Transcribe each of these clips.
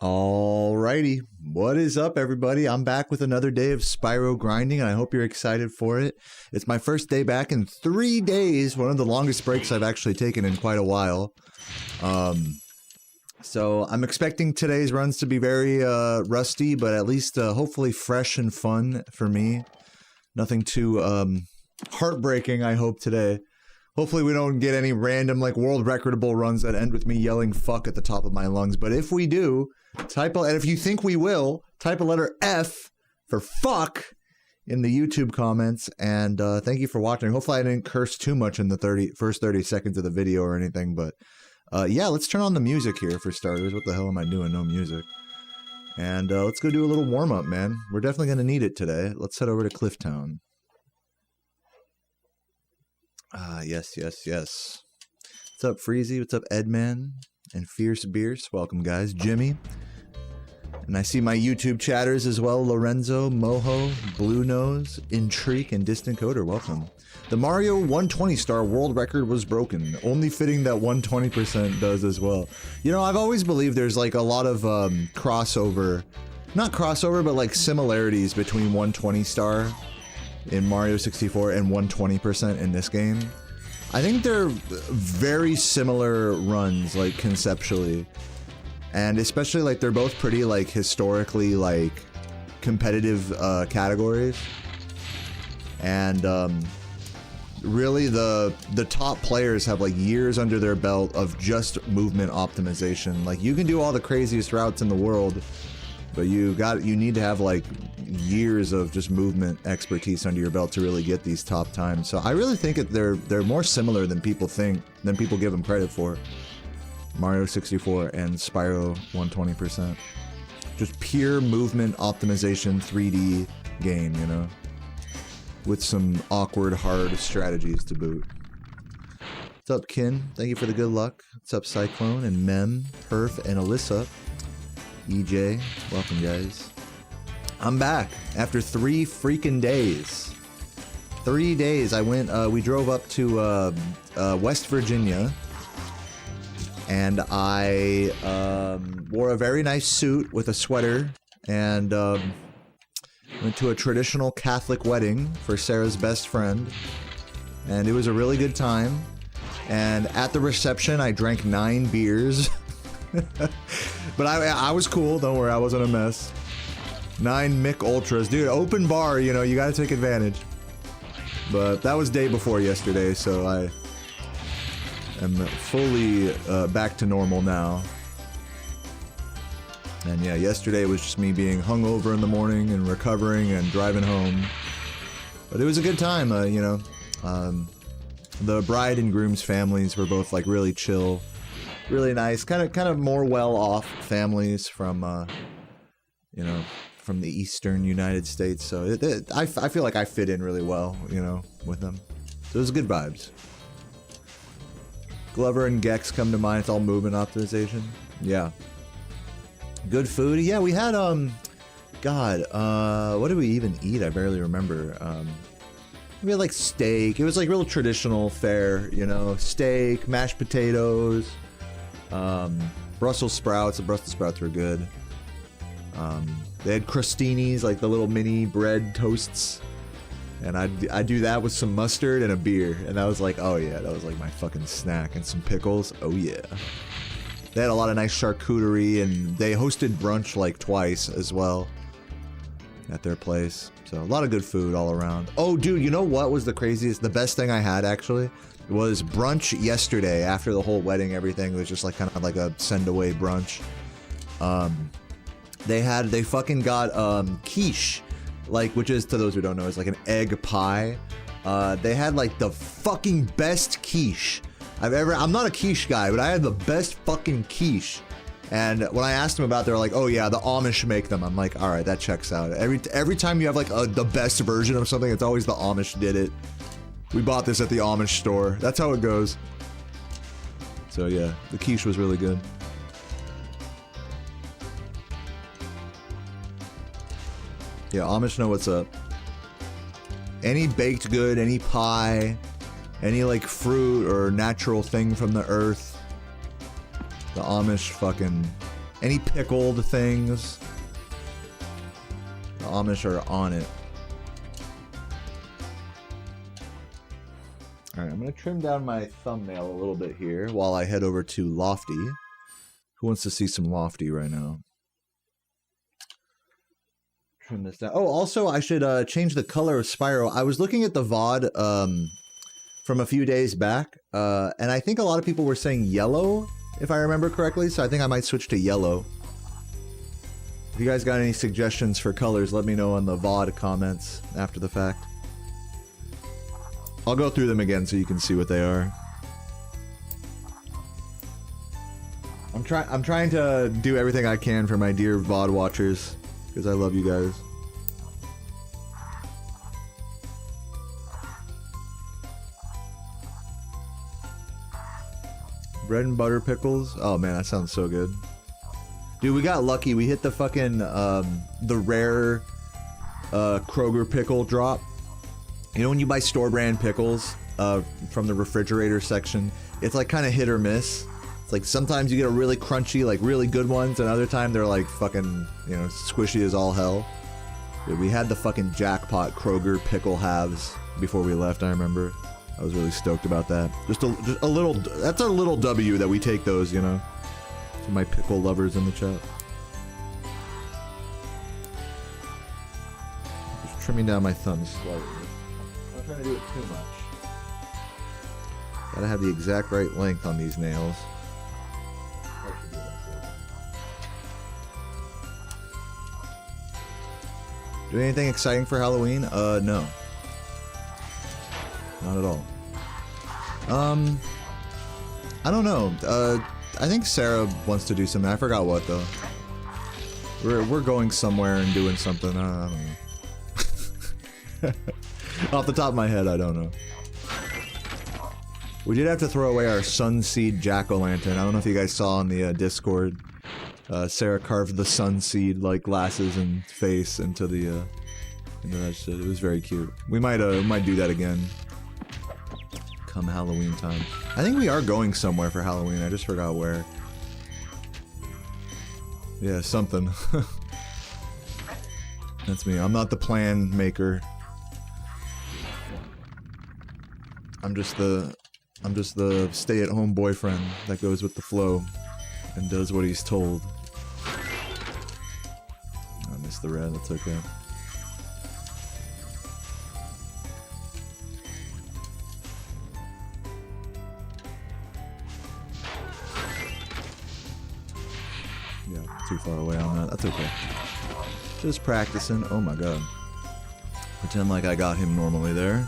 Alrighty, what is up everybody? I'm back with another day of Spyro grinding and I hope you're excited for it. It's my first day back in 3 days, one of the longest breaks I've actually taken in quite a while. So I'm expecting today's runs to be very rusty, but at least hopefully fresh and fun for me. Nothing too heartbreaking, I hope, today. Hopefully we don't get any random like world recordable runs that end with me yelling fuck at the top of my lungs, but if we do, and if you think we will, type a letter F for fuck in the YouTube comments, and thank you for watching. Hopefully I didn't curse too much in the first 30 seconds of the video or anything, but yeah, let's turn on the music here for starters. What the hell am I doing? No music. And let's go do a little warm-up, man. We're definitely going to need it today. Let's head over to Clifftown. Yes. What's up, Freezy? What's up, Edman? And Fierce Beers. Welcome, guys. Jimmy. And I see my YouTube chatters as well. Lorenzo, Moho, Blue Nose, Intrigue, and Distant Coder. Welcome. The Mario 120 star world record was broken. Only fitting that 120% does as well. You know, I've always believed there's like a lot of crossover. Not crossover, but like similarities between 120 star in Mario 64 and 120% in this game. I think they're very similar runs, like conceptually, and especially like they're both pretty like historically like competitive categories, and really the top players have like years under their belt of just movement optimization. Like you can do all the craziest routes in the world, but you need to have like years of just movement expertise under your belt to really get these top times. So I really think they're more similar than people think, than people give them credit for. Mario 64 and Spyro 120%. Just pure movement optimization 3D game, you know? With some awkward, hard strategies to boot. What's up, Kin? Thank you for the good luck. What's up, Cyclone and Mem, Perf, and Alyssa? EJ, welcome, guys. I'm back after 3 freaking days. 3 days. I went, we drove up to West Virginia, and I wore a very nice suit with a sweater, and went to a traditional Catholic wedding for Sarah's best friend, and it was a really good time. And at the reception, I drank 9 beers. But I was cool, don't worry, I wasn't a mess. 9 Mick Ultras. Dude, open bar, you know, you gotta take advantage. But that was day before yesterday, so I am fully back to normal now. And yeah, yesterday was just me being hungover in the morning and recovering and driving home. But it was a good time, you know. The bride and groom's families were both like really chill, really nice, kind of more well-off families from, you know, from the eastern United States. So I feel like I fit in really well, you know, with them. So it was good vibes. Glover and Gex come to mind. It's all movement optimization. Yeah. Good food. Yeah, we had, God, what did we even eat? I barely remember. We had like steak. It was like real traditional fare, you know, steak, mashed potatoes, Brussels sprouts. The Brussels sprouts were good. They had crostinis, like the little mini bread toasts, and I do that with some mustard and a beer, and that was like, oh yeah, that was like my fucking snack, and some pickles. Oh yeah. They had a lot of nice charcuterie, and they hosted brunch like twice as well at their place. So a lot of good food all around. Oh dude, you know what was the craziest, the best thing I had actually was brunch yesterday after the whole wedding. Everything was just like kind of like a send away brunch. They fucking got quiche, like, which is, to those who don't know, is like an egg pie. They had like the fucking best quiche I'm not a quiche guy, but I had the best fucking quiche. And when I asked them about it, they were like, oh yeah, the Amish make them. I'm like, all right, that checks out. Every time you have like the best version of something, it's always the Amish did it. We bought this at the Amish store. That's how it goes. So yeah, the quiche was really good. Yeah, Amish know what's up. Any baked good, any pie, any like fruit or natural thing from the earth, the Amish fucking Any pickled things. The Amish are on it. Alright, I'm going to trim down my thumbnail a little bit here while I head over to Lofty. Who wants to see some Lofty right now? Trim this down. Oh, also, I should change the color of Spyro. I was looking at the VOD from a few days back, and I think a lot of people were saying yellow, if I remember correctly, so I think I might switch to yellow. If you guys got any suggestions for colors, let me know in the VOD comments after the fact. I'll go through them again so you can see what they are. I'm trying to do everything I can for my dear VOD watchers, because I love you guys. Bread and butter pickles. Oh man, that sounds so good. Dude, we got lucky. We hit the fucking, the rare, Kroger pickle drop. You know when you buy store brand pickles, from the refrigerator section, it's like kind of hit or miss. It's like sometimes you get a really crunchy, like really good ones, and other time they're like fucking, you know, squishy as all hell. Dude, we had the fucking jackpot Kroger pickle halves before we left, I remember. I was really stoked about that. Just a little, that's a little W that we take those, you know. To my pickle lovers in the chat. Just trimming down my thumbs slightly. I'm not trying to do it too much. Gotta have the exact right length on these nails. Do anything exciting for Halloween? No. Not at all. I don't know. I think Sarah wants to do something. I forgot what though. We're going somewhere and doing something. I don't know. Off the top of my head, I don't know. We did have to throw away our Sunseed jack-o'-lantern. I don't know if you guys saw on the Discord. Sarah carved the Sunseed like glasses and face into the into that shit. It was very cute. We might do that again. Come Halloween time. I think we are going somewhere for Halloween. I just forgot where. Yeah, something. That's me. I'm not the plan maker. I'm just the stay-at-home boyfriend that goes with the flow and does what he's told. I missed the red. That's okay. Too far away on that. That's okay. Just practicing. Oh my god. Pretend like I got him normally there.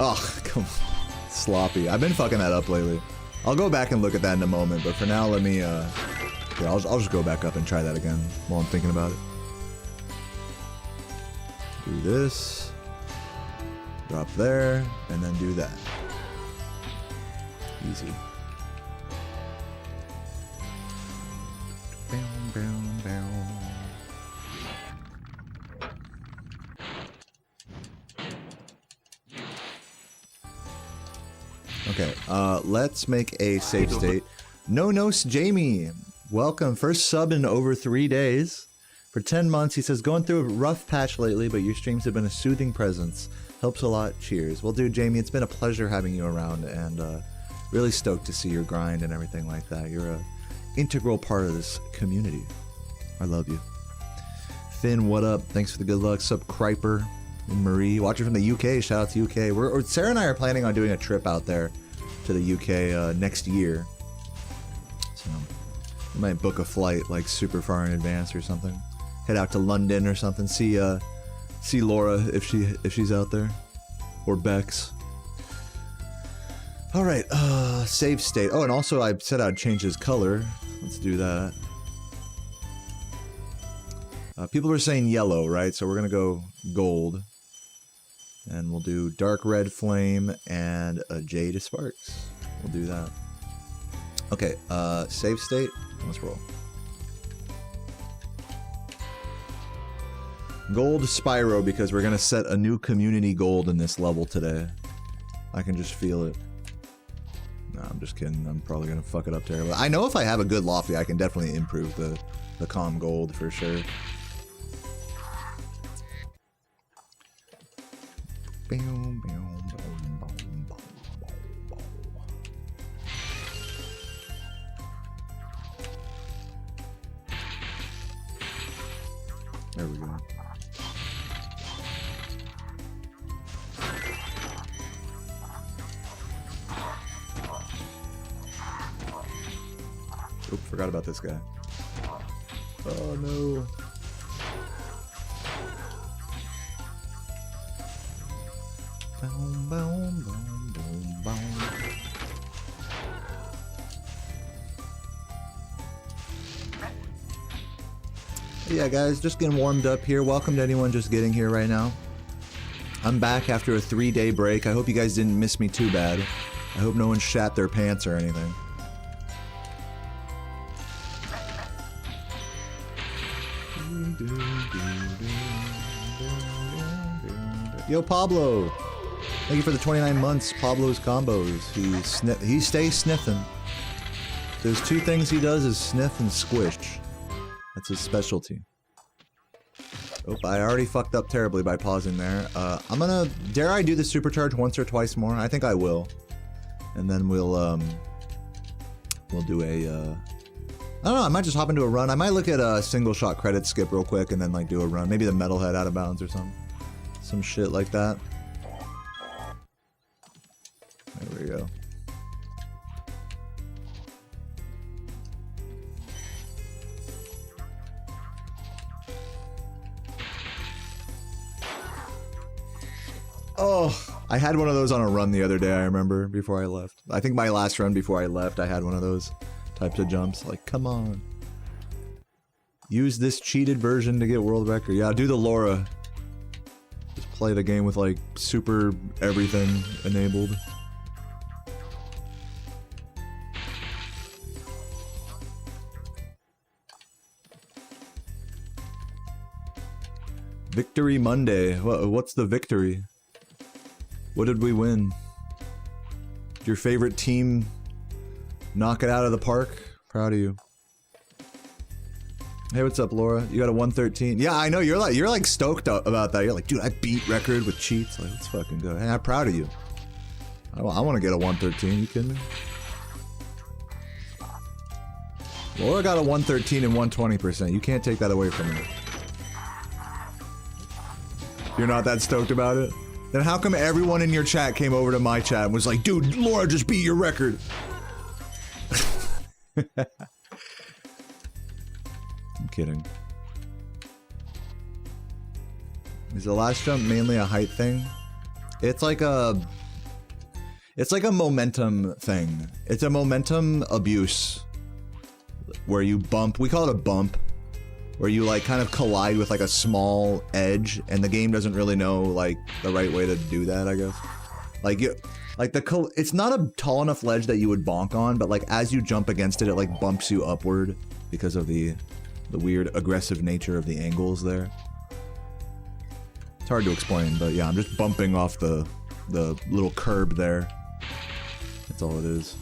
Oh, come on. Sloppy. I've been fucking that up lately. I'll go back and look at that in a moment, but for now, let me, yeah, I'll just go back up and try that again while I'm thinking about it. Do this. Drop there, and then do that. Easy. Okay, let's make a save state. No-Nos Jamie, welcome. First sub in over 3 days. For 10 months, he says, going through a rough patch lately, but your streams have been a soothing presence. Helps a lot. Cheers. Well, dude, Jamie, it's been a pleasure having you around, and really stoked to see your grind and everything like that. You're an integral part of this community. I love you. Finn, what up? Thanks for the good luck. Sup, Kryper and Marie. Watching from the UK. Shout out to UK. Sarah and I are planning on doing a trip out there to the UK next year. So we might book a flight like super far in advance or something. Head out to London or something. See Laura if she's out there, or Bex. All right, save state. Oh, and also I said I'd change his color. Let's do that. People are saying yellow, right? So we're gonna go gold, and we'll do dark red flame and a jade sparks. We'll do that. Okay, save state. Let's roll. Gold Spyro, because we're gonna set a new community gold in this level today. I can just feel it. No, I'm just kidding. I'm probably gonna fuck it up terribly. I know if I have a good lofty, I can definitely improve the calm gold for sure. There we go. Oop, forgot about this guy. Oh no. Boom, boom, boom, boom, boom. Yeah, guys, just getting warmed up here. Welcome to anyone just getting here right now. I'm back after a 3-day break. I hope you guys didn't miss me too bad. I hope no one shat their pants or anything. Yo, Pablo! Thank you for the 29 months, Pablo's combos. He stays sniffing. There's 2 things he does is sniff and squish. That's his specialty. Oh, I already fucked up terribly by pausing there. I'm gonna... Dare I do the supercharge once or twice more? I think I will. And then we'll do a... I don't know, I might just hop into a run. I might look at a single shot credit skip real quick and then like do a run. Maybe the metalhead out of bounds or something. Some shit like that. There we go. Oh, I had one of those on a run the other day, I remember, before I left. I think my last run before I left, I had one of those types of jumps. Like, come on. Use this cheated version to get world record. Yeah, do the Laura. Just play the game with, like, super everything enabled. Victory Monday. What's the victory? What did we win? Did your favorite team knock it out of the park? Proud of you. Hey, what's up, Laura? You got a 113. Yeah, I know you're like stoked about that. You're like, dude, I beat record with cheats. Like, let's fucking go. Hey, I'm proud of you. I want to get a 113. You kidding me? Laura got a 113 and 120%. You can't take that away from her. You're not that stoked about it? Then how come everyone in your chat came over to my chat and was like, dude, Laura just beat your record? I'm kidding. Is the last jump mainly a height thing? It's like a momentum thing. It's a momentum abuse where you bump. We call it a bump. Where you like kind of collide with like a small edge, and the game doesn't really know like the right way to do that, I guess. Like it's not a tall enough ledge that you would bonk on, but like as you jump against it, it like bumps you upward because of the weird aggressive nature of the angles there. It's hard to explain, but yeah, I'm just bumping off the little curb there. That's all it is.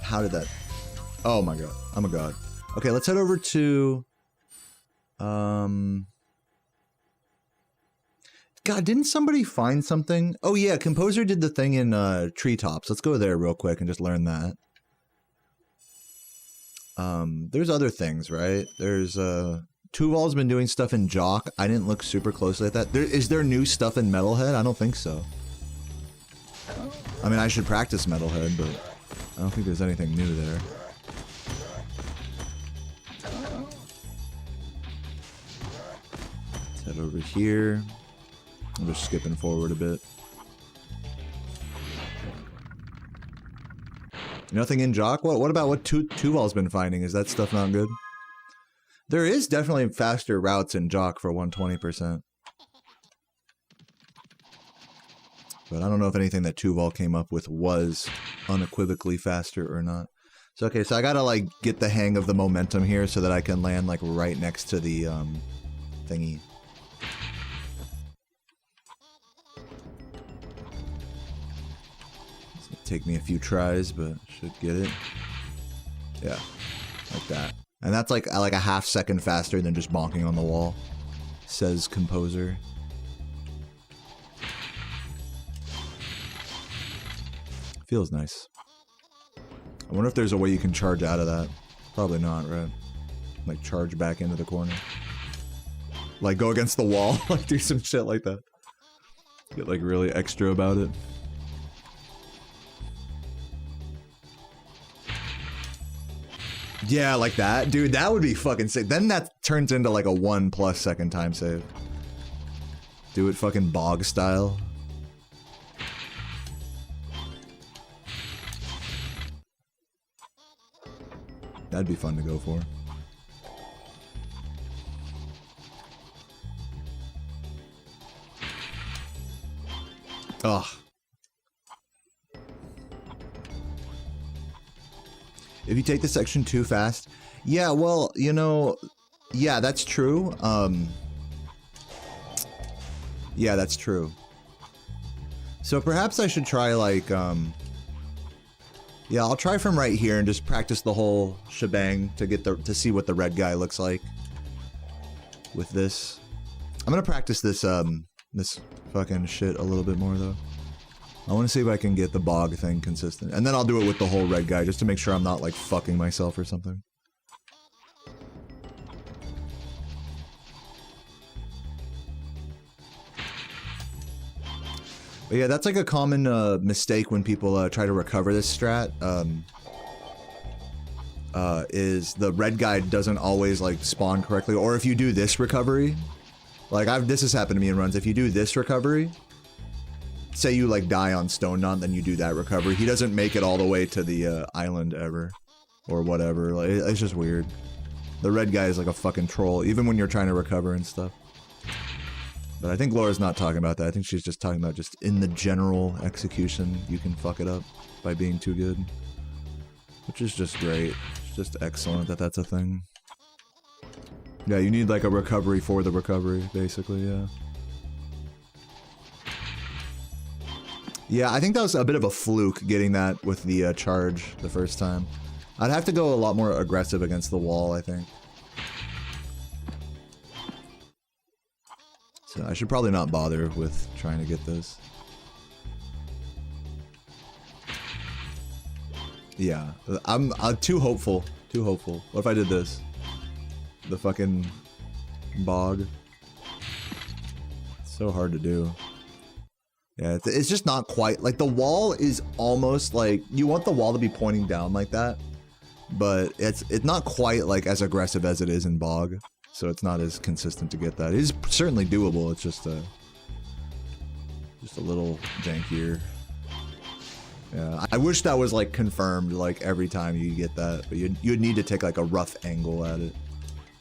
How did that? Oh my god. I'm a god. Okay, let's head over to... God, didn't somebody find something? Oh yeah, Composer did the thing in Treetops. Let's go there real quick and just learn that. There's other things, right? There's, Tuval's been doing stuff in Jock. I didn't look super closely at that. Is there new stuff in Metalhead? I don't think so. I mean, I should practice Metalhead, but... I don't think there's anything new there. Let's head over here. I'm just skipping forward a bit. Nothing in Jock? What about what Tuval's been finding? Is that stuff not good? There is definitely faster routes in Jock for 120%. But I don't know if anything that Tuval came up with was unequivocally faster or not. So, okay, so I gotta, like, get the hang of the momentum here so that I can land, like, right next to the, thingy. It's gonna take me a few tries, but should get it. Yeah, like that. And that's, like a half second faster than just bonking on the wall, says Composer. Feels nice. I wonder if there's a way you can charge out of that. Probably not, right? Like, charge back into the corner. Like, go against the wall. Like, do some shit like that. Get, like, really extra about it. Yeah, like that. Dude, that would be fucking sick. Then that turns into, like, a 1+ second time save. Do it fucking bog style. That'd be fun to go for. Ugh. If you take the section too fast, yeah, well, you know, yeah, that's true. Yeah, that's true. So perhaps I should try, like, yeah, I'll try from right here and just practice the whole shebang to get to see what the red guy looks like with this. I'm gonna practice this this fucking shit a little bit more though. I want to see if I can get the bog thing consistent, and then I'll do it with the whole red guy just to make sure I'm not like fucking myself or something. But yeah, that's like a common mistake when people try to recover this strat. Is the red guy doesn't always like spawn correctly, or if you do this recovery, like this has happened to me in runs. If you do this recovery, say you like die on Stone Knot, then you do that recovery, he doesn't make it all the way to the island ever, or whatever. Like, it's just weird. The red guy is like a fucking troll, even when you're trying to recover and stuff. But I think Laura's not talking about that. I think she's just talking about just in the general execution, you can fuck it up by being too good. Which is just great. It's just excellent that that's a thing. Yeah, you need like a recovery for the recovery, basically, yeah. Yeah, I think that was a bit of a fluke getting that with the charge the first time. I'd have to go a lot more aggressive against the wall, I think. So I should probably not bother with trying to get this. Yeah, I'm too hopeful. Too hopeful. What if I did this? The fucking bog. It's so hard to do. Yeah, it's just not quite, like the wall is almost like, you want the wall to be pointing down like that, but it's not quite like as aggressive as it is in bog. So it's not as consistent to get that. It is certainly doable, it's just a little jankier. Yeah, I wish that was like confirmed like every time you get that, but you'd need to take like a rough angle at it.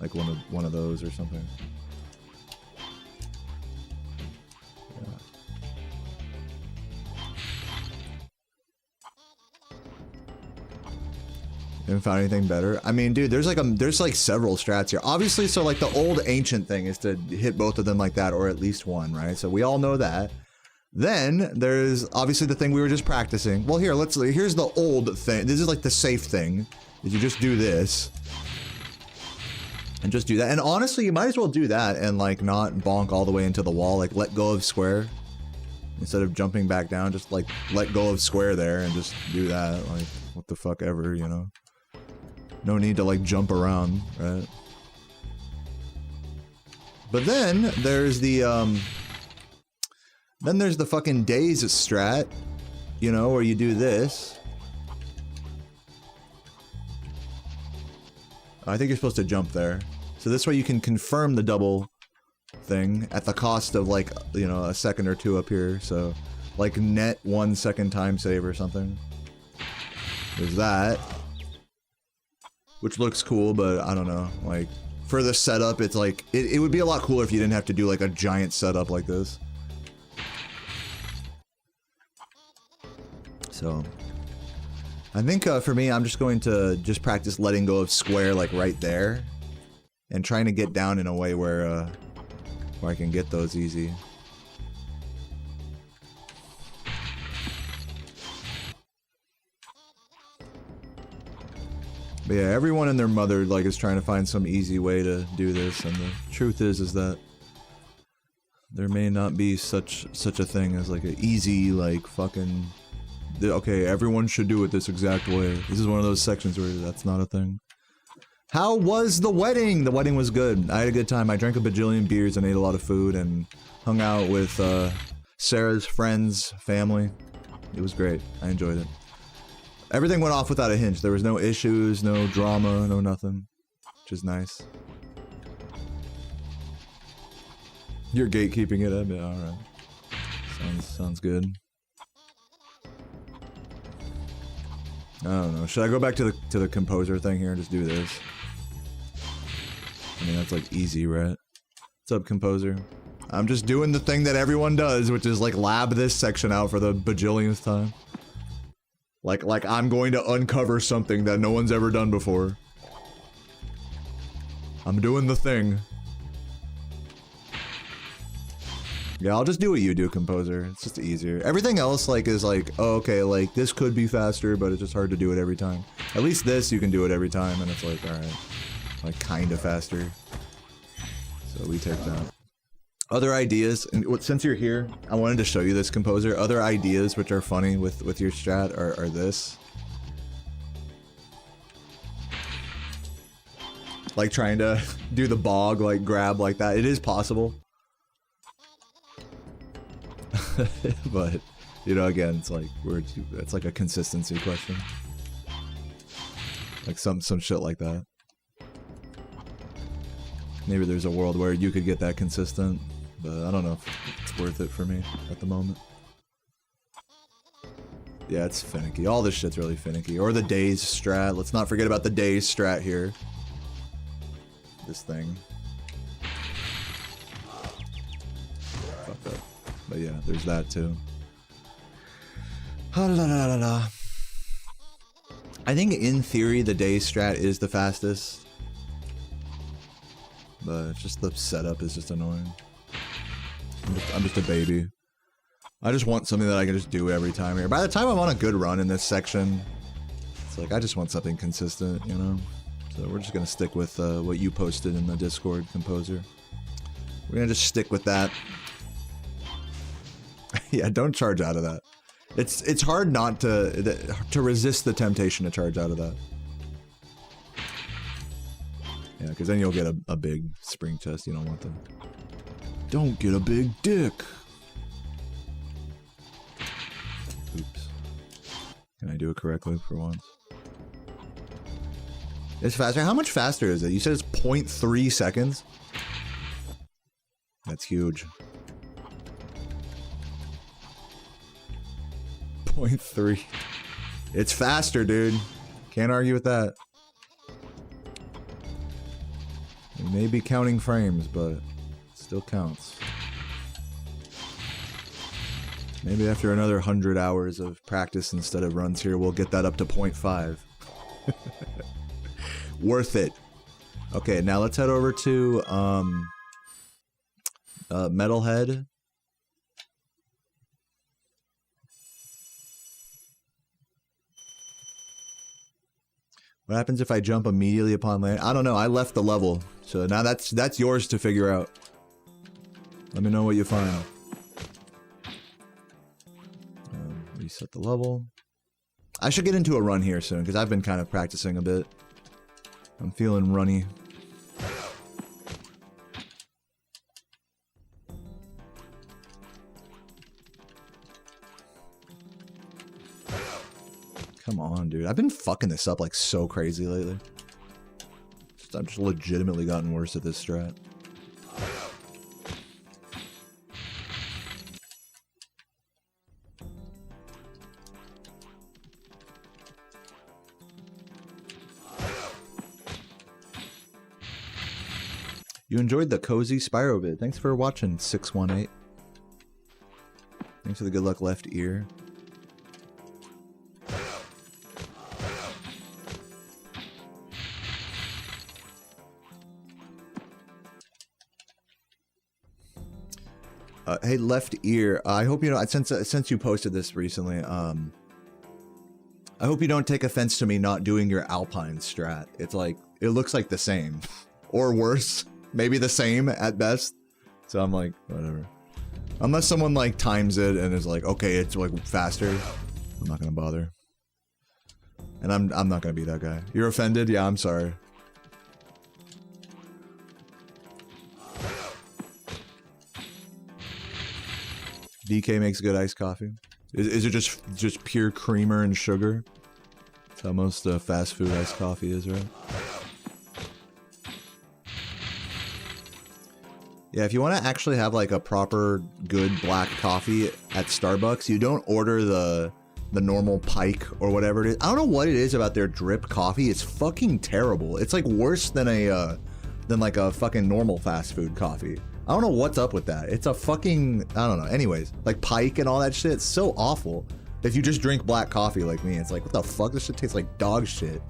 Like one of those or something. Yeah. Haven't found anything better. I mean, dude, there's like several strats here. Obviously, so like the old ancient thing is to hit both of them like that, or at least one, right? So we all know that. Then there's obviously the thing we were just practicing. Well, here's the old thing. This is like the safe thing. Is you just do this. And just do that. And honestly, you might as well do that and like not bonk all the way into the wall. Like let go of square. Instead of jumping back down, just like let go of square there and just do that. Like what the fuck ever, you know? No need to like jump around, right? But then there's the fucking daze strat, you know, where you do this. I think you're supposed to jump there. So this way you can confirm the double thing at the cost of like, you know, a second or two up here. So like net 1 second time save or something. There's that. Which looks cool, but I don't know, like, for the setup, it's like, it would be a lot cooler if you didn't have to do like a giant setup like this. So I think for me, I'm just going to just practice letting go of square like right there, and trying to get down in a way where I can get those easy. But yeah, everyone and their mother like is trying to find some easy way to do this, and the truth is that there may not be such a thing as like an easy like fucking okay, everyone should do it this exact way. This is one of those sections where that's not a thing. How was the wedding? The wedding was good. I had a good time. I drank a bajillion beers and ate a lot of food and hung out with Sarah's friends, family. It was great. I enjoyed it. Everything went off without a hitch. There was no issues, no drama, no nothing. Which is nice. You're gatekeeping it? Yeah, alright. Sounds good. I don't know. Should I go back to the composer thing here and just do this? I mean, that's like easy, right? What's up, composer? I'm just doing the thing that everyone does, which is like lab this section out for the bajillionth time. Like I'm going to uncover something that no one's ever done before. I'm doing the thing. Yeah, I'll just do what you do, composer. It's just easier. Everything else, like, is like, oh, okay, like, this could be faster, but it's just hard to do it every time. At least this, you can do it every time, and it's like, alright. Like, kinda faster. So we take that. Other ideas, and since you're here, I wanted to show you this, composer. Other ideas which are funny with your strat are this. Like, trying to do the bog, like, grab like that. It is possible. But, you know, again, it's like, it's like a consistency question. Like some shit like that. Maybe there's a world where you could get that consistent, but I don't know if it's worth it for me at the moment. Yeah, it's finicky. All this shit's really finicky. Or the days strat. Let's not forget about the days strat here. This thing. Fucked up. But yeah, there's that too. I think in theory the day strat is the fastest. But just the setup is just annoying. I'm just a baby. I just want something that I can just do every time here. By the time I'm on a good run in this section, it's like I just want something consistent, you know? So we're just gonna stick with what you posted in the Discord, composer. We're gonna just stick with that. Yeah, don't charge out of that. It's hard not to resist the temptation to charge out of that. Yeah, because then you'll get a big spring chest. You don't want them. Don't get a big dick. Oops. Can I do it correctly for once? It's faster. How much faster is it? You said it's 0.3 seconds? That's huge. 0.3. It's faster, dude. Can't argue with that. You may be counting frames, but it still counts. Maybe after another 100 hours of practice instead of runs here, we'll get that up to 0.5. Worth it. Okay, now let's head over to Metalhead. What happens if I jump immediately upon land? I don't know. I left the level, so now that's yours to figure out. Let me know what you find. Reset the level. I should get into a run here soon because I've been kind of practicing a bit. I'm feeling runny. Come on, dude. I've been fucking this up like so crazy lately. I've just legitimately gotten worse at this strat. You enjoyed the cozy Spyro vid. Thanks for watching, 618. Thanks for the good luck left ear. Hey, left ear. I hope you know. Since you posted this recently, I hope you don't take offense to me not doing your Alpine strat. It's like it looks like the same, or worse, maybe the same at best. So I'm like, whatever. Unless someone like times it and is like, okay, it's like faster. I'm not gonna bother. And I'm not gonna be that guy. You're offended? Yeah, I'm sorry. DK makes good iced coffee. Is it just pure creamer and sugar? That's how most fast food iced coffee is, right? Yeah, if you want to actually have like a proper good black coffee at Starbucks, you don't order the normal Pike or whatever it is. I don't know what it is about their drip coffee. It's fucking terrible. It's like worse than like a fucking normal fast food coffee. I don't know what's up with that. It's a fucking, I don't know. Anyways, like Pike and all that shit, it's so awful. If you just drink black coffee like me, it's like, what the fuck? This shit tastes like dog shit.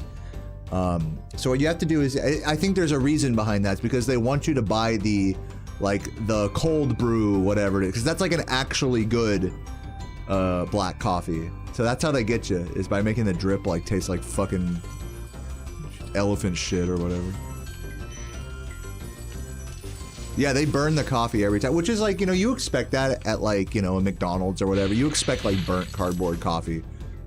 So what you have to do is, I think there's a reason behind that. It's because they want you to buy the cold brew, whatever it is. Because that's like an actually good black coffee. So that's how they get you, is by making the drip like taste like fucking elephant shit or whatever. Yeah, they burn the coffee every time, which is like, you know, you expect that at like, you know, a McDonald's or whatever. You expect like burnt cardboard coffee.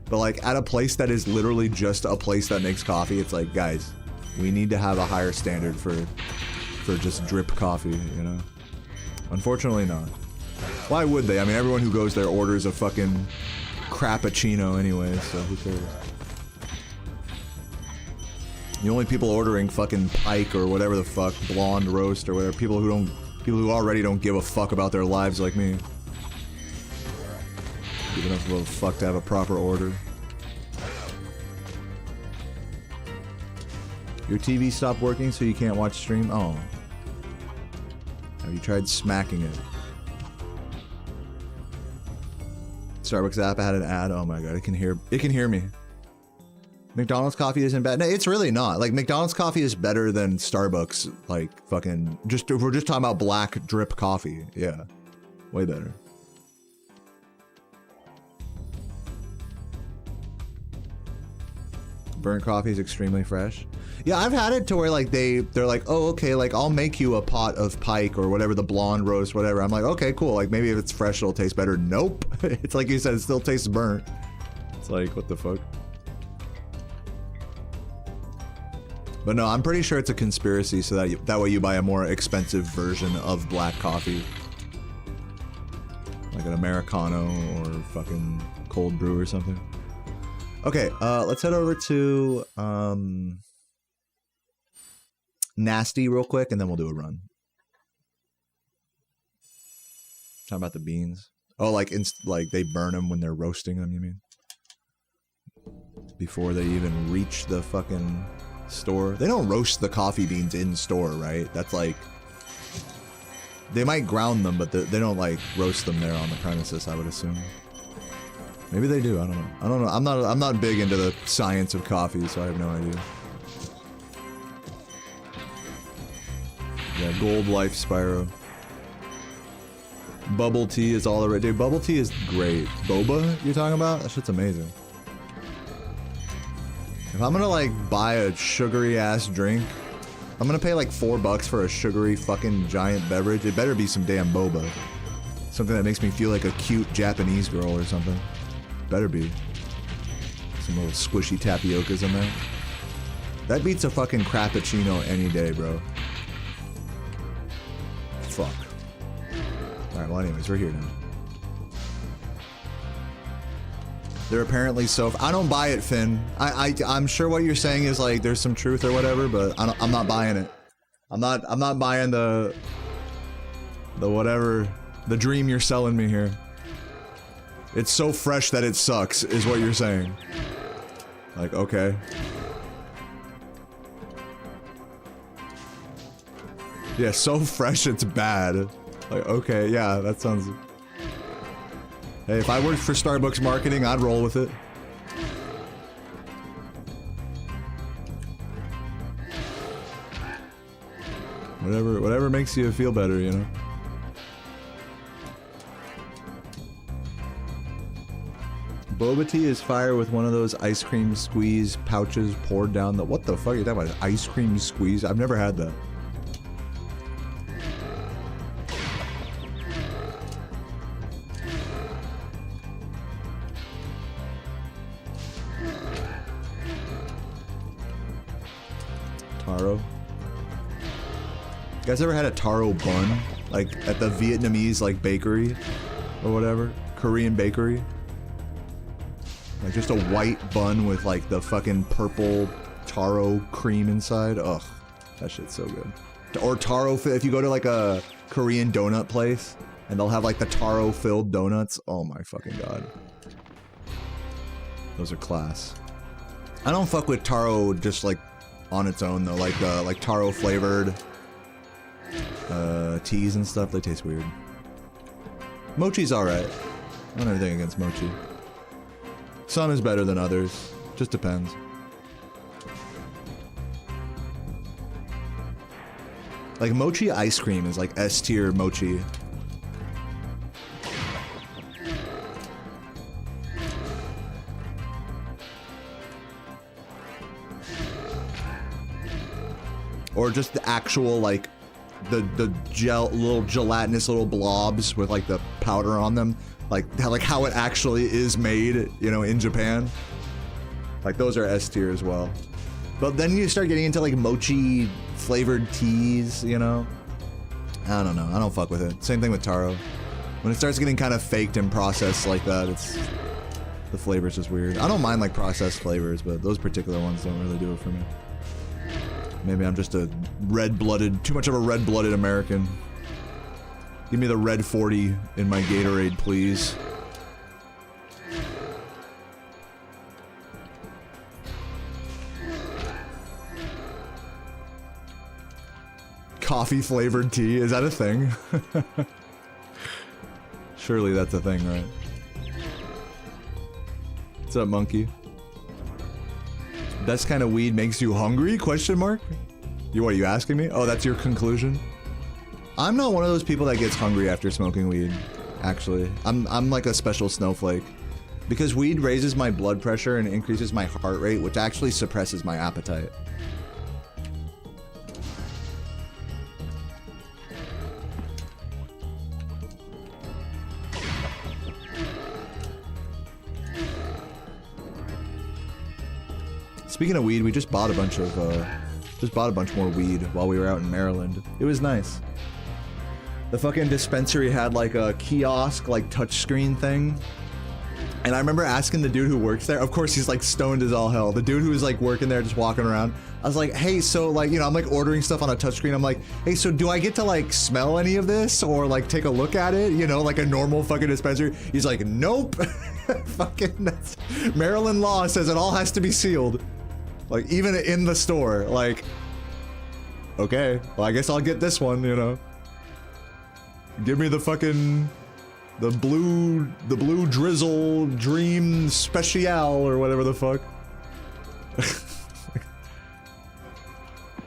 But like at a place that is literally just a place that makes coffee, it's like, guys, we need to have a higher standard for just drip coffee, you know? Unfortunately not. Why would they? I mean, everyone who goes there orders a fucking crappuccino anyway, so who cares? The only people ordering fucking Pike or whatever the fuck, blonde roast or whatever, people who already don't give a fuck about their lives like me. Give enough of a fuck to have a proper order. Your TV stopped working so you can't watch stream? Oh. Have you tried smacking it? Starbucks app had an ad. Oh my god, it can hear me. McDonald's coffee isn't bad. No, it's really not. Like, McDonald's coffee is better than Starbucks, like, fucking, if we're just talking about black drip coffee. Yeah. Way better. Burnt coffee is extremely fresh. Yeah, I've had it to where, like, they're like, oh, okay, like, I'll make you a pot of Pike or whatever, the blonde roast, whatever. I'm like, okay, cool. Like, maybe if it's fresh, it'll taste better. Nope. It's like you said, it still tastes burnt. It's like, what the fuck? But no, I'm pretty sure it's a conspiracy so that way you buy a more expensive version of black coffee. Like an Americano or fucking cold brew or something. Okay, let's head over to Nasty real quick and then we'll do a run. Talking about the beans. Oh, like they burn them when they're roasting them, you mean? Before they even reach the fucking store. They don't roast the coffee beans in store, right? That's like, they might ground them, but they don't like roast them there on the premises, I would assume. Maybe they do. I don't know. I'm not big into the science of coffee, so I have no idea. Yeah, Gold Life Spyro. Bubble tea is all the right. Dude, bubble tea is great. Boba, you're talking about? That shit's amazing. If I'm gonna like buy a sugary ass drink, I'm gonna pay like $4 for a sugary fucking giant beverage. It better be some damn boba. Something that makes me feel like a cute Japanese girl or something. Better be. Some little squishy tapiocas in there. That beats a fucking crappuccino any day, bro. Fuck. Alright, well anyways, we're here now. They're apparently so... I don't buy it, Finn. I'm sure what you're saying is like there's some truth or whatever, but I'm not buying it. I'm not buying the whatever, the dream you're selling me here. It's so fresh that it sucks, is what you're saying. Like, okay. Yeah, so fresh it's bad. Like, okay, yeah, that sounds... Hey, if I worked for Starbucks marketing, I'd roll with it. Whatever makes you feel better, you know? Boba tea is fire with one of those ice cream squeeze pouches poured down the... What the fuck are you talking about? Ice cream squeeze? I've never had that. Taro. You guys ever had a taro bun? Like at the Vietnamese like bakery or whatever? Korean bakery? Like just a white bun with like the fucking purple taro cream inside. Ugh, that shit's so good. Or taro, if you go to like a Korean donut place and they'll have like the taro filled donuts. Oh my fucking god. Those are class. I don't fuck with taro just like on its own though, like taro flavored teas and stuff. They taste weird. Mochi's alright. I don't have anything against mochi. Some is better than others. Just depends. Like mochi ice cream is like S tier mochi. Or just the actual like the little gelatinous little blobs with like the powder on them, like how it actually is made, you know, in Japan. Like those are S tier as well. But then you start getting into like mochi flavored teas, you know. I don't know. I don't fuck with it. Same thing with taro. When it starts getting kind of faked and processed like that, it's the flavor's just weird. I don't mind like processed flavors, but those particular ones don't really do it for me. Maybe I'm just a red-blooded, too much of a red-blooded American. Give me the red 40 in my Gatorade, please. Coffee-flavored tea, is that a thing? Surely that's a thing, right? What's up, monkey? That's kind of weed makes you hungry? Question mark? What are you asking me? Oh, that's your conclusion? I'm not one of those people that gets hungry after smoking weed, actually. I'm like a special snowflake. Because weed raises my blood pressure and increases my heart rate, which actually suppresses my appetite. Speaking of weed, we just bought a bunch more weed while we were out in Maryland. It was nice. The fucking dispensary had like a kiosk, like touchscreen thing. And I remember asking the dude who works there, of course he's like stoned as all hell. The dude who was like working there just walking around. I was like, hey, so like, you know, I'm like ordering stuff on a touchscreen. I'm like, hey, so do I get to like smell any of this or like take a look at it? You know, like a normal fucking dispensary. He's like, nope. Fucking that's Maryland law says it all has to be sealed. Like, even in the store, like, okay, well, I guess I'll get this one, you know. Give me the fucking, the blue drizzle dream special or whatever the fuck.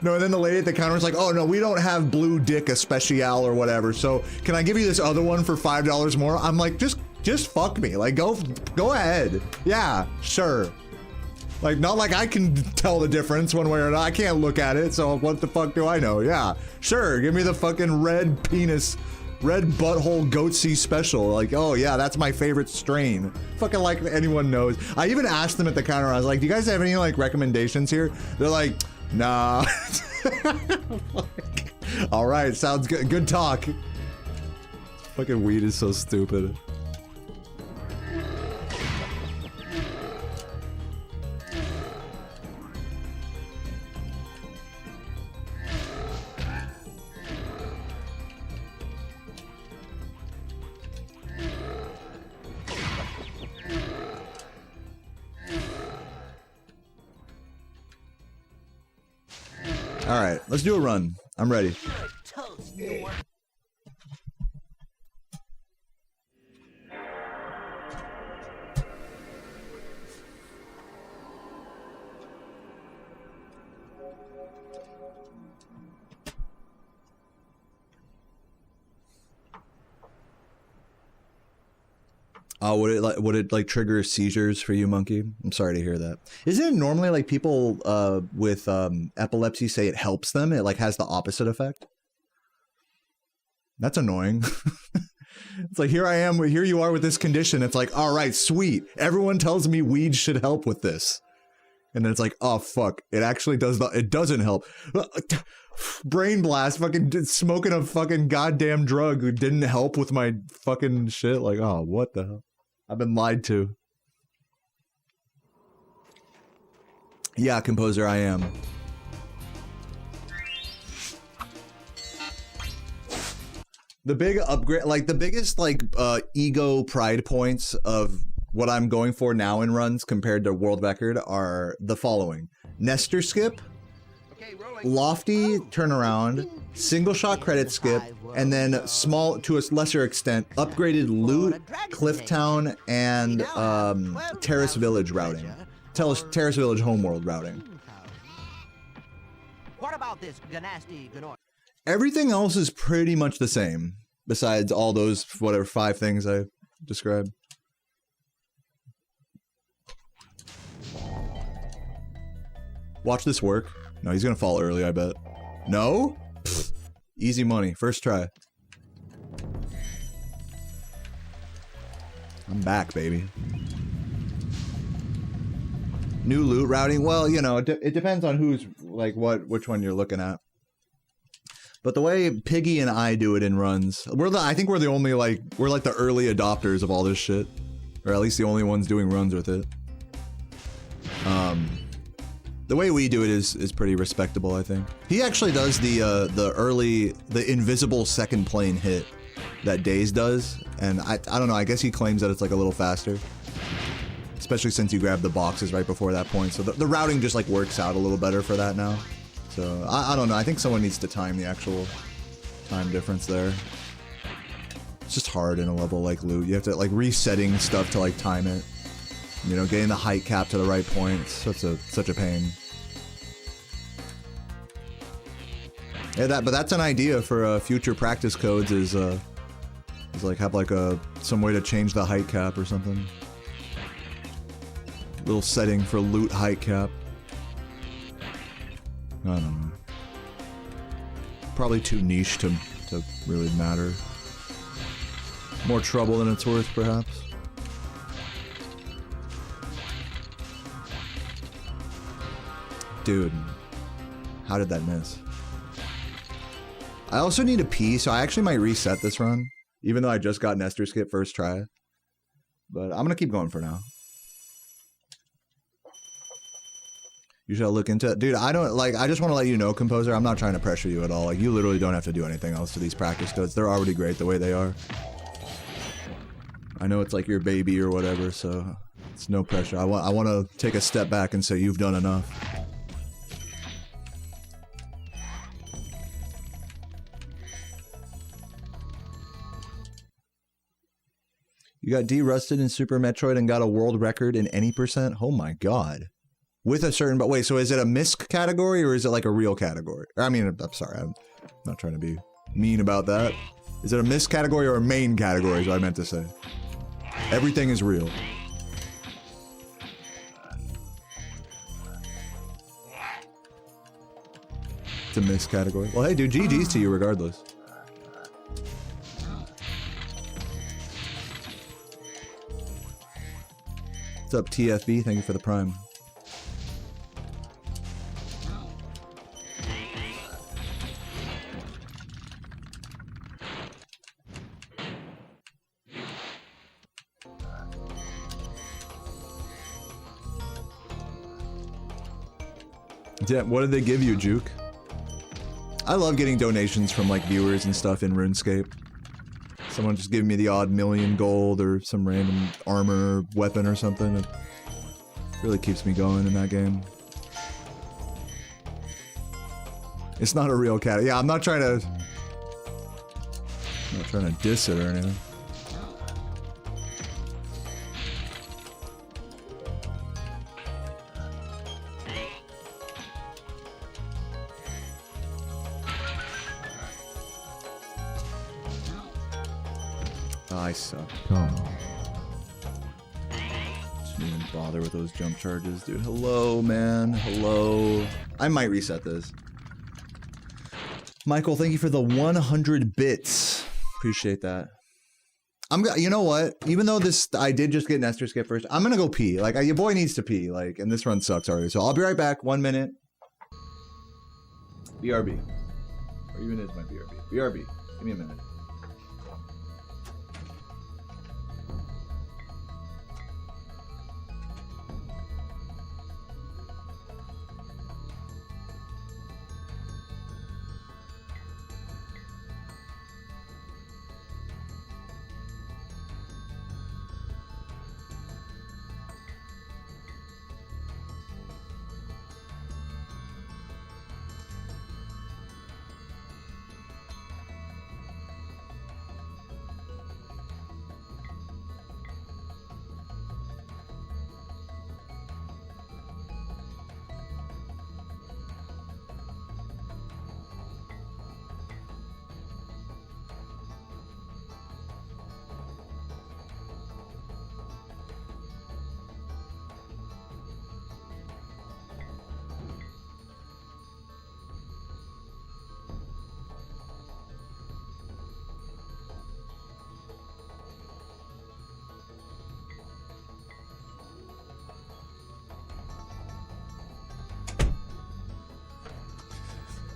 No, and then the lady at the counter was like, oh no, we don't have blue dick especial or whatever, so can I give you this other one for $5 more? I'm like, just fuck me, like, go ahead. Yeah, sure. Like, not like I can tell the difference one way or another. I can't look at it, so what the fuck do I know? Yeah, sure, give me the fucking red penis, red butthole goatsy special. Like, oh yeah, that's my favorite strain. Fucking like anyone knows. I even asked them at the counter, I was like, do you guys have any like recommendations here? They're like, nah. All right, sounds good. Good talk. Fucking weed is so stupid. All right, let's do a run. I'm ready. Oh, would it like trigger seizures for you, Monkey? I'm sorry to hear that. Isn't it normally like people with epilepsy say it helps them? It like has the opposite effect. That's annoying. It's like, here I am, here you are with this condition. It's like, all right, sweet. Everyone tells me weed should help with this. And then it's like, oh, fuck. It actually does it doesn't help. Brain blast, fucking smoking a fucking goddamn drug who didn't help with my fucking shit. Like, oh, what the hell? I've been lied to. Yeah, Composer, I am. The big upgrade, like the biggest like ego pride points of what I'm going for now in runs compared to world record are the following: Nestor skip, lofty turnaround, single shot credit skip, and then small, to a lesser extent, upgraded loot, Clifftown, and Terrace Village routing. Terrace Village homeworld routing. What about this Ganasty Ganor? Everything else is pretty much the same, besides all those, whatever, 5 things I described. Watch this work. No, he's gonna fall early, I bet. No? Pfft. Easy money. First try. I'm back, baby. New loot routing? Well, you know, it depends on who's, like, which one you're looking at. But the way Piggy and I do it in runs, I think we're the only, like, we're like the early adopters of all this shit. Or at least the only ones doing runs with it. The way we do it is pretty respectable, I think. He actually does the invisible second plane hit that Daze does, and I don't know, I guess he claims that it's like a little faster. Especially since you grab the boxes right before that point, so the routing just like works out a little better for that now. So, I don't know, I think someone needs to time the actual time difference there. It's just hard in a level like loot. You have to, like, resetting stuff to, like, time it. You know, getting the height cap to the right point. It's such a pain. Yeah, but that's an idea for future practice codes is like have like some way to change the height cap or something. Little setting for loot height cap. I don't know. Probably too niche to really matter. More trouble than it's worth, perhaps. Dude, how did that miss? I also need a pee, so I actually might reset this run, even though I just got Nestor skip first try. But I'm gonna keep going for now. You should look into it. Dude, I just want to let you know, Composer, I'm not trying to pressure you at all. Like, you literally don't have to do anything else to these practice codes. They're already great the way they are. I know it's like your baby or whatever, so it's no pressure. I want to take a step back and say you've done enough. You got de-rusted in Super Metroid and got a world record in any percent? Oh my god. With a certain, but wait, so is it a misc category or is it like a real category? I mean, I'm sorry, I'm not trying to be mean about that. Is it a misc category or a main category is what I meant to say. Everything is real. It's a misc category. Well, hey dude, GG's to you regardless. What's up, TFB? Thank you for the prime. Yeah, what did they give you, Juke? I love getting donations from like viewers and stuff in RuneScape. Someone just giving me the odd $1,000,000 gold or some random armor weapon or something. It really keeps me going in that game. It's not a real cat. Yeah, I'm not trying to diss it or anything. I suck. Oh. Didn't even bother with those jump charges, dude. Hello, man. Hello. I might reset this. Michael, thank you for the 100 bits. Appreciate that. You know what? Even though I did just get Nestor skip first, I'm gonna go pee. Like, your boy needs to pee. Like, and this run sucks already. So I'll be right back. 1 minute. BRB. Or even is my BRB. BRB. Give me a minute.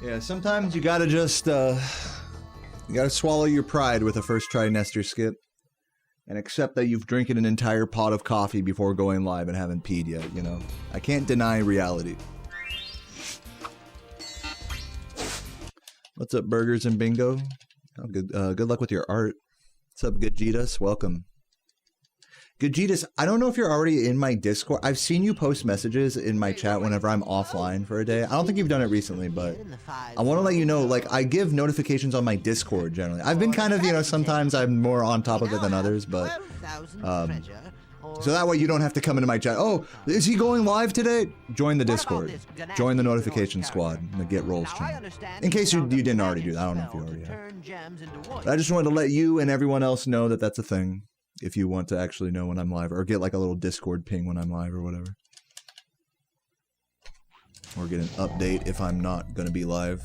Yeah, sometimes you gotta just, you gotta swallow your pride with a first try Nestor skip. And accept that you've drinking an entire pot of coffee before going live and haven't peed yet, you know? I can't deny reality. What's up, Burgers and Bingo? Oh, good luck with your art. What's up, Gajitas? Welcome. Gajitas, I don't know if you're already in my Discord. I've seen you post messages in my chat whenever I'm offline for a day. I don't think you've done it recently, but I want to let you know, like, I give notifications on my Discord generally. I've been kind of, you know, sometimes I'm more on top of it than others, but so that way you don't have to come into my chat. Oh, is he going live today? Join the Discord. Join the notification squad, the Get Rolls channel. In case you didn't already do that. I don't know if you already have. But I just wanted to let you and everyone else know that that's a thing. If you want to actually know when I'm live, or get like a little Discord ping when I'm live or whatever. Or get an update if I'm not going to be live.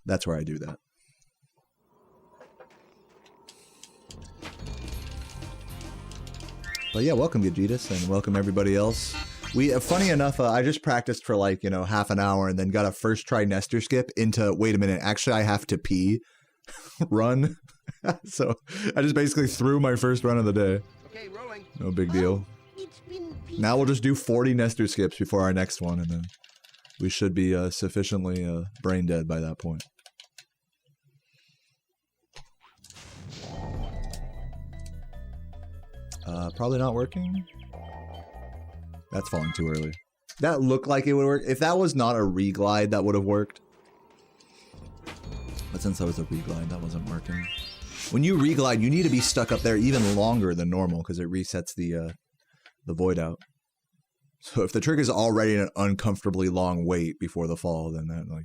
That's where I do that. But yeah, welcome Gajitas, and welcome everybody else. Funny enough, I just practiced for like, you know, half an hour and then got a first try Nestor skip into, wait a minute, actually I have to pee. Run. So I just basically threw my first run of the day. Okay, rolling. No big deal. Now we'll just do 40 Nestor skips before our next one, and then we should be sufficiently brain dead by that point. Probably not working. That's falling too early. That looked like it would work. If that was not a reglide, that would have worked. But since that was a reglide, that wasn't working. When you reglide, you need to be stuck up there even longer than normal because it resets the void out. So if the trick is already an uncomfortably long wait before the fall, then that, like,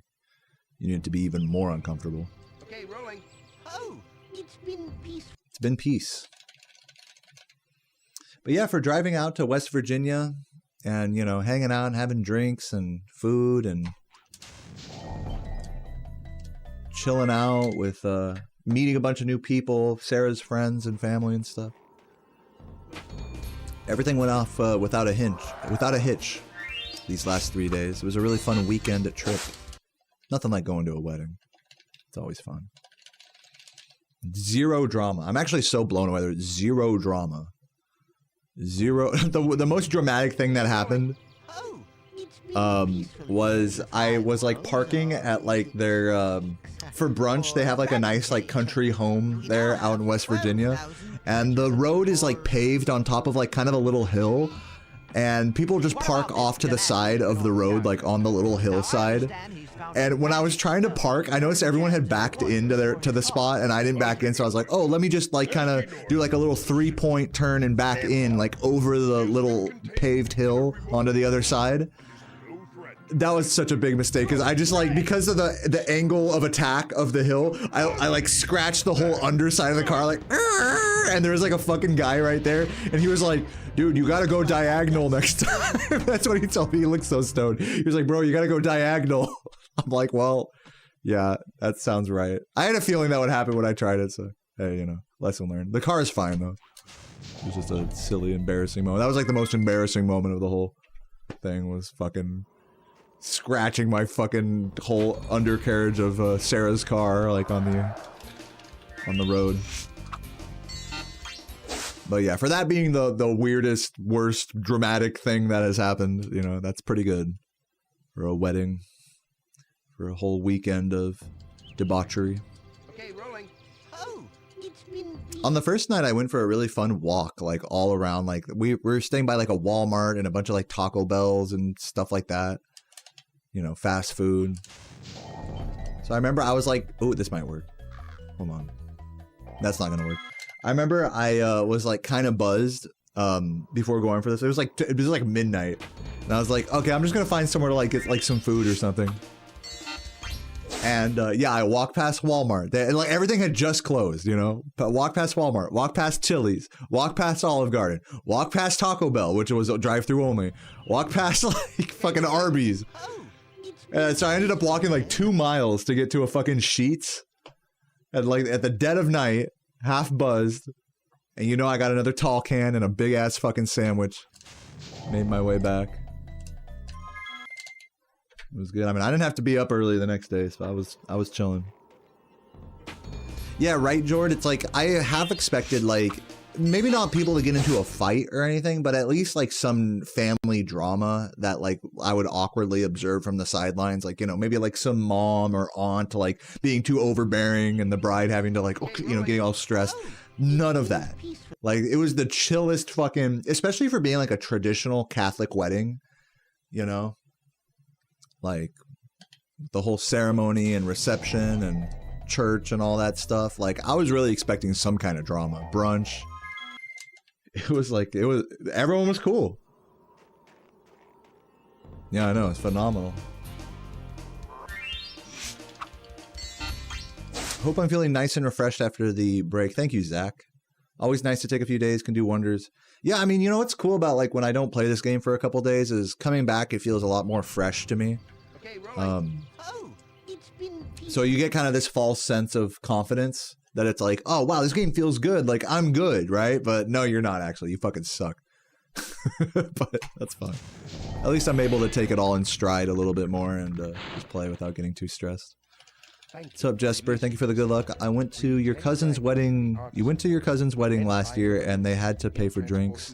you need to be even more uncomfortable. Okay, rolling. Oh, it's been peaceful. It's been peace. But yeah, for driving out to West Virginia and, you know, hanging out and having drinks and food and chilling out with meeting a bunch of new people, Sarah's friends and family and stuff. Everything went off without a hitch these last 3 days. It was a really fun weekend at Trip. Nothing like going to a wedding. It's always fun. Zero drama. I'm actually so blown away. There's zero drama. Zero. The most dramatic thing that happened was I was like parking at like their for brunch. They have like a nice like country home there out in West Virginia, and the road is like paved on top of like kind of a little hill, and people just park off to the side of the road, like on the little hillside. And when I was trying to park, I noticed everyone had backed into the spot, and I didn't back in, so I was like, oh, let me just like kind of do like a little 3-point turn and back in, like over the little paved hill onto the other side. That was such a big mistake because I just like, because of the angle of attack of the hill, I like scratched the whole underside of the car like, and there was like a fucking guy right there and he was like, dude, you gotta go diagonal next time. That's what he told me. He looked so stoned. He was like, bro, you gotta go diagonal. I'm like, well, yeah, that sounds right. I had a feeling that would happen when I tried it, so hey, you know, lesson learned. The car is fine though. It was just a silly, embarrassing moment. That was like the most embarrassing moment of the whole thing, was fucking scratching my fucking whole undercarriage of Sarah's car, like on the road. But yeah, for that being the weirdest, worst, dramatic thing that has happened, you know, that's pretty good for a wedding, for a whole weekend of debauchery. Okay, rolling. Oh, it's been... On the first night, I went for a really fun walk, like all around, like we were staying by like a Walmart and a bunch of like Taco Bells and stuff like that. You know, fast food. So I remember I was like, oh, this might work. Hold on. That's not gonna work. I remember I was like kind of buzzed before going for this. It was like midnight. And I was like, okay, I'm just gonna find somewhere to like get like some food or something. And yeah, I walked past Walmart. And like everything had just closed, you know? But walk past Walmart, walk past Chili's, walk past Olive Garden, walk past Taco Bell, which was a drive-through only, walk past like fucking Arby's. So I ended up walking like 2 miles to get to a fucking Sheetz at the dead of night, half buzzed, and you know I got another tall can and a big ass fucking sandwich. Made my way back. It was good. I mean, I didn't have to be up early the next day, so I was chilling. Yeah, right, Jord. It's like I have expected like maybe not people to get into a fight or anything, but at least like some family drama that like I would awkwardly observe from the sidelines. Like, you know, maybe like some mom or aunt like being too overbearing and the bride having to like, you know, getting all stressed. None of that. Like, it was the chillest fucking, especially for being like a traditional Catholic wedding, you know, like the whole ceremony and reception and church and all that stuff. Like, I was really expecting some kind of drama. Brunch. It was like, everyone was cool. Yeah, I know, it's phenomenal. Hope I'm feeling nice and refreshed after the break. Thank you, Zach. Always nice to take a few days, can do wonders. Yeah, I mean, you know what's cool about like when I don't play this game for a couple days is coming back, it feels a lot more fresh to me. Okay, rolling. Oh, it's been... So you get kind of this false sense of confidence that it's like, oh, wow, this game feels good. Like, I'm good, right? But no, you're not actually. You fucking suck. But that's fine. At least I'm able to take it all in stride a little bit more and just play without getting too stressed. What's up, Jesper? Thank you for the good luck. I went to your cousin's wedding. You went to your cousin's wedding last year and they had to pay for drinks.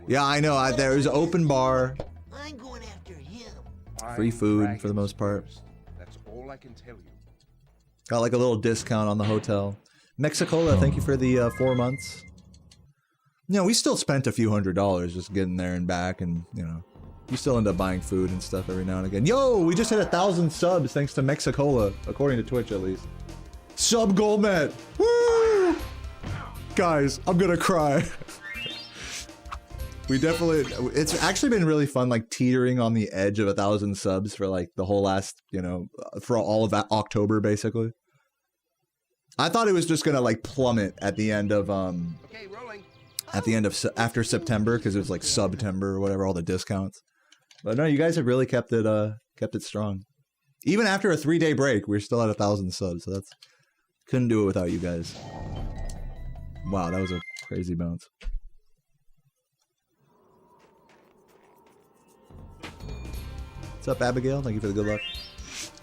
Yeah, I know. There was an open bar. I'm going after him. Free food for the most part. That's all I can tell you. Got like a little discount on the hotel. Mexicola, thank you for the 4 months. You know, we still spent a few $100s just getting there and back, and you know, you still end up buying food and stuff every now and again. Yo, we just hit 1,000 subs thanks to Mexicola, according to Twitch at least. Sub goal met. Woo! Guys, I'm gonna cry. We definitely, it's actually been really fun, like teetering on the edge of 1,000 subs for like the whole last, you know, for all of that October basically. I thought it was just gonna like plummet at the end of Okay, rolling. at the end of after September because it was like September or whatever, all the discounts. But no, you guys have really kept it strong. Even after a 3-day break, we're still at 1,000 subs. So that's, couldn't do it without you guys. Wow, that was a crazy bounce. What's up, Abigail? Thank you for the good luck.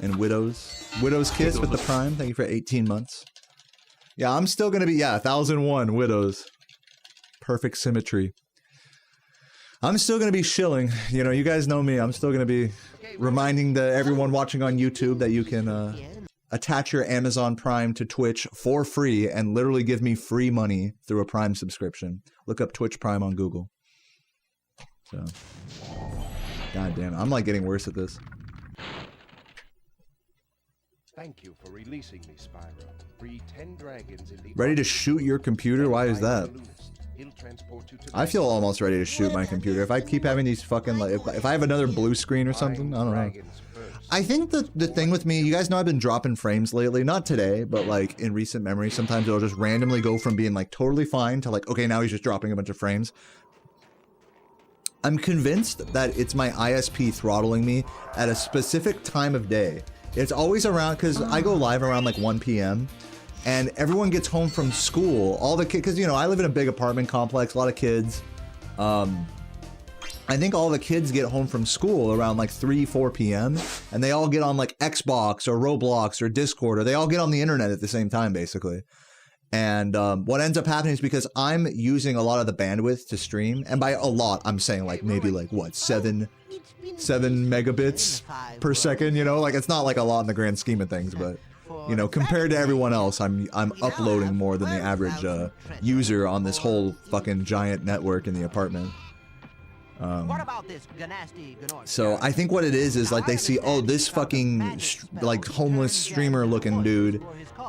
And Widow's Kiss with the Prime. Thank you for 18 months. Yeah, I'm still gonna be, yeah, 1,001 Widows. Perfect symmetry. I'm still gonna be shilling. You know, you guys know me. I'm still gonna be reminding everyone watching on YouTube that you can attach your Amazon Prime to Twitch for free and literally give me free money through a Prime subscription. Look up Twitch Prime on Google. So, god damn it. I'm like getting worse at this. Thank you for releasing me, Spyro. Free 10 dragons in the Ready to shoot your computer? Why is that? He'll transport you to I feel almost ready to shoot my computer. If I keep having these fucking, like, if I have another blue screen or something, I don't know. I think the thing with me, you guys know I've been dropping frames lately. Not today, but like in recent memory, sometimes it'll just randomly go from being like totally fine to like, okay, now he's just dropping a bunch of frames. I'm convinced that it's my ISP throttling me at a specific time of day. It's always around, because I go live around like 1 p.m. and everyone gets home from school. All the kids, because you know, I live in a big apartment complex, a lot of kids. I think all the kids get home from school around like 3-4 p.m. and they all get on like Xbox or Roblox or Discord, or they all get on the internet at the same time, basically. And what ends up happening is because I'm using a lot of the bandwidth to stream, and by a lot, I'm saying like maybe like what, 7 megabits per second, you know, like it's not like a lot in the grand scheme of things, but you know, compared to everyone else, I'm uploading more than the average user on this whole fucking giant network in the apartment. So I think what it is like they see, oh, this fucking like homeless streamer looking dude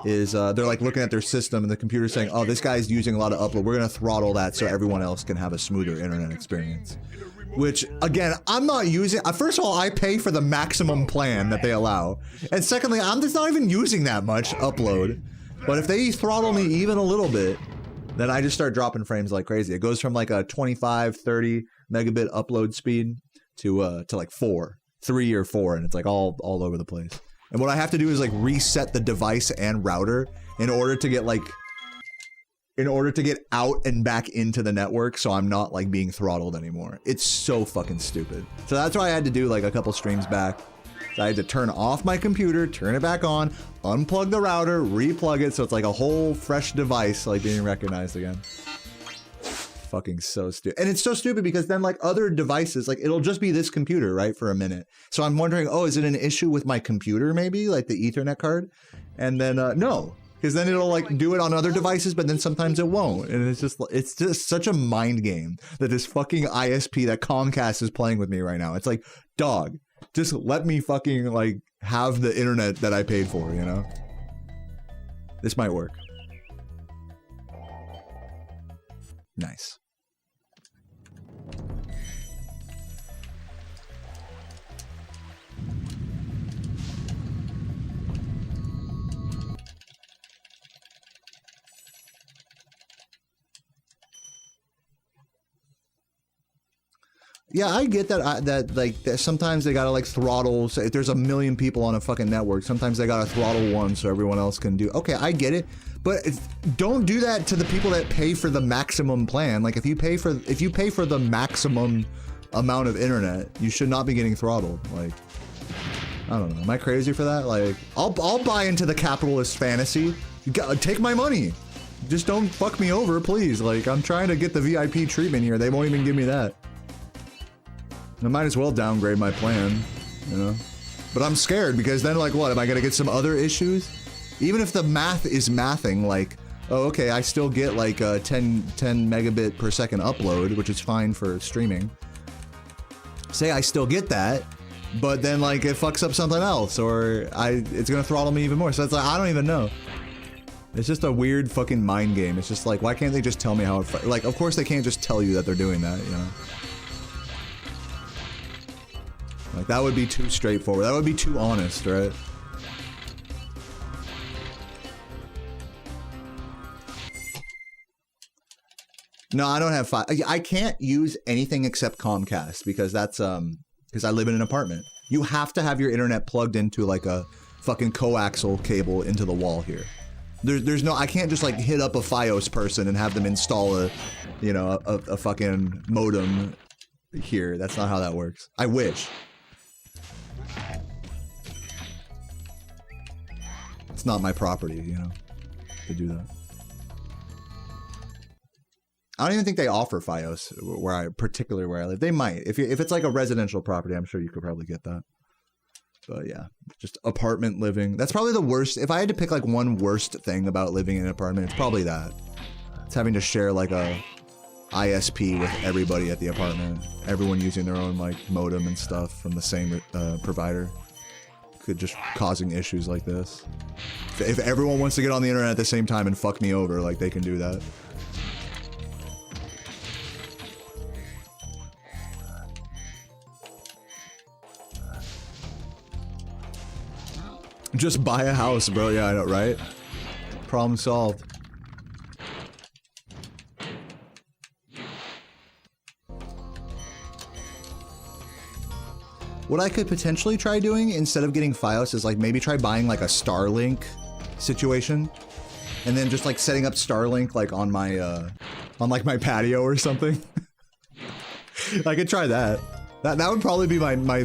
is they're like looking at their system and the computer's saying, oh, this guy's using a lot of upload, we're gonna throttle that so everyone else can have a smoother internet experience. Which again, I'm not using. First of all, I pay for the maximum plan that they allow, and secondly, I'm just not even using that much upload. But if they throttle me even a little bit, then I just start dropping frames like crazy. It goes from like a 25, 30 megabit upload speed to like 3 or 4, and it's like all over the place. And what I have to do is like reset the device and router in order to get out and back into the network, so I'm not like being throttled anymore. It's so fucking stupid. So that's why I had to do like a couple streams back. So I had to turn off my computer, turn it back on, unplug the router, replug it, so it's like a whole fresh device like being recognized again. Fucking so stupid. And it's so stupid because then like other devices, like it'll just be this computer, right, for a minute. So I'm wondering, oh, is it an issue with my computer maybe, like the Ethernet card? And then no. Because then it'll like do it on other devices, but then sometimes it won't. And it's just such a mind game that this fucking ISP that Comcast is playing with me right now. It's like, dog, just let me fucking like have the internet that I paid for, you know? This might work. Nice. Yeah, I get that. That sometimes they gotta like throttle. So if there's a million people on a fucking network, sometimes they gotta throttle one so everyone else can do. Okay, I get it, but don't do that to the people that pay for the maximum plan. Like if you pay for the maximum amount of internet, you should not be getting throttled. Like, I don't know. Am I crazy for that? Like, I'll buy into the capitalist fantasy. Take my money. Just don't fuck me over, please. Like, I'm trying to get the VIP treatment here. They won't even give me that. I might as well downgrade my plan, you know? But I'm scared because then, like, what? Am I gonna get some other issues? Even if the math is mathing, like, oh, okay, I still get like a 10 megabit per second upload, which is fine for streaming. Say I still get that, but then like it fucks up something else, or it's gonna throttle me even more. So it's like, I don't even know. It's just a weird fucking mind game. It's just like, why can't they just tell me how it, like, of course they can't just tell you that they're doing that, you know? Like, that would be too straightforward. That would be too honest, right? No, I don't have I can't use anything except Comcast because that's, because I live in an apartment. You have to have your internet plugged into like a fucking coaxial cable into the wall here. There's no, I can't just like hit up a Fios person and have them install a, you know, a fucking modem here. That's not how that works. I wish. It's not my property, you know, to do that. I don't even think they offer Fios particularly where I live. They might. If it's like a residential property, I'm sure you could probably get that. But yeah, just apartment living. That's probably the worst. If I had to pick like one worst thing about living in an apartment, it's probably that. It's having to share like a ISP with everybody at the apartment. Everyone using their own like modem and stuff from the same provider. just causing issues like this. If everyone wants to get on the internet at the same time and fuck me over, like, they can do that. Just buy a house, bro. Yeah, I know, right? Problem solved. What I could potentially try doing instead of getting Fios is like maybe try buying like a Starlink situation, and then just like setting up Starlink like on my like my patio or something. I could try that. That would probably be my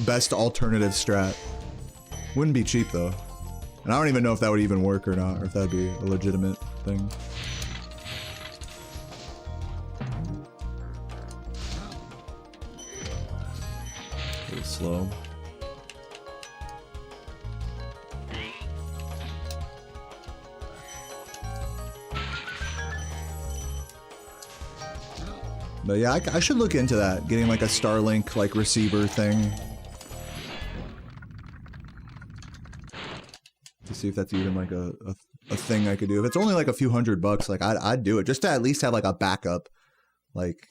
best alternative strat. Wouldn't be cheap though, and I don't even know if that would even work or not, or if that'd be a legitimate thing. A little slow. But yeah, I should look into that, getting like a Starlink like receiver thing. To see if that's even like a thing I could do. If it's only like a few $100, like I'd do it just to at least have like a backup, like,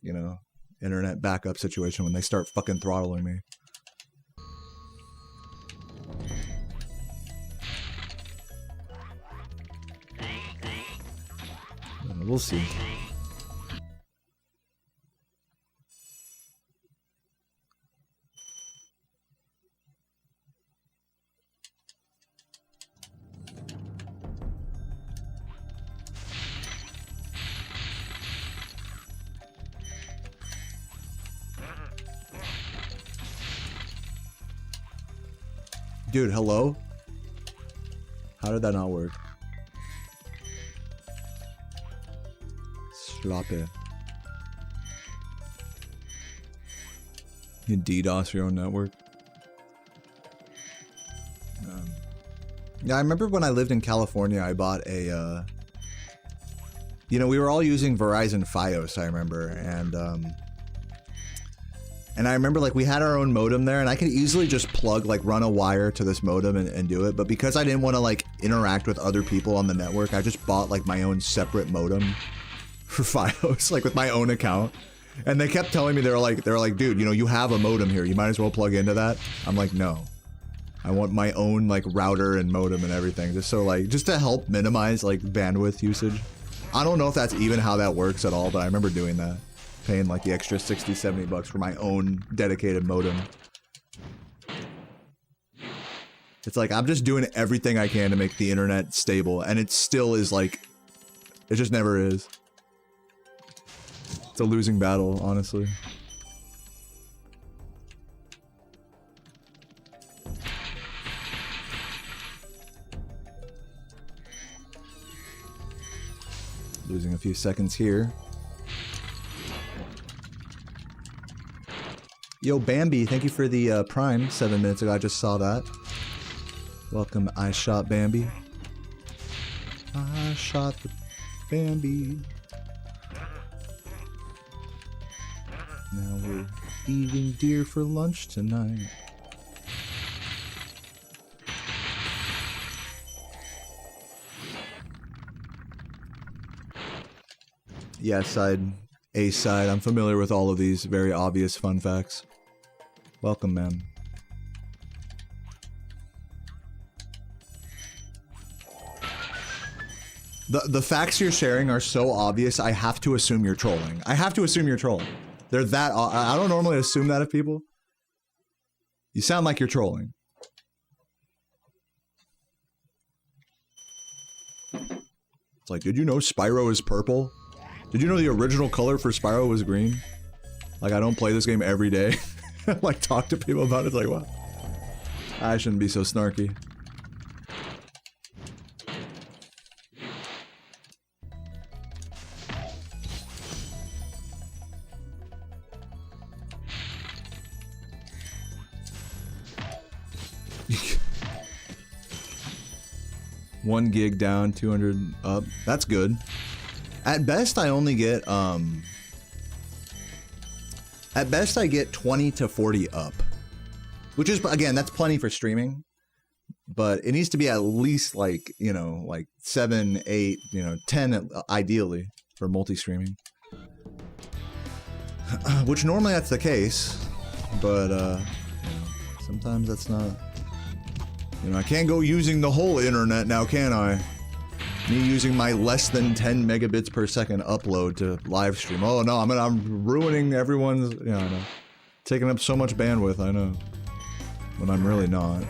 you know, internet backup situation when they start fucking throttling me. We'll see. Dude, hello? How did that not work? Sloppy. You DDoS your own network? Yeah, I remember when I lived in California, I bought a, you know, we were all using Verizon Fios, I remember, and I remember like we had our own modem there, and I could easily just plug, like run a wire to this modem and do it. But because I didn't want to like interact with other people on the network, I just bought like my own separate modem for Fios, like with my own account. And they kept telling me, they're like, dude, you know, you have a modem here. You might as well plug into that. I'm like, no, I want my own like router and modem and everything. Just so like, just to help minimize like bandwidth usage. I don't know if that's even how that works at all, but I remember doing that. Paying like the extra $60-70 for my own dedicated modem. It's like I'm just doing everything I can to make the internet stable, and it still is like, it just never is. It's a losing battle, honestly. Losing a few seconds here. Yo, Bambi, thank you for the Prime 7 minutes ago. I just saw that. Welcome, I Shot Bambi. I shot the Bambi. Now we're eating deer for lunch tonight. Yeah, side, A side. I'm familiar with all of these very obvious fun facts. Welcome, man. The facts you're sharing are so obvious, I have to assume you're trolling. I have to assume you're trolling. They're that... I don't normally assume that of people. You sound like you're trolling. It's like, did you know Spyro is purple? Did you know the original color for Spyro was green? Like, I don't play this game every day. Like, talk to people about it. It's like, what? I shouldn't be so snarky. One gig down, 200 up. That's good. At best, I only get, at best, I get 20 to 40 up. which is, again, that's plenty for streaming, but it needs to be at least like, you know, like 7, 8, you know, 10 ideally for multi-streaming. Which normally that's the case, but you know, sometimes that's not. You know, I can't go using the whole internet now, can I? Me using my less than 10 megabits per second upload to live stream. Oh no, I'm ruining everyone's, you know, I know. Taking up so much bandwidth, I know. When I'm really not.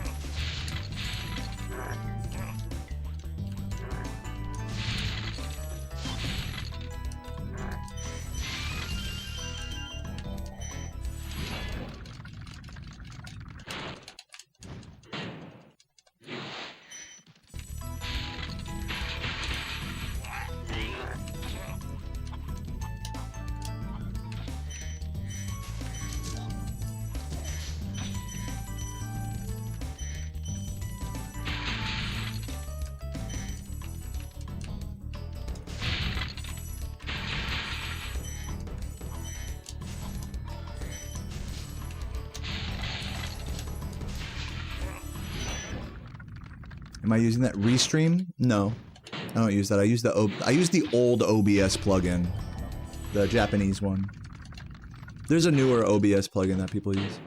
Am I using that Restream? No, I don't use that. I use the old OBS plugin, the Japanese one. There's a newer OBS plugin that people use.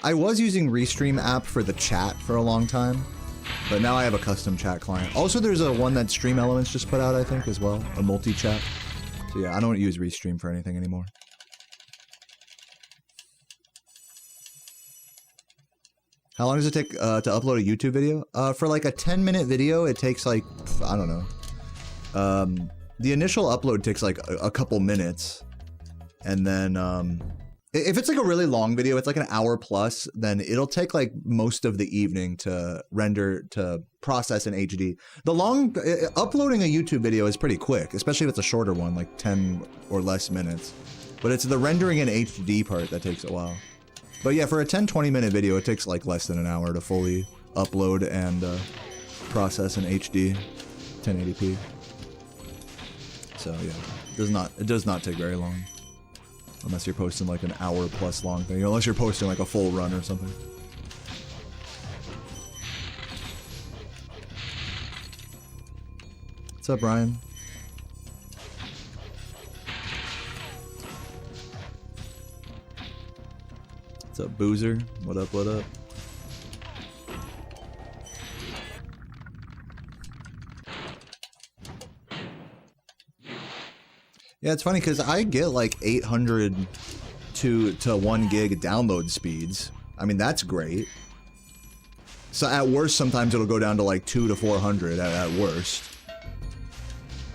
I was using Restream app for the chat for a long time, but now I have a custom chat client. Also, there's a one that Stream Elements just put out, I think, as well, a multi-chat. So yeah, I don't use Restream for anything anymore. How long does it take to upload a YouTube video? For like a 10-minute video, it takes like, I don't know. The initial upload takes like a couple minutes. And then, if it's like a really long video, it's like an hour plus, then it'll take like most of the evening to render, to process in HD. Uploading a YouTube video is pretty quick, especially if it's a shorter one, like 10 or less minutes. But it's the rendering in HD part that takes a while. But yeah, for a 10-20 minute video, it takes like less than an hour to fully upload and process in HD 1080p. So yeah, it does not take very long. Unless you're posting like an hour plus long thing. Unless you're posting like a full run or something. What's up, Brian? What's up, Boozer? What up, what up? Yeah, it's funny because I get like 800 to 1 gig download speeds. I mean, that's great. So at worst, sometimes it'll go down to like 200 to 400 at worst.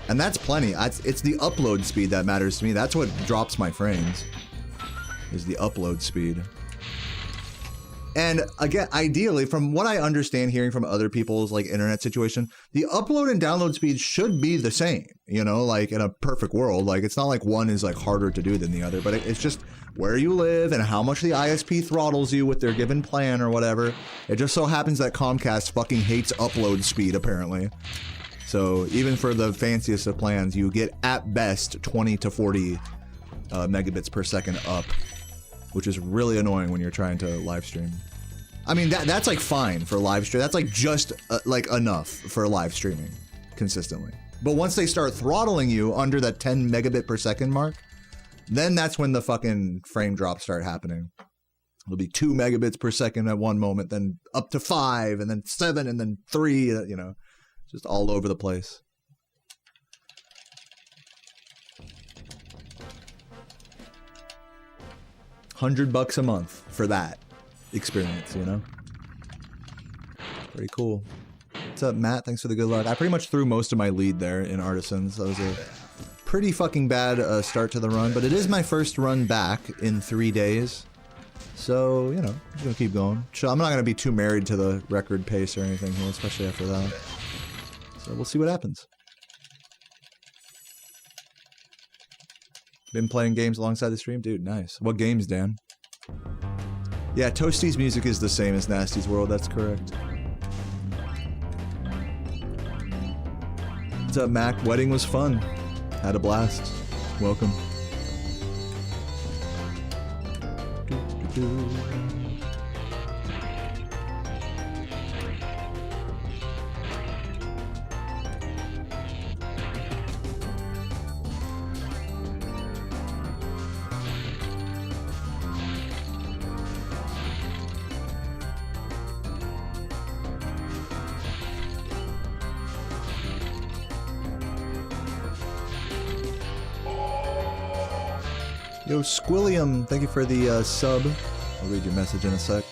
And that's plenty. It's the upload speed that matters to me. That's what drops my frames, is the upload speed. And again, ideally, from what I understand hearing from other people's like internet situation, the upload and download speeds should be the same, you know, like in a perfect world. Like it's not like one is like harder to do than the other, but it's just where you live and how much the ISP throttles you with their given plan or whatever. It just so happens that Comcast fucking hates upload speed, apparently. So even for the fanciest of plans, you get at best 20 to 40 megabits per second up, which is really annoying when you're trying to live stream. I mean, that's like fine for live stream. That's like just like enough for live streaming consistently. But once they start throttling you under that 10 megabit per second mark, then that's when the fucking frame drops start happening. It'll be 2 megabits per second at one moment, then up to 5, and then 7, and then 3, you know, just all over the place. $100 a month for that experience, you know? Pretty cool. What's up, Matt? Thanks for the good luck. I pretty much threw most of my lead there in Artisans. That was a pretty fucking bad start to the run, but it is my first run back in 3 days. So, you know, I'm just gonna keep going. I'm not gonna be too married to the record pace or anything here, especially after that. So we'll see what happens. Been playing games alongside the stream? Dude, nice. What games, Dan? Yeah, Toasty's music is the same as Nasty's World, that's correct. What's up, Mac? Wedding was fun. Had a blast. Welcome. Yo, Squilliam, thank you for the sub. I'll read your message in a sec.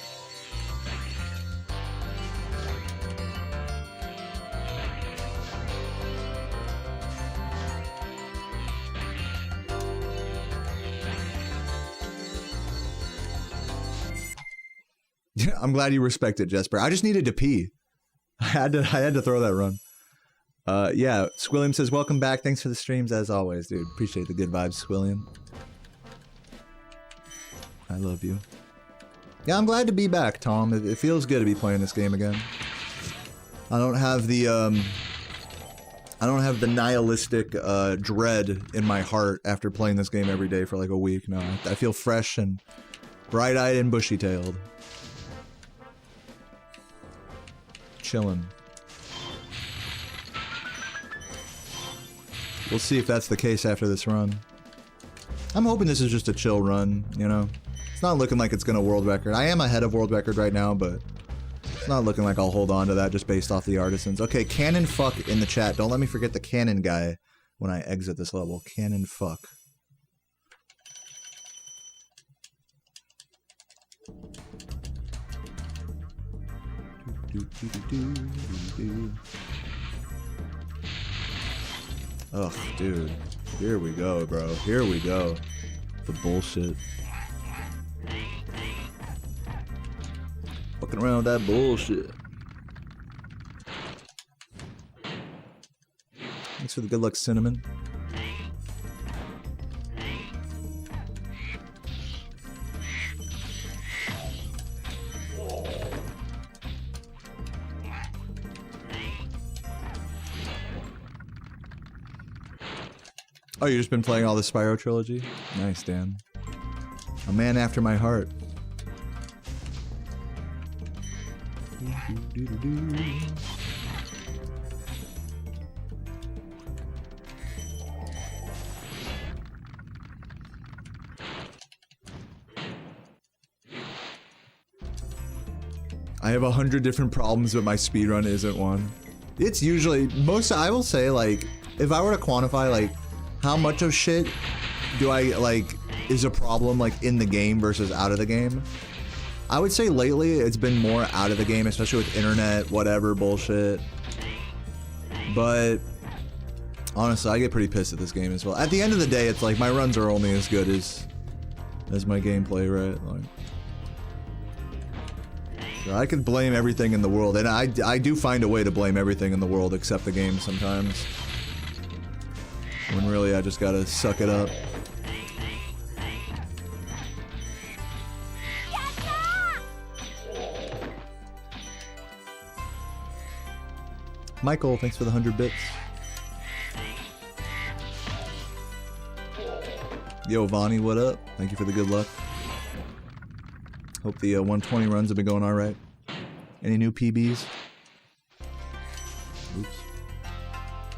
I'm glad you respect it, Jesper. I just needed to pee. I had to throw that run. Yeah, Squilliam says, welcome back. Thanks for the streams as always, dude. Appreciate the good vibes, Squilliam. I love you. Yeah, I'm glad to be back, Tom. It feels good to be playing this game again. I don't have the nihilistic dread in my heart after playing this game every day for like a week. No, I feel fresh and bright-eyed and bushy-tailed. Chillin'. We'll see if that's the case after this run. I'm hoping this is just a chill run, you know? It's not looking like it's gonna world record. I am ahead of world record right now, but it's not looking like I'll hold on to that just based off the artisans. Okay, Cannon Fuck in the chat. Don't let me forget the Cannon guy when I exit this level. Cannon Fuck. Ugh, dude. Here we go, bro. Here we go. The bullshit. Fucking around with that bullshit. Thanks for the good luck, Cinnamon. Oh, you've just been playing all the Spyro trilogy? Nice, Dan. A man after my heart. I have 100 different problems, but my speedrun isn't one. It's usually, I will say, like, if I were to quantify, like, how much of shit do I, like, is a problem, like, in the game versus out of the game? I would say lately it's been more out of the game, especially with internet, whatever, bullshit. But, honestly, I get pretty pissed at this game as well. At the end of the day, it's like, my runs are only as good as my gameplay, right? Like, so I could blame everything in the world, and I do find a way to blame everything in the world except the game sometimes. When really I just gotta suck it up. Michael, thanks for the 100 bits. Yo, Vonnie, what up? Thank you for the good luck. Hope the 120 runs have been going alright. Any new PBs? Oops.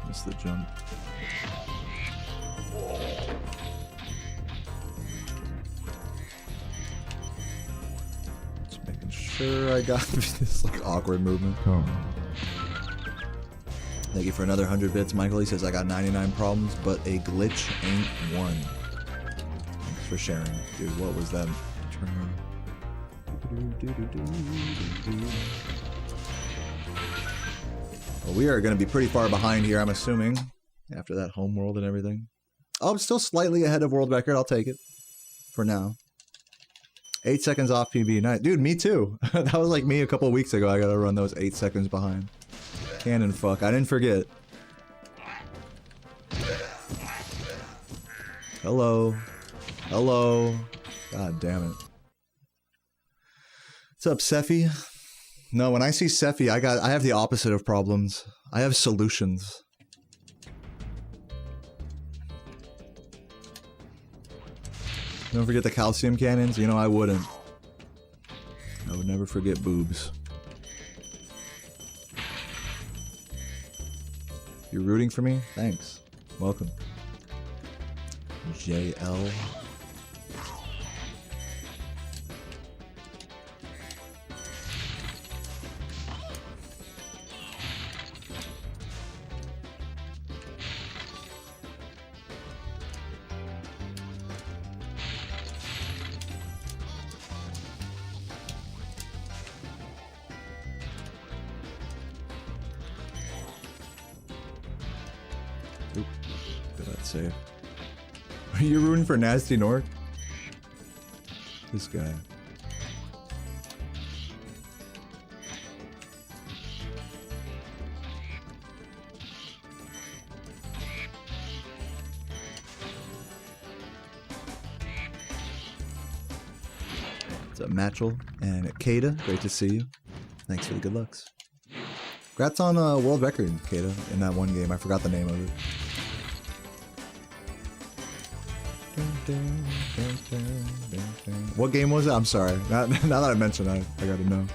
Missed the jump. Just making sure I got this like awkward movement. Oh. Thank you for another 100 bits. Michael, he says, I got 99 problems, but a glitch ain't one. Thanks for sharing. Dude, what was that? Turn on. Well, we are going to be pretty far behind here, I'm assuming, after that homeworld and everything. Oh, I'm still slightly ahead of world record. I'll take it. For now. 8 seconds off PB. Nice. Dude, me too. That was like me a couple weeks ago. I got to run those 8 seconds behind. Cannon fuck. I didn't forget. Hello. Hello. God damn it. What's up, Sephi? No, when I see Sephi, I have the opposite of problems. I have solutions. Don't forget the calcium cannons. You know, I wouldn't. I would never forget boobs. You're rooting for me? Thanks. Welcome. JL. save. Are you rooting for Nasty Nork? This guy. What's up, Matchel and Kada? Great to see you. Thanks for the good lucks. Congrats on a world record, Kada, in that one game. I forgot the name of it. What game was it? I'm sorry. Now that I mentioned it, I gotta know.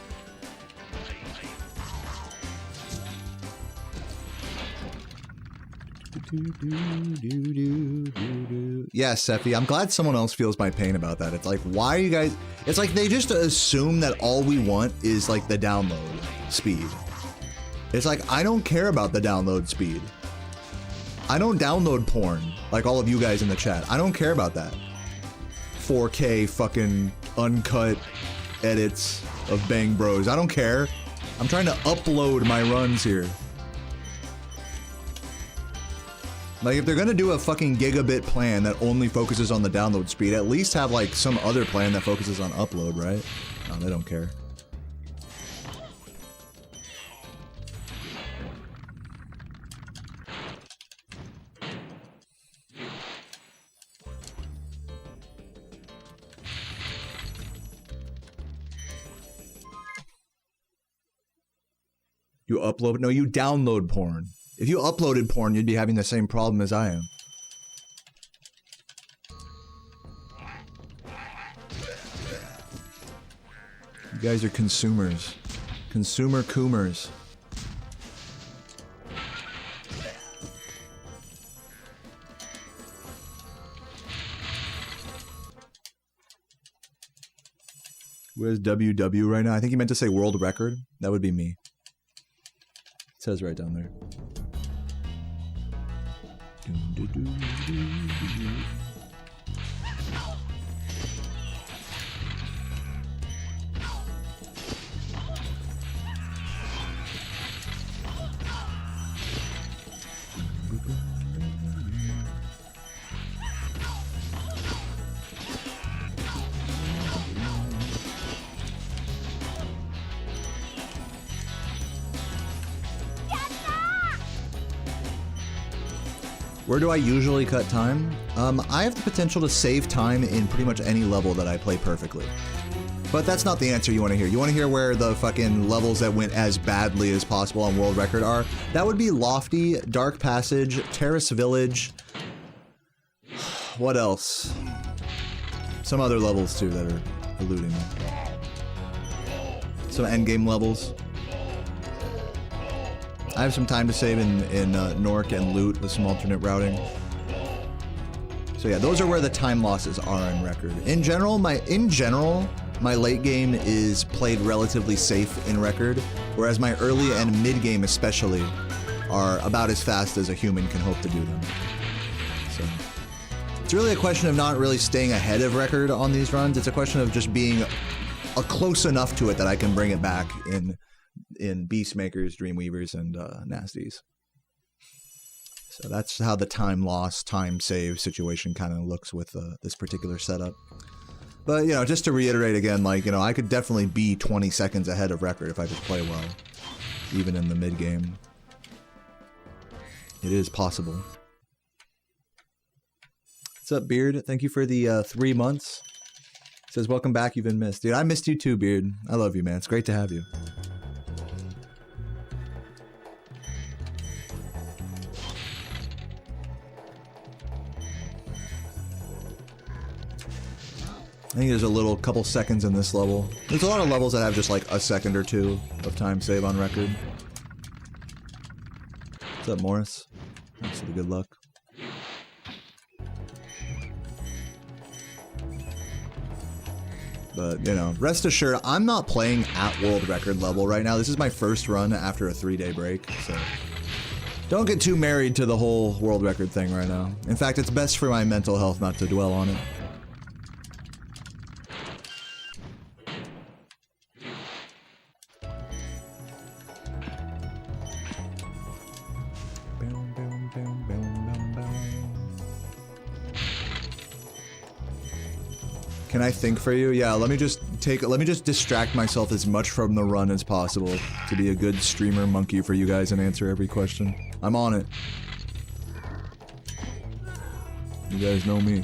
Yeah, Sephi, I'm glad someone else feels my pain about that. It's like, why are you guys... It's like they just assume that all we want is like the download speed. It's like, I don't care about the download speed. I don't download porn like all of you guys in the chat. I don't care about that. 4K fucking uncut edits of Bang Bros. I don't care. I'm trying to upload my runs here. Like, if they're gonna do a fucking gigabit plan that only focuses on the download speed, at least have like some other plan that focuses on upload, right? No, they don't care. You upload? No, you download porn. If you uploaded porn, you'd be having the same problem as I am. You guys are consumers. Consumer coomers. Where's WW right now? I think he meant to say world record. That would be me. It says right down there. Where do I usually cut time? I have the potential to save time in pretty much any level that I play perfectly. But that's not the answer you want to hear. You want to hear where the fucking levels that went as badly as possible on world record are? That would be Lofty, Dark Passage, Terrace Village. What else? Some other levels too that are eluding me. Some endgame levels. I have some time to save in Nork and Loot with some alternate routing. So yeah, those are where the time losses are in record. In general, my late game is played relatively safe in record, whereas my early and mid game especially are about as fast as a human can hope to do them. So it's really a question of not really staying ahead of record on these runs. It's a question of just being close enough to it that I can bring it back in Beastmakers, Dreamweavers, and Nasties. So that's how the time loss, time save situation kind of looks with this particular setup. But, you know, just to reiterate again, like, you know, I could definitely be 20 seconds ahead of record if I just play well, even in the mid-game. It is possible. What's up, Beard? Thank you for the 3 months. It says, welcome back, you've been missed. Dude, I missed you too, Beard. I love you, man. It's great to have you. I think there's a couple seconds in this level. There's a lot of levels that have just like a second or two of time save on record. What's up, Morris? Thanks for the good luck. But, you know, rest assured, I'm not playing at world record level right now. This is my first run after a 3-day break, so don't get too married to the whole world record thing right now. In fact, it's best for my mental health not to dwell on it. Can I think for you? Yeah, let me just distract myself as much from the run as possible to be a good streamer monkey for you guys and answer every question. I'm on it. You guys know me.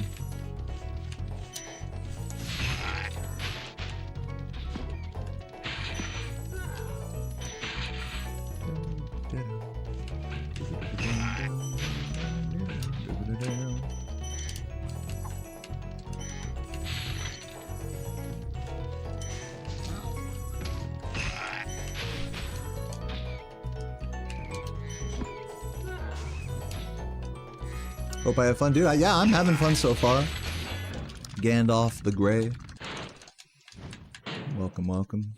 Hope I have fun, dude. Yeah, I'm having fun so far. Gandalf the Grey. Welcome, welcome.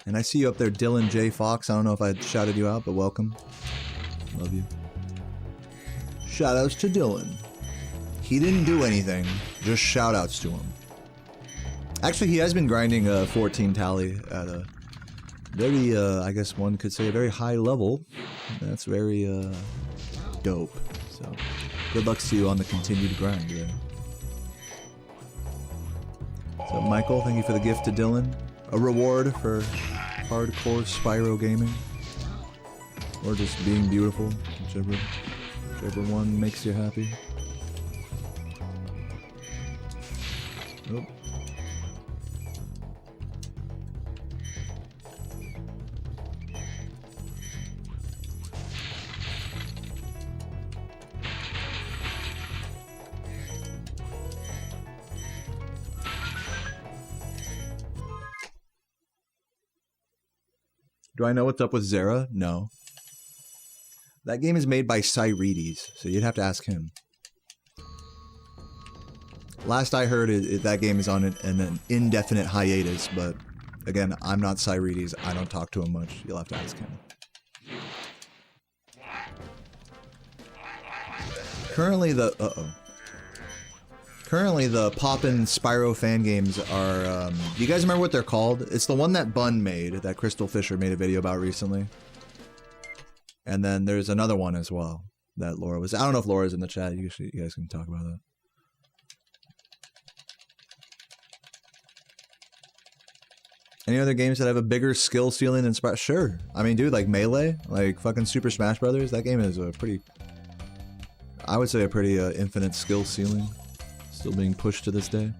And I see you up there, Dylan J. Fox. I don't know if I shouted you out, but welcome. Love you. Shoutouts to Dylan. He didn't do anything, just shoutouts to him. Actually, he has been grinding a 14 tally at a very, I guess one could say a very high level. That's very, dope. So, good luck to you on the continued grind, yeah. So, Michael, thank you for the gift to Dylan. A reward for hardcore Spyro gaming. Or just being beautiful, whichever one makes you happy. Oh. Do I know what's up with Zera? No. That game is made by Cyrides, so you'd have to ask him. Last I heard, that game is on an indefinite hiatus, but again, I'm not Cyrides. I don't talk to him much. You'll have to ask him. Currently, the poppin' Spyro fan games are. Do you guys remember what they're called? It's the one that Bun made, that Crystal Fisher made a video about recently. And then there's another one as well that Laura was. I don't know if Laura's in the chat. You guys can talk about that. Any other games that have a bigger skill ceiling than Spyro? Sure. I mean, dude, like Melee, like fucking Super Smash Brothers. That game is a pretty, I would say, a pretty infinite skill ceiling. Still being pushed to this day.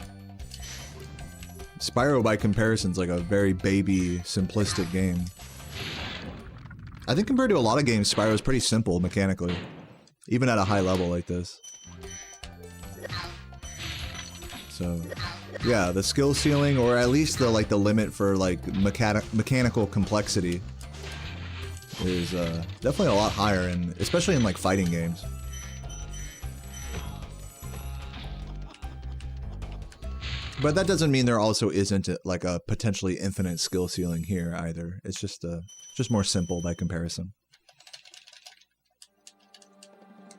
Spyro, by comparison, is like a very baby, simplistic game. I think compared to a lot of games, Spyro is pretty simple mechanically, even at a high level like this. So, yeah, the skill ceiling, or at least the limit for mechanical complexity, is definitely a lot higher, especially in like fighting games. But that doesn't mean there also isn't like a potentially infinite skill ceiling here either. It's just more simple by comparison.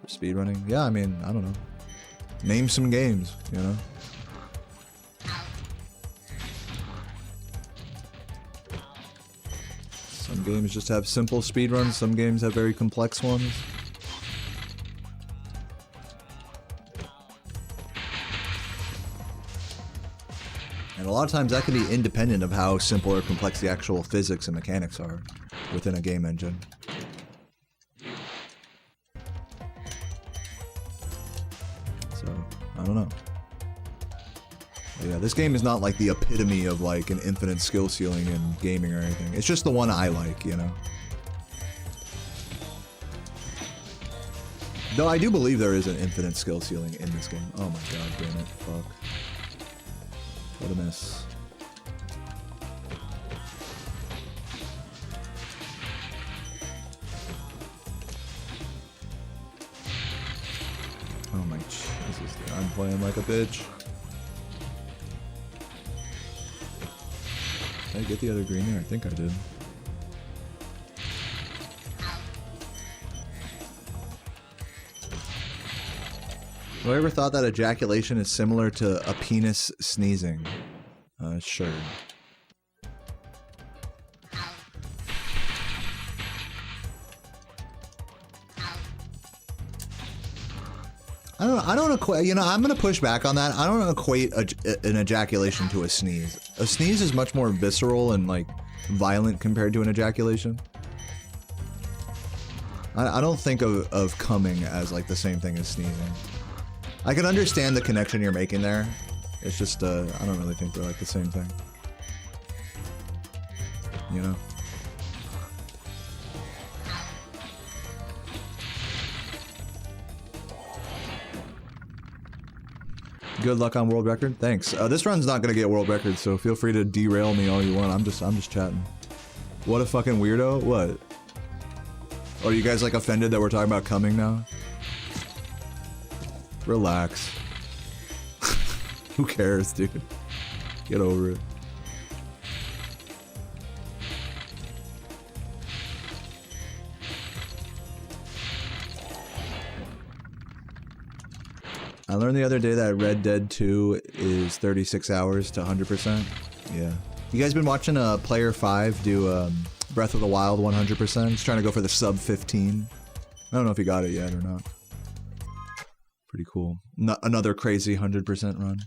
Speedrunning? Yeah, I mean, I don't know. Name some games, you know? Some games just have simple speedruns, some games have very complex ones. And a lot of times that can be independent of how simple or complex the actual physics and mechanics are within a game engine. So, I don't know. But yeah, this game is not like the epitome of like an infinite skill ceiling in gaming or anything. It's just the one I like, you know? Though I do believe there is an infinite skill ceiling in this game. Oh my god, damn it, fuck. What a miss. Oh my Jesus, dude, I'm playing like a bitch. Did I get the other green there? I think I did. Have I ever thought that ejaculation is similar to a penis sneezing? Sure. I don't equate, you know, I'm going to push back on that. I don't equate an ejaculation to a sneeze. A sneeze is much more visceral and, like, violent compared to an ejaculation. I don't think of coming as, like, the same thing as sneezing. I can understand the connection you're making there. It's just, I don't really think they're, like, the same thing. You know? Good luck on world record. Thanks. This run's not gonna get world record, so feel free to derail me all you want. I'm just chatting. What a fucking weirdo. What? Are you guys like offended that we're talking about coming now? Relax. Who cares, dude? Get over it. I learned the other day that Red Dead 2 is 36 hours to 100%. Yeah. You guys been watching Player 5 do Breath of the Wild 100%? He's trying to go for the sub 15. I don't know if he got it yet or not. Pretty cool. Another crazy 100% run.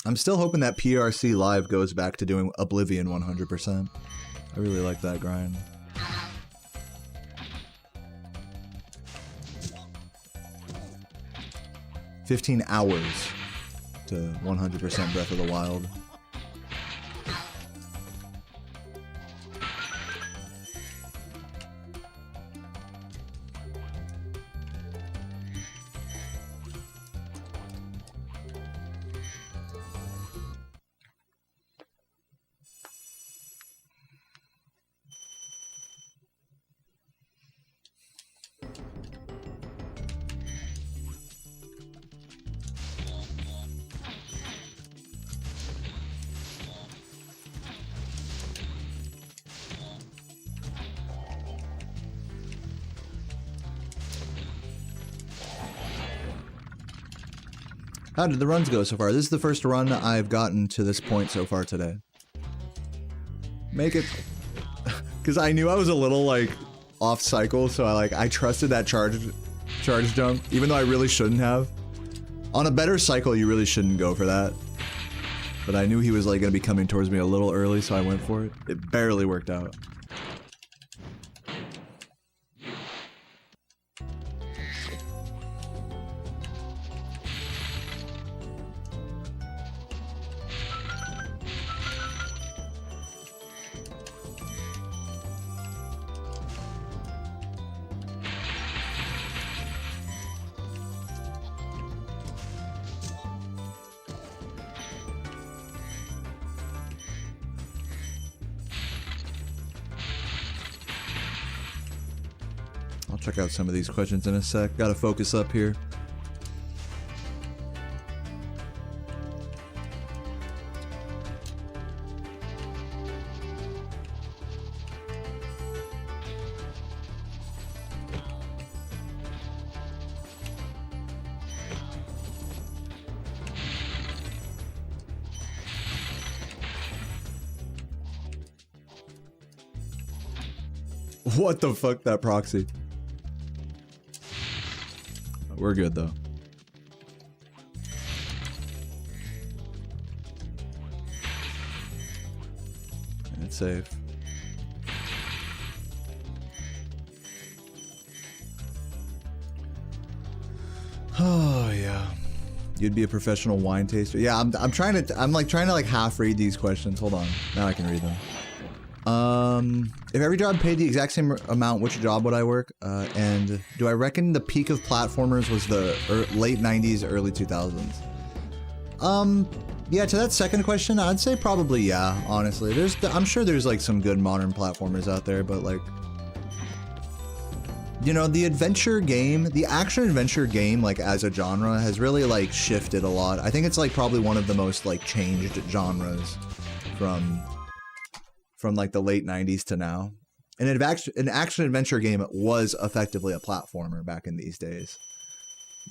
I'm still hoping that PRC Live goes back to doing Oblivion 100%. I really like that grind. $15 hours to 100% Breath of the Wild. How did the runs go so far? This is the first run I've gotten to this point so far today. Make it... Because I knew I was a little, like, off cycle, so I trusted that charge jump, even though I really shouldn't have. On a better cycle, you really shouldn't go for that. But I knew he was, like, going to be coming towards me a little early, so I went for it. It barely worked out. I'll check out some of these questions in a sec. Gotta focus up here. What the fuck, that proxy? We're good though. And it's safe. Oh yeah. You'd be a professional wine taster. Yeah, I'm trying to like half read these questions. Hold on. Now I can read them. If every job paid the exact same amount, which job would I work? And do I reckon the peak of platformers was the late 90s, early 2000s? Yeah, to that second question, I'd say probably yeah, honestly. I'm sure there's like some good modern platformers out there, but like, you know, the adventure game, the action-adventure game, like as a genre, has really like shifted a lot. I think it's like probably one of the most like changed genres from like the late 90s to now. an action adventure game was effectively a platformer back in these days.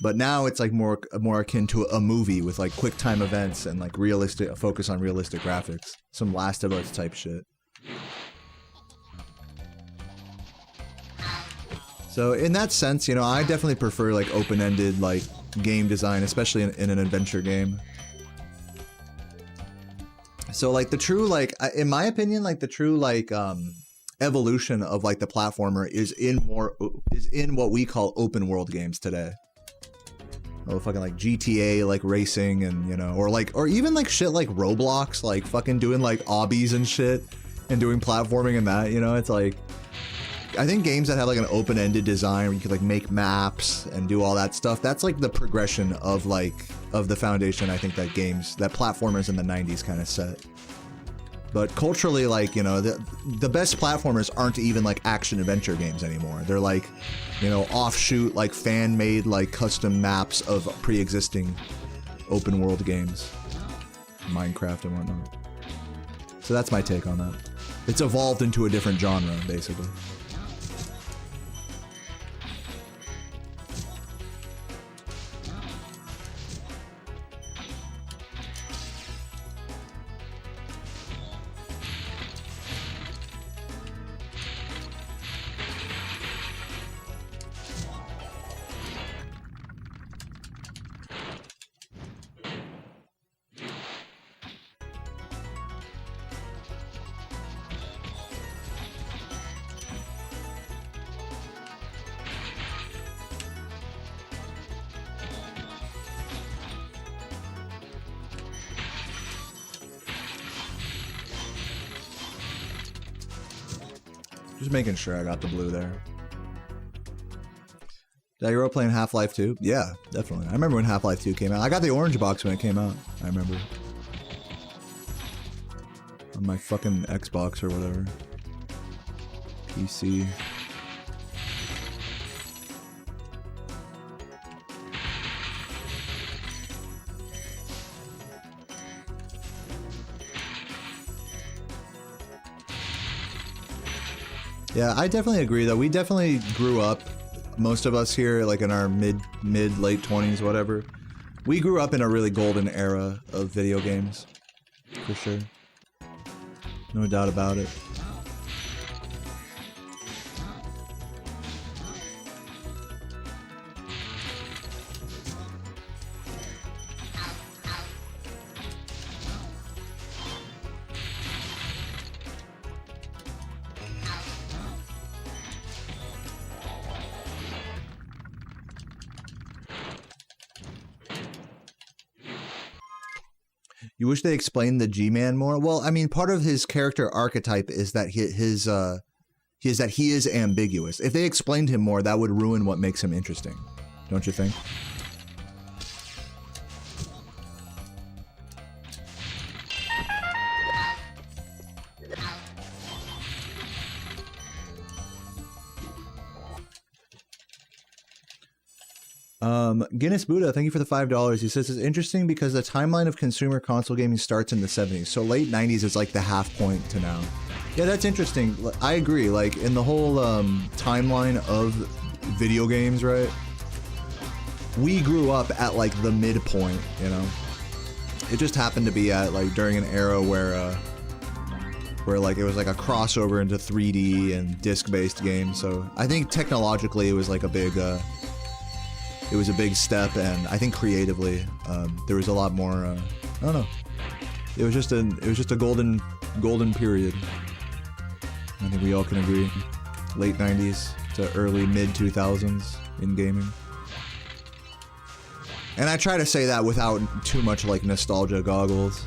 But now it's like more akin to a movie with like quick time events and like a focus on realistic graphics. Some Last of Us type shit. So in that sense, you know, I definitely prefer like open-ended like game design, especially in an adventure game. So like the true like, in my opinion, like the true like evolution of like the platformer is in what we call open world games today. Oh, fucking like GTA, like racing, and you know, or even like shit like Roblox, like fucking doing like obbies and shit, and doing platforming and that. You know, it's like, I think games that have like an open-ended design where you could like make maps and do all that stuff. That's like the progression of the foundation. I think that platformers in the '90s kind of set. But culturally, like, you know, the best platformers aren't even like action adventure games anymore. They're like, you know, offshoot, like fan-made, like custom maps of pre-existing open world games, Minecraft and whatnot. So that's my take on that. It's evolved into a different genre, basically. Just making sure I got the blue there. Did I grow up playing Half-Life 2? Yeah, definitely. I remember when Half-Life 2 came out. I got the orange box when it came out. I remember. On my fucking Xbox or whatever. PC. Yeah, I definitely agree though. We definitely grew up, most of us here, like in our mid late 20s, whatever. We grew up in a really golden era of video games, for sure. No doubt about it. You wish they explained the G-Man more? Well, I mean, part of his character archetype is that he is ambiguous. If they explained him more, that would ruin what makes him interesting. Don't you think? Guinness Buddha, thank you for the $5. He says it's interesting because the timeline of consumer console gaming starts in the 70s. So late 90s is like the half point to now. Yeah, that's interesting. I agree. Like in the whole timeline of video games, right? We grew up at like the midpoint, you know? It just happened to be at like during an era where like it was like a crossover into 3D and disc-based games. So I think technologically it was like a big step, and I think creatively there was a lot more. I don't know. It was just a golden period. I think we all can agree. Late 90s to early mid 2000s in gaming. And I try to say that without too much like nostalgia goggles.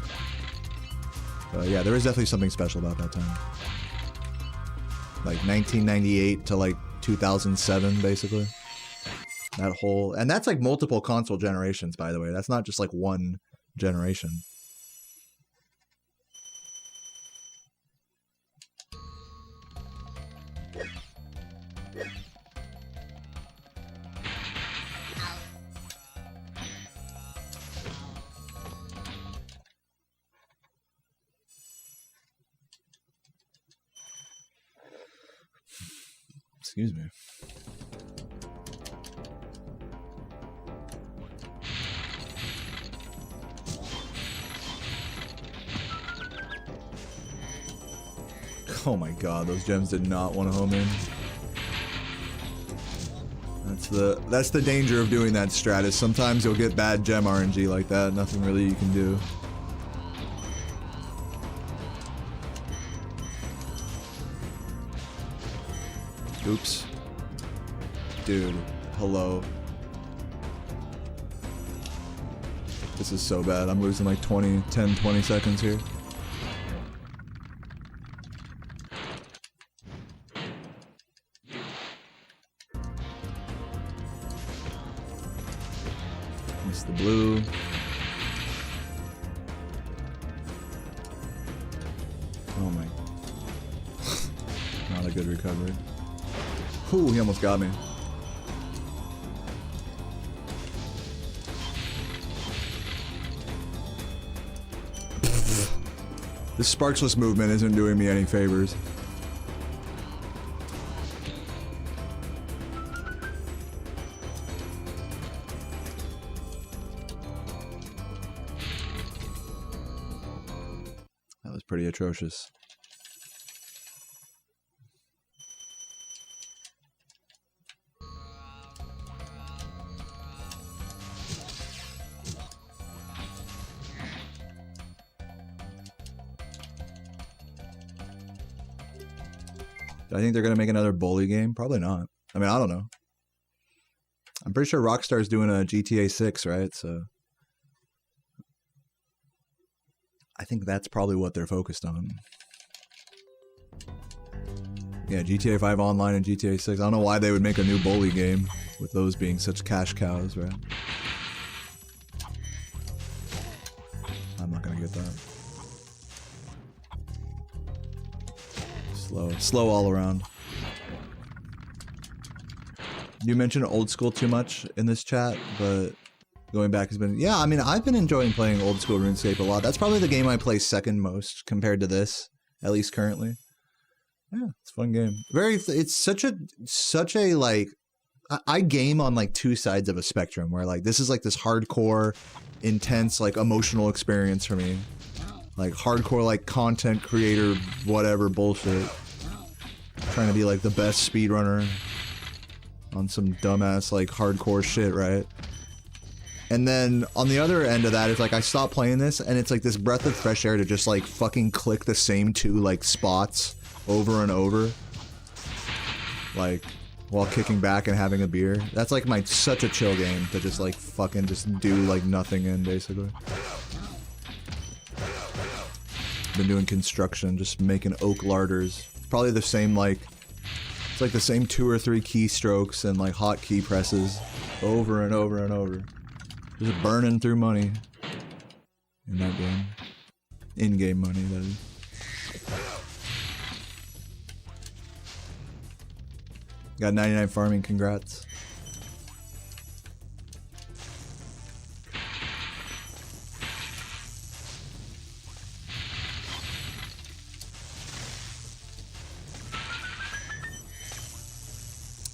Yeah, there is definitely something special about that time. Like 1998 to like 2007, basically. That whole, and that's like multiple console generations, by the way. That's not just like one generation. Excuse me. Oh my god, those gems did not want to home in. That's the danger of doing that strat, is sometimes you'll get bad gem RNG like that, nothing really you can do. Oops. Dude, hello. This is so bad. I'm losing like 10, 20 seconds here. Missed the blue. Oh my. Not a good recovery. Ooh, he almost got me. This sparkless movement isn't doing me any favors. That was pretty atrocious. I think they're gonna make another bully game. Probably not. I mean, I don't know. I'm pretty sure Rockstar's doing a GTA 6, right? So I think that's probably what they're focused on. Yeah, GTA 5 Online and GTA 6. I don't know why they would make a new bully game with those being such cash cows, right? I'm not gonna get that. Slow all around. You mentioned old school too much in this chat, but going back has been... Yeah, I mean, I've been enjoying playing old school RuneScape a lot. That's probably the game I play second most compared to this, at least currently. Yeah, it's a fun game. It's such a like... I game on like two sides of a spectrum where like this is like this hardcore, intense, like emotional experience for me. Like hardcore, like content creator, whatever bullshit. Trying to be like the best speedrunner on some dumbass like hardcore shit, right? And then on the other end of that, it's like I stop playing this, and it's like this breath of fresh air to just like fucking click the same two like spots over and over, like while kicking back and having a beer. That's like such a chill game to just like fucking just do like nothing in, basically. Been doing construction, just making oak larders. Probably the same like, it's like the same 2 or 3 keystrokes and like hot key presses over and over and over. Just burning through money in that game. In-game money, that is. Got 99 farming, congrats.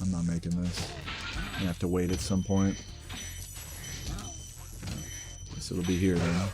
I'm not making this. I'm gonna have to wait at some point. Guess it'll be here then.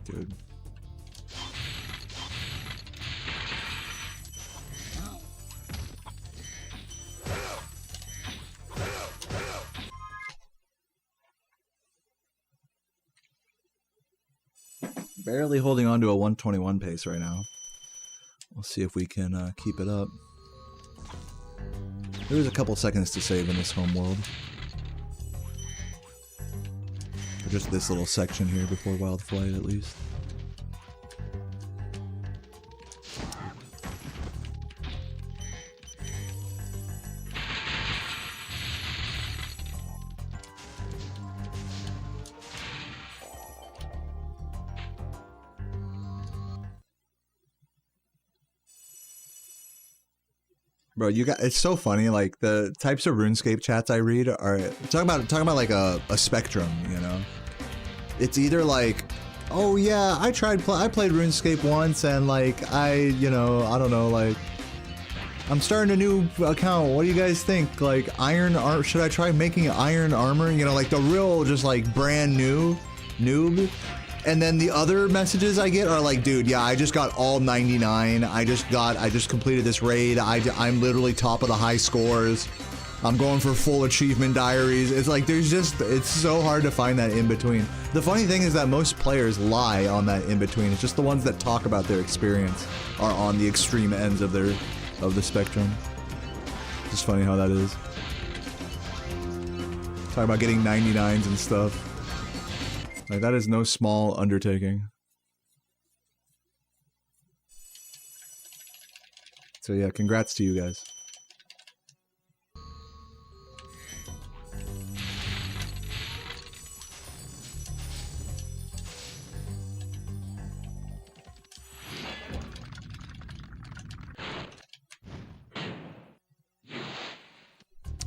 Dude. Barely holding on to a 121 pace right now. We'll see if we can keep it up. There was a couple seconds to save in this home world. Or just this little section here before Wild Flight, at least. Bro, you got, it's so funny, like the types of RuneScape chats I read are talking about like a spectrum, you know? It's either like, oh yeah, I played RuneScape once and like you know, I don't know, like I'm starting a new account. What do you guys think? Like should I try making iron armor? You know, like the real just like brand new noob. And then the other messages I get are like, dude, yeah, I just got all 99. I just completed this raid. I'm literally top of the high scores. I'm going for full achievement diaries. It's like, it's so hard to find that in between. The funny thing is that most players lie on that in between. It's just the ones that talk about their experience are on the extreme ends of the spectrum. It's just funny how that is. Talking about getting 99s and stuff. Like, that is no small undertaking. So yeah, congrats to you guys.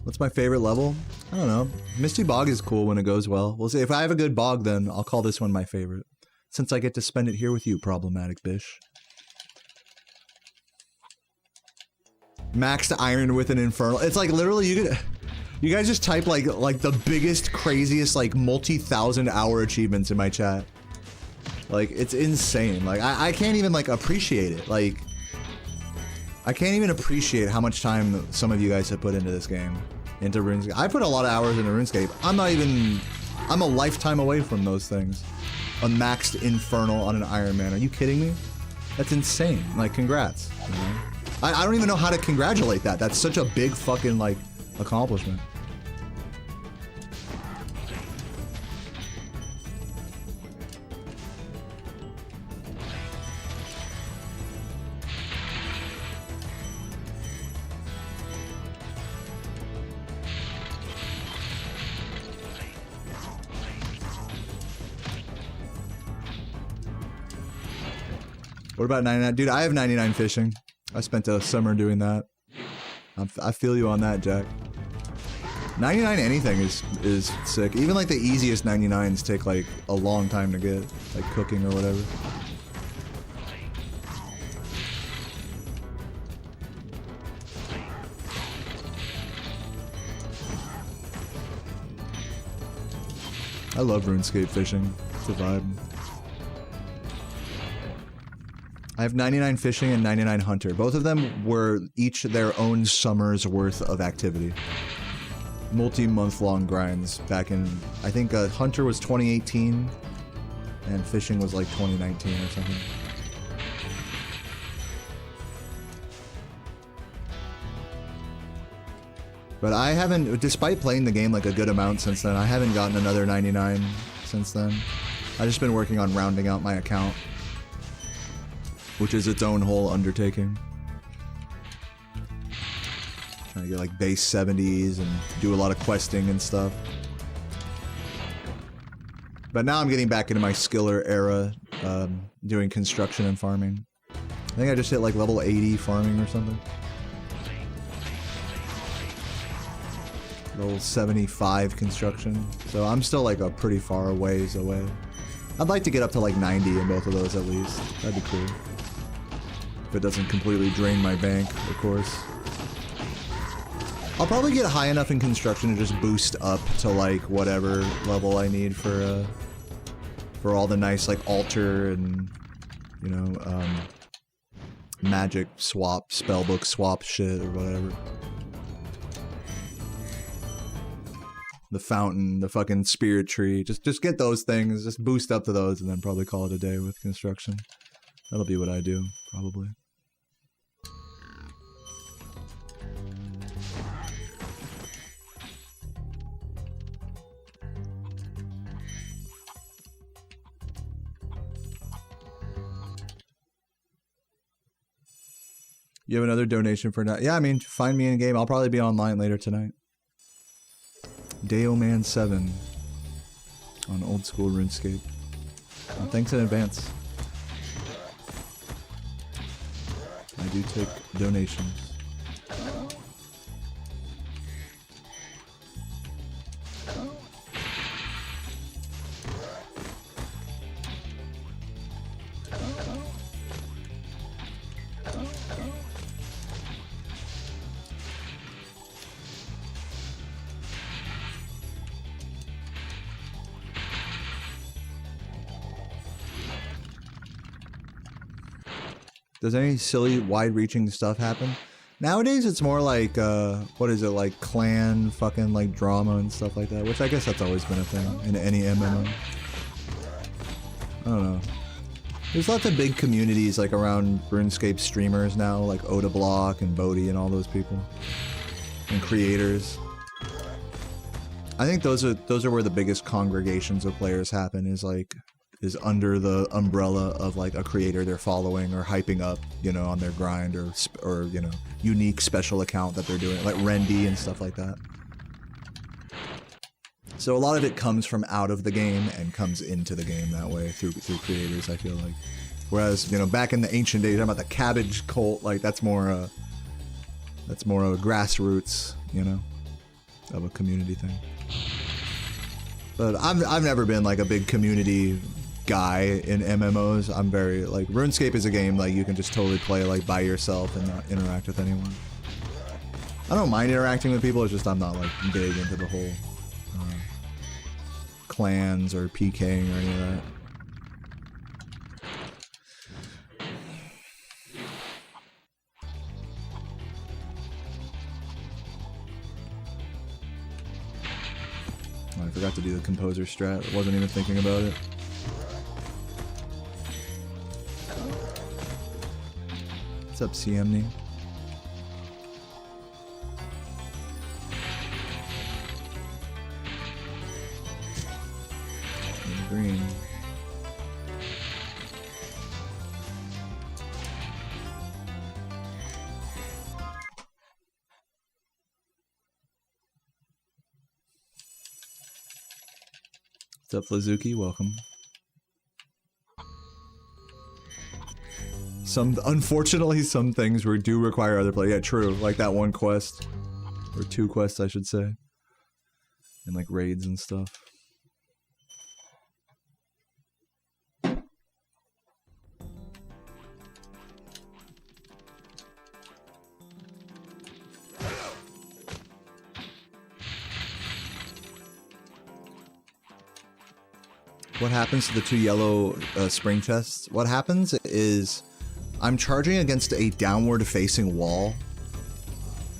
What's my favorite level? I don't know. Misty Bog is cool when it goes well. We'll see. If I have a good bog, then I'll call this one my favorite. Since I get to spend it here with you, problematic bish. Maxed iron with an infernal. It's like literally you guys just type like the biggest, craziest, like multi-thousand hour achievements in my chat. Like, it's insane. Like, I can't even like appreciate it. Like, I can't even appreciate how much time some of you guys have put into this game. Into RuneScape. I put a lot of hours into RuneScape. I'm a lifetime away from those things. A maxed infernal on an Iron Man. Are you kidding me? That's insane. Like, congrats. You know? I don't even know how to congratulate that. That's such a big fucking, like, accomplishment. What about 99? Dude, I have 99 fishing. I spent a summer doing that. I feel you on that, Jack. 99 anything is sick. Even like the easiest 99s take like a long time to get, like cooking or whatever. I love RuneScape fishing. It's a vibe. I have 99 fishing and 99 hunter. Both of them were each their own summer's worth of activity. Multi-month long grinds back in, I think hunter was 2018 and fishing was like 2019 or something. But I haven't, despite playing the game like a good amount since then, I haven't gotten another 99 since then. I've just been working on rounding out my account, which is its own whole undertaking. Trying to get like base 70s and do a lot of questing and stuff. But now I'm getting back into my skiller era, doing construction and farming. I think I just hit like level 80 farming or something. Level 75 construction. So I'm still like a pretty far ways away. I'd like to get up to like 90 in both of those at least. That'd be cool. If it doesn't completely drain my bank, of course. I'll probably get high enough in construction to just boost up to like whatever level I need for all the nice like altar and, you know, magic swap, spellbook swap shit or whatever. The fountain, the fucking spirit tree, just get those things, just boost up to those and then probably call it a day with construction. That'll be what I do, probably. You have another donation for now? Yeah, I mean, find me in game. I'll probably be online later tonight. Dayoman7 on old school RuneScape. Well, thanks in advance. I do take donations. Does any silly, wide-reaching stuff happen? Nowadays, it's more like, what is it, like clan fucking like drama and stuff like that, which I guess that's always been a thing in any MMO. I don't know. There's lots of big communities like around RuneScape streamers now, like Oda Block and Bodhi and all those people, and creators. I think those are where the biggest congregations of players happen. Is under the umbrella of like a creator they're following or hyping up, you know, on their grind or you know, unique special account that they're doing, like Rendy and stuff like that. So a lot of it comes from out of the game and comes into the game that way through creators, I feel like. Whereas, you know, back in the ancient days, talking about the cabbage cult, like that's more of a grassroots, you know, of a community thing. But I've never been like a big community guy in MMOs. I'm very like RuneScape is a game like you can just totally play like by yourself and not interact with anyone. I don't mind interacting with people. It's just I'm not like big into the whole clans or PKing or any of that. Oh, I forgot to do the composer strat. I wasn't even thinking about it. What's up, CMNE? Green. What's up, Lazuki? Welcome. Unfortunately, some things do require other play. Yeah, true. Like that one quest. Or two quests, I should say. And like raids and stuff. What happens to the two yellow spring chests? What happens is I'm charging against a downward facing wall,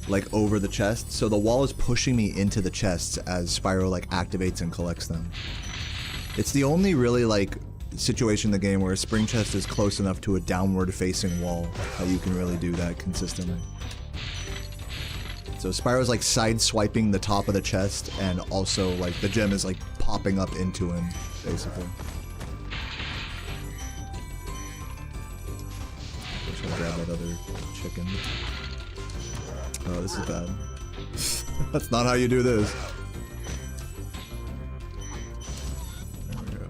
like over the chest, so the wall is pushing me into the chests as Spyro like activates and collects them. It's the only really like situation in the game where a spring chest is close enough to a downward facing wall that you can really do that consistently. So Spyro's like side swiping the top of the chest, and also like the gem is like popping up into him, basically. I should grab that other chicken. Oh, this is bad. That's not how you do this. There we go.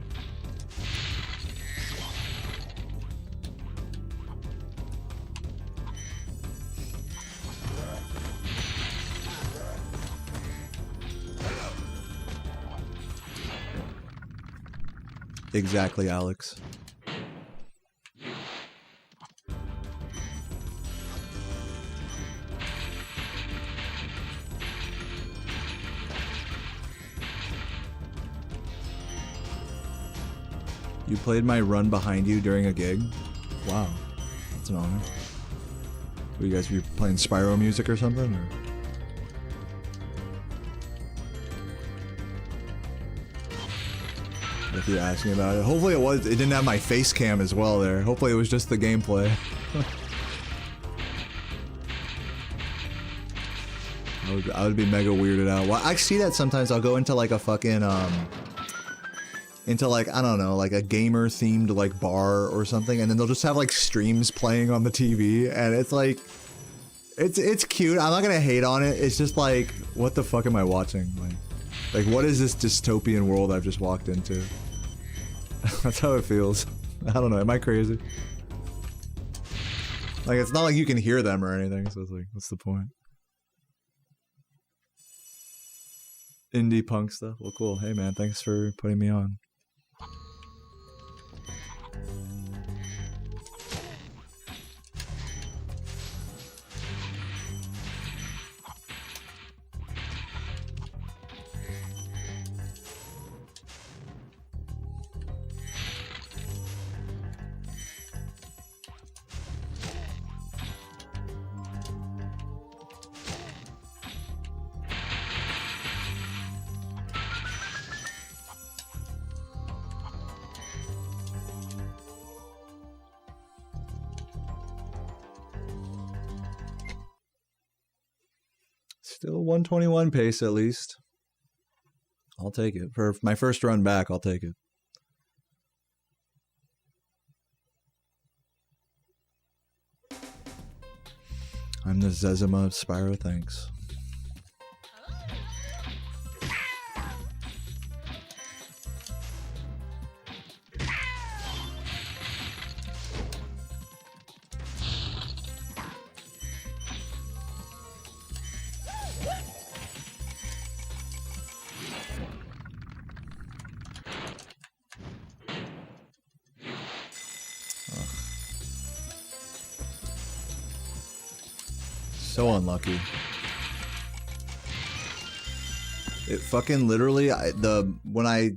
Exactly, Alex. You played my run behind you during a gig? Wow, that's an honor. Were you guys playing Spyro music or something? Or? If you're asking about it. Hopefully it didn't have my face cam as well there. Hopefully it was just the gameplay. I would be mega weirded out. Well, I see that sometimes. I'll go into like a fucking, into like, I don't know, like a gamer themed like bar or something, and then they'll just have like streams playing on the TV, and it's like, It's cute. I'm not gonna hate on it. It's just like, what the fuck am I watching? Like what is this dystopian world I've just walked into? That's how it feels. I don't know. Am I crazy? Like, it's not like you can hear them or anything, so it's like, what's the point? Indie punk stuff. Well, cool. Hey, man, thanks for putting me on. Still 121 pace at least. I'll take it. For my first run back, I'll take it. I'm the Zezima of Spyro, thanks. So unlucky. It fucking literally, when I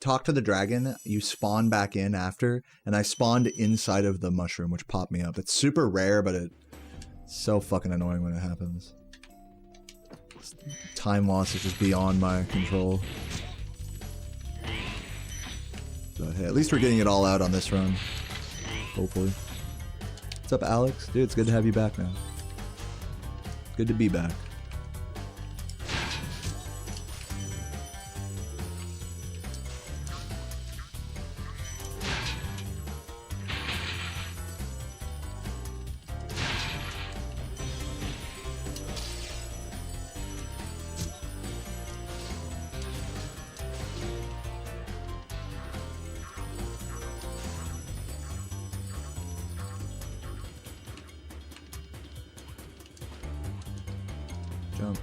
talked to the dragon, you spawn back in after, and I spawned inside of the mushroom, which popped me up. It's super rare, but it's so fucking annoying when it happens. Time loss is just beyond my control. But hey, at least we're getting it all out on this run. Hopefully. What's up, Alex? Dude, it's good to have you back now. Good to be back. Jump.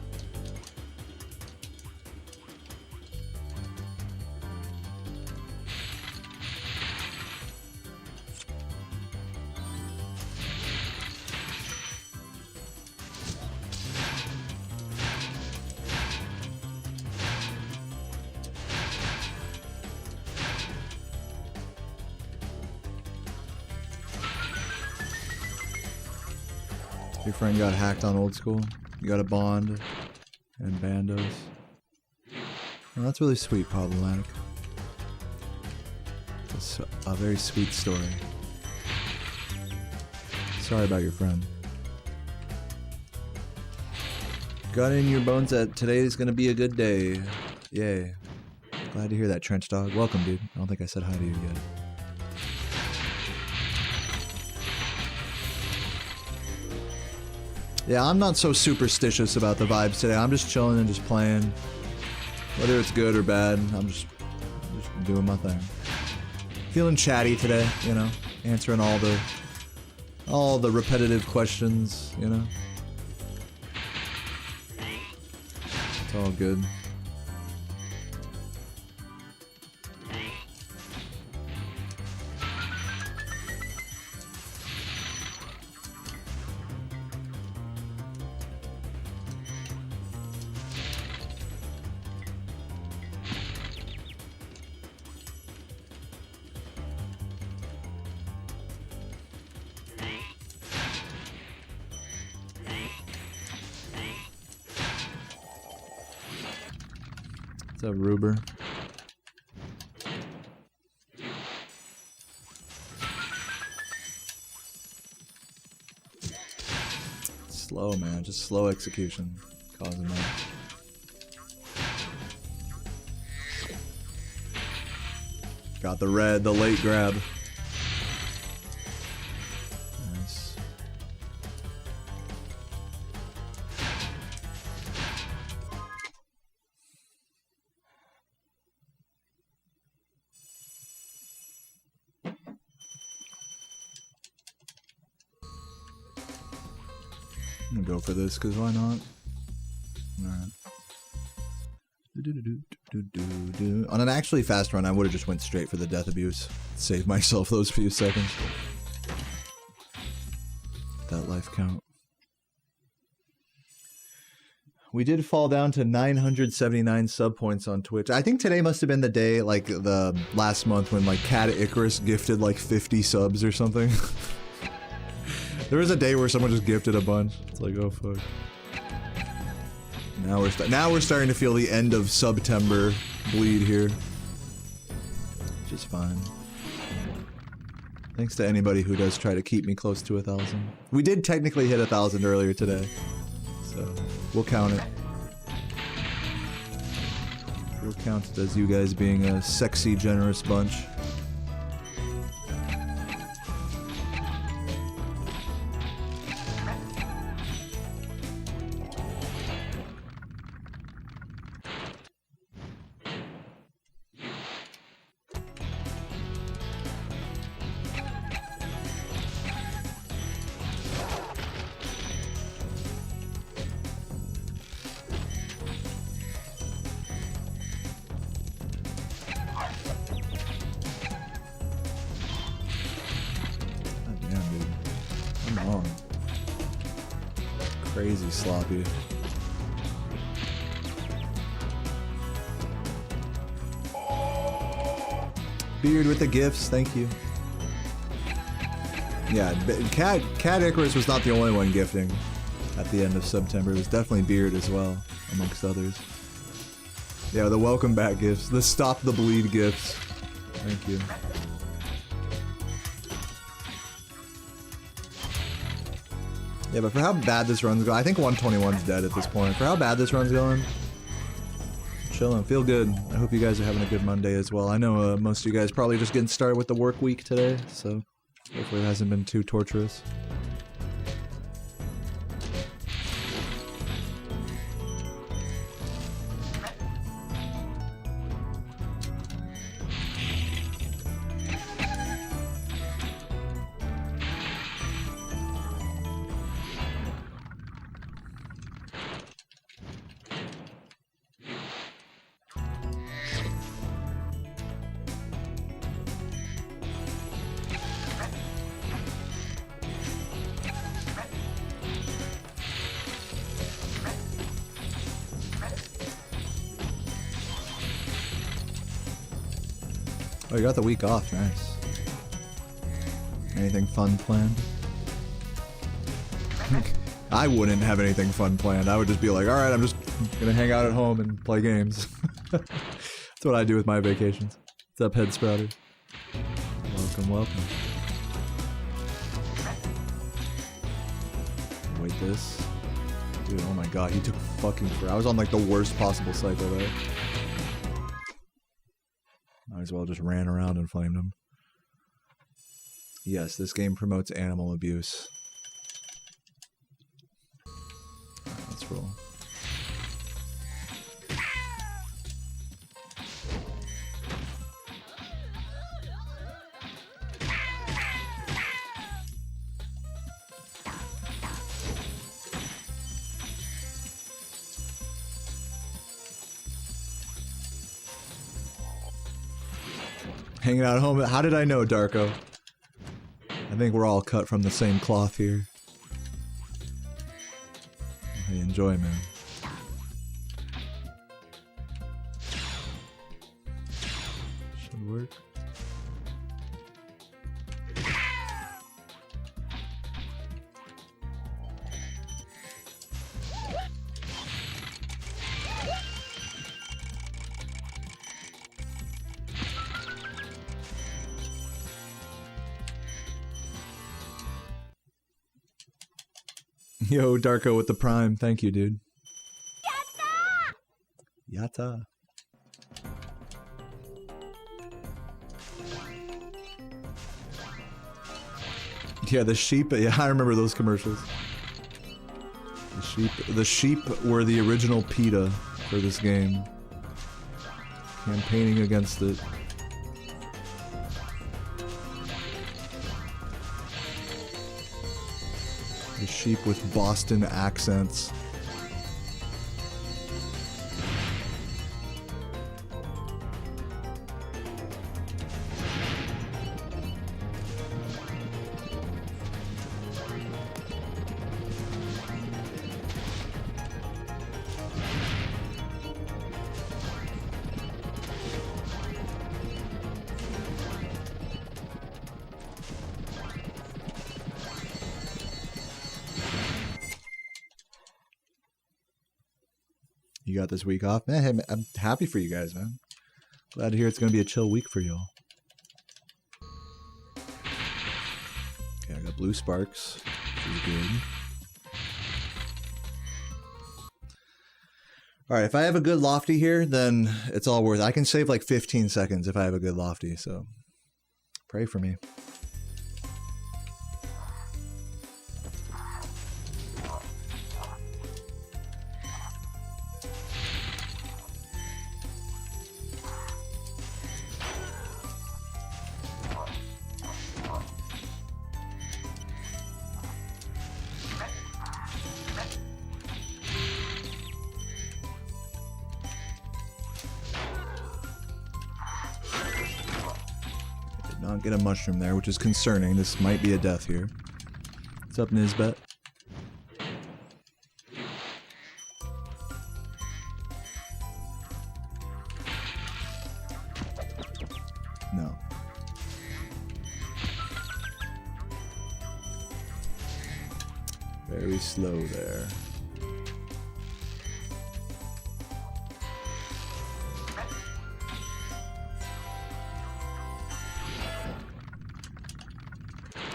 Your friend got hacked on old school? You got a bond and bandos. Well, that's really sweet, Problematic. It's a very sweet story. Sorry about your friend. Got it in your bones that today's gonna be a good day. Yay. Glad to hear that, Trench Dog. Welcome, dude. I don't think I said hi to you yet. Yeah, I'm not so superstitious about the vibes today. I'm just chilling and just playing. Whether it's good or bad, I'm just doing my thing. Feeling chatty today, you know, answering all the repetitive questions, you know. It's all good. What's up, Ruber? Slow, man. Just slow execution. Causing that. Got the red, the late grab. Nice. I'm gonna go for this, because why not? Alright. On an actually fast run, I would have just went straight for the death abuse. Save myself those few seconds. That life count. We did fall down to 979 sub points on Twitch. I think today must have been the day, like, the last month when, like, Cat Icarus gifted, like, 50 subs or something. There was a day where someone just gifted a bunch. It's like, oh, fuck. Now we're starting to feel the end of September bleed here. Which is fine. Thanks to anybody who does try to keep me close to 1,000. We did technically hit 1,000 earlier today. So, we'll count it. We'll count it as you guys being a sexy, generous bunch. Crazy sloppy. Beard with the gifts, thank you. Yeah, Cat Icarus was not the only one gifting at the end of September. It was definitely Beard as well, amongst others. Yeah, the welcome back gifts, the stop the bleed gifts. Thank you. Yeah, but for how bad this run's going, I think 121's dead at this point. For how bad this run's going, chilling, feel good. I hope you guys are having a good Monday as well. I know most of you guys probably just getting started with the work week today, so hopefully it hasn't been too torturous. Oh, you got the week off, nice. Anything fun planned? I wouldn't have anything fun planned. I would just be like, alright, I'm just gonna hang out at home and play games. That's what I do with my vacations. What's up, Head Sprouter? Welcome, welcome. Wait, this? Dude, oh my god, he took fucking forever. I was on like the worst possible cycle there. Might as well just ran around and flamed him. Yes, this game promotes animal abuse. Let's roll. Hanging out at home. How did I know, Darko? I think we're all cut from the same cloth here. Hey, enjoy, man. Should work. Yo, Darko with the Prime. Thank you, dude. Yatta! Yeah, the sheep. Yeah, I remember those commercials. The sheep were the original PETA for this game. Campaigning against it. The sheep with Boston accents. You got this week off? Man, I'm happy for you guys, man. Glad to hear it's going to be a chill week for y'all. Okay, I got blue sparks. Which is good. Alright, if I have a good lofty here, then it's all worth it. I can save like 15 seconds if I have a good lofty, so pray for me. Not get a mushroom there, which is concerning. This might be a death here. What's up, Nisbet? No. Very slow there.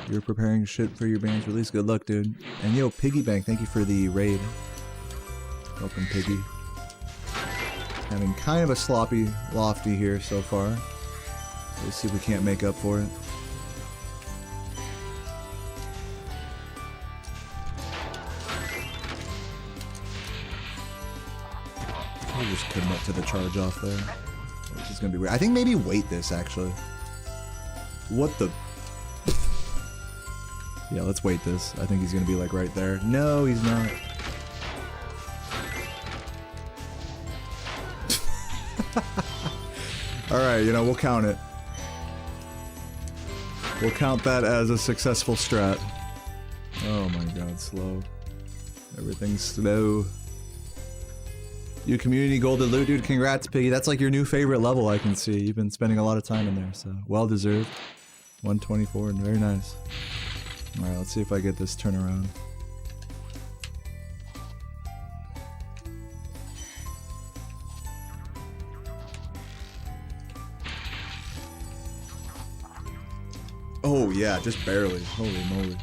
You're preparing shit for your band's release. Good luck, dude. And yo, Piggy Bank, thank you for the raid. Welcome, Piggy. Having kind of a sloppy lofty here so far. Let's see if we can't make up for it. I'll just commit to the charge off there. This is gonna be weird. I think maybe wait this actually. What the? Yeah, let's wait this. I think he's gonna be like right there. No, he's not. Alright, you know, we'll count it. We'll count that as a successful strat. Oh my god, slow. Everything's slow. You community golden loot, dude. Congrats, Piggy. That's like your new favorite level, I can see. You've been spending a lot of time in there, so well deserved. 124, very nice. Alright, let's see if I get this turnaround. Oh yeah, just barely. Holy moly.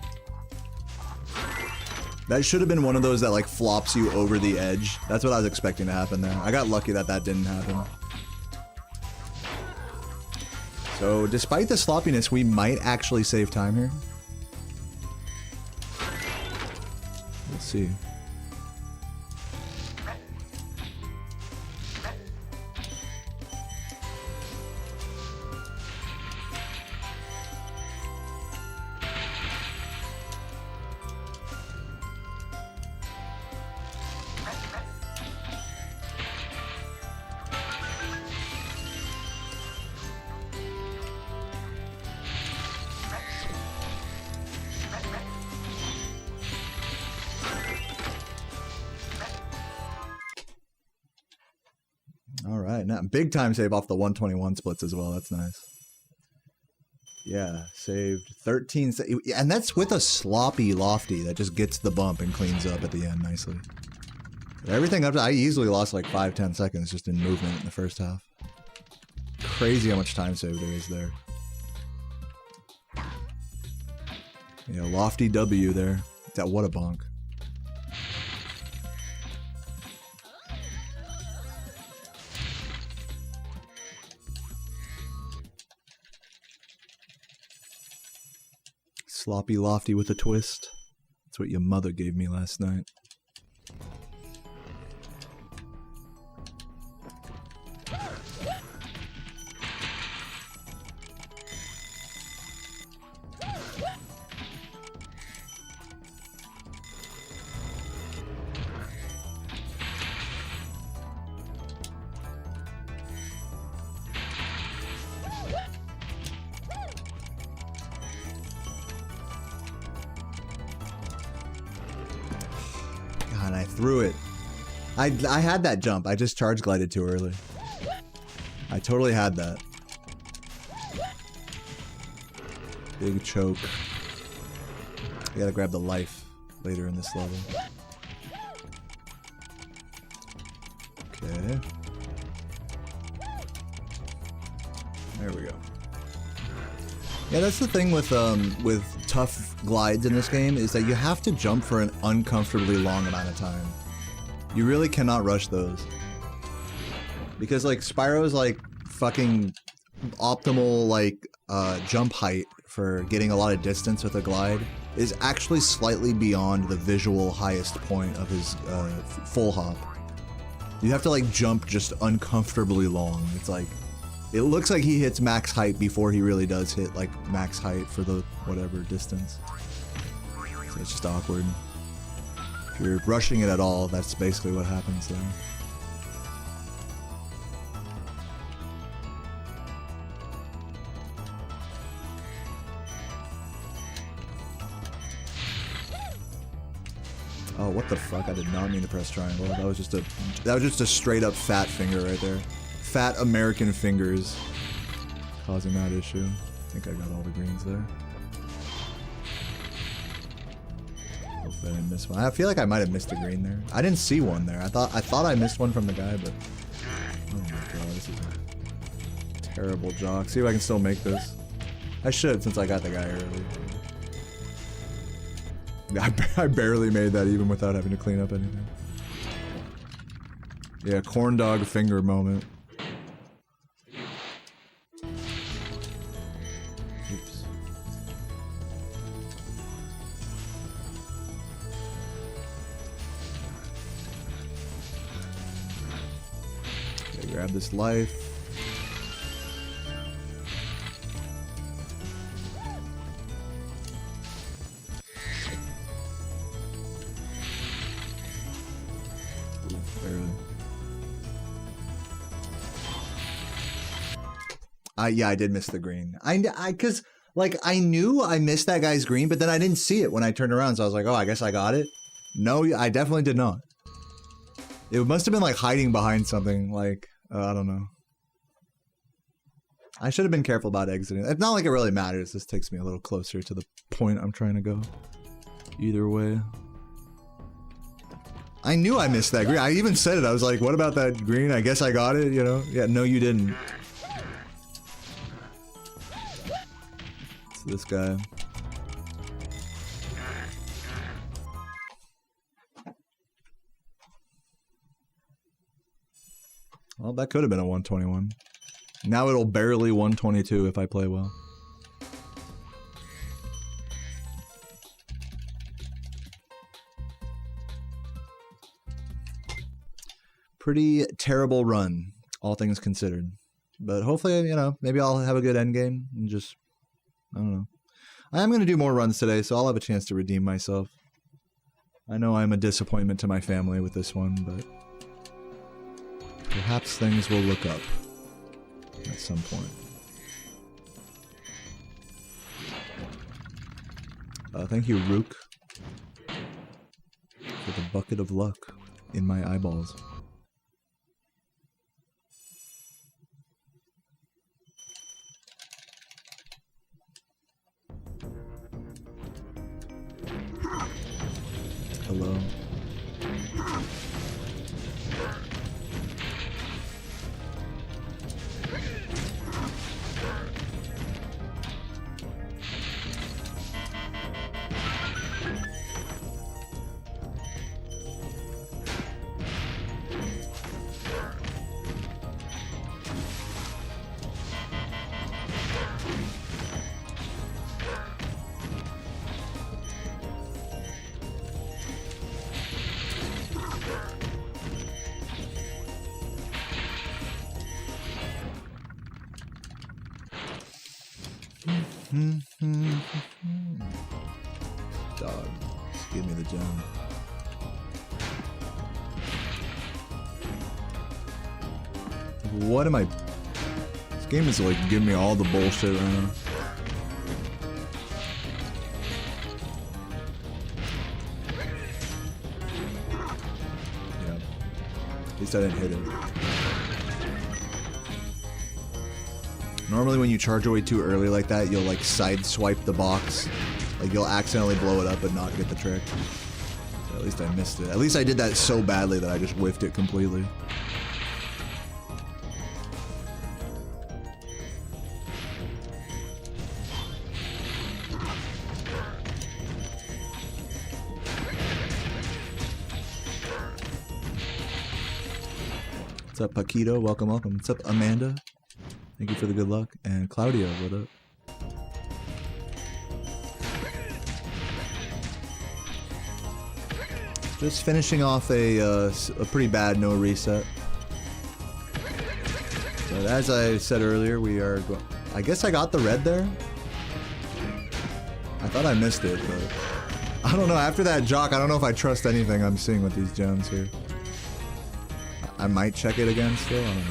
That should have been one of those that like flops you over the edge. That's what I was expecting to happen there. I got lucky that that didn't happen. So despite the sloppiness, we might actually save time here. Let's see. Alright, now big time save off the 121 splits as well. That's nice. Yeah, saved 13. And that's with a sloppy lofty that just gets the bump and cleans up at the end nicely. Everything up to, I easily lost like 5-10 seconds just in movement in the first half. Crazy how much time save there is there. Yeah, lofty W there. That, what a bonk. Sloppy lofty with a twist. That's what your mother gave me last night. through it. I had that jump. I just charge glided too early. I totally had that. Big choke. I gotta grab the life later in this level. Okay. There we go. Yeah, that's the thing with tough glides in this game is that you have to jump for an uncomfortably long amount of time. You really cannot rush those. Because like Spyro's like fucking optimal like jump height for getting a lot of distance with a glide is actually slightly beyond the visual highest point of his full hop. You have to like jump just uncomfortably long. It's like, it looks like he hits max height before he really does hit like max height for the whatever distance. So it's just awkward. If you're rushing it at all, that's basically what happens there. Oh, what the fuck? I did not mean to press triangle. That was just a straight up fat finger right there. Fat American fingers causing that issue. I think I got all the greens there. Hopefully I didn't miss one. I feel like I might have missed a green there. I didn't see one there. I thought I missed one from the guy, but oh my god, this is a terrible jog. See if I can still make this. I should, since I got the guy early. I barely made that even without having to clean up anything. Yeah, corn dog finger moment. Oops. Okay, grab this life. Yeah, I did miss the green. Cause like I knew I missed that guy's green, but then I didn't see it when I turned around. So I was like, oh, I guess I got it. No, I definitely did not. It must have been like hiding behind something. Like I don't know. I should have been careful about exiting. It's not like it really matters. This takes me a little closer to the point I'm trying to go. Either way. I knew I missed that green. I even said it. I was like, what about that green? I guess I got it, you know? Yeah, no, you didn't. This guy. Well, that could have been a 121. Now it'll barely 122 if I play well. Pretty terrible run, all things considered. But hopefully, you know, maybe I'll have a good end game and just, I don't know. I am going to do more runs today, so I'll have a chance to redeem myself. I know I'm a disappointment to my family with this one, but perhaps things will look up at some point. Thank you, Rook, for the bucket of luck in my eyeballs. Hello. Dog, just give me the gem. What am I? This game is like giving me all the bullshit right now. least I didn't hit it. Normally when you charge away too early like that, you'll like side swipe the box. Like you'll accidentally blow it up but not get the trick. So at least I missed it. At least I did that so badly that I just whiffed it completely. What's up, Paquito? Welcome, welcome. What's up, Amanda? Thank you for the good luck. And Claudio, what up? Just finishing off a pretty bad no reset. But as I said earlier, we are I guess I got the red there. I thought I missed it, but I don't know. After that jock, I don't know if I trust anything I'm seeing with these gems here. I might check it again still. I don't know.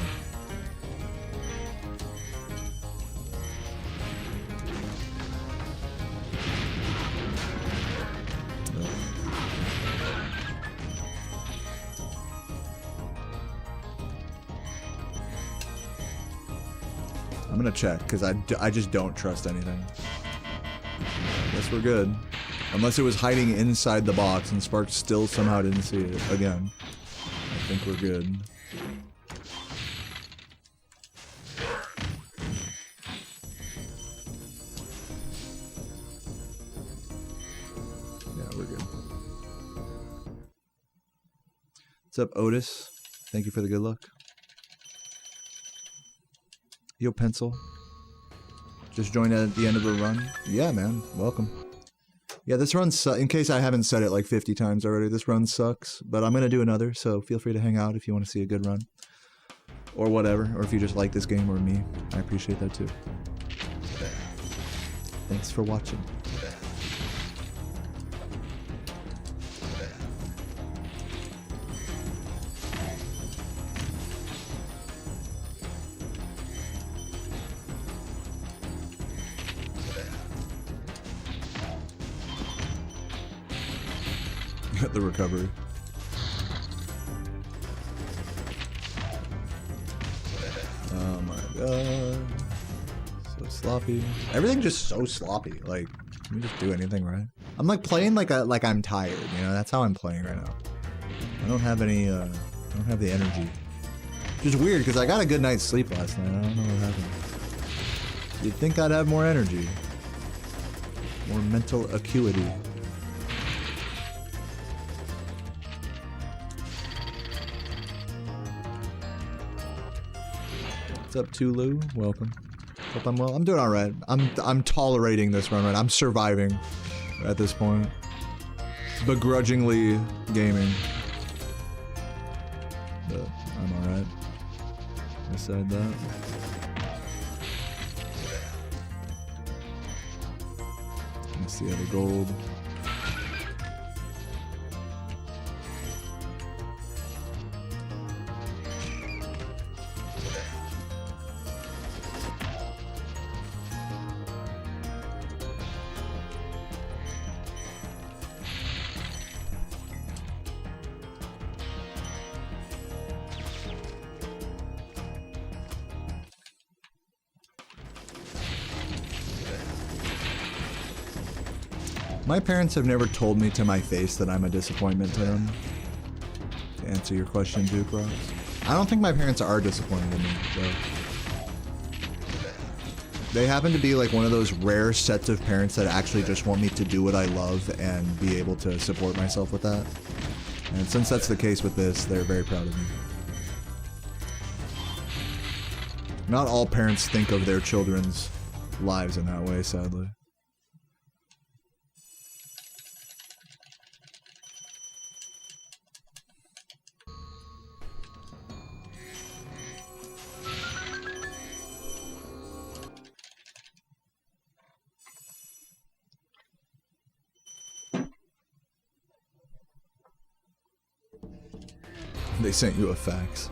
I'm gonna check because I just don't trust anything. Guess we're good. Unless it was hiding inside the box and Spark still somehow didn't see it again. I think we're good. Yeah, we're good. What's up, Otis? Thank you for the good luck. Yo, Pencil. Just joined at the end of the run. Yeah, man. Welcome. Yeah, this run sucks. In case I haven't said it like 50 times already, this run sucks. But I'm going to do another, so feel free to hang out if you want to see a good run. Or whatever. Or if you just like this game or me. I appreciate that too. Thanks for watching. The recovery. Oh my god. So sloppy. Everything just so sloppy. Like, can we just do anything right? I'm like playing like I'm tired, you know? That's how I'm playing right now. I don't have any I don't have the energy. Which is weird because I got a good night's sleep last night. I don't know what happened. You'd think I'd have more energy. More mental acuity. What's up, Tulu? Welcome. Hope I'm well. I'm doing all right. I'm tolerating this run right. I'm surviving at this point. Begrudgingly gaming. But I'm all right. Beside that. Let's see other gold. My parents have never told me to my face that I'm a disappointment to them. To answer your question, Duke Rocks. I don't think my parents are disappointed in me, though. They happen to be like one of those rare sets of parents that actually just want me to do what I love and be able to support myself with that. And since that's the case with this, they're very proud of me. Not all parents think of their children's lives in that way, sadly. They sent you a fax.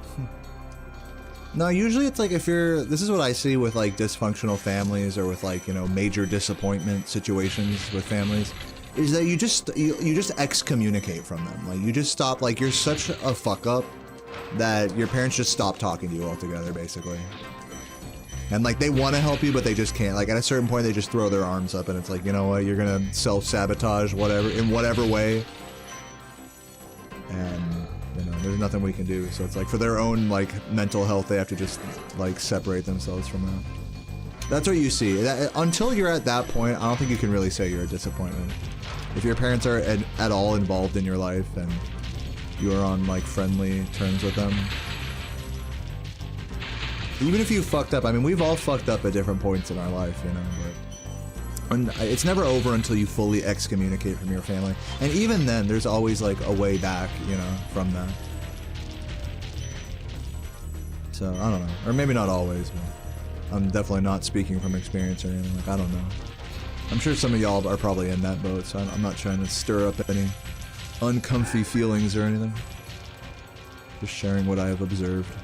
No, usually it's like if you're... This is what I see with like dysfunctional families or with like, you know, major disappointment situations with families. Is that you just excommunicate from them. Like you just stop, like you're such a fuck up that your parents just stop talking to you altogether, basically. And like they want to help you, but they just can't. Like at a certain point, they just throw their arms up, and it's like, you know what, you're gonna self-sabotage whatever in whatever way, and you know there's nothing we can do. So it's like for their own like mental health, they have to just like separate themselves from that. That's what you see. Until you're at that point, I don't think you can really say you're a disappointment. If your parents are at all involved in your life and you are on like friendly terms with them. Even if you fucked up, I mean, we've all fucked up at different points in our life, you know, but it's never over until you fully excommunicate from your family. And even then, there's always like a way back, you know, from that. So, I don't know. Or maybe not always, but I'm definitely not speaking from experience or anything. Like, I don't know. I'm sure some of y'all are probably in that boat, so I'm not trying to stir up any uncomfy feelings or anything. Just sharing what I have observed.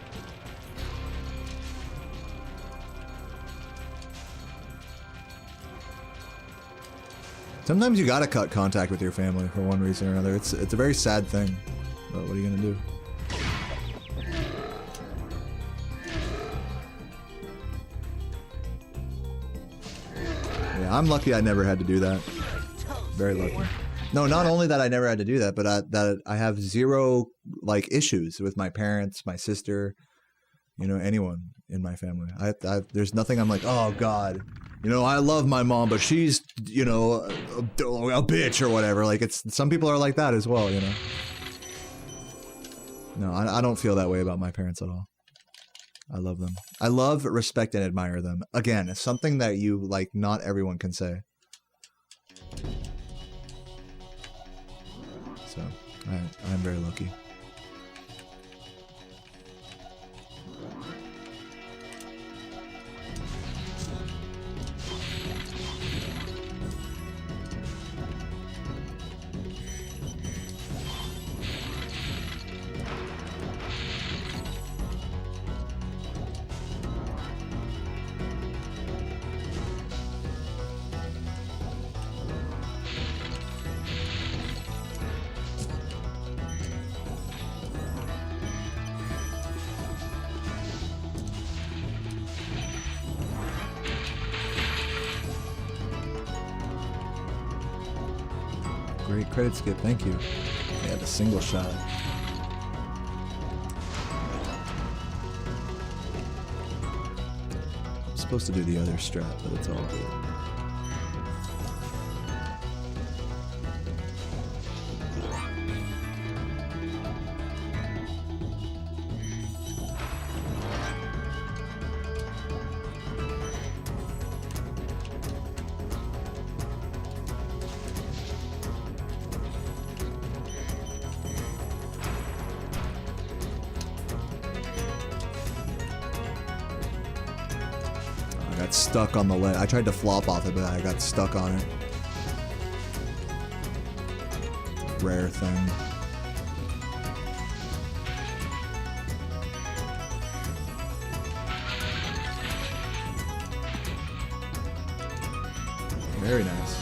Sometimes you gotta cut contact with your family for one reason or another. It's a very sad thing, but what are you gonna do? Yeah, I'm lucky I never had to do that. Very lucky. No, not only that I never had to do that, but that I have zero like issues with my parents, my sister, you know, anyone in my family. There's nothing I'm like, oh God. You know, I love my mom, but she's, you know, a bitch or whatever. Like, it's some people are like that as well, you know. No, I don't feel that way about my parents at all. I love them. I love, respect, and admire them. Again, it's something that you, like, not everyone can say. So, I'm very lucky. Great credit skip, thank you. Yeah, the single shot. I'm supposed to do the other strat, but it's all good. Stuck on the ledge. I tried to flop off it, but I got stuck on it. Rare thing. Very nice.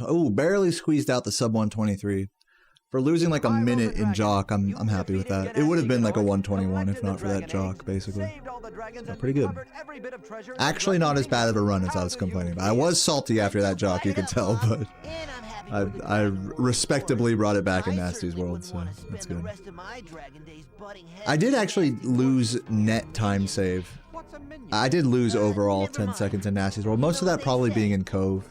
Oh, barely squeezed out the sub 123. For losing like a minute in Jock, I'm happy with that. It would have been like a 121 if not for that Jock, basically. So pretty good. Actually not as bad of a run as I was complaining about. I was salty after that Jock, you could tell, but I respectably brought it back in Nasty's world, so that's good. I did actually lose net time save. I did lose overall 10 seconds in Nasty's world, most of that probably being in Cove.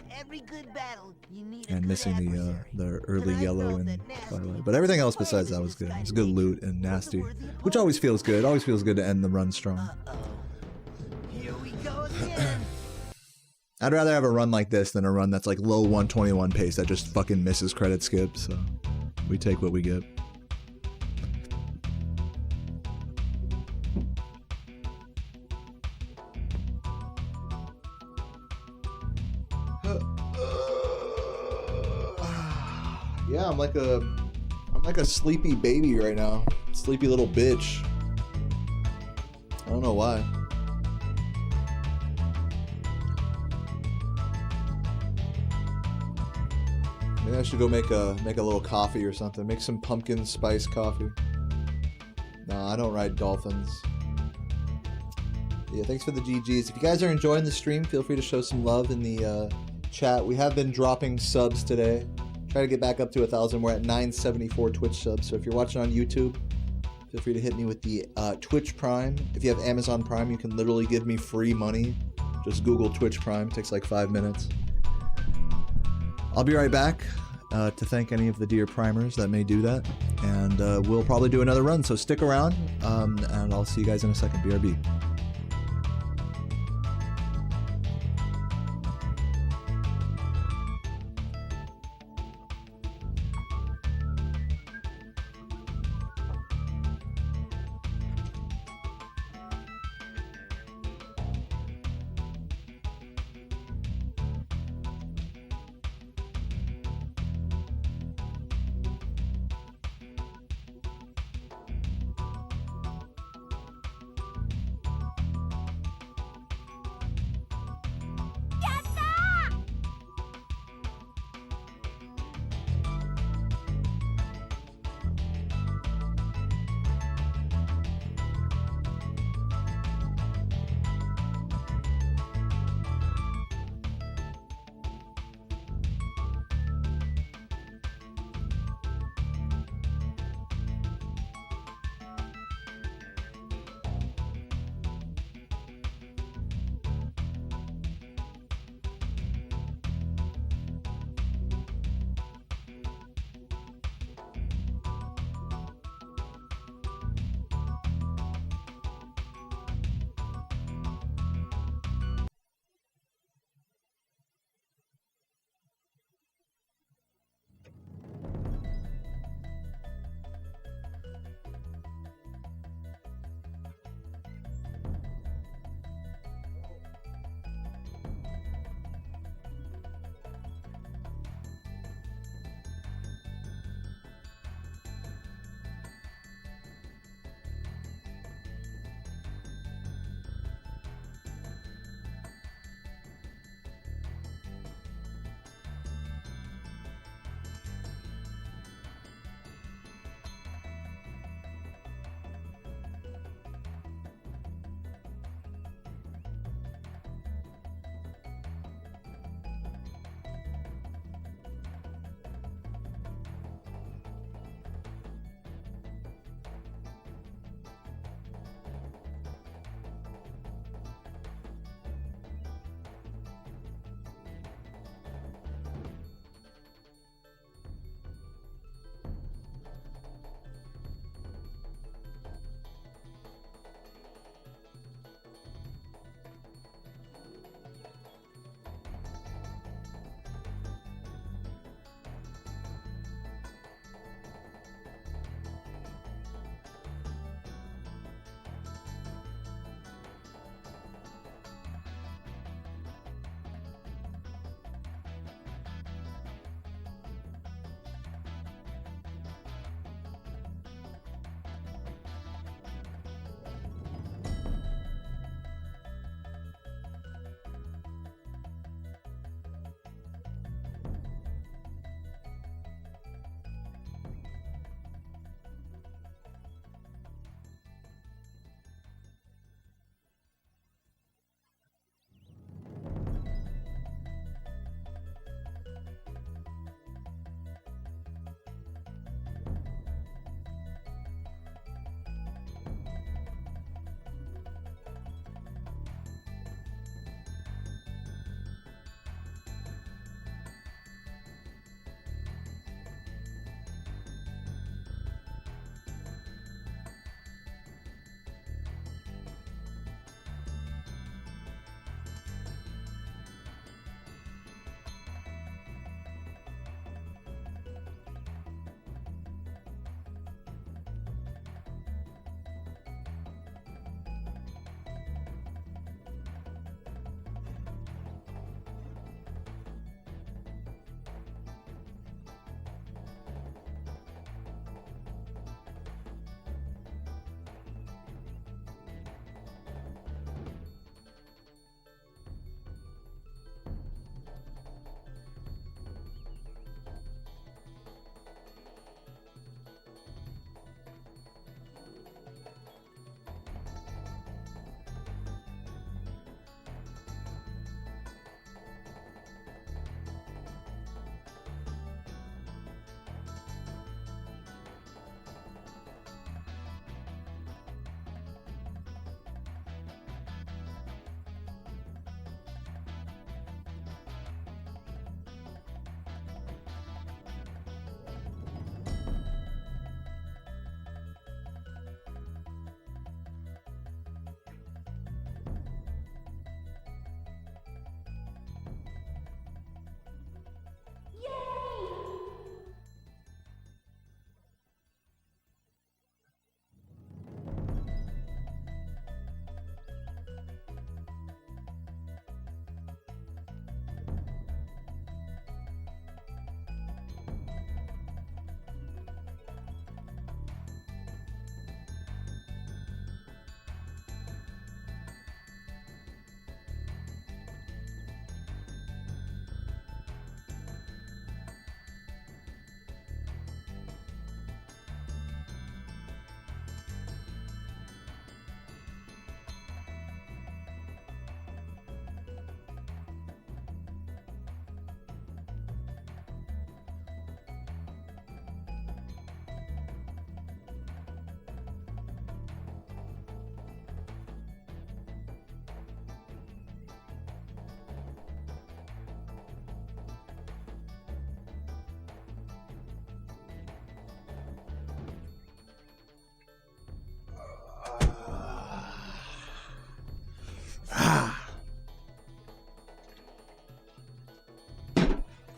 And missing the early yellow and Twilight. But everything else besides that was good. It was good loot and Nasty. Which always feels good. Always feels good to end the run strong. I'd rather have a run like this than a run that's like low 121 pace that just fucking misses credit skip, so we take what we get. Yeah, I'm like a sleepy baby right now. Sleepy little bitch. I don't know why. Maybe I should go make a little coffee or something. Make some pumpkin spice coffee. No, I don't ride dolphins. Yeah, thanks for the GGs. If you guys are enjoying the stream, feel free to show some love in the chat. We have been dropping subs today. Try to get back up to 1,000. We're at 974 Twitch subs. So if you're watching on YouTube, feel free to hit me with the Twitch Prime. If you have Amazon Prime, you can literally give me free money. Just Google Twitch Prime. It takes like 5 minutes. I'll be right back to thank any of the dear primers that may do that. And we'll probably do another run. So stick around, and I'll see you guys in a second. BRB.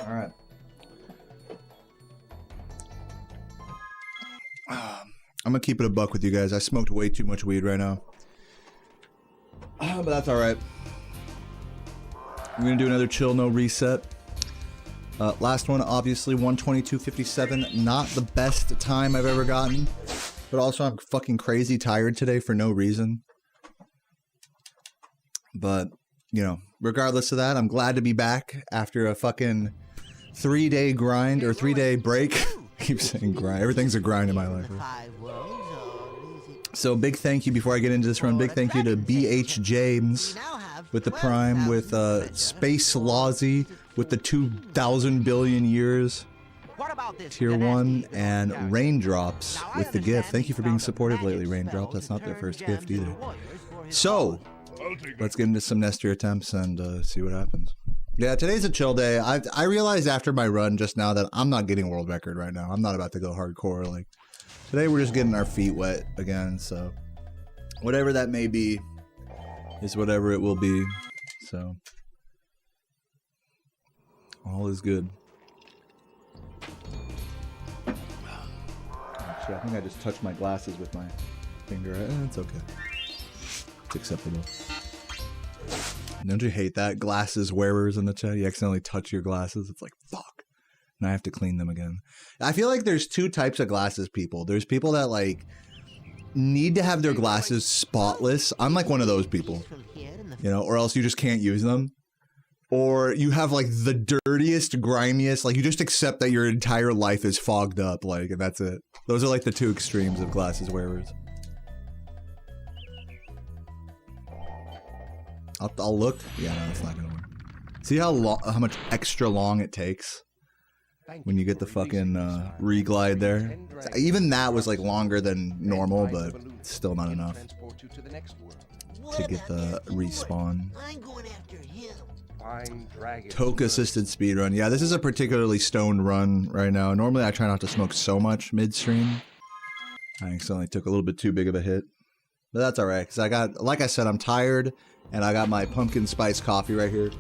All right. I'm gonna keep it a buck with you guys. I smoked way too much weed right now. But that's all right. We're gonna do another chill, no reset. Last one, obviously, 122.57. Not the best time I've ever gotten. But also, I'm fucking crazy tired today for no reason. But, you know, regardless of that, I'm glad to be back after a fucking 3-day grind or 3-day break. I keep saying grind. Everything's a grind in my life. So big thank you before I get into this run. Big thank you to BH James with the Prime, with Space Lawsy with the 2,000 billion years. Tier 1 and Raindrops with the gift. Thank you for being supportive lately, Raindrops. That's not their first gift either. So let's get into some Nestor attempts and see what happens. Yeah, today's a chill day. I realized after my run just now that I'm not getting world record right now. I'm not about to go hardcore. Like today we're just getting our feet wet again, so whatever that may be is whatever it will be. So all is good. Actually, I think I just touched my glasses with my finger. It's okay. It's acceptable. Don't you hate that? Glasses wearers in the chat. You accidentally touch your glasses. It's like, fuck. And I have to clean them again. I feel like there's two types of glasses people. There's people that, like, need to have their glasses spotless. I'm like one of those people. You know, or else you just can't use them. Or you have, like, the dirtiest, grimiest, like, you just accept that your entire life is fogged up, like, and that's it. Those are, like, the two extremes of glasses wearers. I'll look. Yeah, no, it's not gonna work. See how much extra long it takes when you get the fucking reglide there? Even that was, like, longer than normal, but still not enough to get the respawn. I'm going after him. Toke assisted speedrun. Yeah, this is a particularly stoned run right now. Normally I try not to smoke so much midstream. I accidentally took a little bit too big of a hit. But that's alright, because I got, like I said, I'm tired, and I got my pumpkin spice coffee right here.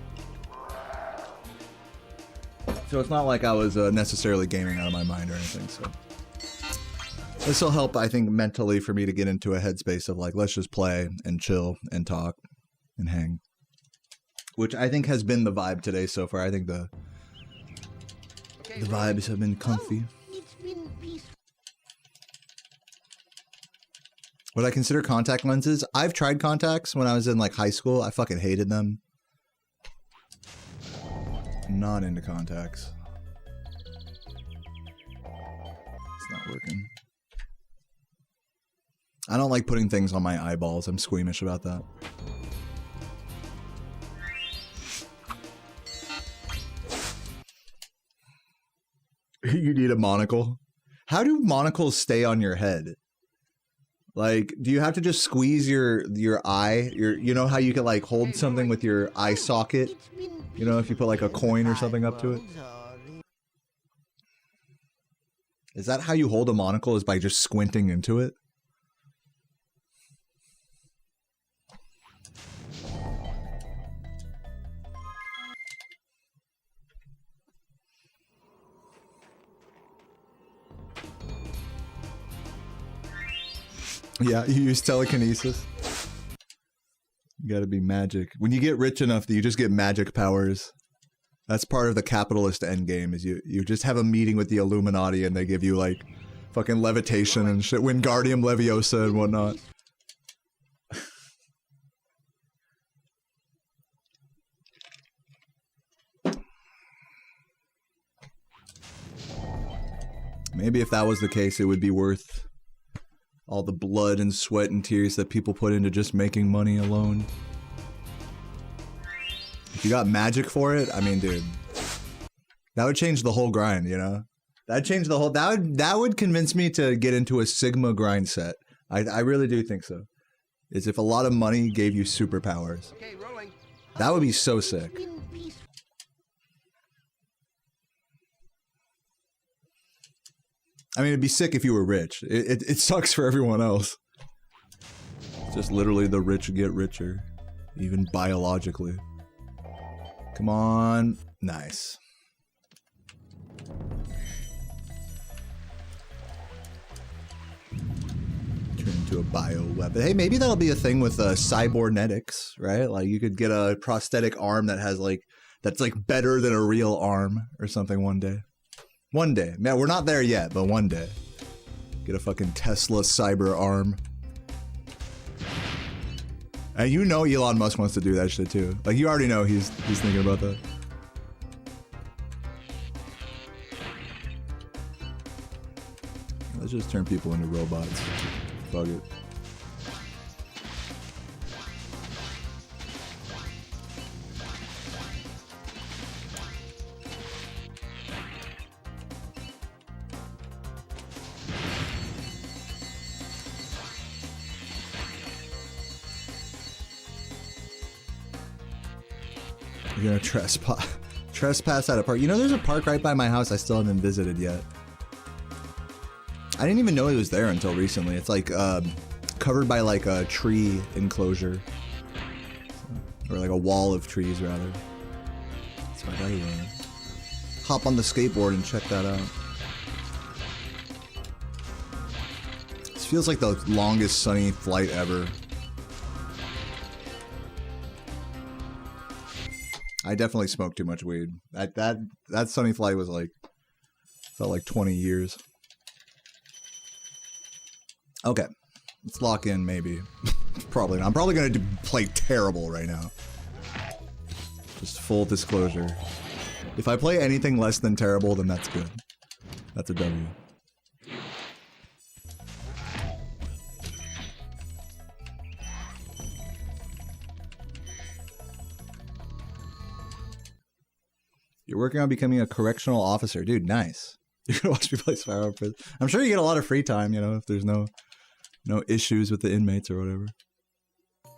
So it's not like I was necessarily gaming out of my mind or anything, so. This will help, I think, mentally for me to get into a headspace of like, let's just play and chill and talk and hang. Which I think has been the vibe today so far. I think the vibes have been comfy. It's been peaceful. Would I consider contact lenses? I've tried contacts when I was in like high school. I fucking hated them. Not into contacts. It's not working. I don't like putting things on my eyeballs. I'm squeamish about that. You need a monocle. How do monocles stay on your head? Like, do you have to just squeeze your eye? You know how you can like hold something with your eye socket? You know, if you put like a coin or something up to it? Is that how you hold a monocle, is by just squinting into it? Yeah, you use telekinesis. You gotta be magic. When you get rich enough that you just get magic powers. That's part of the capitalist endgame, is you just have a meeting with the Illuminati and they give you like fucking levitation and shit, Wingardium Leviosa and whatnot. Maybe if that was the case, it would be worth all the blood and sweat and tears that people put into just making money alone. If you got magic for it, I mean, dude, that would change the whole grind, you know? That'd change the whole, that would convince me to get into a Sigma grind set. I really do think so. Is if a lot of money gave you superpowers. Okay, rolling. That would be so sick. I mean, it'd be sick if you were rich. It sucks for everyone else. It's just literally the rich get richer. Even biologically. Come on. Nice. Turn into a bio weapon. Hey, maybe that'll be a thing with cybernetics, right? Like you could get a prosthetic arm that has like that's like better than a real arm or something one day. One day. Man, we're not there yet, but one day. Get a fucking Tesla cyber arm. And you know Elon Musk wants to do that shit too. Like you already know he's thinking about that. Let's just turn people into robots. Fuck it. You're gonna trespass at a park. You know, there's a park right by my house I still haven't visited yet. I didn't even know it was there until recently. It's like covered by like a tree enclosure, or like a wall of trees rather. So I gotta hop on the skateboard and check that out. This feels like the longest sunny flight ever. I definitely smoked too much weed. That sunny flight was like, felt like 20 years. Okay, let's lock in maybe. Probably not. I'm probably gonna play terrible right now. Just full disclosure. If I play anything less than terrible, then that's good. That's a W. You're working on becoming a correctional officer. Dude, nice. You're gonna watch me play Spyro. I'm sure you get a lot of free time, you know, if there's no issues with the inmates or whatever.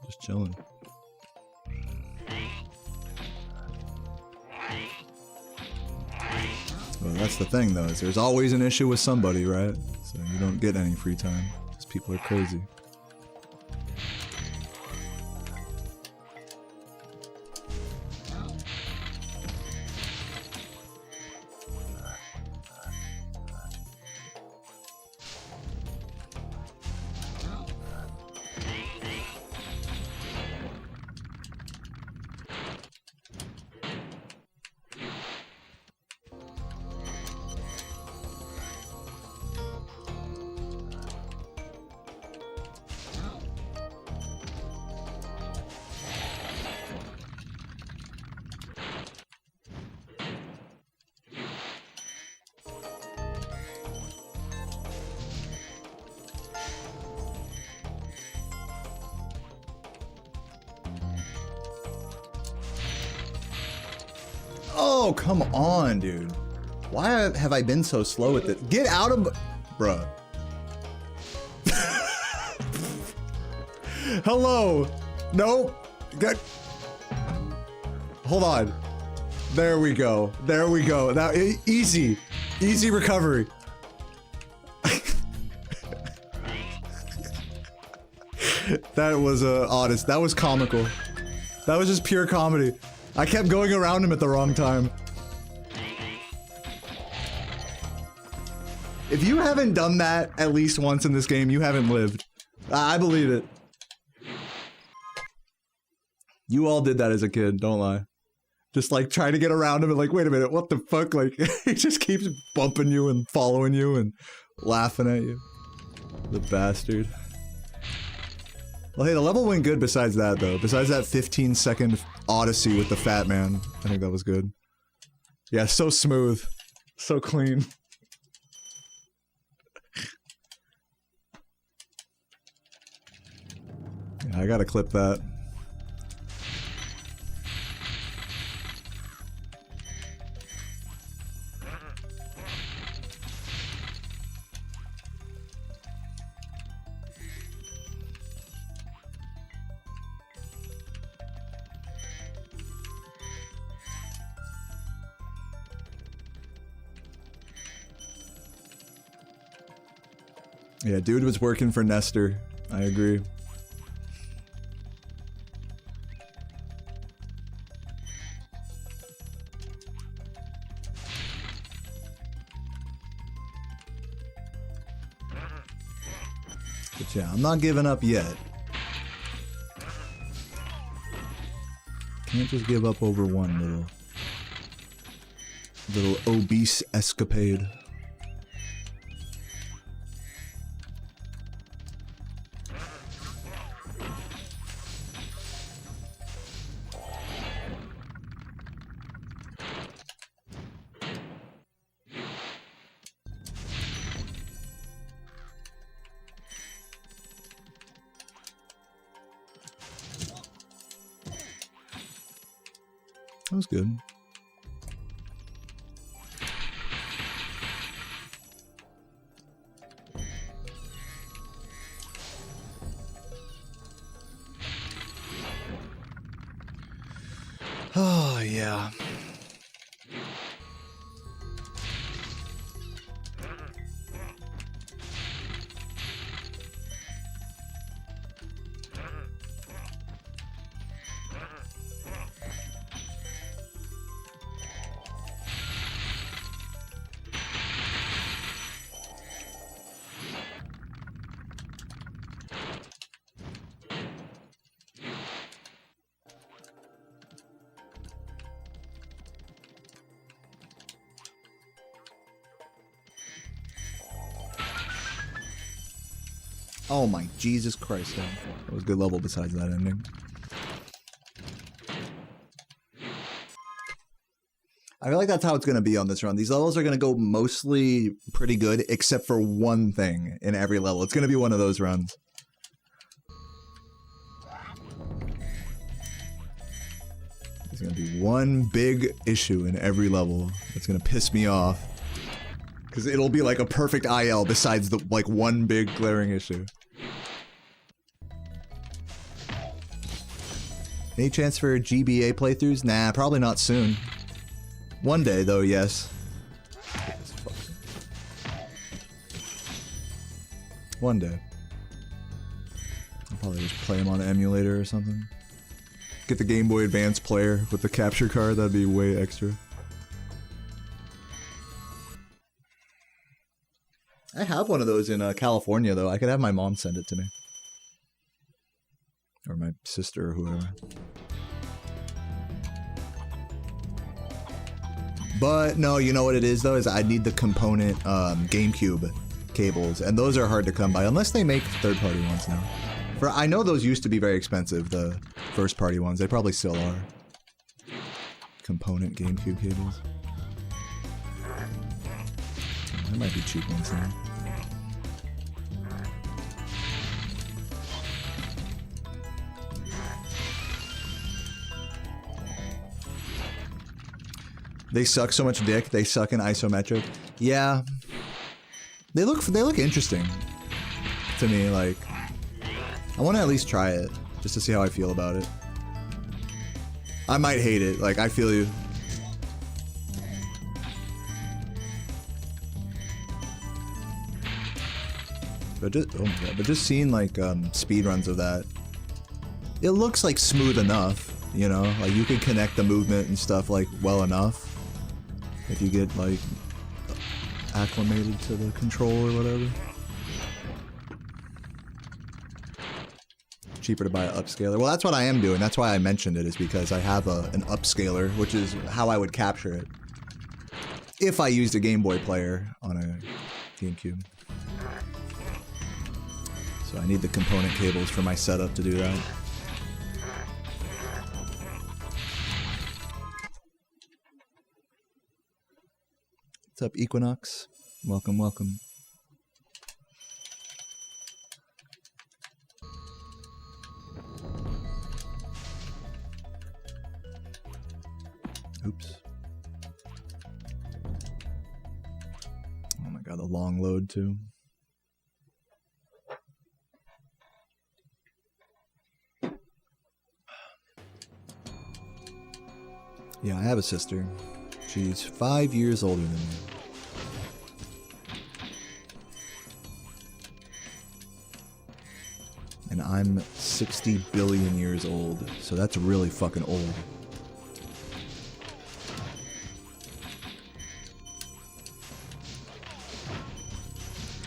Just chilling. Well, that's the thing, though, is there's always an issue with somebody, right? So you don't get any free time, because people are crazy. Oh, come on, dude. Why have I been so slow with it? Get out of... Bruh. Hello. Nope. Get... Hold on. There we go. There we go. Now, easy. Easy recovery. That was honest. That was comical. That was just pure comedy. I kept going around him at the wrong time. If you haven't done that at least once in this game, you haven't lived. I believe it. You all did that as a kid, don't lie. Just like trying to get around him and like, wait a minute, what the fuck? Like, he just keeps bumping you and following you and laughing at you. The bastard. Well, hey, the level went good besides that, though. Besides that 15-second odyssey with the fat man. I think that was good. Yeah, so smooth. So clean. Yeah, I gotta clip that. Yeah, dude was working for Nestor. I agree. But yeah, I'm not giving up yet. Can't just give up over one little obese escapade. That was good. Oh, yeah. Oh my Jesus Christ, man. That was a good level besides that ending. I feel like that's how it's going to be on this run. These levels are going to go mostly pretty good, except for one thing in every level. It's going to be one of those runs. There's going to be one big issue in every level that's going to piss me off. Because it'll be like a perfect IL besides the like one big glaring issue. Any chance for GBA playthroughs? Nah, probably not soon. One day, though, yes. One day. I'll probably just play them on an emulator or something. Get the Game Boy Advance player with the capture card, that'd be way extra. I have one of those in California, though. I could have my mom send it to me. Or my sister or whoever. But no, you know what it is though, is I need the component GameCube cables, and those are hard to come by unless they make third-party ones now. I know those used to be very expensive, the first-party ones. They probably still are. Component GameCube cables. There might be cheap ones now. They suck so much dick. They suck in isometric. Yeah, they look interesting to me. Like, I want to at least try it just to see how I feel about it. I might hate it. Like, I feel you. But just seeing like speedruns of that, it looks like smooth enough. You know, like you could connect the movement and stuff like well enough. If you get, like, acclimated to the control or whatever. Cheaper to buy an upscaler. Well, that's what I am doing. That's why I mentioned it, is because I have an upscaler, which is how I would capture it. If I used a Game Boy player on a GameCube. So I need the component cables for my setup to do that. What's up, Equinox? Welcome, welcome. Oops. Oh my god, the long load too. Yeah, I have a sister. She's 5 years older than me. And I'm 60 billion years old, so that's really fucking old.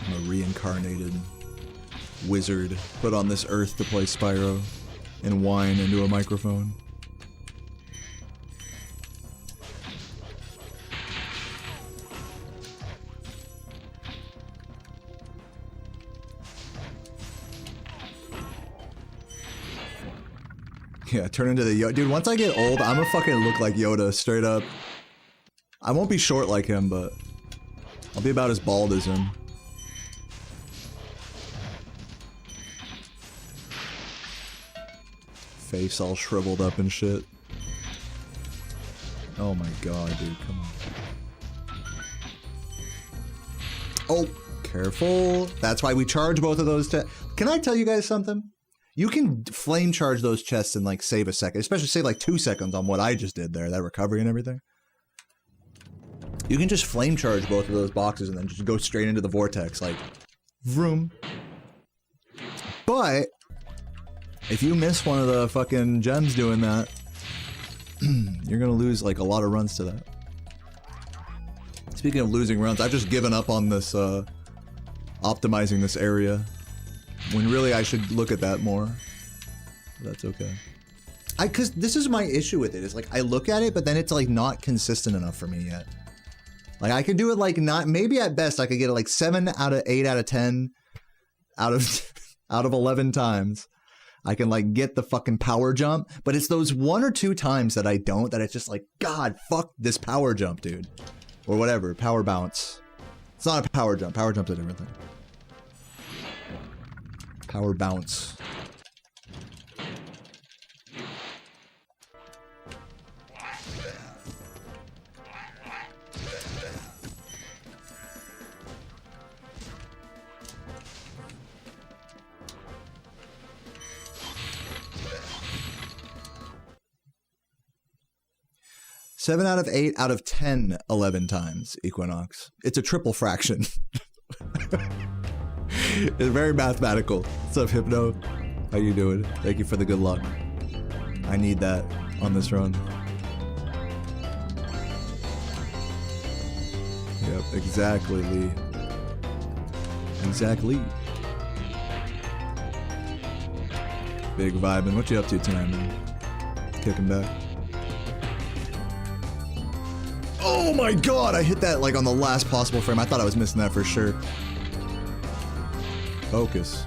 I'm a reincarnated wizard put on this earth to play Spyro and whine into a microphone. Yeah, turn into the Yoda. Dude, once I get old, I'm gonna fucking look like Yoda, straight up. I won't be short like him, but I'll be about as bald as him. Face all shriveled up and shit. Oh my god, dude, come on. Oh, careful. That's why we charge both of those. Can I tell you guys something? You can flame charge those chests and like save a second, especially save like 2 seconds on what I just did there, that recovery and everything. You can just flame charge both of those boxes and then just go straight into the vortex, like, vroom. But if you miss one of the fucking gems doing that, you're gonna lose like a lot of runs to that. Speaking of losing runs, I've just given up on this, optimizing this area. When really I should look at that more. But that's okay. Cause this is my issue with it, is like I look at it, but then it's like not consistent enough for me yet. Like I could do it like not, maybe at best I could get it like 7 out of 8 out of 10 out of 11 times. I can like get the fucking power jump, but it's those 1 or 2 times that I don't, that it's just like, God, fuck this power jump, dude. Or whatever, power bounce. It's not a power jump. Power jump's a different thing. Power bounce. Seven out of 8 out of 10, 11 times, Equinox. It's a triple fraction. It's very mathematical. What's up, Hypno? How you doing? Thank you for the good luck. I need that on this run. Yep, exactly, Lee. Exactly. Big vibing. What you up to tonight, man? Kicking back. Oh my god! I hit that like on the last possible frame. I thought I was missing that for sure. Focus.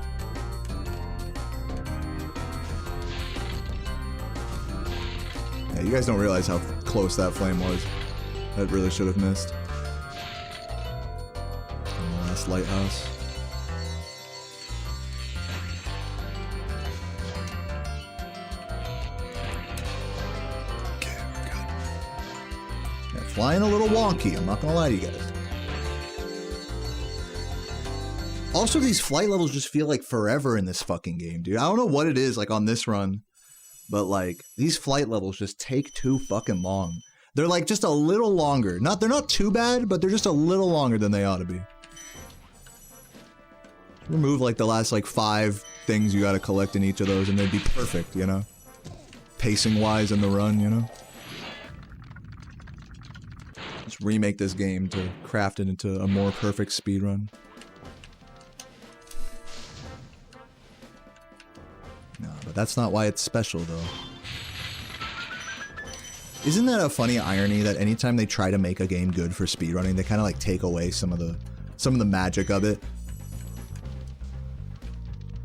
Yeah, you guys don't realize how close that flame was. That really should have missed. And the last lighthouse. Okay, we're good. Yeah, flying a little wonky, I'm not gonna lie to you guys. Also, these flight levels just feel like forever in this fucking game, dude. I don't know what it is, like, on this run, but, like, these flight levels just take too fucking long. They're, like, just a little longer. They're not too bad, but they're just a little longer than they ought to be. Remove, like, the last, like, 5 things you gotta collect in each of those, and they'd be perfect, you know? Pacing-wise in the run, you know? Just remake this game to craft it into a more perfect speedrun. No, but that's not why it's special, though. Isn't that a funny irony that anytime they try to make a game good for speedrunning, they kind of like take away some of the magic of it?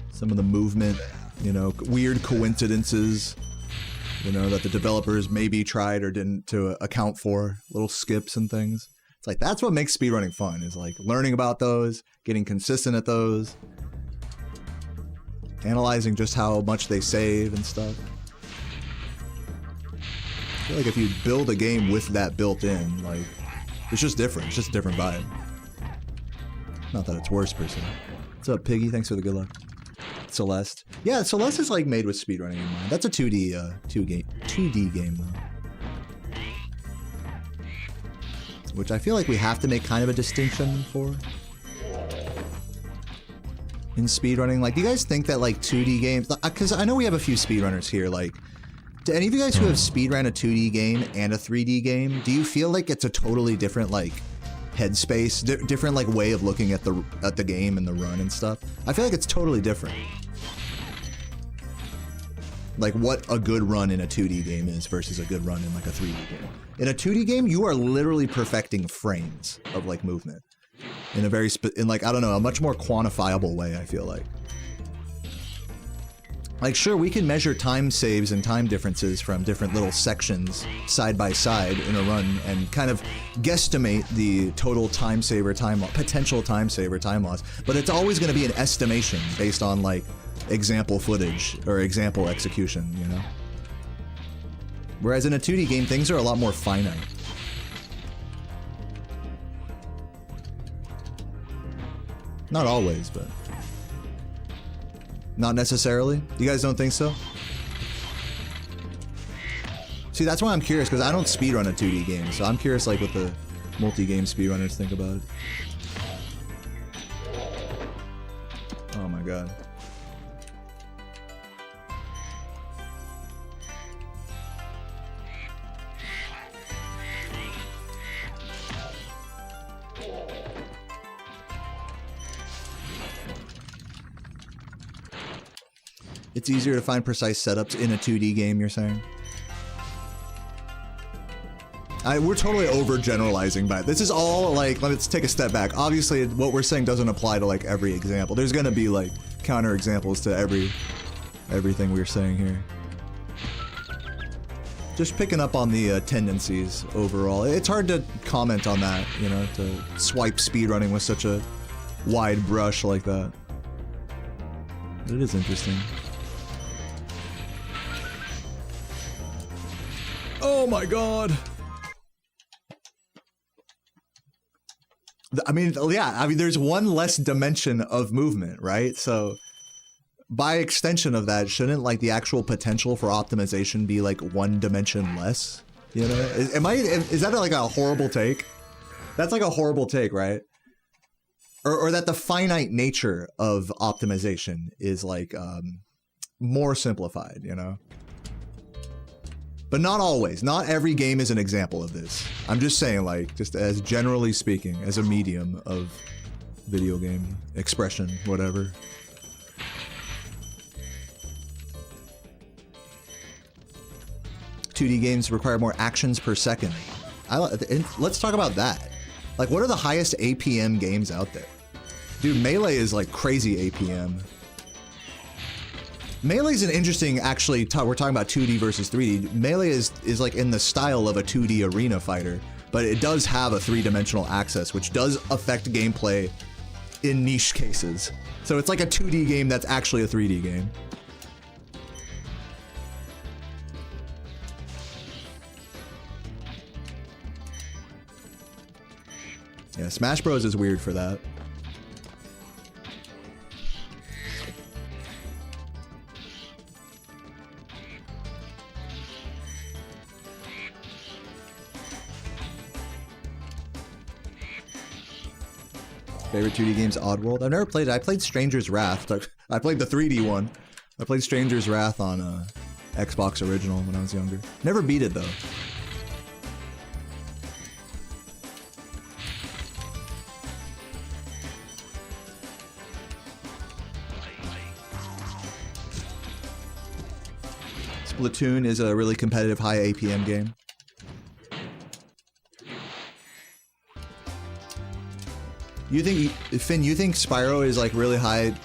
Some of the movement, you know, weird coincidences, you know, that the developers maybe tried or didn't to account for, little skips and things. It's like, that's what makes speedrunning fun, is like learning about those, getting consistent at those, analyzing just how much they save and stuff. I feel like if you build a game with that built in, like, it's just different. It's just a different vibe. Not that it's worse per se. What's up, Piggy? Thanks for the good luck. Celeste. Yeah, Celeste is like made with speedrunning in mind. That's a 2D game though. Which I feel like we have to make kind of a distinction for. In speedrunning, like, do you guys think that like 2D games, because I know we have a few speedrunners here, like, do any of you guys who have speedrun a 2D game and a 3D game, do you feel like it's a totally different like headspace, different like way of looking at the game and the run and stuff. I feel like it's totally different. Like what a good run in a 2D game is versus a good run in like a 3D game. In a 2D game, you are literally perfecting frames of like movement in a very in like, I don't know, a much more quantifiable way, I feel like. Like, sure, we can measure time saves and time differences from different little sections side by side in a run and kind of guesstimate the total time saver, potential time saver, time loss, but it's always going to be an estimation based on like example footage or example execution, you know? Whereas in a 2D game, things are a lot more finite. Not always, but... Not necessarily? You guys don't think so? See, that's why I'm curious, because I don't speedrun a 2D game, so I'm curious like what the multi-game speedrunners think about it. Oh my god. It's easier to find precise setups in a 2D game, you're saying? We're totally overgeneralizing, but this is all like, let's take a step back. Obviously, what we're saying doesn't apply to like every example. There's gonna be like counter examples to everything we're saying here. Just picking up on the tendencies overall. It's hard to comment on that, you know, to swipe speedrunning with such a wide brush like that. But it is interesting. Oh my god. I mean, yeah, I mean, there's one less dimension of movement, right? So, by extension of that, shouldn't, like, the actual potential for optimization be, like, one dimension less? You know? Is that, like, a horrible take? That's, like, a horrible take, right? Or that the finite nature of optimization is, like, more simplified, you know? But not always. Not every game is an example of this. I'm just saying, like, just as generally speaking, as a medium of video game expression, whatever. "2D games require more actions per second." Let's talk about that. Like, what are the highest APM games out there? Dude, Melee is like crazy APM. Melee's an interesting, actually, we're talking about 2D versus 3D. Melee is like in the style of a 2D arena fighter, but it does have a 3-dimensional access, which does affect gameplay in niche cases. So it's like a 2D game that's actually a 3D game. Yeah, Smash Bros is weird for that. Favorite 2D games, Oddworld? I've never played it. I played Stranger's Wrath. I played the 3D one. I played Stranger's Wrath on Xbox Original when I was younger. Never beat it though. Splatoon is a really competitive high APM game. You think, Finn, you think Spyro is like really high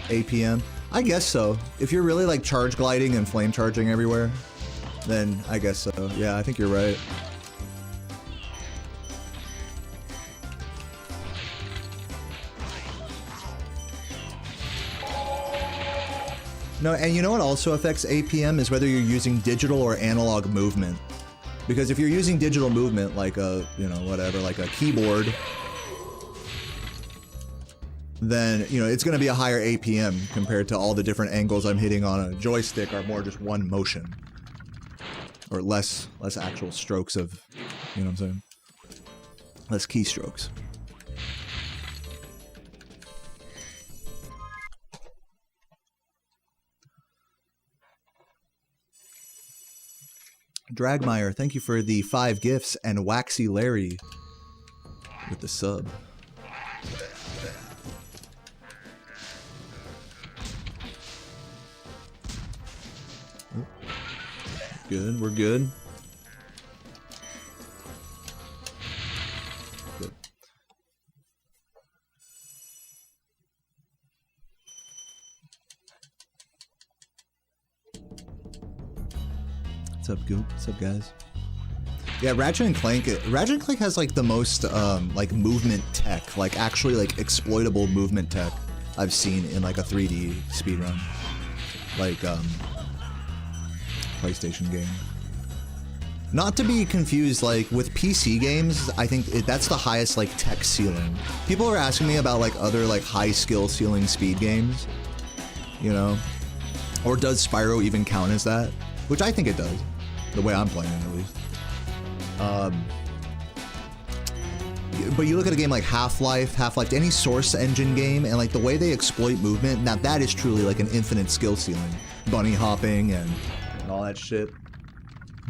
APM? I guess so. If you're really like charge gliding and flame charging everywhere, then I guess so. Yeah, I think you're right. No, and you know what also affects APM is whether you're using digital or analog movement. Because if you're using digital movement, like a, you know, whatever, like a keyboard, then, you know, it's going to be a higher APM compared to all the different angles I'm hitting on a joystick are more just one motion. Or less actual strokes of, you know what I'm saying? Less keystrokes. Dragmeyer, thank you for the 5 gifts, and Waxy Larry with the sub. Oh. Good, we're good. Good. What's up, Goop? What's up, guys? Yeah, Ratchet and Clank has like the most like movement tech, like actually like exploitable movement tech I've seen in like a 3D speedrun. Like PlayStation game. Not to be confused like with PC games, I think that's the highest like tech ceiling. People are asking me about like other like high skill ceiling speed games, you know? Or does Spyro even count as that? Which I think it does, the way I'm playing it at least. But you look at a game like Half-Life, any Source engine game, and like the way they exploit movement, now that is truly like an infinite skill ceiling. Bunny hopping and all that shit.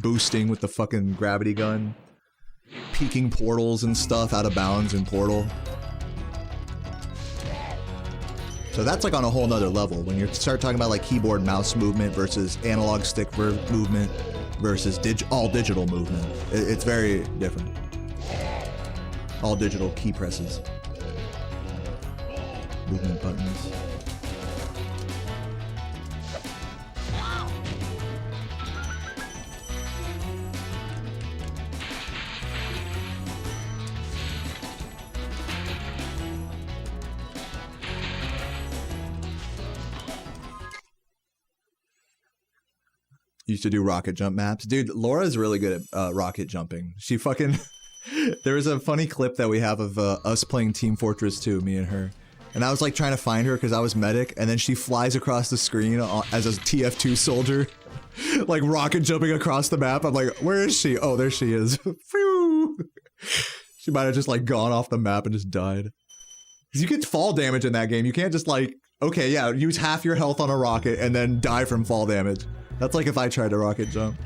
Boosting with the fucking gravity gun. Peeking portals and stuff out of bounds in Portal. So that's like on a whole nother level. When you start talking about like keyboard mouse movement versus analog stick movement versus all digital movement. It's very different. All digital key presses. Movement buttons. Used to do rocket jump maps. Dude, Laura's really good at rocket jumping. She fucking... There was a funny clip that we have of us playing Team Fortress 2, me and her. And I was like trying to find her because I was medic, and then she flies across the screen as a TF2 soldier. Like rocket jumping across the map. I'm like, where is she? Oh, there she is. She might have just like gone off the map and just died. Because you get fall damage in that game. You can't just like, okay, yeah, use half your health on a rocket and then die from fall damage. That's like if I tried to rocket jump.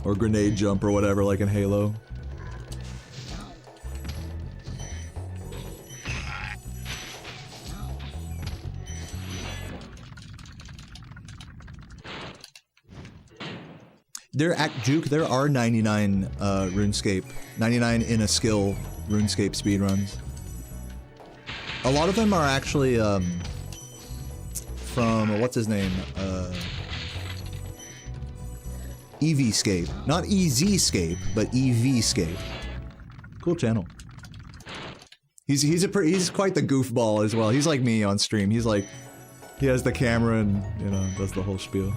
Or grenade jump or whatever, like in Halo. Juke, there are 99 RuneScape, 99 in a skill RuneScape speedruns. A lot of them are actually from, what's his name? EVscape. Not EZscape, but EVscape. Cool channel. He's quite the goofball as well. He's like me on stream. He's like, he has the camera and, you know, does the whole spiel.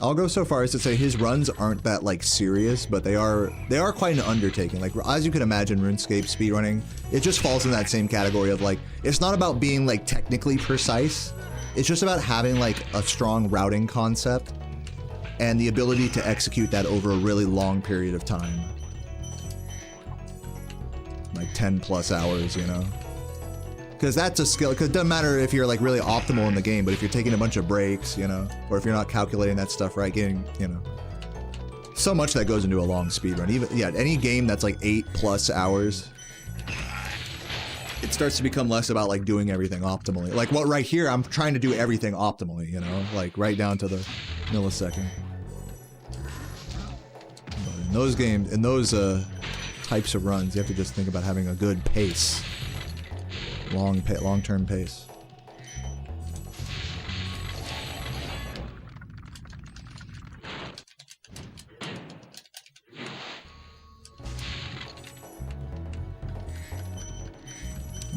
I'll go so far as to say his runs aren't that like serious, but they are quite an undertaking. Like as you can imagine, RuneScape speedrunning, it just falls in that same category of like, it's not about being like technically precise. It's just about having like a strong routing concept and the ability to execute that over a really long period of time. Like 10 plus hours, you know? Because that's a skill, because it doesn't matter if you're like really optimal in the game, but if you're taking a bunch of breaks, you know, or if you're not calculating that stuff right, getting, you know, so much that goes into a long speedrun. Even, yeah, any game that's like 8+ hours, it starts to become less about like doing everything optimally. Like what right here, I'm trying to do everything optimally, you know, like right down to the millisecond. But in those games, in those types of runs, you have to just think about having a good pace. Long-term pace.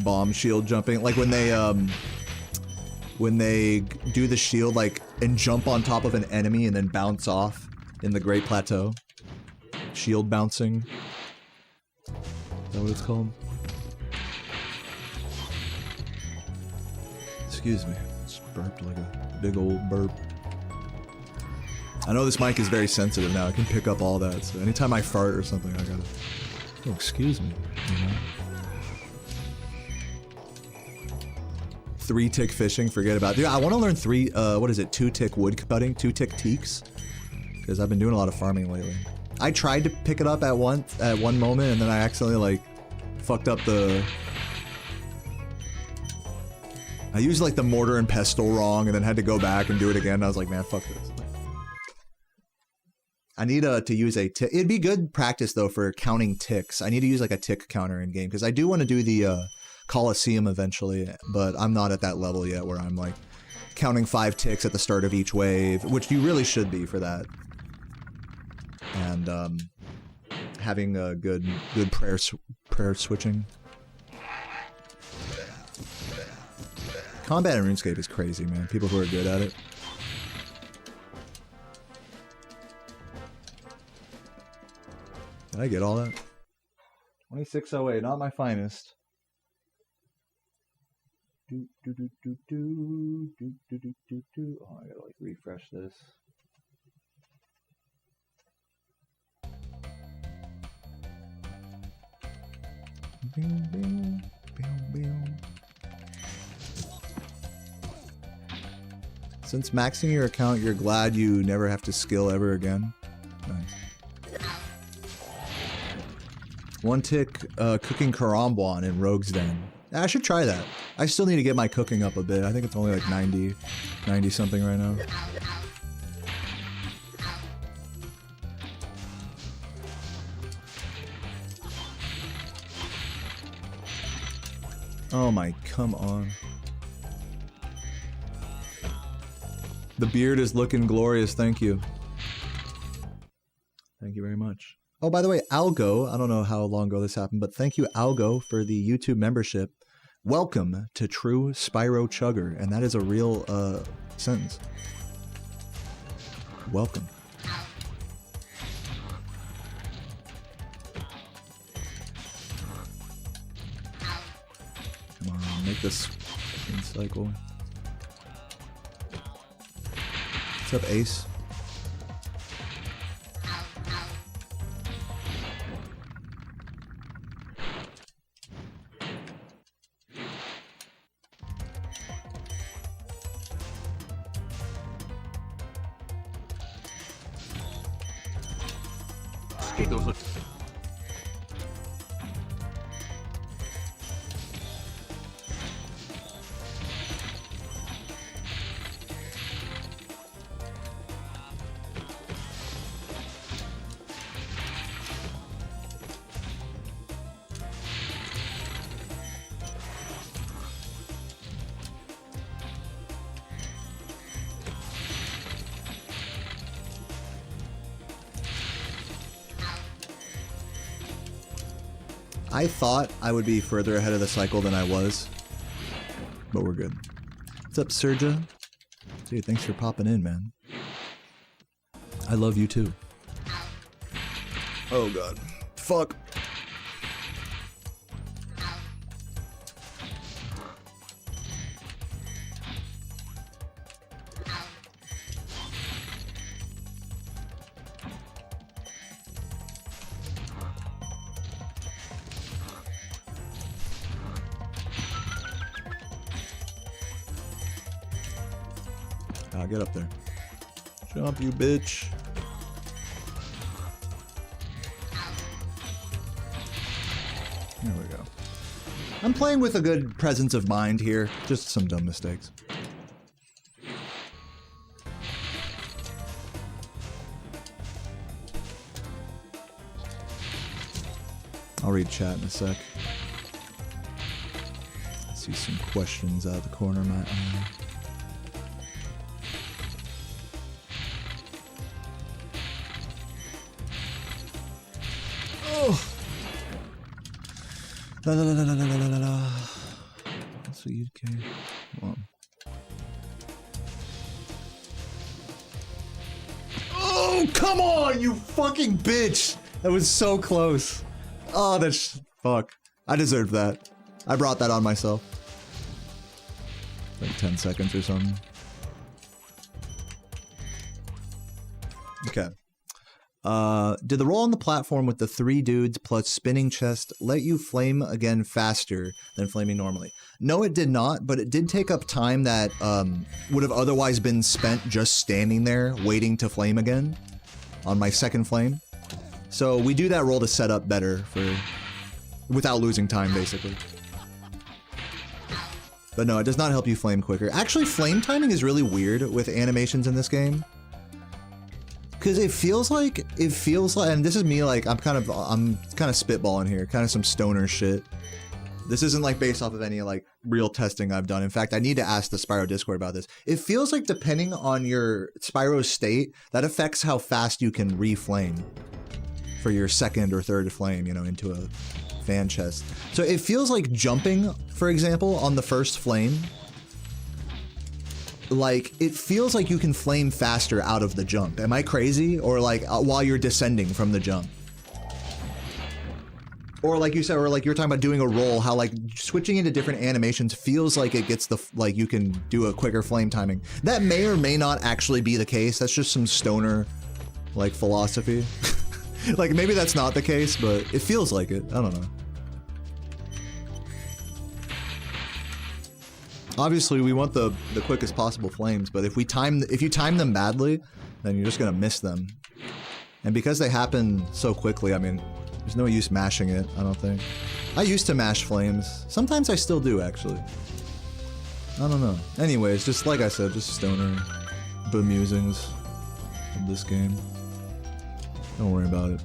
Bomb shield jumping, like when they do the shield like and jump on top of an enemy and then bounce off in the Great Plateau. Shield bouncing. Is that what it's called? Excuse me, just burped like a big old burp. I know this mic is very sensitive now. I can pick up all that. So anytime I fart or something, I gotta... Oh, excuse me. You know? 3-tick fishing, forget about it. Dude, I want to learn 2-tick wood cutting, 2-tick teaks. Because I've been doing a lot of farming lately. I tried to pick it up at one moment, and then I accidentally, like, fucked up the... I used, like, the mortar and pestle wrong, and then had to go back and do it again. And I was like, man, fuck this. I need to use a tick. It'd be good practice, though, for counting ticks. I need to use, like, a tick counter in-game, because I do want to do the Coliseum eventually, but I'm not at that level yet where I'm, like, counting 5 ticks at the start of each wave, which you really should be for that. And, having a good prayer switching. Combat in RuneScape is crazy, man. People who are good at it. Did I get all that? 2608, not my finest. Oh, I gotta like refresh this. Since maxing your account, you're glad you never have to skill ever again. Nice. 1-tick cooking karambwan in Rogue's Den. I should try that. I still need to get my cooking up a bit. I think it's only like 90 something right now. Oh my, come on. The beard is looking glorious, thank you. Thank you very much. Oh, by the way, Algo, I don't know how long ago this happened, but thank you, Algo, for the YouTube membership. Welcome to True Spyro Chugger, and that is a real sentence. Welcome. Come on, make this cycle. What's up, Ace? I thought I would be further ahead of the cycle than I was, but we're good. What's up, Serja? Dude, thanks for popping in, man. I love you too. Oh god. Fuck. Get up there. Jump, you bitch. There we go. I'm playing with a good presence of mind here. Just some dumb mistakes. I'll read chat in a sec. I see some questions out of the corner of my eye. La la la la la la la la. That's what you can. Come on. Oh, come on, you fucking bitch! That was so close. Oh, that's fuck. I deserved that. I brought that on myself. Like 10 seconds or something. Okay. Did the roll on the platform with the 3 dudes plus spinning chest let you flame again faster than flaming normally? No, it did not, but it did take up time that would have otherwise been spent just standing there waiting to flame again on my second flame. So we do that roll to set up better without losing time, basically. But no, it does not help you flame quicker. Actually, flame timing is really weird with animations in this game. Because it feels like, and this is me, like, I'm kind of spitballing here, kind of some stoner shit. This isn't like based off of any like real testing I've done. In fact, I need to ask the Spyro Discord about this. It feels like depending on your Spyro state, that affects how fast you can reflame for your second or third flame, you know, into a fan chest. So it feels like jumping, for example, on the first flame, like, it feels like you can flame faster out of the jump. Am I crazy? Or like, while you're descending from the jump. Or like you said, or like you're talking about doing a roll, how like switching into different animations feels like it gets like you can do a quicker flame timing. That may or may not actually be the case. That's just some stoner, like, philosophy. Like, maybe that's not the case, but it feels like it. I don't know. Obviously, we want the quickest possible flames, but if you time them badly, then you're just gonna miss them. And because they happen so quickly, I mean, there's no use mashing it, I don't think. I used to mash flames. Sometimes I still do, actually. I don't know. Anyways, just like I said, just stoner bemusings of this game. Don't worry about it.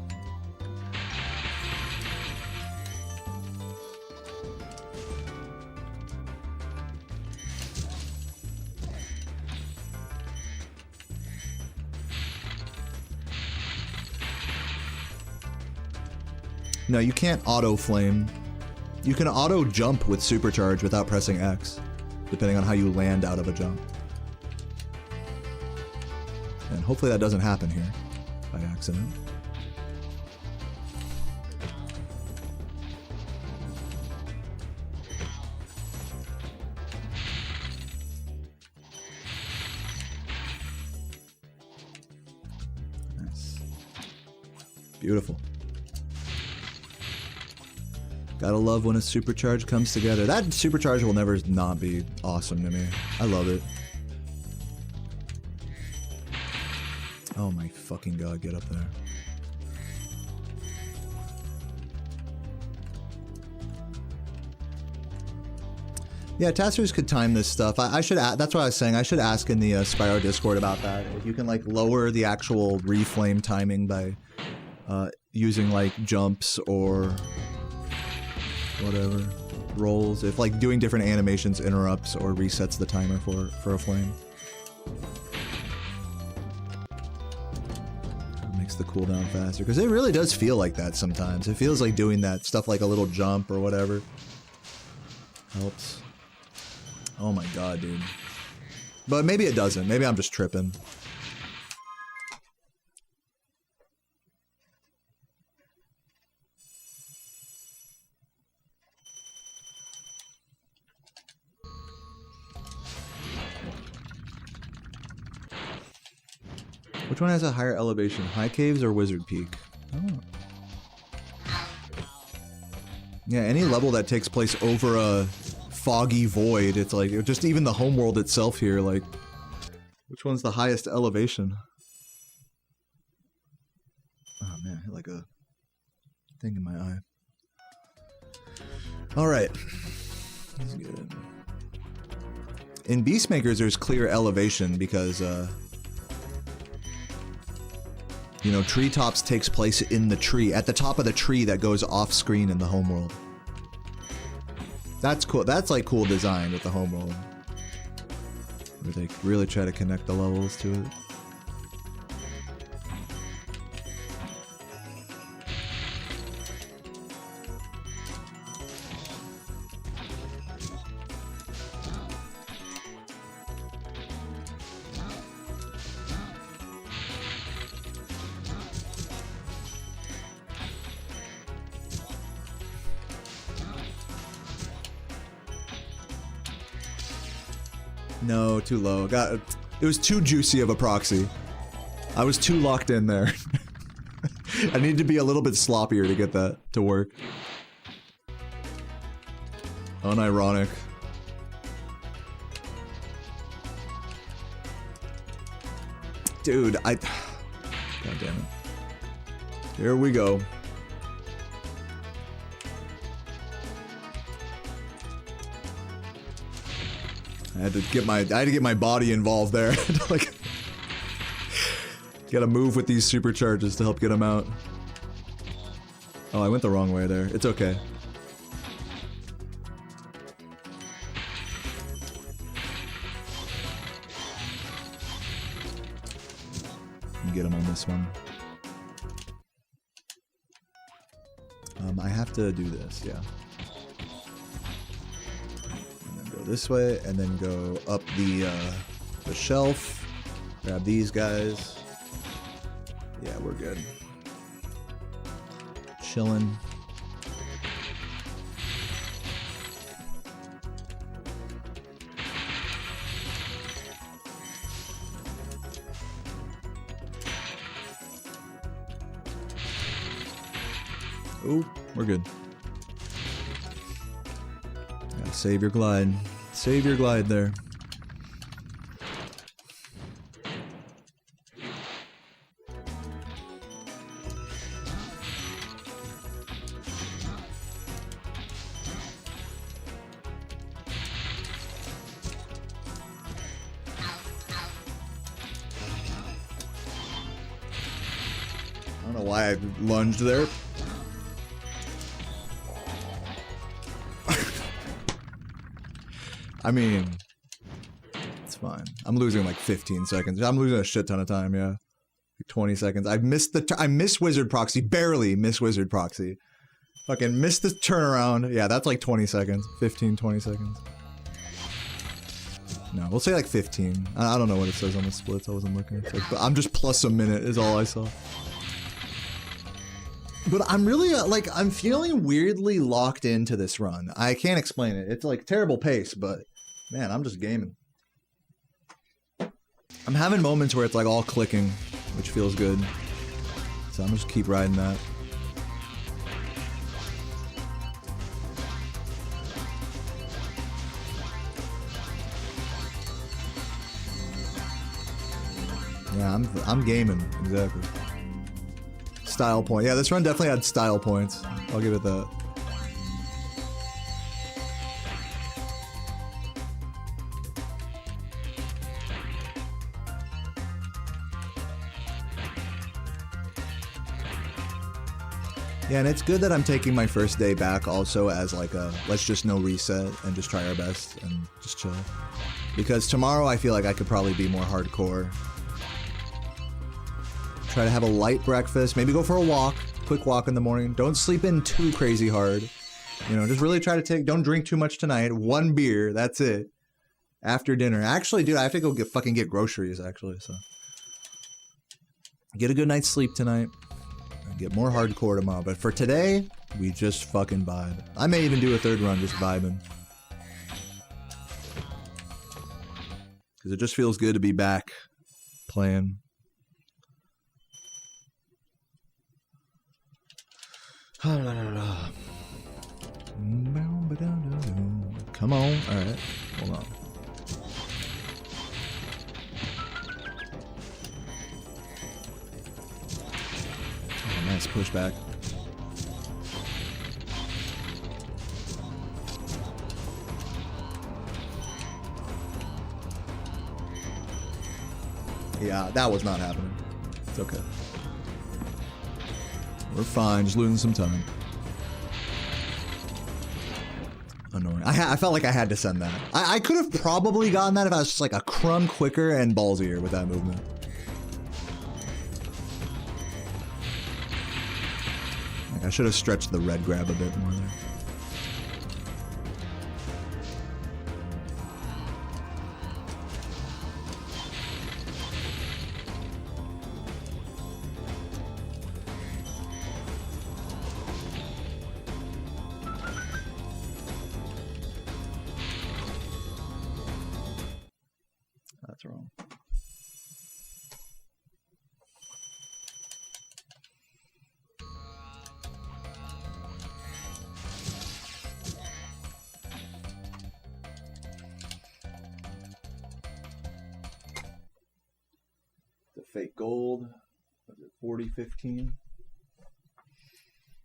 No, you can't auto flame. You can auto jump with supercharge without pressing X, depending on how you land out of a jump. And hopefully that doesn't happen here by accident. Nice. Beautiful. Gotta love when a supercharge comes together. That supercharge will never not be awesome to me. I love it. Oh my fucking god, get up there. Yeah, testers could time this stuff. I should. That's what I was saying. I should ask in the Spyro Discord about that. If you can like lower the actual reflame timing by using like jumps or whatever rolls. If like doing different animations interrupts or resets the timer for a flame. It makes the cooldown faster because it really does feel like that sometimes. It feels like doing that stuff like a little jump or whatever helps. Oh my god, dude. But maybe it doesn't. Maybe I'm just tripping. Which one has a higher elevation? High Caves or Wizard Peak? Oh. Yeah, any level that takes place over a foggy void, it's like, just even the homeworld itself here, like, which one's the highest elevation? Oh man, I hit like a thing in my eye. Alright. That's good. In Beastmakers, there's clear elevation because, you know, Treetops takes place in the tree, at the top of the tree that goes off screen in the homeworld. That's cool. That's like cool design with the homeworld, where they really try to connect the levels to it. No, too low. It was too juicy of a proxy. I was too locked in there. I need to be a little bit sloppier to get that to work. Unironic. Dude, God damn it. Here we go. I had to get my body involved there. Like, gotta move with these supercharges to help get them out. Oh, I went the wrong way there. It's okay. Get him on this one. I have to do this, yeah. And then go this way, and then go up the shelf. Grab these guys. Yeah, we're good. Chilling. Ooh, we're good. Gotta save your glide. Save your glide there. I don't know why I lunged there. I mean, it's fine. I'm losing like 15 seconds. I'm losing a shit ton of time, yeah. Like 20 seconds. I missed Wizard Proxy. Barely missed Wizard Proxy. Fucking missed the turnaround. Yeah, that's like 20 seconds. 15, 20 seconds. No, we'll say like 15. I don't know what it says on the splits. I wasn't looking. It's like, but I'm just plus a minute is all I saw. But I'm really, like, I'm feeling weirdly locked into this run. I can't explain it. It's like terrible pace, but man, I'm just gaming. I'm having moments where it's like all clicking, which feels good. So I'm just keep riding that. Yeah, I'm gaming, exactly. Style point. Yeah, this run definitely had style points. I'll give it that. Yeah, and it's good that I'm taking my first day back also as like a let's just no reset and just try our best and just chill. Because tomorrow I feel like I could probably be more hardcore. Try to have a light breakfast, maybe go for a walk, quick walk in the morning. Don't sleep in too crazy hard. You know, just really try to don't drink too much tonight. 1 beer, that's it. After dinner. Actually, dude, I have to go fucking get groceries, actually, so. Get a good night's sleep tonight. And get more hardcore tomorrow. But for today, we just fucking vibe. I may even do a 3rd run just vibing. Because it just feels good to be back playing. Come on. Alright. Hold on. Oh, nice pushback. Yeah, that was not happening. It's okay. We're fine, just losing some time. Annoying. I felt like I had to send that. I could have probably gotten that if I was just like a crumb quicker and ballsier with that movement. Like I should have stretched the red grab a bit more there. That's wrong. fake gold. Was it 40-15?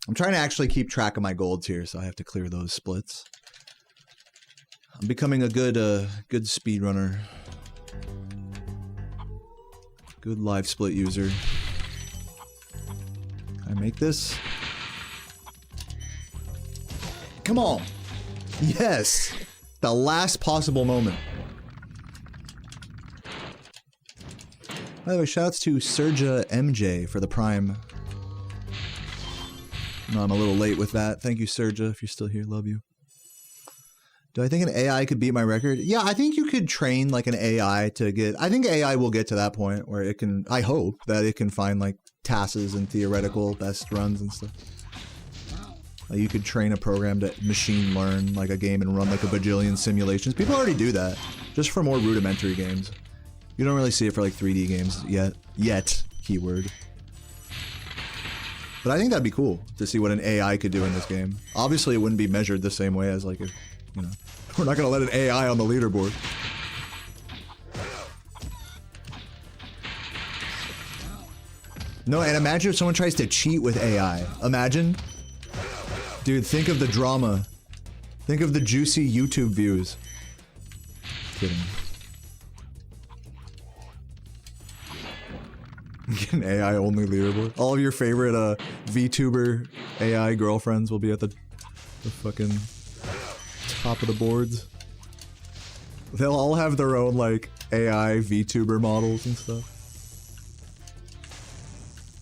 I'm trying to actually keep track of my golds here, so I have to clear those splits. I'm becoming a good speedrunner. Good live split user. Can I make this? Come on! Yes! The last possible moment. By the way, shouts to Serja MJ for the Prime. No, I'm a little late with that. Thank you, Serja, if you're still here. Love you. Do I think an AI could beat my record? Yeah, I think you could train like an AI to get... I think AI will get to that point where it can... I hope that it can find like TASes and theoretical best runs and stuff. Like you could train a program to machine learn like a game and run like a bajillion simulations. People already do that, just for more rudimentary games. You don't really see it for like 3D games yet, keyword. But I think that'd be cool to see what an AI could do in this game. Obviously, it wouldn't be measured the same way as like if, you know, we're not gonna let an AI on the leaderboard. No, and imagine if someone tries to cheat with AI. Imagine. Dude, think of the drama. Think of the juicy YouTube views. Kidding. Get an AI only leaderboard. All of your favorite VTuber AI girlfriends will be at the fucking top of the boards. They'll all have their own like AI VTuber models and stuff.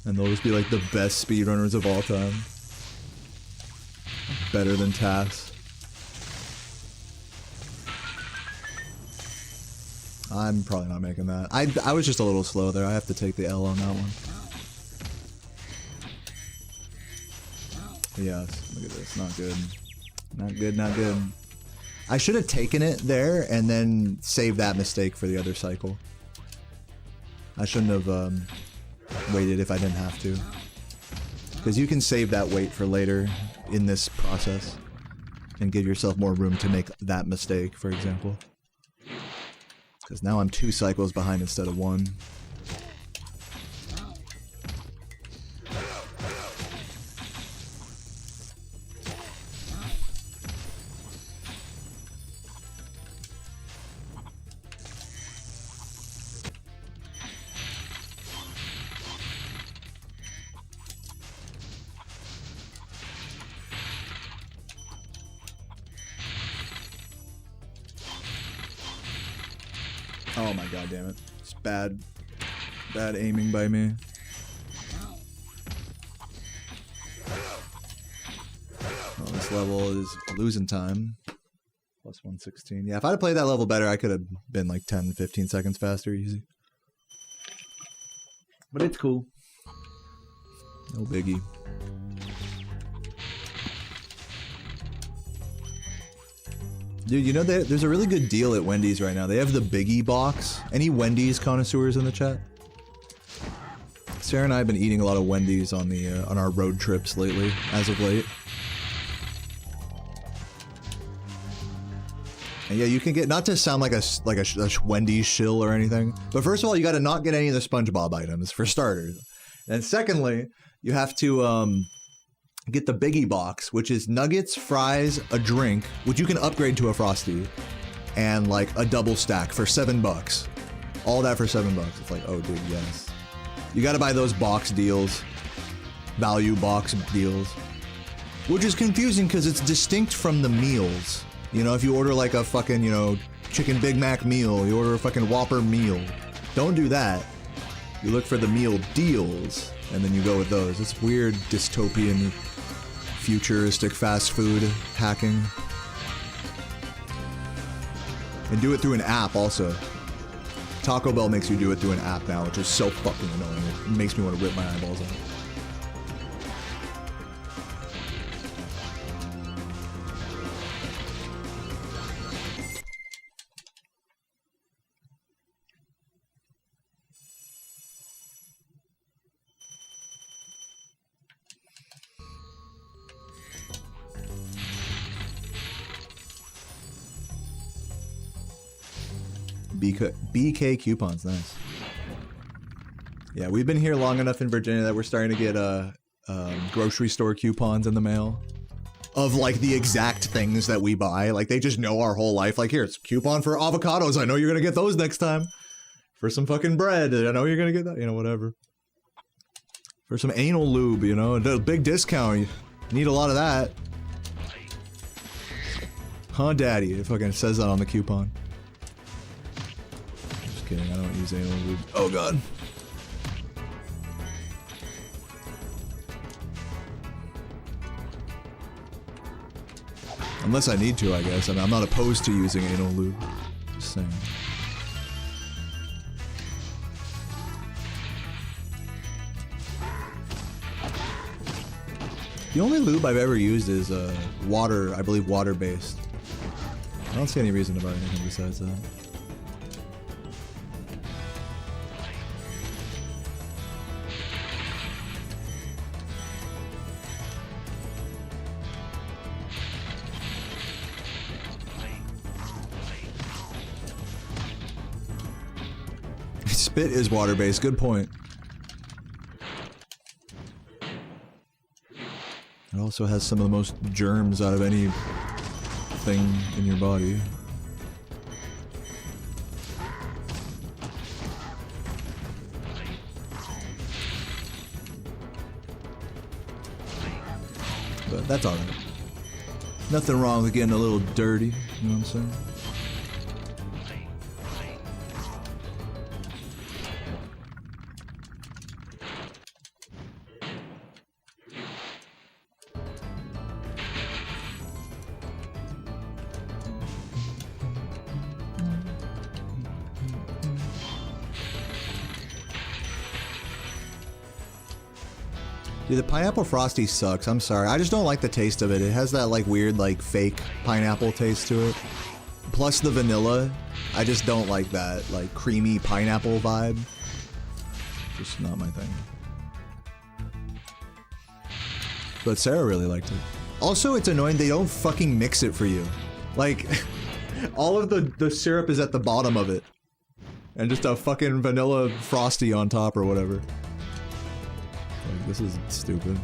And they'll just be like the best speedrunners of all time. Better than TAS. I'm probably not making that. I was just a little slow there. I have to take the L on that one. Yes, look at this. Not good. Not good, not good. I should have taken it there and then saved that mistake for the other cycle. I shouldn't have waited if I didn't have to. Because you can save that wait for later in this process and give yourself more room to make that mistake, for example. Because now I'm 2 cycles behind instead of 1. Oh my god damn it. It's bad aiming by me. Oh, this level is losing time. Plus 116. Yeah, if I'd have played that level better, I could have been like 10-15 seconds faster, easy. But it's cool. No biggie. Dude, you know, there's a really good deal at Wendy's right now. They have the Biggie box. Any Wendy's connoisseurs in the chat? Sarah and I have been eating a lot of Wendy's on our road trips lately, as of late. And yeah, you can get, not to sound like a Wendy's shill or anything, but first of all, you got to not get any of the SpongeBob items for starters. And secondly, you have to get the Biggie box, which is nuggets, fries, a drink, which you can upgrade to a Frosty, and like a double stack for $7. All that for $7. It's like, oh dude, yes. You gotta buy those box deals, value box deals, which is confusing because it's distinct from the meals. You know, if you order like a fucking, you know, chicken Big Mac meal, you order a fucking Whopper meal. Don't do that. You look for the meal deals, and then you go with those. It's weird dystopian futuristic fast food hacking. And do it through an app also. Taco Bell makes you do it through an app now, which is so fucking annoying. It makes me want to rip my eyeballs out. BK coupons, nice. Yeah, we've been here long enough in Virginia that we're starting to get grocery store coupons in the mail of like the exact things that we buy. Like they just know our whole life. Like here, it's a coupon for avocados. I know you're gonna get those next time. For some fucking bread, I know you're gonna get that. You know, whatever. For some anal lube, you know, a big discount. You need a lot of that. Huh, daddy? It fucking says that on the coupon. Just kidding, I don't use anal lube. Oh god. Unless I need to, I guess. I mean, I'm not opposed to using anal lube. Just saying. The only lube I've ever used is water, I believe water-based. I don't see any reason to buy anything besides that. Spit is water-based, good point. It also has some of the most germs out of any thing in your body. But that's alright. Nothing wrong with getting a little dirty, you know what I'm saying? Dude, the pineapple frosty sucks. I'm sorry. I just don't like the taste of it. It has that like weird like fake pineapple taste to it. Plus the vanilla. I just don't like that like creamy pineapple vibe. Just not my thing. But Sarah really liked it. Also, it's annoying they don't fucking mix it for you. Like, all of the syrup is at the bottom of it. And just a fucking vanilla frosty on top or whatever. Like, this is stupid.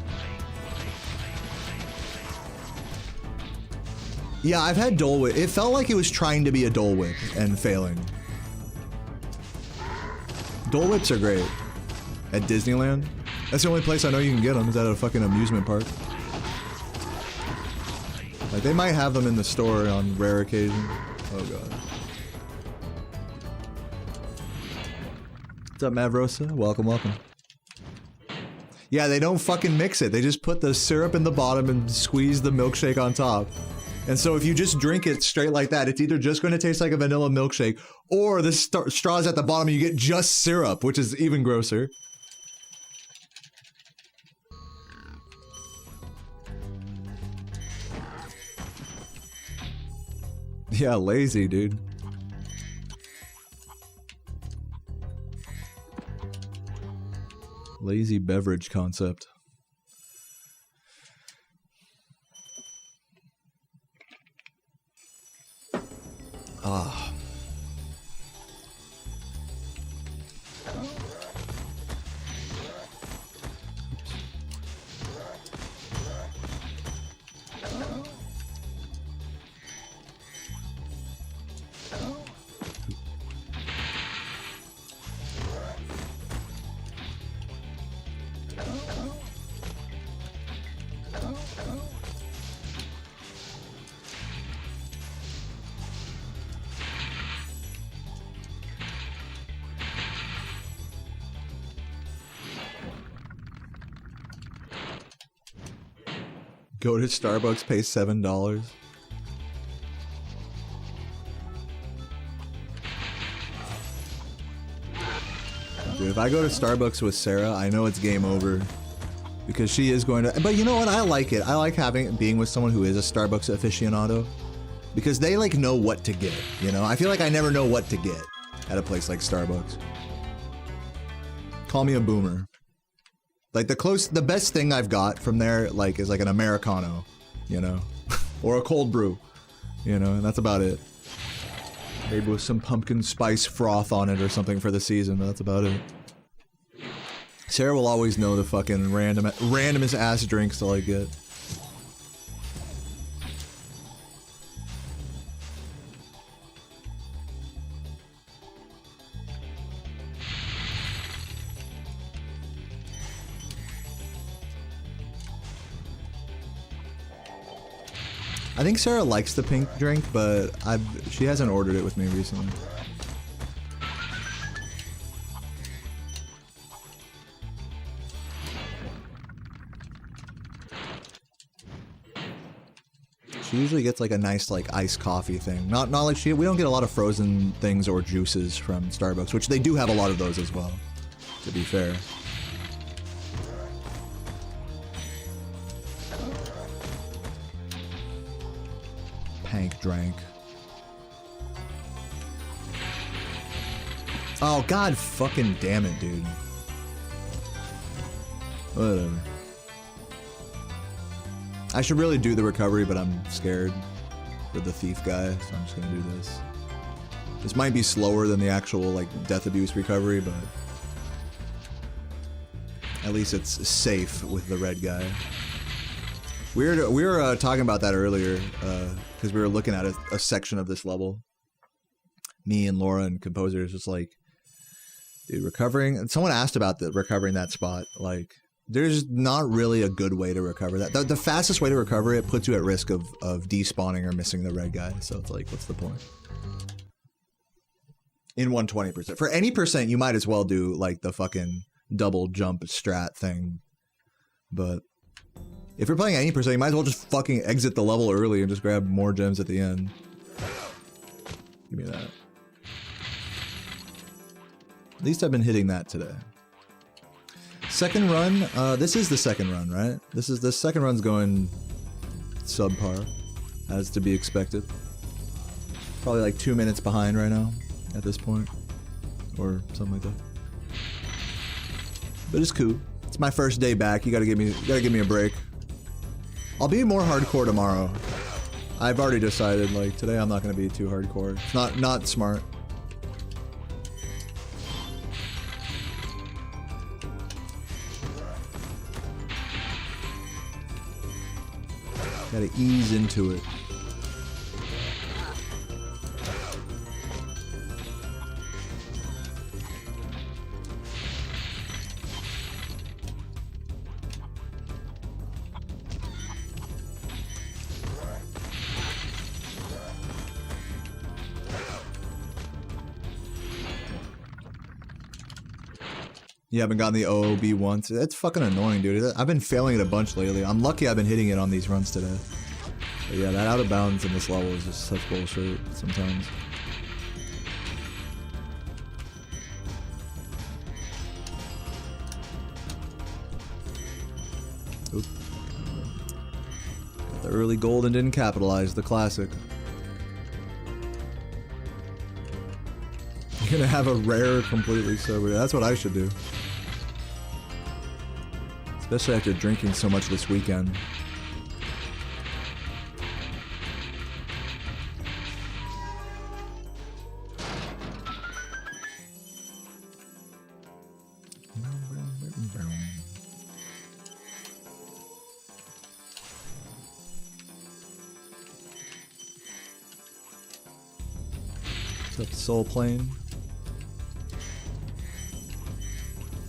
Yeah, I've had Dole Whip. It felt like it was trying to be a Dole Whip and failing. Dole Whips are great. At Disneyland. That's the only place I know you can get them, is at a fucking amusement park. Like, they might have them in the store on rare occasion. Oh god. What's up, Mavrosa? Welcome, welcome. Yeah, they don't fucking mix it. They just put the syrup in the bottom and squeeze the milkshake on top. And so if you just drink it straight like that, it's either just going to taste like a vanilla milkshake, or the straw's at the bottom and you get just syrup, which is even grosser. Yeah, lazy, dude. Lazy beverage concept. Ah. Go to Starbucks, pay $7. Dude, if I go to Starbucks with Sarah, I know it's game over. Because she is going to... But you know what? I like it. I like being with someone who is a Starbucks aficionado. Because they, like, know what to get, you know? I feel like I never know what to get at a place like Starbucks. Call me a boomer. Like, the best thing I've got from there, like, is like an Americano, you know? Or a cold brew, you know? And that's about it. Maybe with some pumpkin spice froth on it or something for the season, but that's about it. Sarah will always know the fucking randomest ass drinks till I get. I think Sarah likes the pink drink, but she hasn't ordered it with me recently. She usually gets like a nice like iced coffee thing. Not like we don't get a lot of frozen things or juices from Starbucks, which they do have a lot of those as well, to be fair. Pank drank. Oh god fucking damn it, dude. Whatever. I should really do the recovery, but I'm scared with the thief guy, so I'm just gonna do this. This might be slower than the actual like death abuse recovery, but at least it's safe with the red guy. We were talking about that earlier because we were looking at a section of this level. Me and Laura and Composer is just like, dude, recovering. And someone asked about recovering that spot. Like, there's not really a good way to recover that. The fastest way to recover it puts you at risk of despawning or missing the red guy. So it's like, what's the point? In 120%. For any percent, you might as well do like the fucking double jump strat thing. But if you're playing any percent, you might as well just fucking exit the level early and just grab more gems at the end. Give me that. At least I've been hitting that today. Second run, this is the second run, right? The second run's going subpar, as to be expected. Probably like 2 minutes behind right now, at this point. Or something like that. But it's cool. It's my first day back, you gotta give me a break. I'll be more hardcore tomorrow. I've already decided, like, today I'm not gonna be too hardcore. It's not smart. Gotta ease into it. You haven't gotten the OOB once. That's fucking annoying, dude. I've been failing it a bunch lately. I'm lucky I've been hitting it on these runs today. But yeah, that out of bounds in this level is just such bullshit sometimes. Oop. Got the early gold and didn't capitalize, the classic. You're gonna have a rare completely sober. That's what I should do. Especially after drinking so much this weekend. What's up, Soul Plane?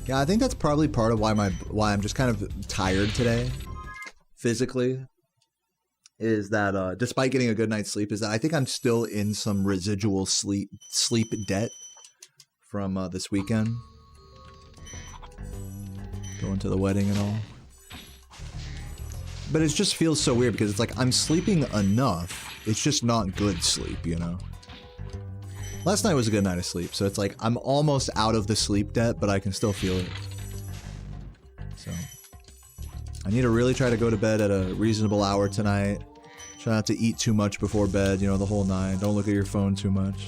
Yeah, I think that's probably part of why I'm just kind of tired today, physically, is that despite getting a good night's sleep, is that I think I'm still in some residual sleep debt from this weekend, going to the wedding and all. But it just feels so weird because it's like I'm sleeping enough, it's just not good sleep, you know? Last night was a good night of sleep, so it's like I'm almost out of the sleep debt, but I can still feel it. So I need to really try to go to bed at a reasonable hour tonight. Try not to eat too much before bed, you know, the whole night. Don't look at your phone too much.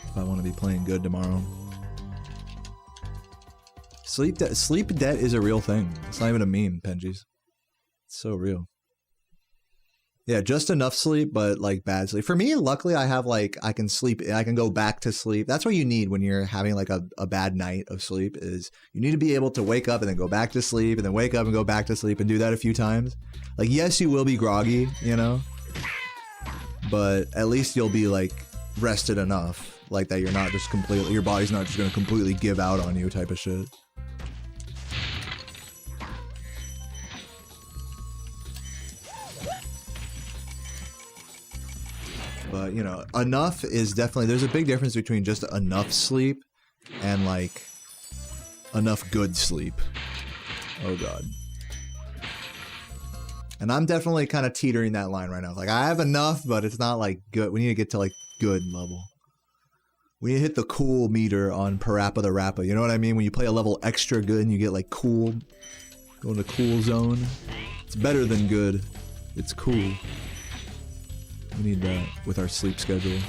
If I want to be playing good tomorrow. Sleep debt is a real thing. It's not even a meme, Penjies. So real. Yeah, just enough sleep, but like bad sleep. For me, luckily, I have like I can sleep. I can go back to sleep. That's what you need when you're having like a bad night of sleep. Is you need to be able to wake up and then go back to sleep and then wake up and go back to sleep and do that a few times. Like yes, you will be groggy, you know, but at least you'll be like rested enough, like that you're not just completely. Your body's not just gonna completely give out on you, type of shit. But, you know, enough is definitely... There's a big difference between just enough sleep and, like, enough good sleep. Oh, God. And I'm definitely kind of teetering that line right now. Like, I have enough, but it's not, like, good. We need to get to, like, good level. We need to hit the cool meter on Parappa the Rappa. You know what I mean? When you play a level extra good and you get, like, cool. Go in the cool zone. It's better than good. It's cool. We need that with our sleep schedule.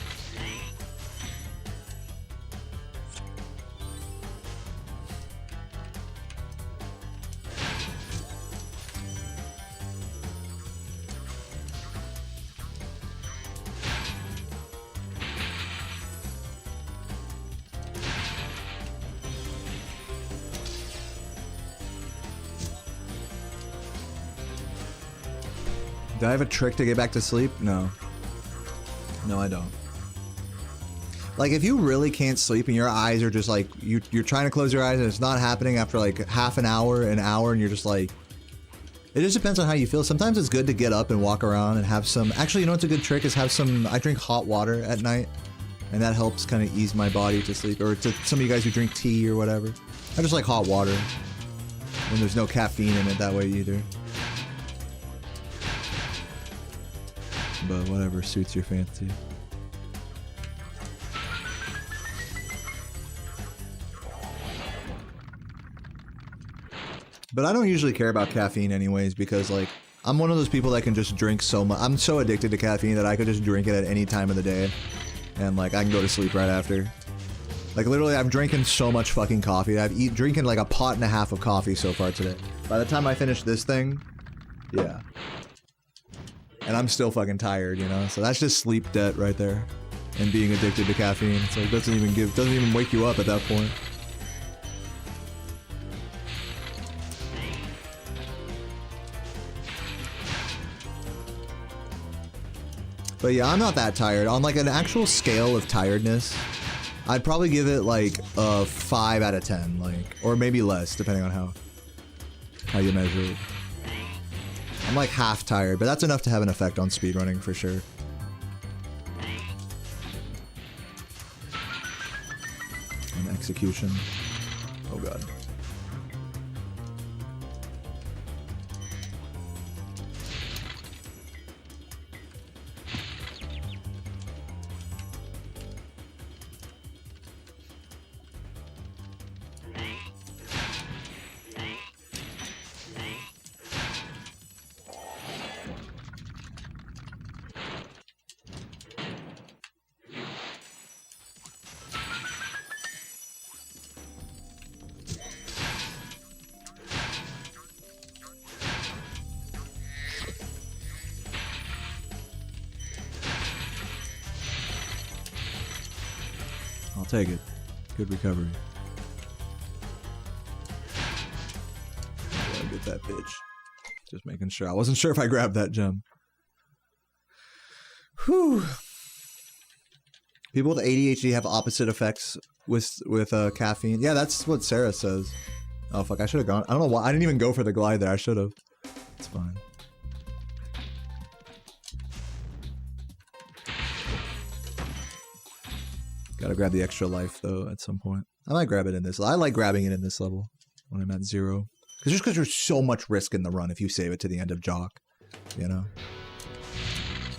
Do I have a trick to get back to sleep? No. No, I don't. Like, if you really can't sleep and your eyes are just like, you're trying to close your eyes and it's not happening after like half an hour, and you're just like, it just depends on how you feel. Sometimes it's good to get up and walk around and have some, actually, you know what's a good trick is have some, I drink hot water at night and that helps kind of ease my body to sleep. Or to some of you guys who drink tea or whatever. I just like hot water when there's no caffeine in it that way either. But whatever suits your fancy. But I don't usually care about caffeine anyways because like I'm one of those people that can just drink so much. I'm so addicted to caffeine that I could just drink it at any time of the day and like I can go to sleep right after. Like literally I'm drinking so much fucking coffee. I've drinking like a pot and a half of coffee so far today. By the time I finish this thing, yeah. And I'm still fucking tired, you know? So that's just sleep debt right there. And being addicted to caffeine. So it doesn't even wake you up at that point. But yeah, I'm not that tired. On like an actual scale of tiredness, I'd probably give it like a 5 out of 10, like, or maybe less, depending on how you measure it. I'm like half tired, but that's enough to have an effect on speedrunning for sure. And execution. Oh god. I'll take it. Good recovery. Gotta get that bitch. Just making sure. I wasn't sure if I grabbed that gem. Whew. People with ADHD have opposite effects with caffeine. Yeah, that's what Sarah says. Oh fuck, I should have gone. I don't know why. I didn't even go for the glide there. I should have. It's fine. Gotta grab the extra life though at some point. I might grab it in this. I like grabbing it in this level when I'm at 0. Because there's so much risk in the run if you save it to the end of Jock, you know?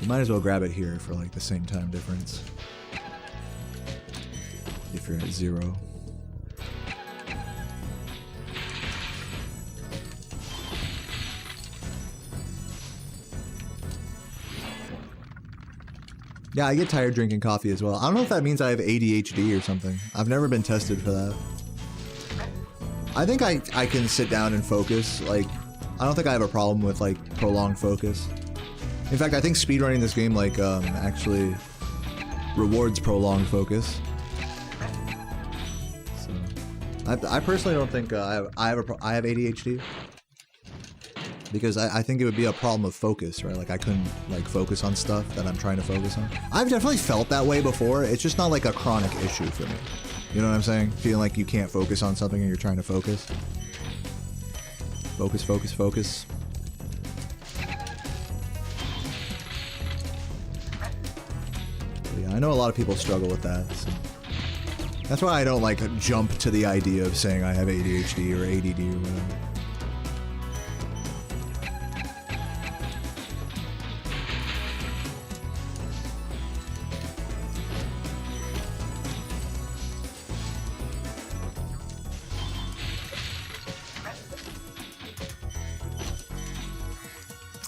You might as well grab it here for like the same time difference. If you're at 0. Yeah, I get tired drinking coffee as well. I don't know if that means I have ADHD or something. I've never been tested for that. I think I can sit down and focus. Like, I don't think I have a problem with, like, prolonged focus. In fact, I think speedrunning this game like actually rewards prolonged focus. So, I personally don't think I have ADHD because I think it would be a problem of focus, right? Like I couldn't like focus on stuff that I'm trying to focus on. I've definitely felt that way before. It's just not like a chronic issue for me. You know what I'm saying? Feeling like you can't focus on something and you're trying to focus. Focus, focus, focus. But yeah, I know a lot of people struggle with that. So. That's why I don't like jump to the idea of saying I have ADHD or ADD or whatever.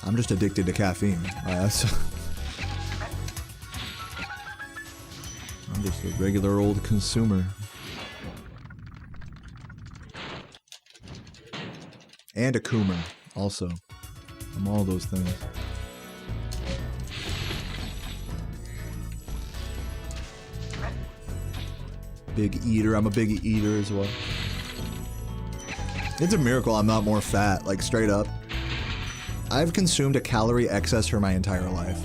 I'm just addicted to caffeine. I'm just a regular old consumer. And a coomer, also. I'm all those things. Big eater. I'm a big eater as well. It's a miracle I'm not more fat, like straight up. I've consumed a calorie excess for my entire life.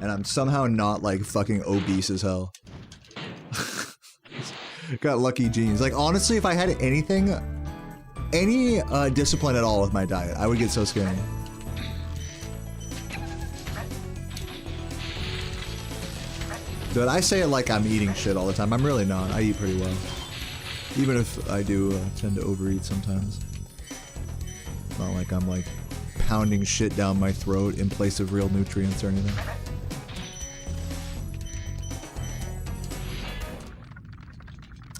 And I'm somehow not like fucking obese as hell. Got lucky genes. Like honestly, if I had anything, any discipline at all with my diet, I would get so skinny. But I say it like I'm eating shit all the time. I'm really not. I eat pretty well. Even if I do tend to overeat sometimes. It's not like I'm like pounding shit down my throat in place of real nutrients or anything.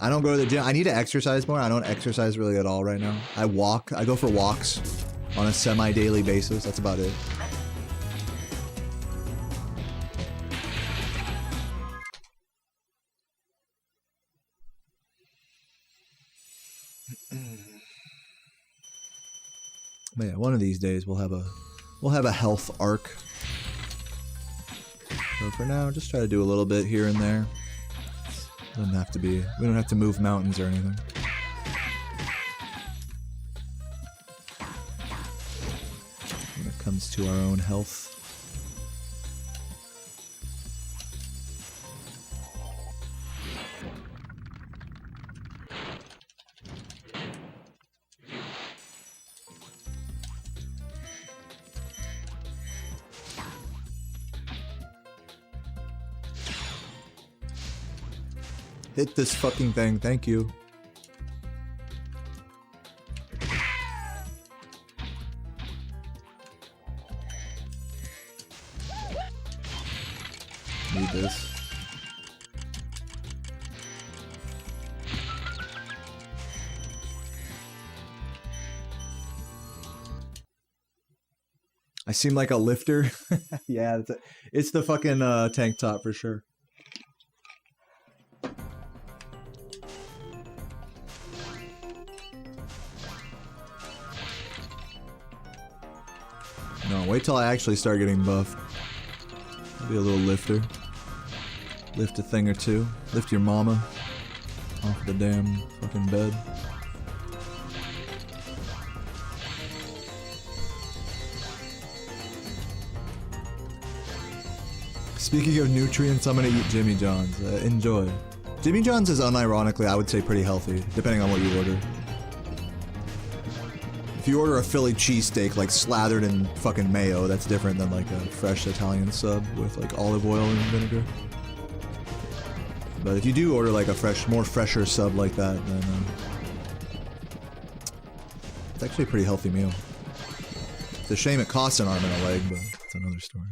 I don't go to the gym. I need to exercise more. I don't exercise really at all right now. I walk. I go for walks on a semi-daily basis. That's about it. But yeah, one of these days we'll have a health arc. So for now, just try to do a little bit here and there. Doesn't have to be. We don't have to move mountains or anything. When it comes to our own health. Hit this fucking thing, thank you. Need this. I seem like a lifter. Yeah, it's the fucking tank top for sure. No, wait till I actually start getting buffed. I'll be a little lifter. Lift a thing or two. Lift your mama off the damn fucking bed. Speaking of nutrients, I'm gonna eat Jimmy John's. Enjoy. Jimmy John's is unironically, I would say, pretty healthy, depending on what you order. If you order a Philly cheesesteak, like, slathered in fucking mayo, that's different than, like, a fresh Italian sub with, like, olive oil and vinegar. But if you do order, like, a fresher sub like that, then, it's actually a pretty healthy meal. It's a shame it costs an arm and a leg, but it's another story.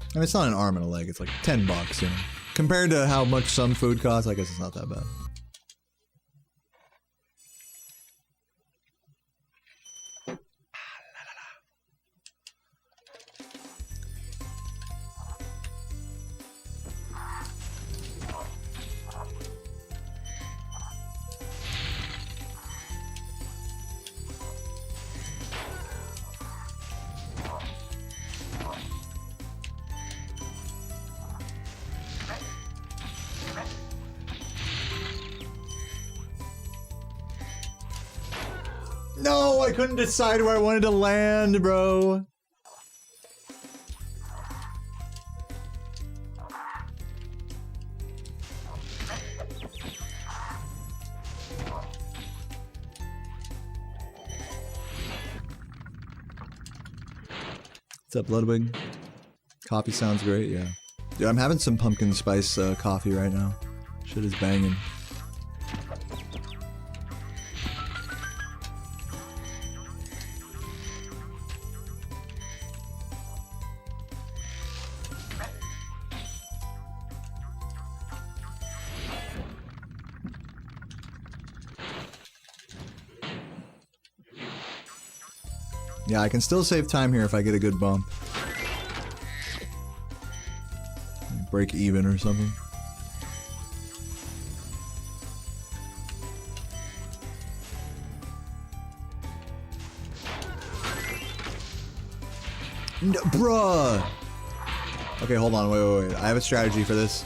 I mean, it's not an arm and a leg, it's like $10, you know. Compared to how much some food costs, I guess it's not that bad. No, I couldn't decide where I wanted to land, bro. What's up, Ludwig? Coffee sounds great, yeah. Dude, I'm having some pumpkin spice coffee right now. Shit is banging. Yeah, I can still save time here if I get a good bump. Break even or something. No, bruh! Okay, hold on, wait. I have a strategy for this.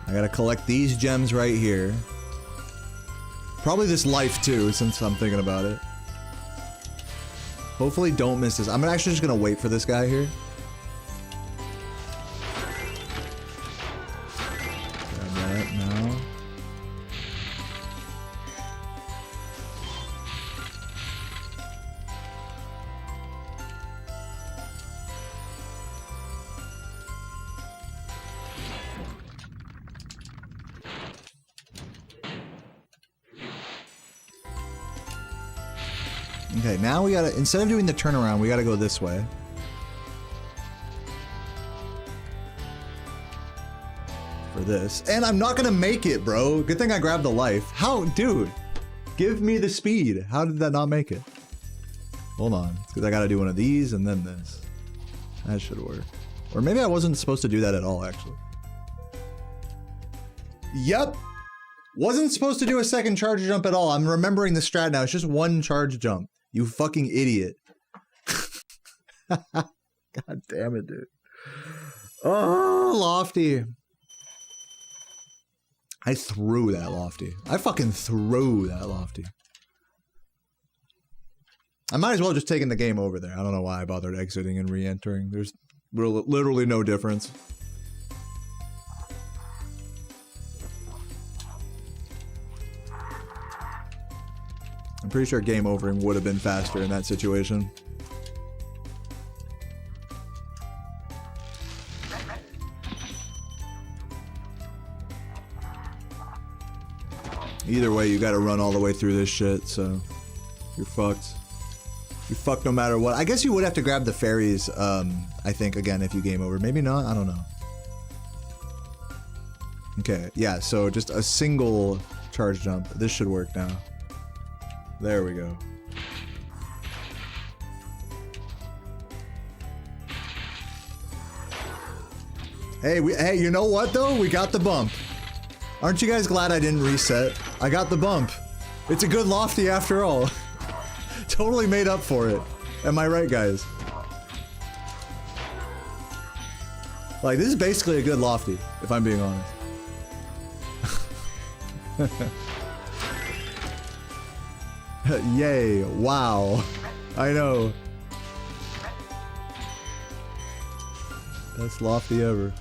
I gotta collect these gems right here. Probably this life too, since I'm thinking about it. Hopefully don't miss this. I'm actually just gonna wait for this guy here. Grab that now. Okay, now we gotta, instead of doing the turnaround, we gotta go this way. For this. And I'm not gonna make it, bro. Good thing I grabbed the life. How? Dude, give me the speed. How did that not make it? Hold on. It's because I gotta do one of these and then this. That should work. Or maybe I wasn't supposed to do that at all, actually. Yep. Wasn't supposed to do a second charge jump at all. I'm remembering the strat now. It's just one charge jump. You fucking idiot. God damn it, dude. Oh, Lofty. I threw that Lofty. I fucking threw that Lofty. I might as well just taken the game over there. I don't know why I bothered exiting and re-entering. There's literally no difference. I'm pretty sure game overing would have been faster in that situation. Either way, you gotta run all the way through this shit, so you're fucked. You're fucked no matter what. I guess you would have to grab the fairies, I think, again, if you game over. Maybe not, I don't know. Okay, yeah, so just a single charge jump. This should work now. There we go. Hey, hey, you know what though? We got the bump. Aren't you guys glad I didn't reset? I got the bump. It's a good Lofty after all. Totally made up for it. Am I right, guys? Like, this is basically a good Lofty, if I'm being honest. Yay, wow. I know. Best Lofty ever.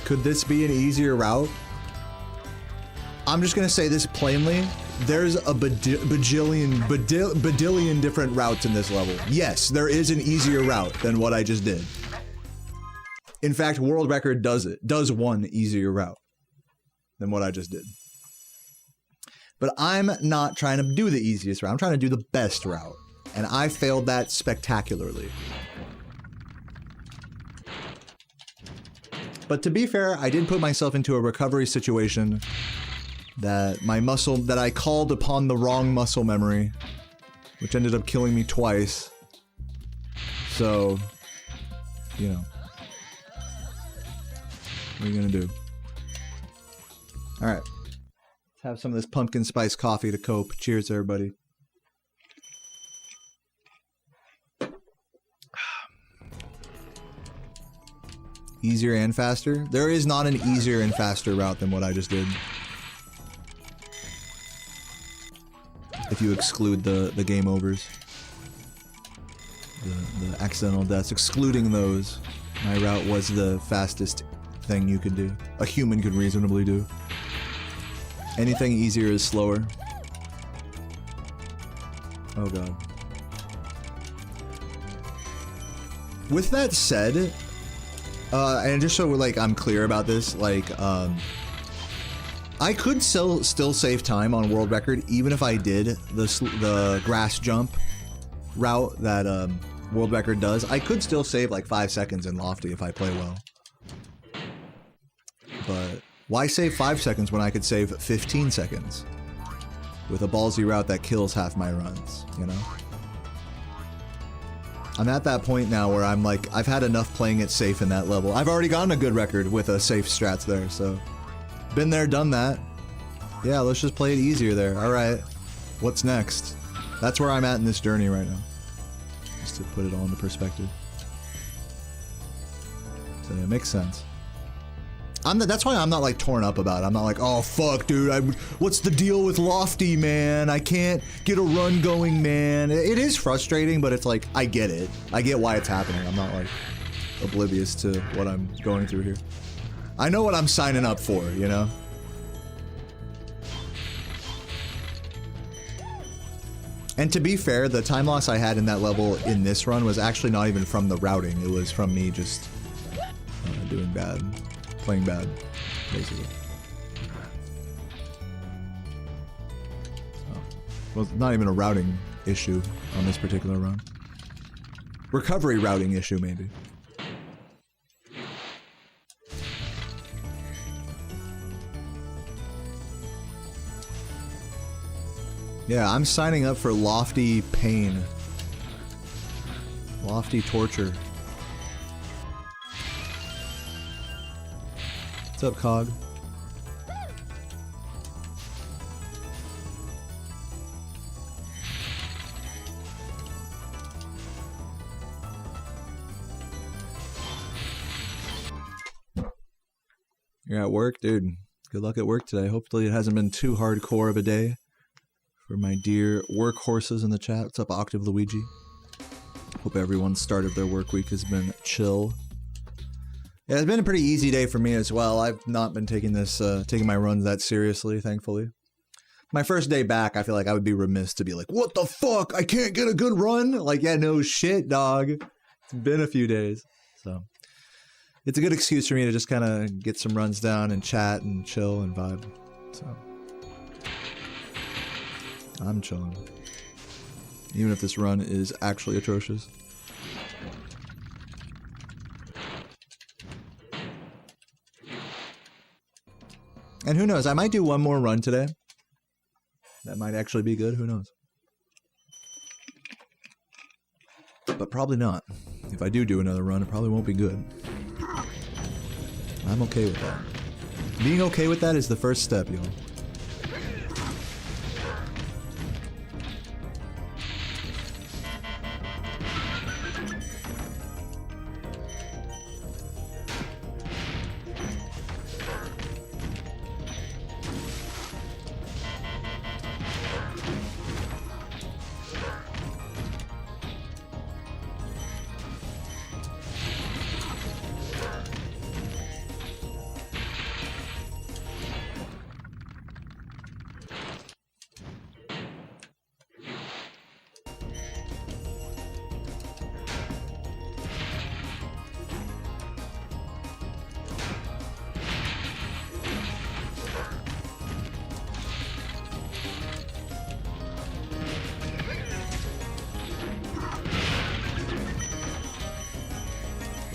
Could this be an easier route? I'm just gonna say this plainly. There's a badillion different routes in this level. Yes, there is an easier route than what I just did. In fact, world record does one easier route than what I just did. But I'm not trying to do the easiest route. I'm trying to do the best route. And I failed that spectacularly. But to be fair, I did put myself into a recovery situation that I called upon the wrong muscle memory, which ended up killing me twice. So, you know, what are you gonna do? All right, let's have some of this pumpkin spice coffee to cope. Cheers, everybody. Easier and faster? There is not an easier and faster route than what I just did. If you exclude the game overs. The accidental deaths. Excluding those, my route was the fastest thing you could do. A human could reasonably do. Anything easier is slower. Oh god. With that said, and just so like I'm clear about this, like I could still save time on world record even if I did the grass jump route that world record does. I could still save like 5 seconds in Lofty if I play well. But why save 5 seconds when I could save 15 seconds with a ballsy route that kills half my runs, you know? I'm at that point now where I'm like, I've had enough playing it safe in that level. I've already gotten a good record with a safe strats there, so. Been there, done that. Yeah, let's just play it easier there. Alright. What's next? That's where I'm at in this journey right now. Just to put it all into perspective. So yeah, it makes sense. That's why I'm not like torn up about it. I'm not like, oh fuck dude, what's the deal with Lofty, man? I can't get a run going, man. It is frustrating, but it's like, I get it. I get why it's happening. I'm not like oblivious to what I'm going through here. I know what I'm signing up for, you know? And to be fair, the time loss I had in that level in this run was actually not even from the routing. It was from me just doing bad. Playing bad, basically. So, well, not even a routing issue on this particular run. Recovery routing issue, maybe. Yeah, I'm signing up for Lofty pain. Lofty torture. What's up, Cog? You're at work? Dude, good luck at work today. Hopefully it hasn't been too hardcore of a day for my dear workhorses in the chat. What's up, Octave Luigi? Hope everyone's start of their work week has been chill. Yeah, it's been a pretty easy day for me as well. I've not been taking this, taking my runs that seriously, thankfully. My first day back, I feel like I would be remiss to be like, what the fuck? I can't get a good run? Like, yeah, no shit, dog. It's been a few days. So, it's a good excuse for me to just kind of get some runs down and chat and chill and vibe. So, I'm chilling. Even if this run is actually atrocious. And who knows, I might do one more run today. That might actually be good, who knows. But probably not. If I do another run, it probably won't be good. I'm okay with that. Being okay with that is the first step, y'all.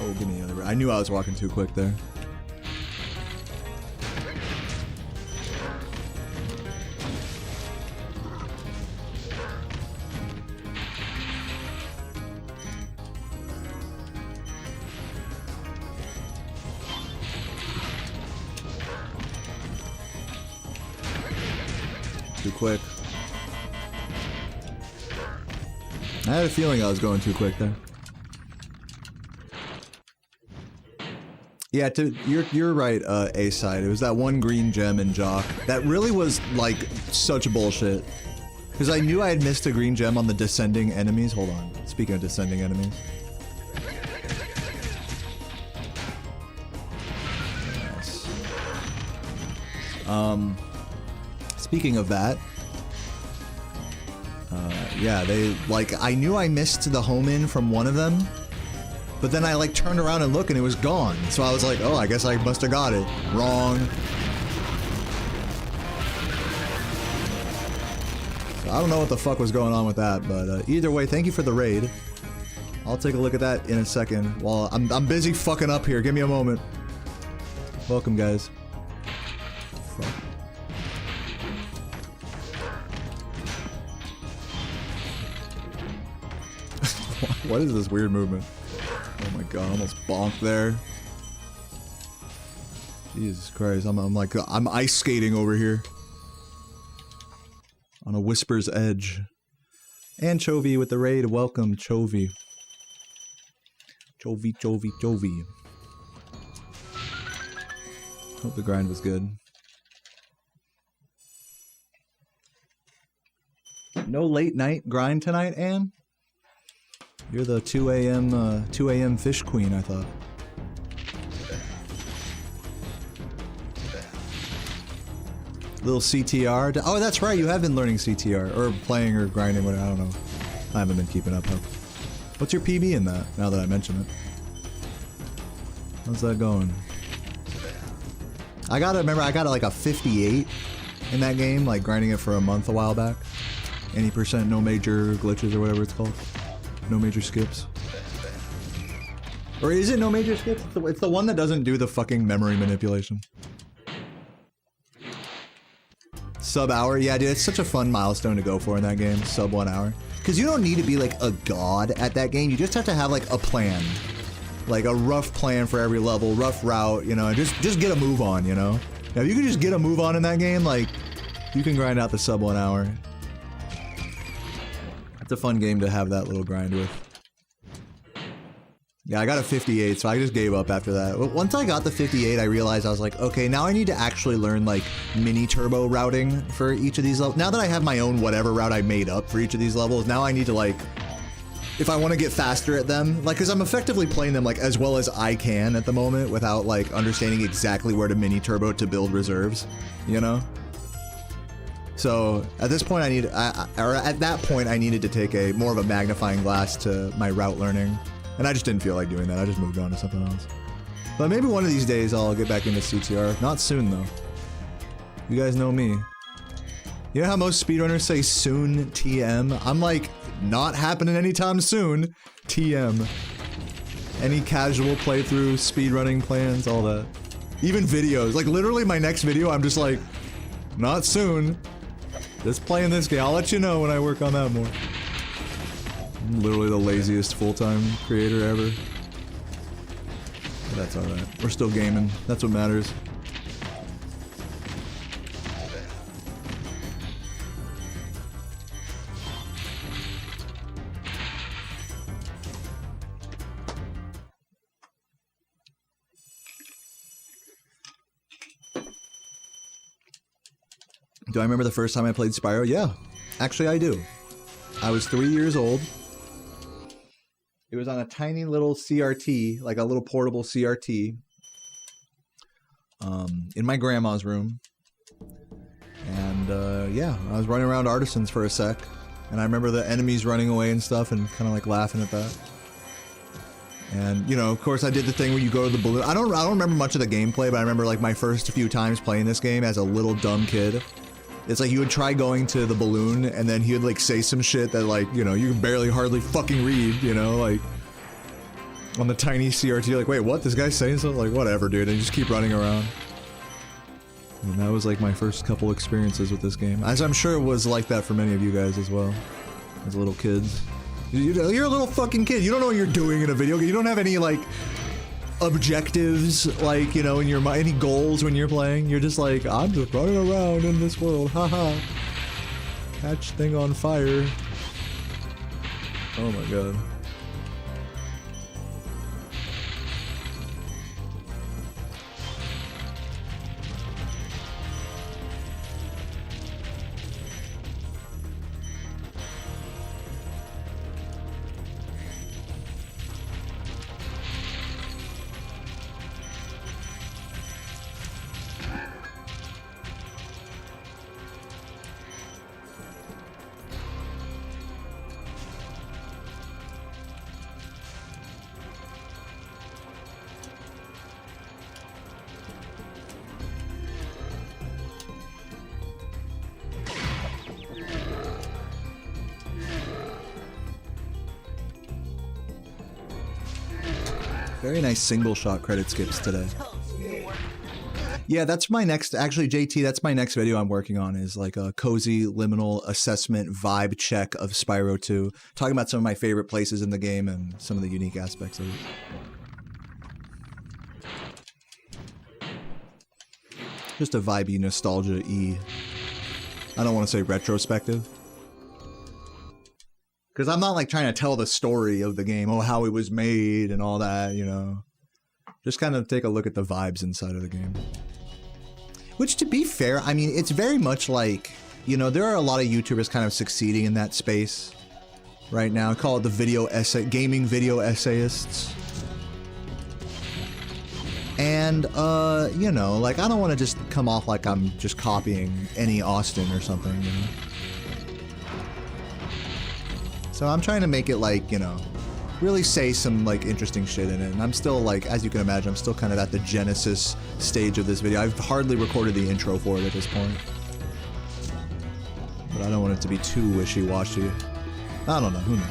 Oh, give me the other. I knew I was walking too quick there. Too quick. I had a feeling I was going too quick there. Yeah, you're right, A-side. It was that one green gem in Jock. That really was, like, such bullshit. Because I knew I had missed a green gem on the descending enemies. Hold on. Speaking of descending enemies. Yes. Speaking of that. Yeah, they, like, I knew I missed the home in from one of them. But then I, like, turned around and looked and it was gone. So I was like, oh, I guess I must have got it. Wrong. So I don't know what the fuck was going on with that, but either way, thank you for the raid. I'll take a look at that in a second. While I'm busy fucking up here. Give me a moment. Welcome, guys. Fuck. What is this weird movement? Oh my god, almost bonked there. Jesus Christ, I'm ice skating over here. On a whisper's edge. And Chovy with the raid, welcome Chovy. Chovy. Hope the grind was good. No late night grind tonight, Anne? You're the 2 a.m. fish queen, I thought. Little CTR. Oh, that's right, you have been learning CTR. Or playing or grinding, whatever, I don't know. I haven't been keeping up, huh? What's your PB in that, now that I mention it? How's that going? I got like a 58 in that game, like grinding it for a month a while back. Any percent, no major glitches or whatever it's called. No major skips. Or is it no major skips? It's the one that doesn't do the fucking memory manipulation. Sub hour? Yeah, dude, it's such a fun milestone to go for in that game. Sub 1 hour. Because you don't need to be like a god at that game. You just have to have like a plan. Like a rough plan for every level, rough route, you know, and just get a move on, you know? Now, if you can just get a move on in that game, like, you can grind out the sub 1 hour. It's a fun game to have that little grind with. Yeah, I got a 58, so I just gave up after that. Once I got the 58, I realized I was like, okay, now I need to actually learn, like, mini-turbo routing for each of these levels. Now that I have my own whatever route I made up for each of these levels, now I need to, like, if I want to get faster at them, like, because I'm effectively playing them, like, as well as I can at the moment without, like, understanding exactly where to mini-turbo to build reserves, you know? So at this point, at that point, I needed to take more of a magnifying glass to my route learning, and I just didn't feel like doing that. I just moved on to something else. But maybe one of these days I'll get back into CTR. Not soon though. You guys know me. You know how most speedrunners say soon TM? I'm like, not happening anytime soon. TM. Any casual playthrough, speedrunning plans, all that. Even videos. Like literally my next video, I'm just like, not soon. Just playing this game. I'll let you know when I work on that more. I'm literally the laziest full-time creator ever. But that's alright. We're still gaming. That's what matters. Do I remember the first time I played Spyro? Yeah, actually I do. I was 3 years old. It was on a tiny little CRT, like a little portable CRT, in my grandma's room. And yeah, I was running around Artisans for a sec, and I remember the enemies running away and stuff, and kind of like laughing at that. And you know, of course, I did the thing where you go to the balloon. I don't remember much of the gameplay, but I remember like my first few times playing this game as a little dumb kid. It's like you would try going to the balloon and then he would like say some shit that like, you know, you can barely hardly fucking read, you know, like on the tiny CRT, you're like, wait, what? This guy's saying something? Like, whatever, dude. And you just keep running around. And that was like my first couple experiences with this game. As I'm sure it was like that for many of you guys as well, as little kids. You're a little fucking kid. You don't know what you're doing in a video game. You don't have any like objectives, like, you know, in your mind, any goals when you're playing. You're just like, I'm just running around in this world, haha. Catch thing on fire. Oh my god. Very nice single shot credit skips today. Yeah, that's my next, actually JT, that's my next video I'm working on, is like a cozy liminal assessment vibe check of Spyro 2. Talking about some of my favorite places in the game and some of the unique aspects of it. Just a vibey nostalgia-y. I don't want to say retrospective. Because I'm not like trying to tell the story of the game, oh, how it was made and all that, you know. Just kind of take a look at the vibes inside of the game. Which, to be fair, I mean, it's very much like, you know, there are a lot of YouTubers kind of succeeding in that space right now. I call it the video essay, gaming video essayists. And, you know, like, I don't want to just come off like I'm just copying any Austin or something, you know? So I'm trying to make it like, you know, really say some like interesting shit in it. And I'm still like, as you can imagine, I'm still kind of at the genesis stage of this video. I've hardly recorded the intro for it at this point. But I don't want it to be too wishy-washy. I don't know, who knows?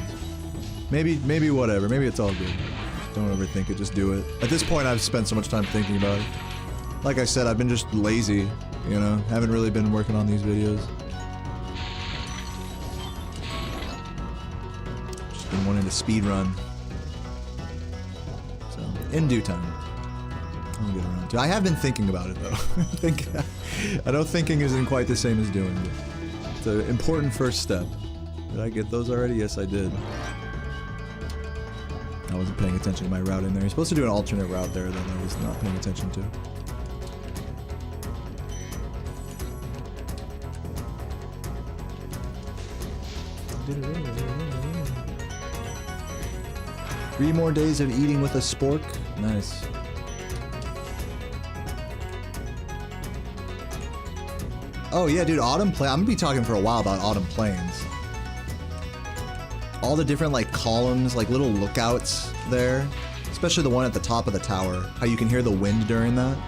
Maybe whatever, maybe it's all good. Just don't overthink it, just do it. At this point, I've spent so much time thinking about it. Like I said, I've been just lazy, you know? Haven't really been working on these videos. Been wanting to speedrun. So, in due time. I'll get around to it. I have been thinking about it, though. I know thinking isn't quite the same as doing it. It's an important first step. Did I get those already? Yes, I did. I wasn't paying attention to my route in there. You're supposed to do an alternate route there that I was not paying attention to. Three more days of eating with a spork. Nice. Oh yeah, dude, Autumn Plains. I'm gonna be talking for a while about Autumn Plains. All the different like columns, like little lookouts there. Especially the one at the top of the tower. How you can hear the wind during that.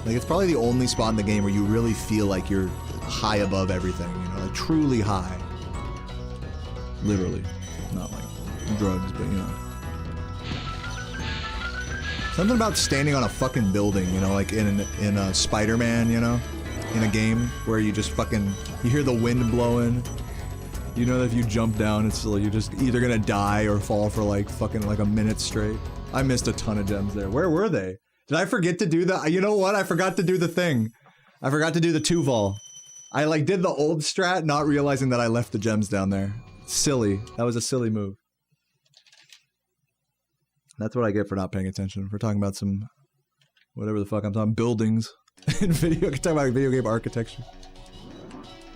Like it's probably the only spot in the game where you really feel like you're high above everything, you know, like truly high. Literally. Not like drugs, but you know. Something about standing on a fucking building, you know, like in Spider-Man, you know? In a game where you just fucking, you hear the wind blowing. You know that if you jump down, it's like you're just either gonna die or fall for like fucking like a minute straight. I missed a ton of gems there. Where were they? Did I forget to do the, you know what? I forgot to do the thing. I forgot to do the 2-vol. I like did the old strat, not realizing that I left the gems down there. Silly. That was a silly move. That's what I get for not paying attention. We're talking about some, whatever the fuck I'm talking, buildings in video. I'm talking about video game architecture.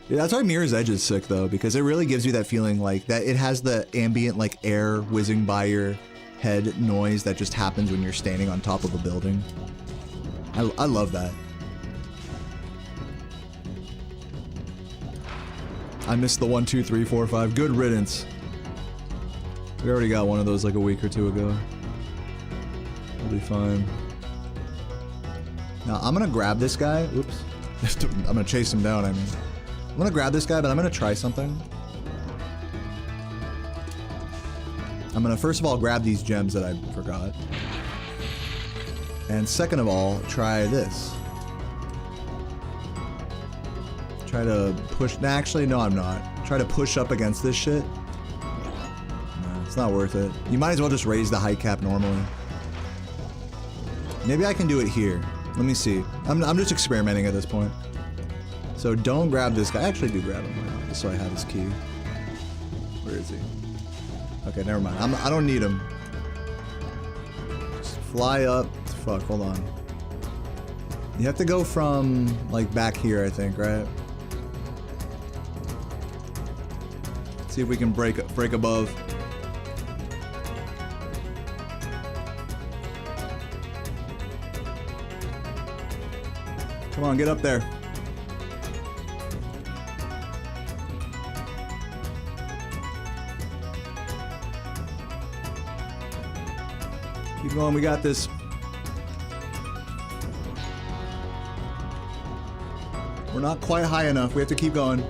Yeah, that's why Mirror's Edge is sick though, because it really gives you that feeling like that it has the ambient like air whizzing by your head noise that just happens when you're standing on top of a building. I love that. I missed the 1, 2, 3, 4, 5. Good riddance. We already got one of those like a week or two ago. We'll be fine. Now I'm gonna grab this guy. Oops. I'm gonna chase him down, I mean. I'm gonna grab this guy, but I'm gonna try something. I'm gonna first of all grab these gems that I forgot. And second of all, try this. Try to push, nah, actually, no I'm not. Try to push up against this shit. No, it's not worth it. You might as well just raise the height cap normally. Maybe I can do it here. Let me see. I'm just experimenting at this point. So don't grab this guy. Actually do grab him, just so I have his key. Where is he? Okay, never mind. I don't need him. Just fly up. Fuck, hold on. You have to go from, like, back here, I think, right? See if we can break above. Come on, get up there. Keep going, we got this. We're not quite high enough, we have to keep going.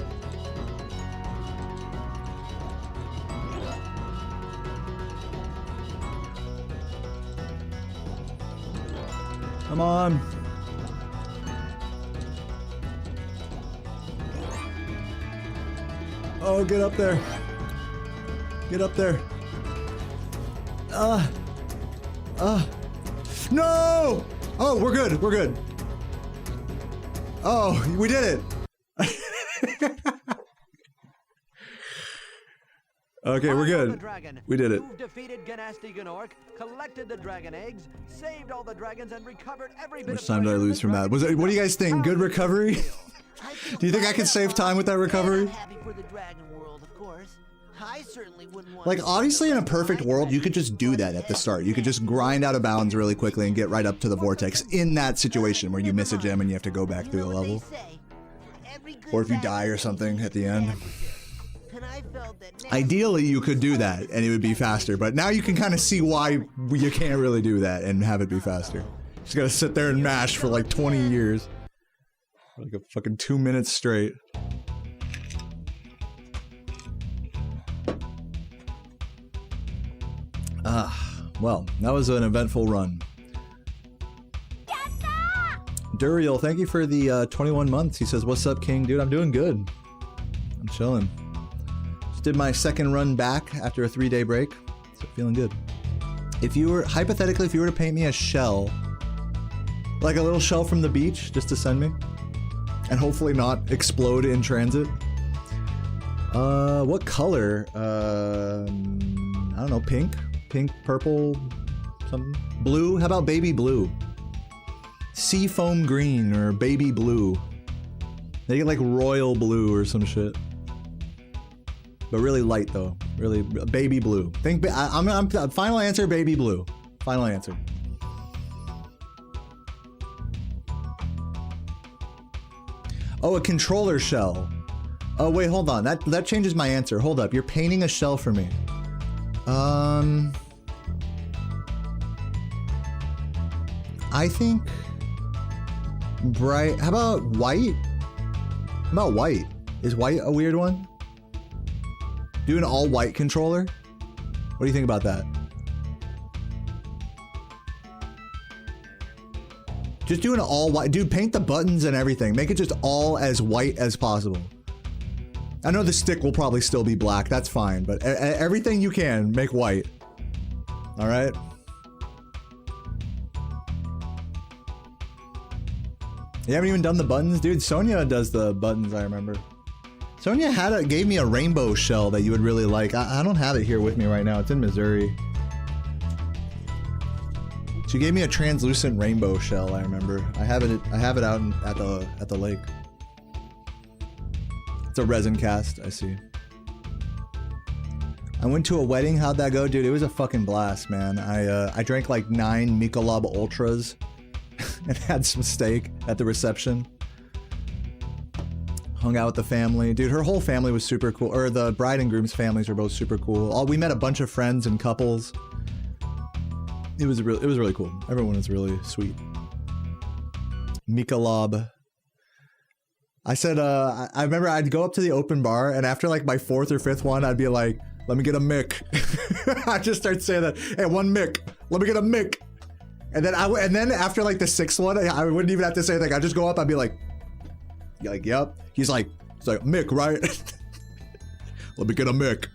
Come on. Oh, get up there. Get up there. No! Oh, we're good. We're good. Oh, we did it. Okay, we're good. We did it. You've defeated Ganasty Gnorc, collected the dragon eggs, saved all the dragons, and recovered every bit How much of time did I lose from that? Was it? What do you guys think? Good recovery? Do you think I could save time with that recovery? I'm happy for the dragon world, of course. I certainly wouldn't want Like, to obviously, in a see perfect my world, you could dragon just do that at the start. You could just grind out of bounds really quickly and get right up to the vortex in that situation where you miss a gem and you have to go back through the level. Or if you die or something at the end. Ideally, you could do that and it would be faster, but now you can kind of see why you can't really do that and have it be faster. Just gotta sit there and mash for like 20 years. Like a fucking 2 minutes straight. Well, that was an eventful run. Duriel, thank you for the 21 months. He says, what's up, King? Dude, I'm doing good. I'm chilling. Just did my second run back after a 3-day break. So feeling good. If you were, hypothetically, if you were to paint me a shell, like a little shell from the beach, just to send me, and hopefully not explode in transit. What color? I don't know, pink? Pink, purple, something? Blue? How about baby blue? Sea foam green or baby blue. They get like royal blue or some shit. But really light though. Really, baby blue. Think, I'm final answer, baby blue. Final answer. Oh, a controller shell. Oh wait, hold on. That changes my answer. Hold up. You're painting a shell for me. I think bright. How about white? How about white? Is white a weird one? Do an all white controller? What do you think about that? Just do an all white. Dude, paint the buttons and everything. Make it just all as white as possible. I know the stick will probably still be black. That's fine. But everything you can, make white. All right? You haven't even done the buttons? Dude, Sonia does the buttons, I remember. Sonia gave me a rainbow shell that you would really like. I don't have it here with me right now. It's in Missouri. She gave me a translucent rainbow shell, I remember. I have it out at the lake. It's a resin cast, I see. I went to a wedding. How'd that go? Dude, it was a fucking blast, man. I drank like 9 Michelob Ultras and had some steak at the reception. Hung out with the family. Dude, her whole family was super cool. Or the bride and groom's families were both super cool. We met a bunch of friends and couples. It was really cool. Everyone was really sweet. Michelob. I said, I remember I'd go up to the open bar, and after like my 4th or 5th one, I'd be like, let me get a Mick. I just start saying that, hey, 1 Mick. Let me get a Mick. And then after like the 6th one, I wouldn't even have to say anything. I'd just go up, I'd be like, yep. He's like, Mick, right? Let me get a Mick.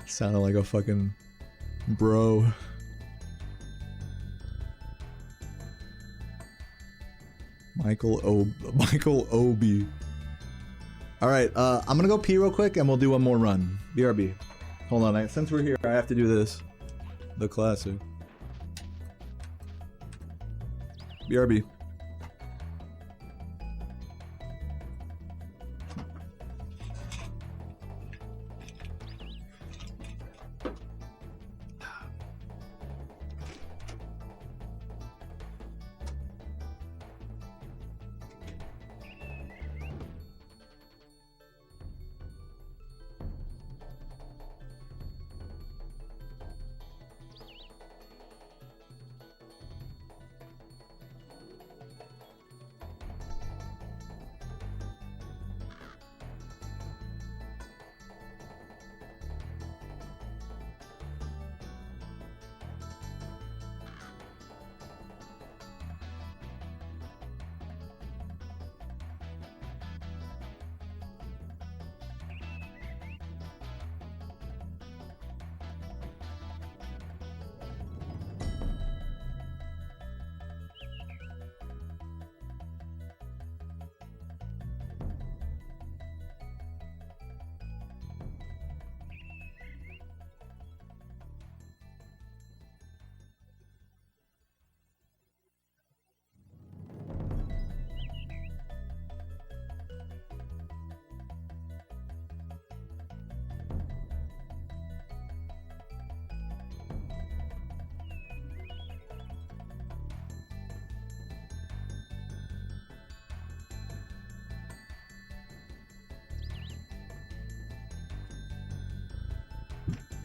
Sounded like a fucking bro. Michael Obi. All right, I'm gonna go pee real quick and we'll do one more run. BRB. Hold on, since we're here, I have to do this. The classic. BRB.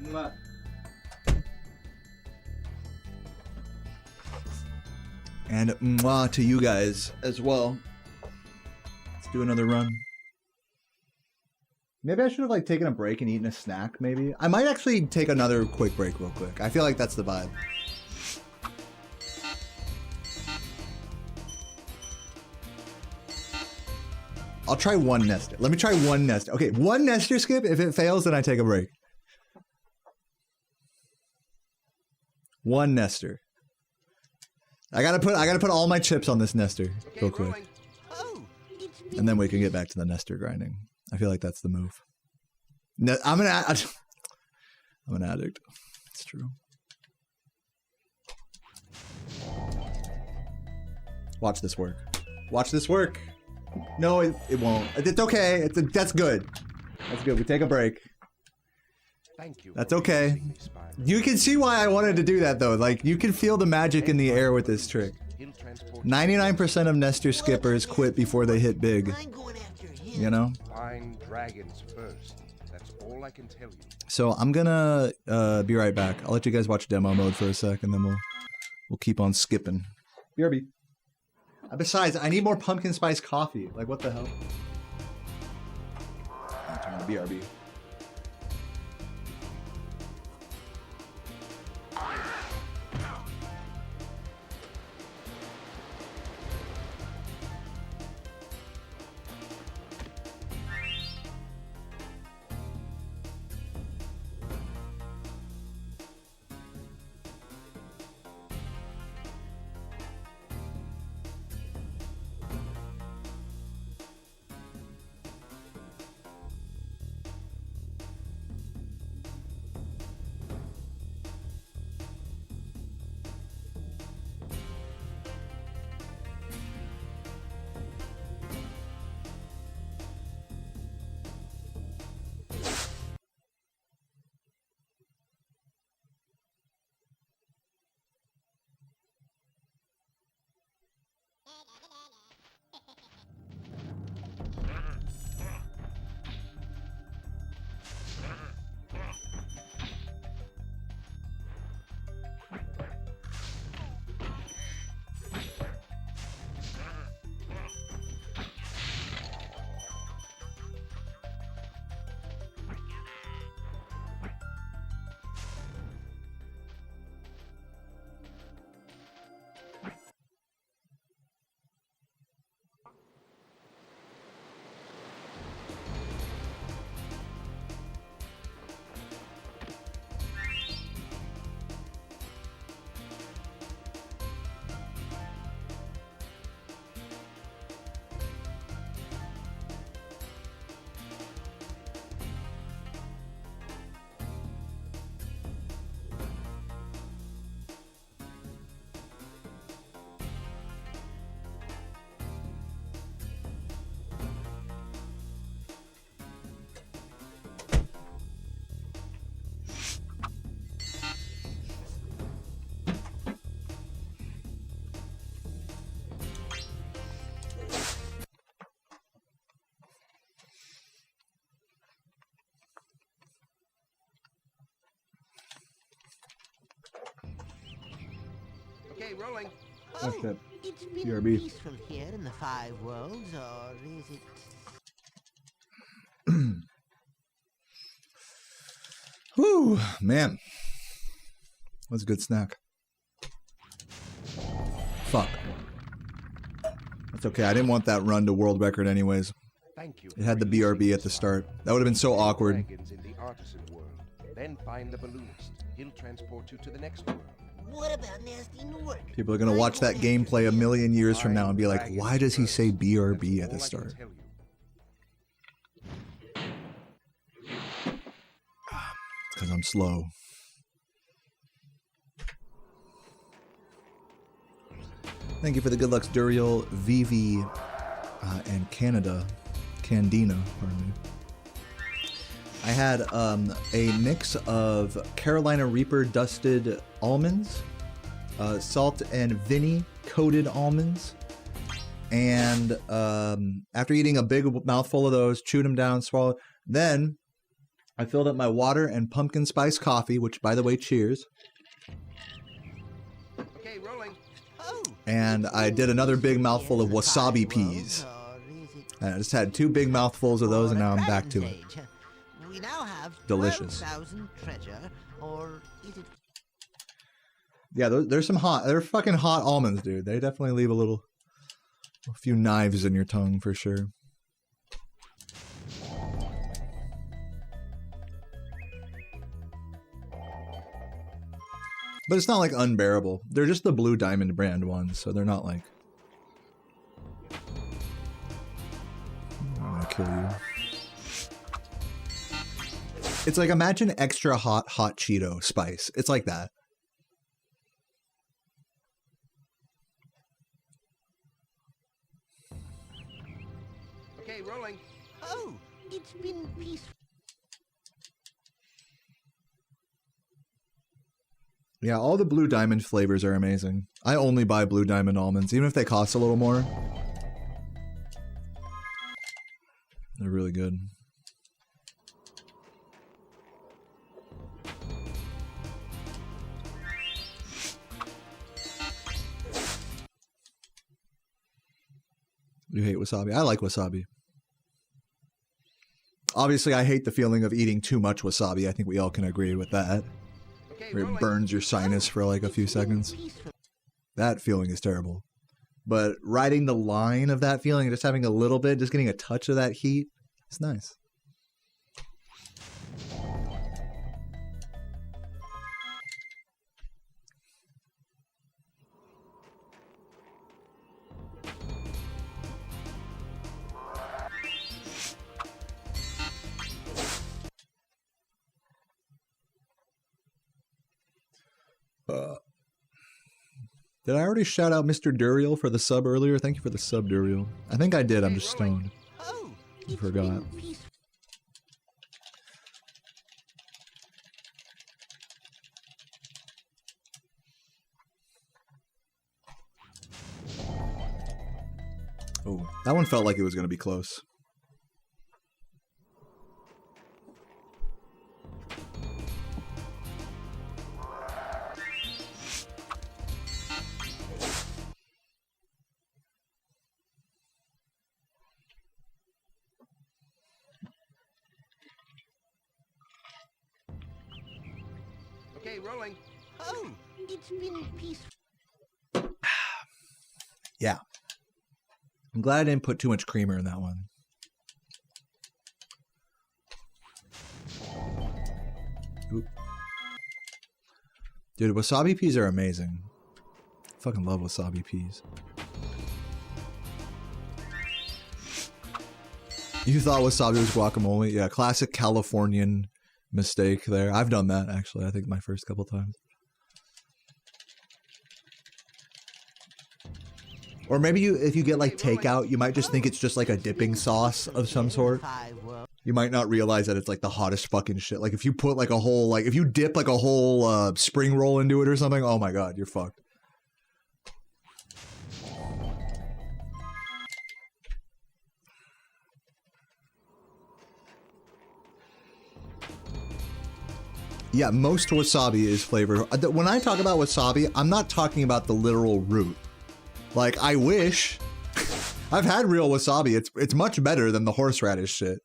Mwah. And mwah to you guys as well. Let's do another run. Maybe I should have like taken a break and eaten a snack, maybe. I might actually take another quick break real quick. I feel like that's the vibe. I'll try one nester. Let me try one nester. Okay, one nester skip. If it fails, then I take a break. One nester. I gotta put all my chips on this nester real quick. Oh, And then we can get back to the nester grinding. I feel like that's the move. I'm an addict. It's true. Watch this work. Watch this work. No, it won't. It's okay. That's good. That's good. We take a break. Thank you. That's okay. You can see why I wanted to do that though. Like you can feel the magic in the air with this trick. 99% of nester skippers quit before they hit big. I'm going after him. You know? Find dragons first. That's all I can tell you. So I'm gonna be right back. I'll let you guys watch demo mode for a sec, and then we'll keep on skipping. BRB. Besides, I need more pumpkin spice coffee. Like what the hell? I'll turn on BRB. Okay, rolling. Oh, shit. it's been BRB. peaceful here in the Five Worlds, or is it? Whew, man. That's a good snack. Fuck. That's okay. I didn't want that run to world record anyways. Thank you. It had the for releasing BRB me, at the Spyro. start. That would have been so awkward. Dragons in the artisan world. Then find the balloonist. He'll transport you to the next world. What about Nasty Newark? People are going to watch that gameplay a million years from now and be like, why does he say BRB at the start? Because I'm slow. Thank you for the good lucks, Duriel, Vivi, and Candina, pardon me. I had a mix of Carolina Reaper dusted almonds, salt and Vinny coated almonds, and after eating a big mouthful of those, chewed them down, swallowed. Then I filled up my water and pumpkin spice coffee, which, by the way, cheers. Okay, rolling. Oh, And I did another big mouthful of wasabi peas. And I just had 2 big mouthfuls of those, and now I'm back to it. We now have Delicious. 12,000 treasure, or is it? Yeah, there's some hot. They're fucking hot almonds, dude. They definitely leave a few knives in your tongue for sure. But it's not like unbearable. They're just the Blue Diamond brand ones, so they're not like. I'm gonna kill you. It's like, imagine extra hot Cheeto spice. It's like that. Okay, rolling. Oh, it's been peaceful. Yeah, all the Blue Diamond flavors are amazing. I only buy Blue Diamond almonds, even if they cost a little more. They're really good. You hate wasabi? I like wasabi. Obviously, I hate the feeling of eating too much wasabi. I think we all can agree with that. Okay, Where it rolling. burns your sinus for like a few seconds. That feeling is terrible. But riding the line of that feeling, just having a little bit, just getting a touch of that heat, it's nice. Did I already shout out Mr. Duriel for the sub earlier? Thank you for the sub, Duriel. I think I did. I'm just stoned. Oh, I forgot. Oh, that one felt like it was going to be close. Okay, rolling. Oh, it's been peaceful. Yeah. I'm glad I didn't put too much creamer in that one. Oop. Dude, wasabi peas are amazing. I fucking love wasabi peas. You thought wasabi was guacamole? Yeah, classic Californian mistake there. I've done that, actually, I think my first couple times. Or maybe if you get like takeout, you might just think it's just like a dipping sauce of some sort. You might not realize that it's like the hottest fucking shit. Like if you put like a whole, like if you dip like a whole spring roll into it or something, oh my god, you're fucked. Yeah, most wasabi is flavor. When I talk about wasabi, I'm not talking about the literal root. Like, I wish. I've had real wasabi. It's much better than the horseradish shit.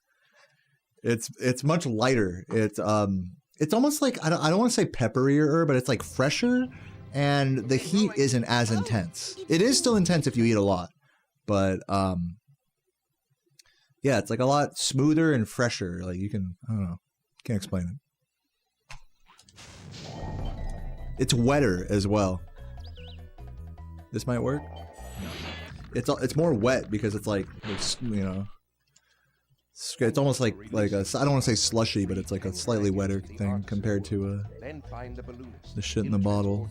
It's much lighter. It's almost like, I don't want to say pepperier, but it's like fresher, and the heat isn't as intense. It is still intense if you eat a lot, but yeah, it's like a lot smoother and fresher. Like you can, I don't know, can't explain it. It's wetter as well. This might work. No. It's more wet because it's like, you know, it's almost like a, I don't want to say slushy, but it's like a slightly wetter thing compared to the shit in the bottle.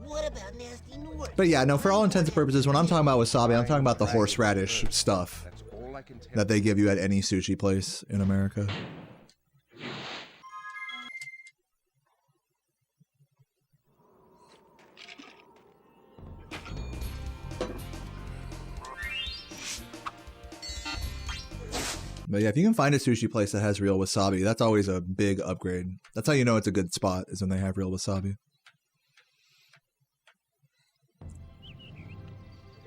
What about nasty North? But yeah, no, for all intents and purposes, when I'm talking about wasabi, I'm talking about the horseradish stuff that they give you at any sushi place in America. But yeah, if you can find a sushi place that has real wasabi, that's always a big upgrade. That's how you know it's a good spot, is when they have real wasabi.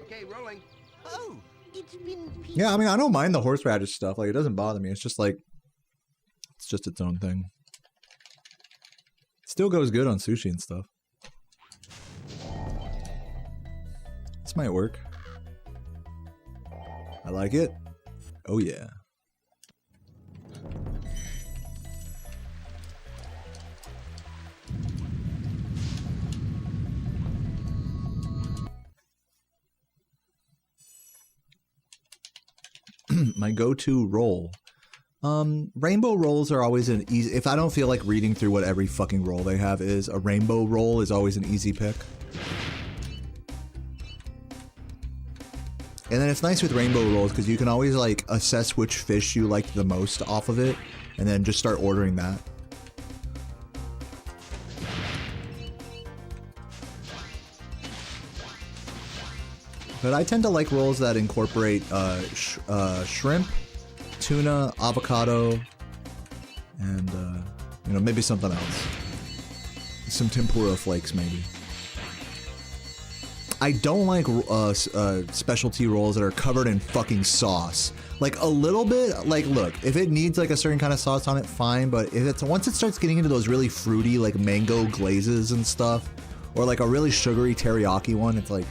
Okay, rolling. Oh, it's been Yeah, I mean, I don't mind the horseradish stuff. Like, it doesn't bother me. It's just like, it's just its own thing. Still goes good on sushi and stuff. This might work. I like it. Oh yeah. My go-to roll. Rainbow rolls are always an easy... If I don't feel like reading through what every fucking roll they have is, a rainbow roll is always an easy pick. And then it's nice with rainbow rolls because you can always like assess which fish you like the most off of it and then just start ordering that. But I tend to like rolls that incorporate shrimp, tuna, avocado, and you know, maybe something else. Some tempura flakes, maybe. I don't like specialty rolls that are covered in fucking sauce. Like a little bit, like look, if it needs like a certain kind of sauce on it, fine. But if it's once it starts getting into those really fruity like mango glazes and stuff, or like a really sugary teriyaki one, it's like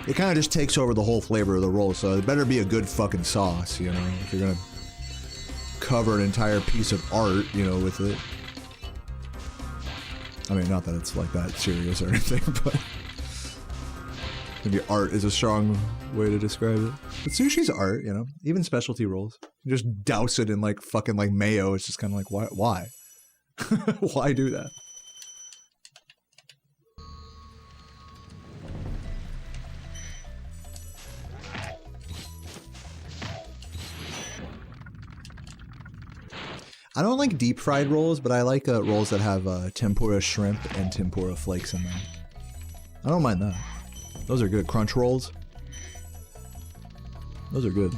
it kind of just takes over the whole flavor of the roll. So it better be a good fucking sauce, you know, if you're gonna cover an entire piece of art, you know, with it. I mean, not that it's like that serious or anything, but. Maybe art is a strong way to describe it. But sushi's art, you know? Even specialty rolls. You just douse it in like fucking like mayo. It's just kind of like, why? Why do that? I don't like deep fried rolls, but I like rolls that have tempura shrimp and tempura flakes in them. I don't mind that. Those are good. Crunch rolls. Those are good.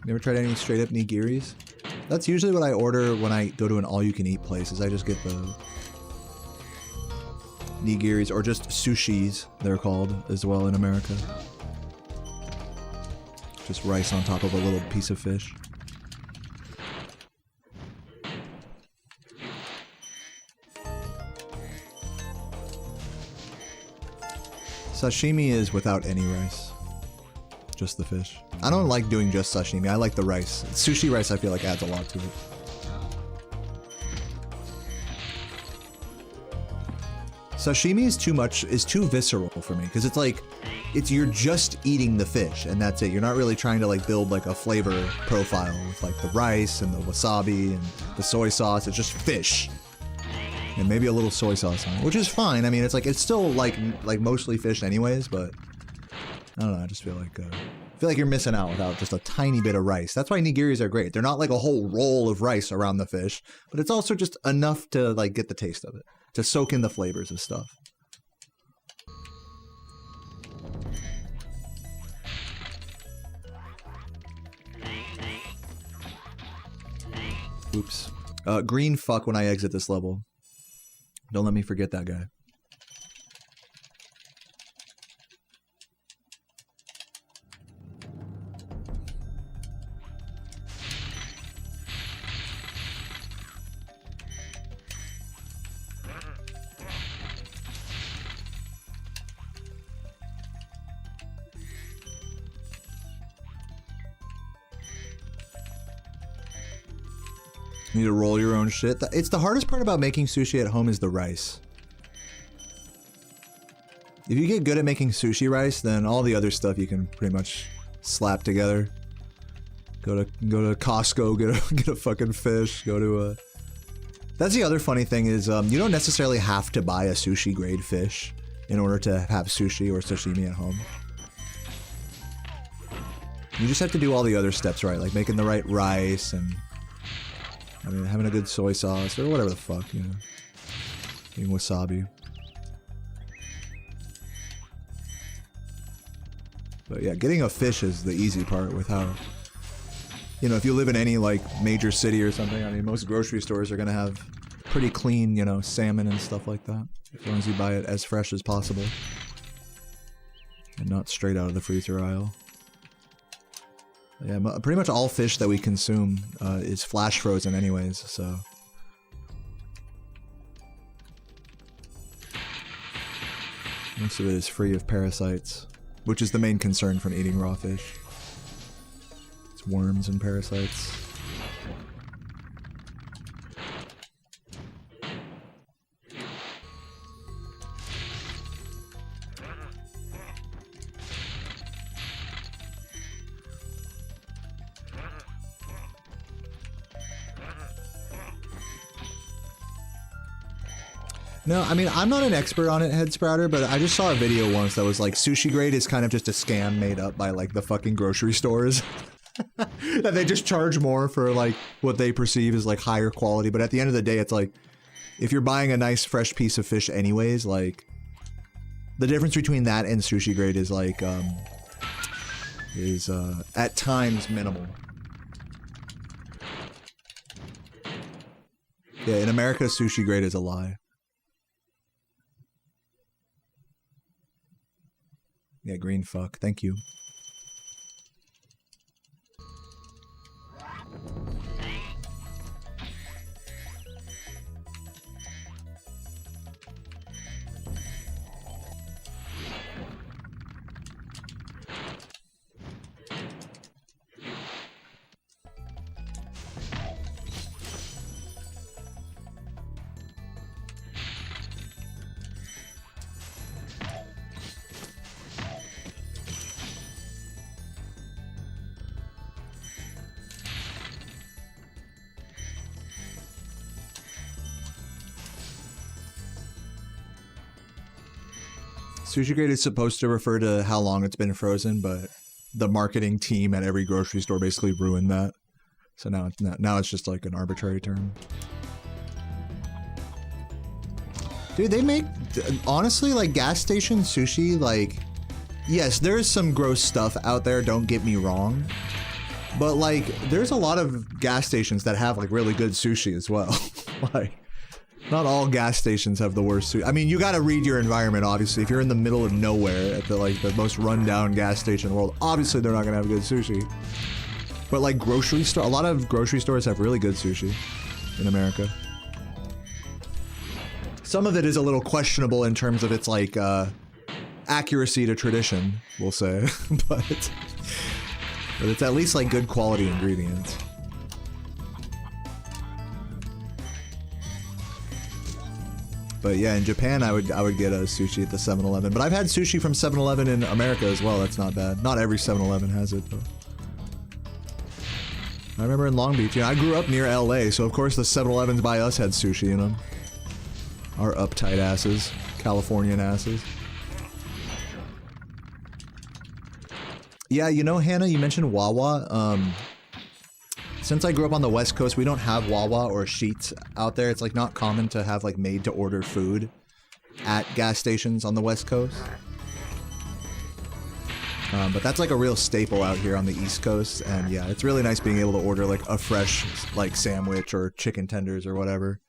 Never tried any straight up nigiris? That's usually what I order when I go to an all-you-can-eat place, is I just get the nigiris, or just sushis, they're called, as well in America. Just rice on top of a little piece of fish. Sashimi is without any rice. Just the fish. I don't like doing just sashimi. I like the rice. Sushi rice I feel like adds a lot to it. Sashimi is too much, is too visceral for me, because it's like, you're just eating the fish and that's it. You're not really trying to like build like a flavor profile with like the rice and the wasabi and the soy sauce. It's just fish. And maybe a little soy sauce on it, which is fine. I mean, it's like, it's still like mostly fish anyways, but I don't know, I just feel like you're missing out without just a tiny bit of rice. That's why nigiris are great. They're not like a whole roll of rice around the fish, but it's also just enough to like get the taste of it, to soak in the flavors of stuff. Oops. Green fuck when I exit this level. Don't let me forget that guy. You need to roll your own shit. It's the hardest part about making sushi at home is the rice. If you get good at making sushi rice, then all the other stuff you can pretty much slap together. Go to Costco, get a fucking fish. Go to a. That's the other funny thing is you don't necessarily have to buy a sushi grade fish in order to have sushi or sashimi at home. You just have to do all the other steps right, like making the right rice and I mean having a good soy sauce or whatever the fuck, you know. Eating wasabi. But yeah, getting a fish is the easy part with how, you know, if you live in any like major city or something, I mean most grocery stores are gonna have pretty clean, you know, salmon and stuff like that. As long as you buy it as fresh as possible. And not straight out of the freezer aisle. Yeah, pretty much all fish that we consume is flash frozen anyways, so... Most of it is free of parasites, which is the main concern from eating raw fish. It's worms and parasites. No, I mean, I'm not an expert on it, Head Sprouter, but I just saw a video once that was like, sushi grade is kind of just a scam made up by like the fucking grocery stores. That they just charge more for like what they perceive as like higher quality, but at the end of the day, it's like, if you're buying a nice fresh piece of fish anyways, like, the difference between that and sushi grade is like, at times minimal. Yeah, in America, sushi grade is a lie. Yeah, green fuck. Thank you. Sushi grade is supposed to refer to how long it's been frozen, but the marketing team at every grocery store basically ruined that. So now it's just like an arbitrary term. Dude, they make, honestly, like gas station sushi, like, yes, there's some gross stuff out there, don't get me wrong. But like, there's a lot of gas stations that have like really good sushi as well. Like, not all gas stations have the worst sushi. I mean, you gotta read your environment, obviously. If you're in the middle of nowhere at the most rundown gas station in the world, obviously they're not gonna have good sushi. But like grocery store, a lot of grocery stores have really good sushi in America. Some of it is a little questionable in terms of its like accuracy to tradition, we'll say, but it's at least like good quality ingredients. But yeah, in Japan, I would get a sushi at the 7-Eleven. But I've had sushi from 7-Eleven in America as well. That's not bad. Not every 7-Eleven has it though. I remember in Long Beach, you know, I grew up near LA, so of course the 7-Elevens by us had sushi in them. Our uptight asses, Californian asses. Yeah, you know, Hannah, you mentioned Wawa. Since I grew up on the West Coast, we don't have Wawa or Sheetz out there. It's like not common to have like made to order food at gas stations on the West Coast. But that's like a real staple out here on the East Coast. And yeah, it's really nice being able to order like a fresh like sandwich or chicken tenders or whatever.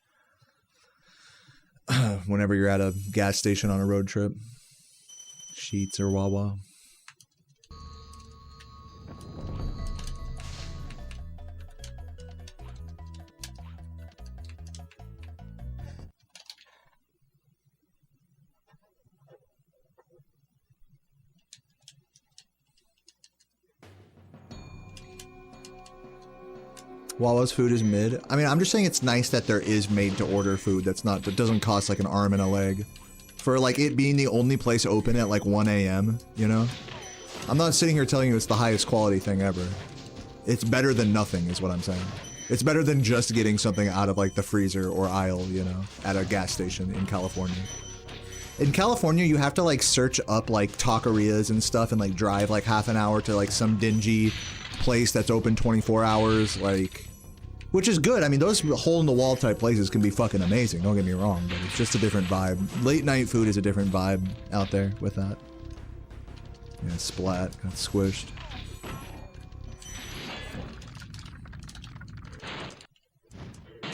Whenever you're at a gas station on a road trip. Sheetz or Wawa. Wawa's food is mid. I mean, I'm just saying it's nice that there is made-to-order food that doesn't cost like an arm and a leg. For like it being the only place open at like 1 a.m., you know? I'm not sitting here telling you it's the highest quality thing ever. It's better than nothing is what I'm saying. It's better than just getting something out of like the freezer or aisle, you know, at a gas station in California. In California, you have to like search up like taquerias and stuff and like drive like half an hour to like some dingy place that's open 24 hours, like, which is good. I mean, those hole-in-the-wall type places can be fucking amazing, don't get me wrong, but it's just a different vibe. Late night food is a different vibe out there with that. Yeah, splat, got squished.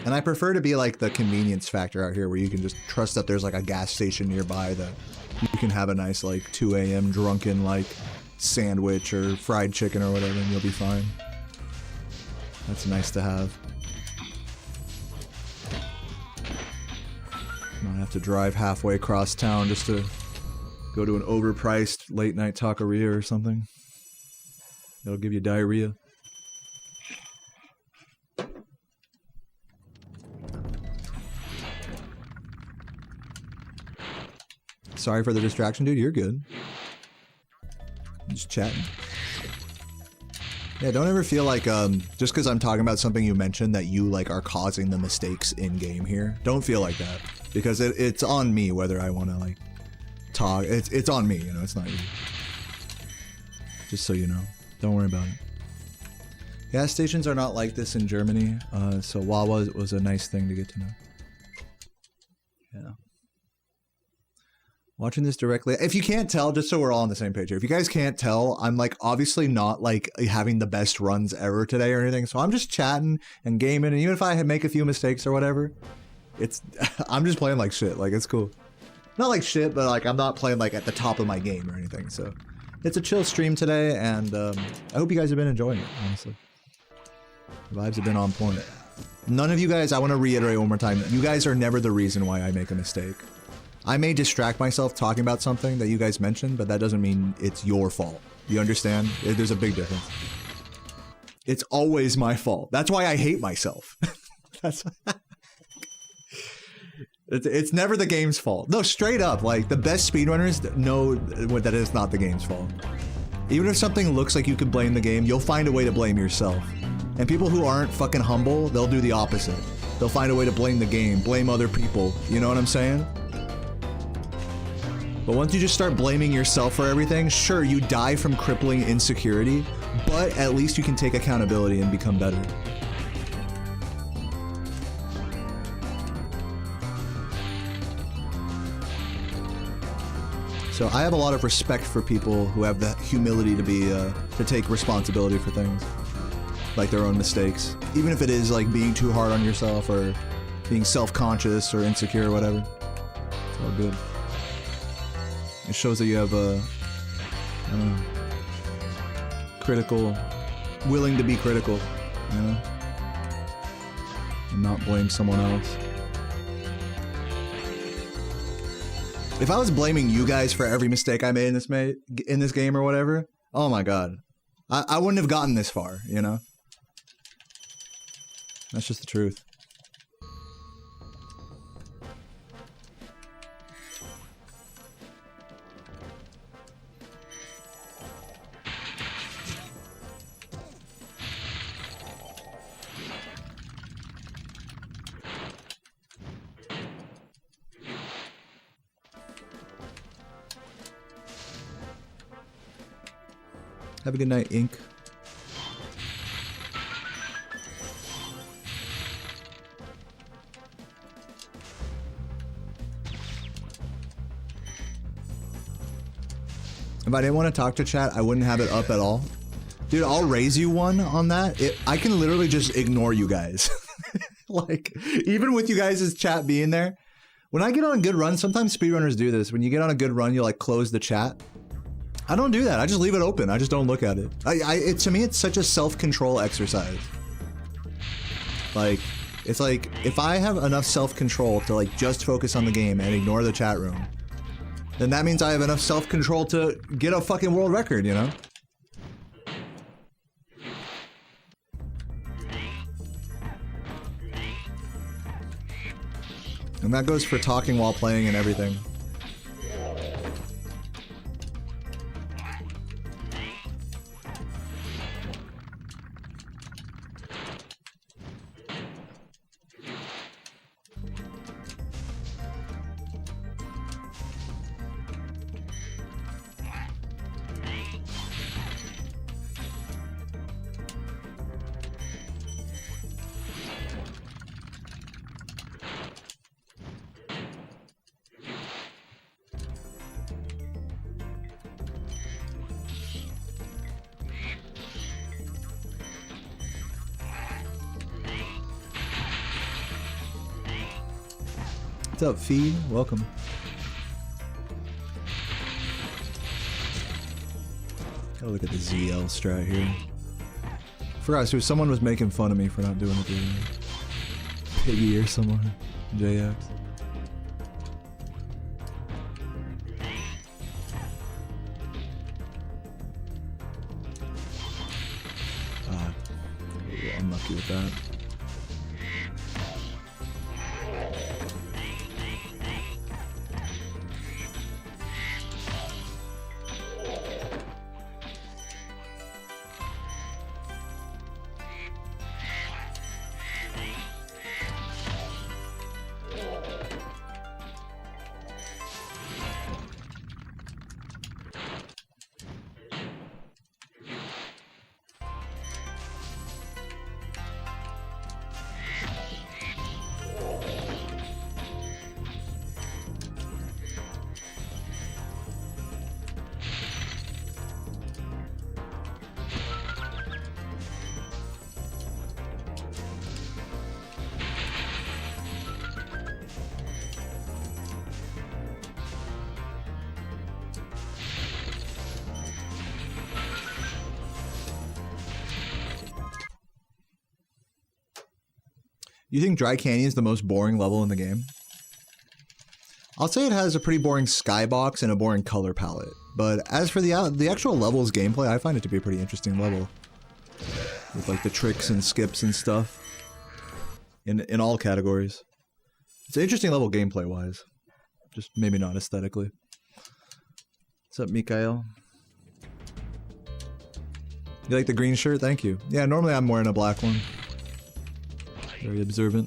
And I prefer to be like the convenience factor out here where you can just trust that there's like a gas station nearby that you can have a nice like 2 a.m. drunken like sandwich or fried chicken or whatever and you'll be fine. That's nice to have. Not have to drive halfway across town just to go to an overpriced late night taqueria or something. That'll give you diarrhea. Sorry for the distraction, dude. You're good. I'm just chatting. Yeah, don't ever feel like just because I'm talking about something you mentioned that you like are causing the mistakes in game here. Don't feel like that because it's on me whether I want to like talk. It's on me, you know. It's not you. Just so you know, don't worry about it. Gas stations are not like this in Germany, so Wawa was a nice thing to get to know. Yeah. Watching this directly, if you can't tell, just so we're all on the same page here, if you guys can't tell, I'm like obviously not like having the best runs ever today or anything, so I'm just chatting and gaming, and even if I make a few mistakes or whatever, it's I'm just playing like shit, like it's cool. Not like shit, but like I'm not playing like at the top of my game or anything, so it's a chill stream today, and I hope you guys have been enjoying it, honestly. The vibes have been on point. None of you guys, I want to reiterate one more time, you guys are never the reason why I make a mistake. I may distract myself talking about something that you guys mentioned, but that doesn't mean it's your fault. You understand? There's a big difference. It's always my fault. That's why I hate myself. It's never the game's fault. No, straight up, like the best speedrunners know that it's not the game's fault. Even if something looks like you could blame the game, you'll find a way to blame yourself. And people who aren't fucking humble, they'll do the opposite. They'll find a way to blame the game, blame other people. You know what I'm saying? But once you just start blaming yourself for everything, sure, you die from crippling insecurity, but at least you can take accountability and become better. So I have a lot of respect for people who have the humility to be, to take responsibility for things. Like their own mistakes. Even if it is like being too hard on yourself or being self-conscious or insecure or whatever. It's all good. It shows that you have a critical, willing to be critical, you know, and not blame someone else. If I was blaming you guys for every mistake I made in this game or whatever, oh my god, I wouldn't have gotten this far, you know. That's just the truth. Have a good night, Ink. If I didn't want to talk to chat, I wouldn't have it up at all. Dude, I'll raise you one on that. I can literally just ignore you guys. Like, even with you guys' chat being there, when I get on a good run, sometimes speedrunners do this. When you get on a good run, you like close the chat. I don't do that. I just leave it open. I just don't look at it. To me, it's such a self-control exercise. Like, it's like, if I have enough self-control to like just focus on the game and ignore the chat room, then that means I have enough self-control to get a fucking world record, you know? And that goes for talking while playing and everything. What's up, Fee? Welcome. Gotta look at the ZL strat here. Forgot, so someone was making fun of me for not doing it. Piggy or someone. JX. I'm lucky with that. You think Dry Canyon is the most boring level in the game? I'll say it has a pretty boring skybox and a boring color palette. But as for the actual level's gameplay, I find it to be a pretty interesting level. With like the tricks and skips and stuff. In all categories. It's an interesting level gameplay-wise. Just maybe not aesthetically. What's up, Mikael? You like the green shirt? Thank you. Yeah, normally I'm wearing a black one. Very observant.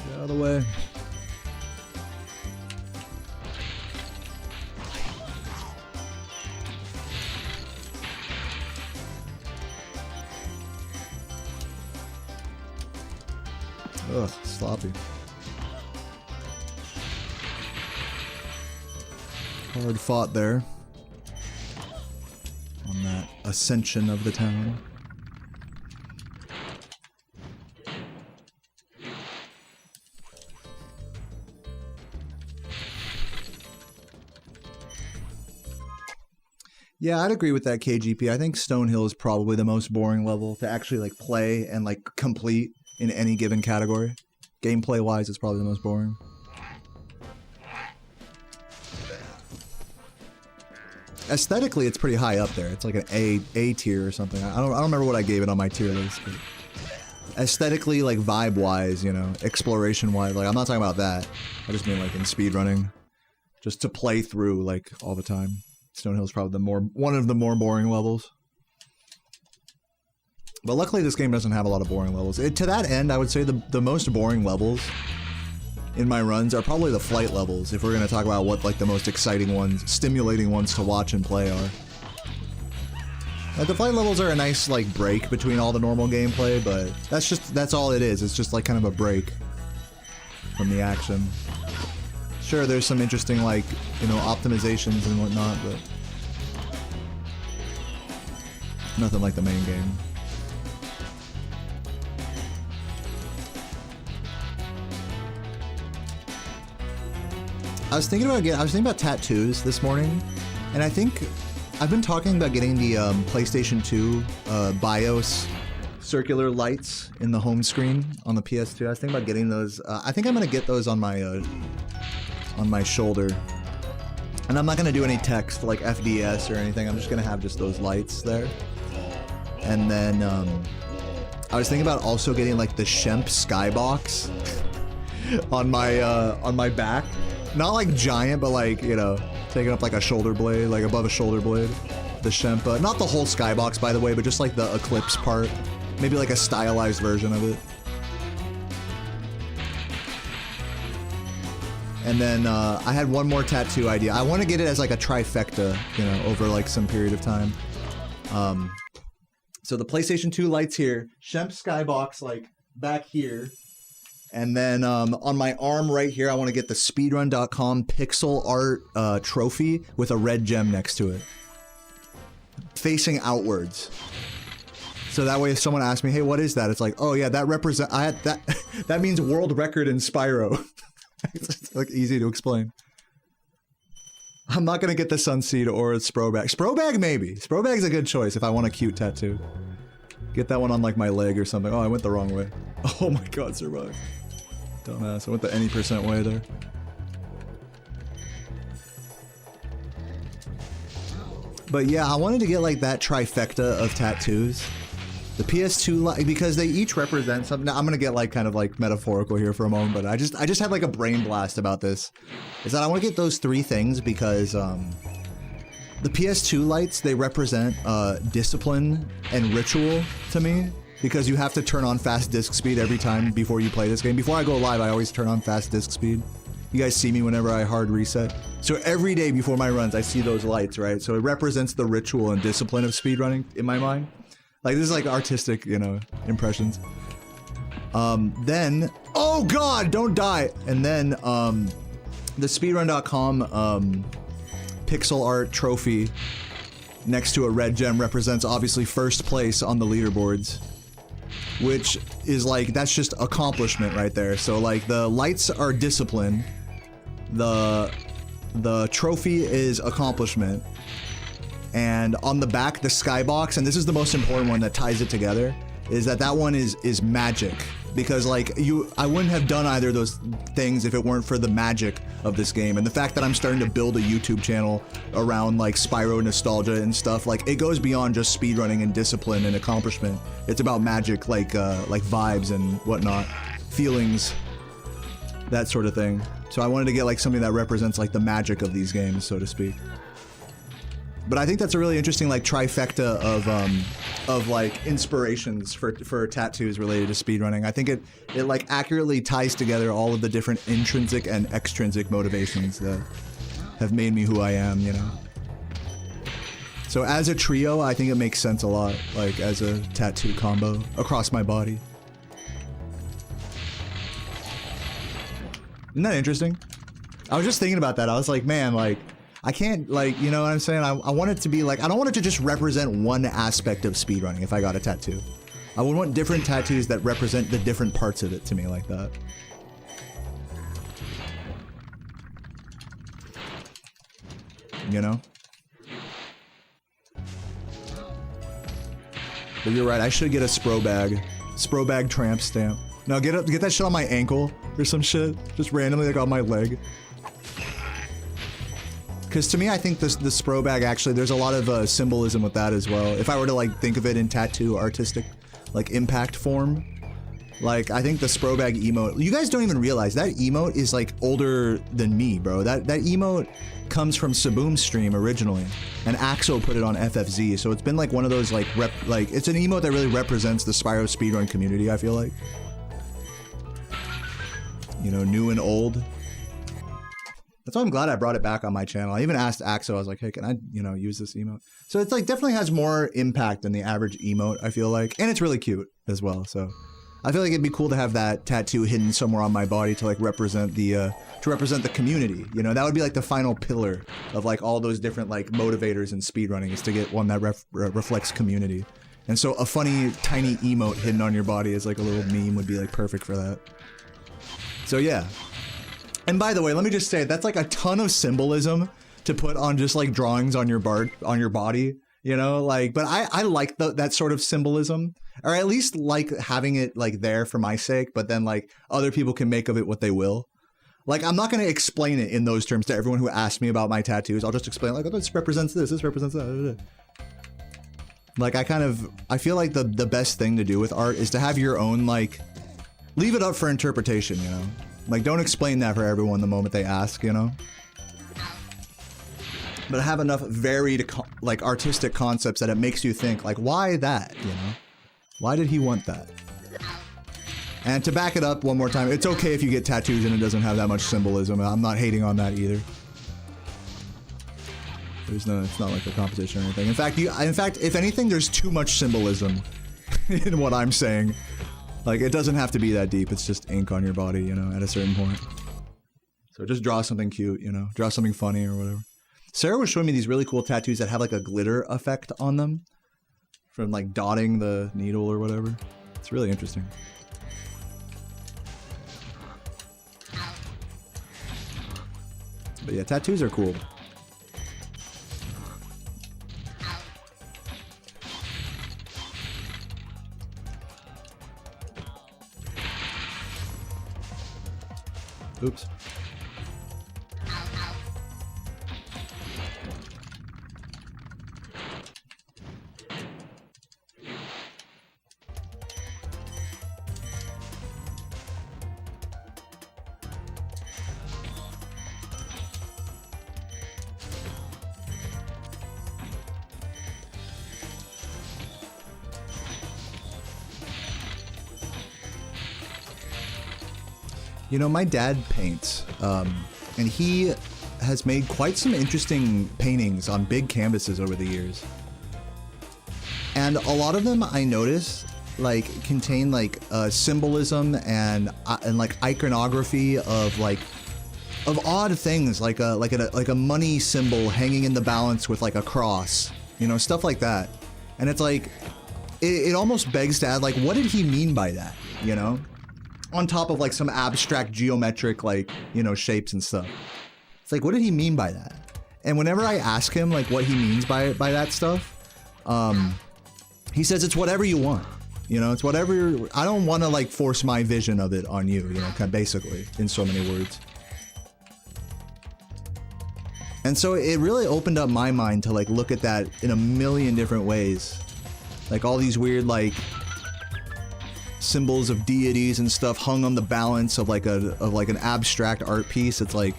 Get out of the way. Ugh, sloppy. Hard fought there. On that ascension of the town. Yeah, I'd agree with that, KGP. I think Stonehill is probably the most boring level to actually like play and like complete in any given category. Gameplay wise, it's probably the most boring. Aesthetically, it's pretty high up there. It's like an A tier or something. I don't remember what I gave it on my tier list. But aesthetically, like vibe wise, you know, exploration wise, like I'm not talking about that. I just mean like in speedrunning, just to play through like all the time. Stonehill's probably one of the more boring levels. But luckily this game doesn't have a lot of boring levels. To that end, I would say the most boring levels in my runs are probably the flight levels, if we're going to talk about what like the most exciting ones, stimulating ones to watch and play are. Like, the flight levels are a nice like break between all the normal gameplay, but that's all it is. It's just like kind of a break from the action. Sure, there's some interesting, like, you know, optimizations and whatnot, but nothing like the main game. I was thinking about tattoos this morning, and I think I've been talking about getting the PlayStation 2 BIOS circular lights in the home screen on the PS2. I was thinking about getting those. I think I'm gonna get those on my shoulder, and I'm not gonna do any text like FDS or anything. I'm just gonna have just those lights there. And then I was thinking about also getting like the Shemp skybox on my back. Not like giant, but like, you know, taking up like a shoulder blade, like above a shoulder blade. The Shemp, not the whole skybox, by the way, but just like the Eclipse part. Maybe like a stylized version of it. And then I had one more tattoo idea. I want to get it as like a trifecta, you know, over like some period of time. So the PlayStation 2 lights here, Shemp skybox like back here. And then on my arm right here, I want to get the Speedrun.com pixel art trophy with a red gem next to it, facing outwards. So that way, if someone asks me, "Hey, what is that?" It's like, "Oh yeah, that means world record in Spyro." It's like easy to explain. I'm not gonna get the Sunseed or Sprobag. Sprobag maybe. Sprobag's a good choice if I want a cute tattoo. Get that one on like my leg or something. Oh, I went the wrong way. Oh my god, survive. Dumbass. I went the any % way there. But yeah, I wanted to get like that trifecta of tattoos. The PS2, because they each represent something. Now, I'm gonna get like kind of like metaphorical here for a moment, but I just had like a brain blast about this. Is that I want to get those three things because the PS2 lights, they represent discipline and ritual to me, because you have to turn on fast disk speed every time before you play this game. Before I go live, I always turn on fast disk speed. You guys see me whenever I hard reset. So every day before my runs, I see those lights, right? So it represents the ritual and discipline of speedrunning in my mind. Like, this is like artistic, you know, impressions. Then, oh god, don't die! And then the Speedrun.com pixel art trophy next to a red gem represents obviously first place on the leaderboards, which is like, that's just accomplishment right there. So like the lights are discipline, the trophy is accomplishment, and on the back, the skybox, and this is the most important one that ties it together, is that one is magic. Because like I wouldn't have done either of those things if it weren't for the magic of this game, and the fact that I'm starting to build a YouTube channel around like Spyro nostalgia and stuff. Like, it goes beyond just speedrunning and discipline and accomplishment. It's about magic, like vibes and whatnot, feelings, that sort of thing. So I wanted to get like something that represents like the magic of these games, so to speak. But I think that's a really interesting like trifecta of like inspirations for tattoos related to speedrunning. I think it like accurately ties together all of the different intrinsic and extrinsic motivations that have made me who I am, you know. So as a trio, I think it makes sense a lot, like as a tattoo combo across my body. Isn't that interesting? I was just thinking about that. I was like, man, like, I can't, like, you know what I'm saying? I want it to be like, I don't want it to just represent one aspect of speedrunning if I got a tattoo. I would want different tattoos that represent the different parts of it to me, like that. You know? But you're right, I should get a Spro bag. Spro bag tramp stamp. No, get that shit on my ankle or some shit. Just randomly like on my leg. Because to me, I think the Spro bag actually, there's a lot of symbolism with that as well. If I were to like think of it in tattoo artistic, like impact form, like I think the Spro bag emote, you guys don't even realize that emote is like older than me, bro. That emote comes from Saboom's stream originally, and Axo put it on FFZ. So it's been like one of those like it's an emote that really represents the Spyro speedrun community, I feel like. You know, new and old. That's why I'm glad I brought it back on my channel. I even asked Axo, I was like, hey, can I, you know, use this emote? So it's like definitely has more impact than the average emote, I feel like. And it's really cute as well, so. I feel like it'd be cool to have that tattoo hidden somewhere on my body to like represent the community. You know, that would be like the final pillar of like all those different like motivators in speedrunning, is to get one that reflects community. And so a funny tiny emote hidden on your body as like a little meme would be like perfect for that. So yeah. And by the way, let me just say, that's like a ton of symbolism to put on just like drawings on your body, you know, like, but I like that sort of symbolism, or at least like having it like there for my sake, but then like other people can make of it what they will. Like, I'm not going to explain it in those terms to everyone who asks me about my tattoos. I'll just explain like, oh, this represents this represents that. Like, I feel like the best thing to do with art is to have your own, like, leave it up for interpretation, you know? Like, don't explain that for everyone the moment they ask, you know? But have enough varied, like, artistic concepts that it makes you think, like, why that, you know? Why did he want that? And to back it up one more time, it's okay if you get tattoos and it doesn't have that much symbolism. I'm not hating on that either. It's not like a competition or anything. In fact, if anything, there's too much symbolism in what I'm saying. Like, it doesn't have to be that deep. It's just ink on your body, you know, at a certain point. So just draw something cute, you know, draw something funny or whatever. Sarah was showing me these really cool tattoos that have like a glitter effect on them from like dotting the needle or whatever. It's really interesting. But yeah, tattoos are cool. Oops. You know, my dad paints, and he has made quite some interesting paintings on big canvases over the years. And a lot of them, I notice, like, contain like symbolism and like iconography of odd things, like a money symbol hanging in the balance with like a cross, you know, stuff like that. And it's like, it almost begs to add, like, what did he mean by that, you know? On top of like some abstract geometric, like, you know, shapes and stuff. It's like, what did he mean by that? And whenever I ask him like what he means by that stuff, he says it's whatever you want. You know, it's whatever. I don't want to like force my vision of it on you, you know, kind of basically, in so many words. And so it really opened up my mind to like look at that in a million different ways. Like all these weird like symbols of deities and stuff hung on the balance of like an abstract art piece. It's like,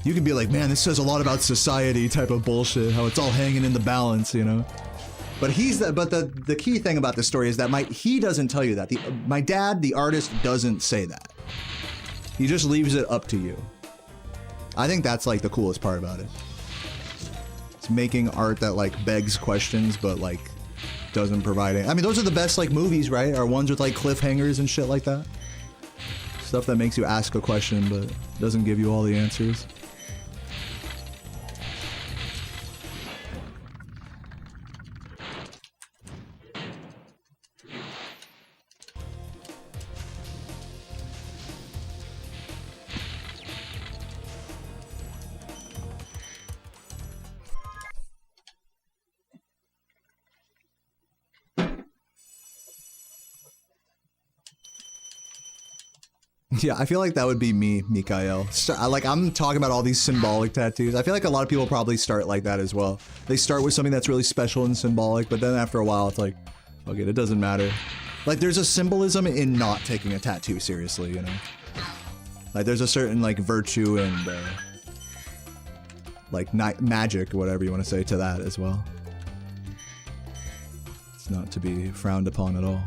you can be like, man, this says a lot about society type of bullshit, how it's all hanging in the balance, you know? But the key thing about this story is that he doesn't tell you that. My dad, the artist, doesn't say that. He just leaves it up to you. I think that's like the coolest part about it. It's making art that like begs questions, but like doesn't provide it. I mean, those are the best like movies, right? Are ones with like cliffhangers and shit like that. Stuff that makes you ask a question but doesn't give you all the answers. Yeah, I feel like that would be me, Mikael. I'm talking about all these symbolic tattoos. I feel like a lot of people probably start like that as well. They start with something that's really special and symbolic, but then after a while it's like, okay, it doesn't matter. Like, there's a symbolism in not taking a tattoo seriously, you know? Like, there's a certain, like, virtue and, like, magic, whatever you want to say, to that as well. It's not to be frowned upon at all.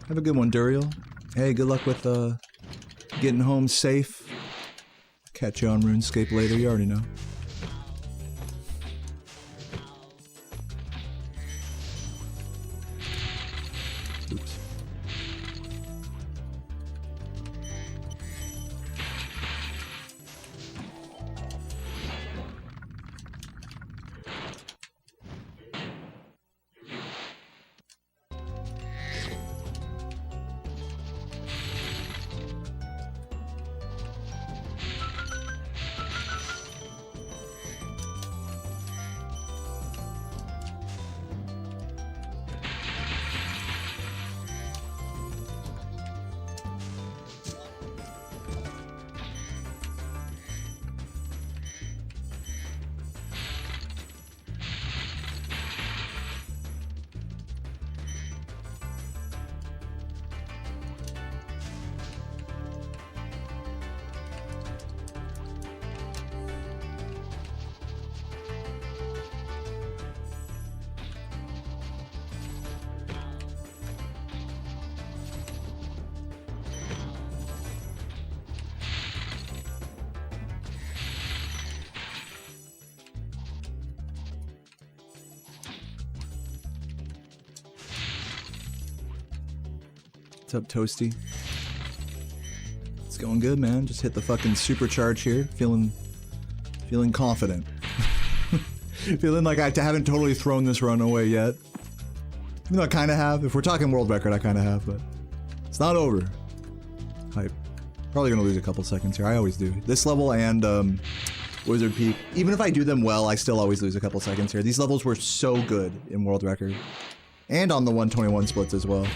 Have a good one, Duriel. Hey, good luck with getting home safe. Catch you on RuneScape later, you already know. Oops. What's up, Toasty? It's going good, man. Just hit the fucking supercharge here. Feeling confident. Feeling like I haven't totally thrown this run away yet. Even though I kind of have. If we're talking world record, I kind of have, but it's not over. Hype. Probably gonna lose a couple seconds here. I always do. This level and Wizard Peak. Even if I do them well, I still always lose a couple seconds here. These levels were so good in world record. And on the 121 splits as well.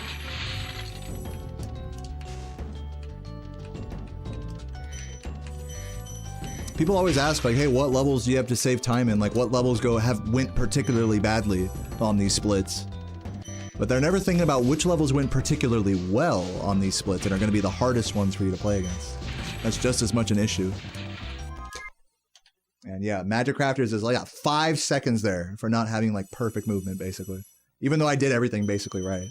People always ask, like, hey, what levels do you have to save time in? Like, what levels went particularly badly on these splits? But they're never thinking about which levels went particularly well on these splits and are going to be the hardest ones for you to play against. That's just as much an issue. And yeah, Magic Crafters is like 5 seconds there for not having like perfect movement, basically. Even though I did everything basically right.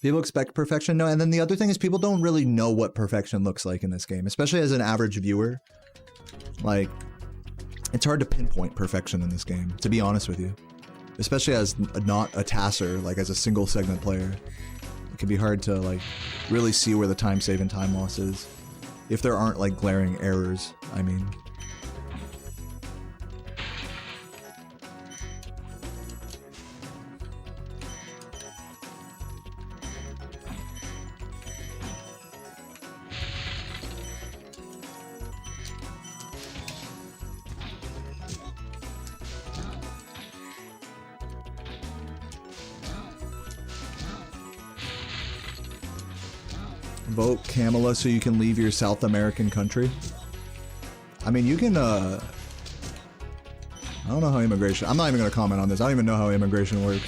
People expect perfection. No, and then the other thing is people don't really know what perfection looks like in this game, especially as an average viewer. Like, it's hard to pinpoint perfection in this game, to be honest with you. Especially as not a tasser, like as a single segment player. It can be hard to like really see where the time save and time loss is. If there aren't like glaring errors, I mean. Vote Kamala so you can leave your South American country. I mean, you can, I don't know how immigration, I'm not even going to comment on this. I don't even know how immigration works.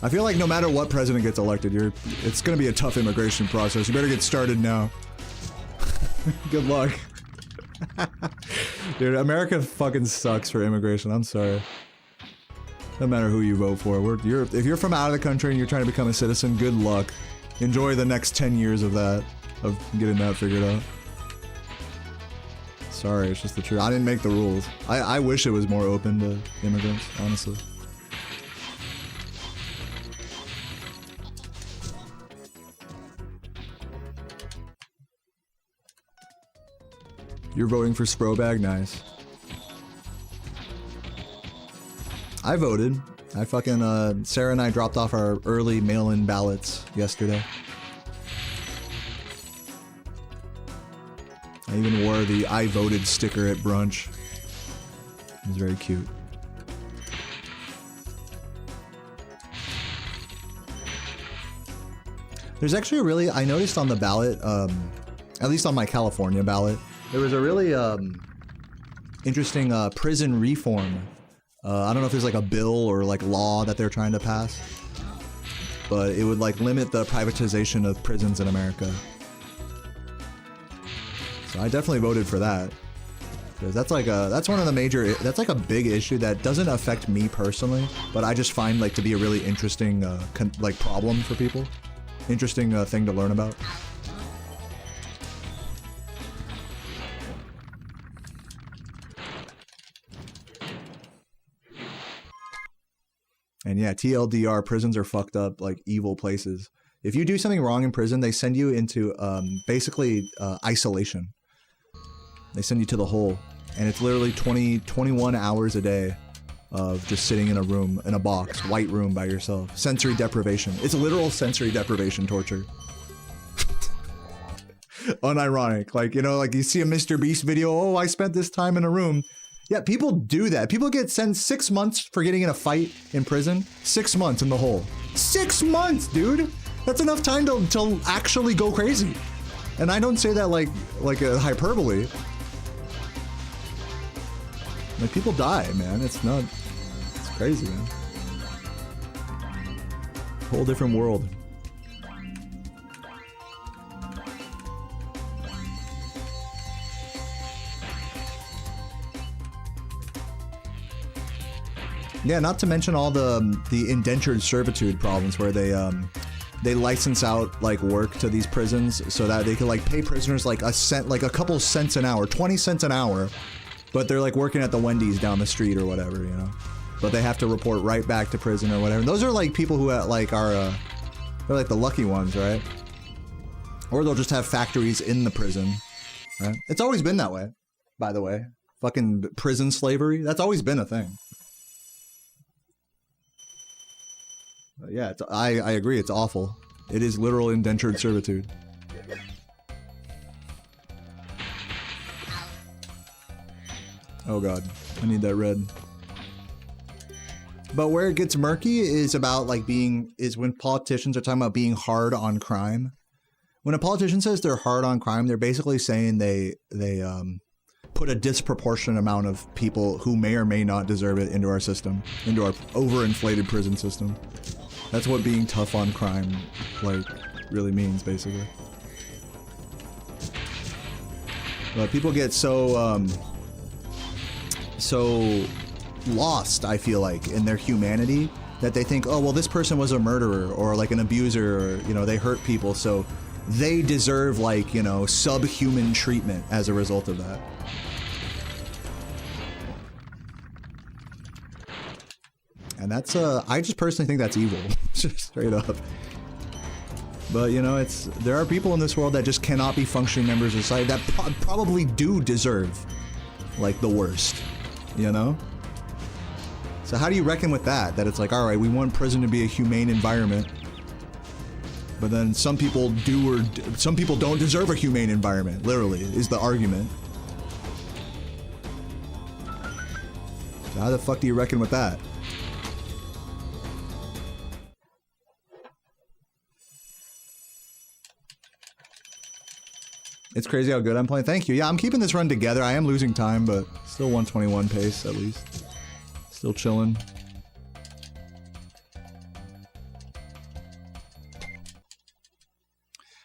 I feel like no matter what president gets elected, it's going to be a tough immigration process. You better get started now. Good luck. Dude, America fucking sucks for immigration. I'm sorry. No matter who you vote for. If you're from out of the country and you're trying to become a citizen, good luck. Enjoy the next 10 years of that, of getting that figured out. Sorry, it's just the truth. I didn't make the rules. I wish it was more open to immigrants, honestly. You're voting for Sprobag? Nice. I voted. I fucking, Sarah and I dropped off our early mail-in ballots yesterday. I even wore the I voted sticker at brunch. It was very cute. There's actually a really, I noticed on the ballot, at least on my California ballot, there was a really interesting prison reform. I don't know if there's like a bill or like law that they're trying to pass, but it would like limit the privatization of prisons in America. So I definitely voted for that, because that's like that's one of the major, that's like a big issue that doesn't affect me personally, but I just find like to be a really interesting like problem for people, interesting thing to learn about. And yeah, TLDR, prisons are fucked up, like evil places. If you do something wrong in prison, they send you into basically isolation. They send you to the hole, and it's literally 21 hours a day of just sitting in a room, in a box, white room by yourself. Sensory deprivation. It's literal sensory deprivation torture. Unironic. Like, you know, like you see a Mr. Beast video, oh, I spent this time in a room. Yeah, people do that. People get sent 6 months for getting in a fight in prison. 6 months in the hole. 6 months, dude! That's enough time to actually go crazy. And I don't say that like a hyperbole. Like, people die, man. It's crazy, man. Whole different world. Yeah, not to mention all the indentured servitude problems where they license out like work to these prisons so that they can like pay prisoners like a couple cents an hour, 20 cents an hour, but they're like working at the Wendy's down the street or whatever, you know. But they have to report right back to prison or whatever. And those are like people who like are they're like the lucky ones, right? Or they'll just have factories in the prison, right? It's always been that way, by the way. Fucking prison slavery, that's always been a thing. Yeah, I agree, it's awful. It is literal indentured servitude. Oh god, I need that red. But where it gets murky is about like is when politicians are talking about being hard on crime. When a politician says they're hard on crime, they're basically saying they put a disproportionate amount of people who may or may not deserve it into our system, into our overinflated prison system. That's what being tough on crime, like, really means, basically. But people get so lost, I feel like, in their humanity that they think, oh, well, this person was a murderer or like an abuser or, you know, they hurt people, so they deserve, like, you know, subhuman treatment as a result of that. And that's, I just personally think that's evil, just straight up. But, you know, there are people in this world that just cannot be functioning members of society that probably do deserve, like, the worst, you know? So how do you reckon with that? That it's like, all right, we want prison to be a humane environment, but then some people do or some people don't deserve a humane environment, literally, is the argument. So how the fuck do you reckon with that? It's crazy how good I'm playing. Thank you. Yeah, I'm keeping this run together. I am losing time, but still 121 pace at least. Still chilling.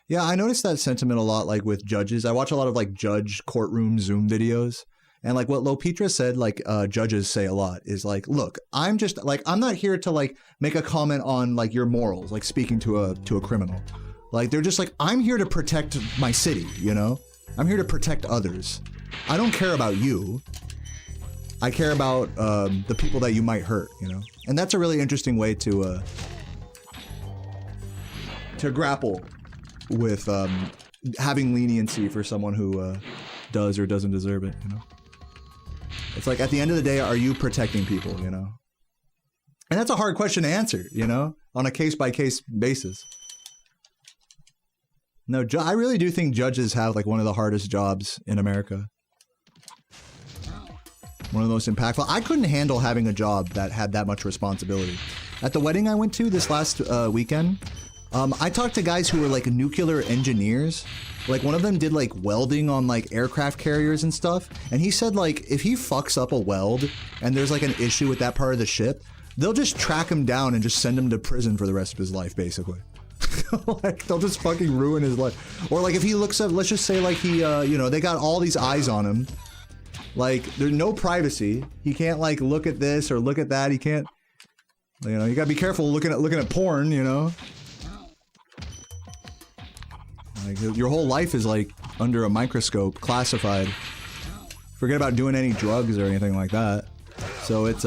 Yeah, I noticed that sentiment a lot, like with judges. I watch a lot of like judge courtroom Zoom videos, And like what Lopitra said, like judges say a lot is like, look, I'm just like, I'm not here to like make a comment on like your morals, like speaking to a criminal. Like they're just like, I'm here to protect my city, you know? I'm here to protect others. I don't care about you. I care about the people that you might hurt, you know? And that's a really interesting way to grapple with having leniency for someone who does or doesn't deserve it, you know? It's like, at the end of the day, are you protecting people, you know? And that's a hard question to answer, you know? On a case-by-case basis. No, I really do think judges have, like, one of the hardest jobs in America. One of the most impactful. I couldn't handle having a job that had that much responsibility. At the wedding I went to this last weekend, I talked to guys who were, like, nuclear engineers. Like, one of them did, like, welding on, like, aircraft carriers and stuff. And he said, like, if he fucks up a weld and there's, like, an issue with that part of the ship, they'll just track him down and just send him to prison for the rest of his life, basically. Like, they'll just fucking ruin his life. Or, like, if he looks up, let's just say, like, he, you know, they got all these eyes on him. Like, there's no privacy. He can't, like, look at this or look at that. He can't, you know, you gotta be careful looking at porn, you know? Like, your whole life is, like, under a microscope, classified. Forget about doing any drugs or anything like that. So it's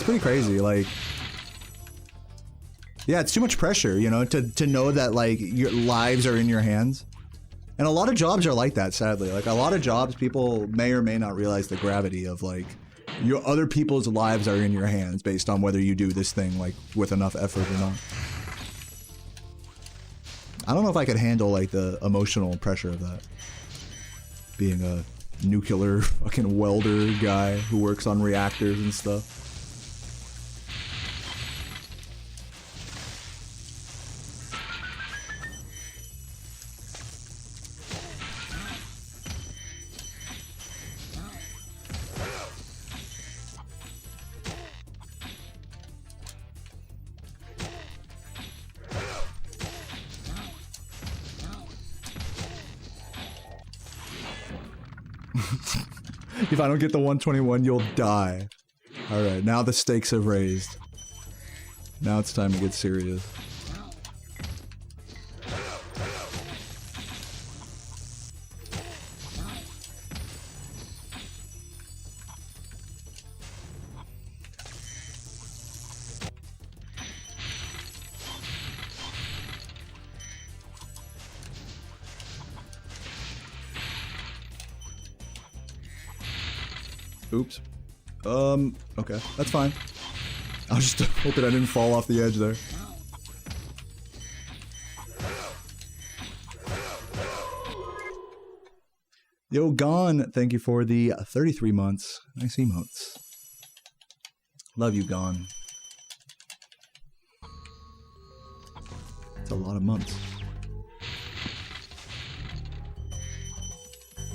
pretty crazy, like... Yeah, it's too much pressure, you know, to know that, like, your lives are in your hands. And a lot of jobs are like that, sadly. Like, a lot of jobs, people may or may not realize the gravity of, like, your other people's lives are in your hands based on whether you do this thing, like, with enough effort or not. I don't know if I could handle, like, the emotional pressure of that. Being a nuclear fucking welder guy who works on reactors and stuff. If I don't get the 121, you'll die. Alright, now the stakes have raised. Now it's time to get serious. Oops. Okay, that's fine. I was just hoping I didn't fall off the edge there. Yo, Gone, thank you for the 33 months. Nice emotes. Love you, Gone. It's a lot of months.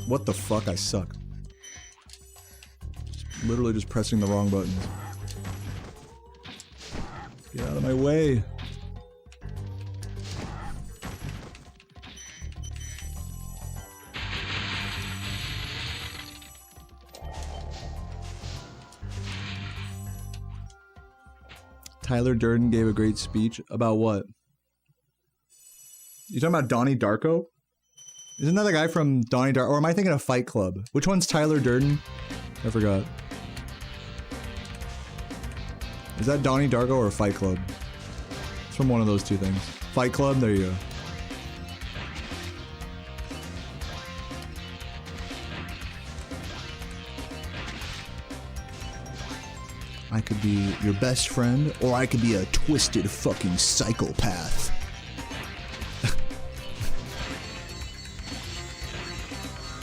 What the fuck? I suck. Literally just pressing the wrong buttons. Get out of my way. Tyler Durden gave a great speech about what? You talking about Donnie Darko? Isn't that the guy from Donnie Darko? Or am I thinking of Fight Club? Which one's Tyler Durden? I forgot. Is that Donnie Darko or Fight Club? It's from one of those two things. Fight Club? There you go. I could be your best friend, or I could be a twisted fucking psychopath.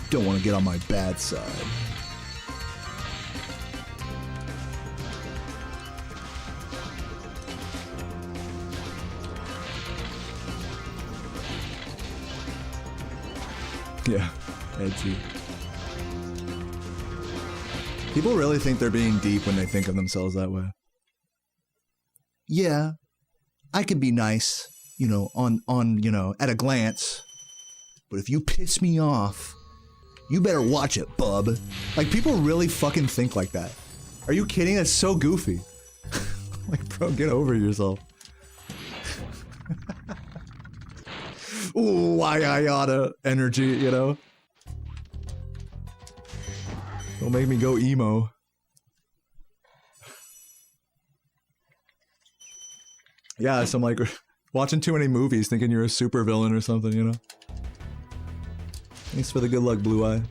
Don't want to get on my bad side. Yeah, edgy. People really think they're being deep when they think of themselves that way. Yeah, I can be nice, you know, on, you know, at a glance. But if you piss me off, You better watch it, bub. Like, people really fucking think like that. Are you kidding? That's so goofy. Like, bro, get over yourself. Ooh, I oughta energy, you know? Don't make me go emo. Yeah, so I'm like watching too many movies thinking you're a supervillain or something, you know? Thanks for the good luck, Blue Eye.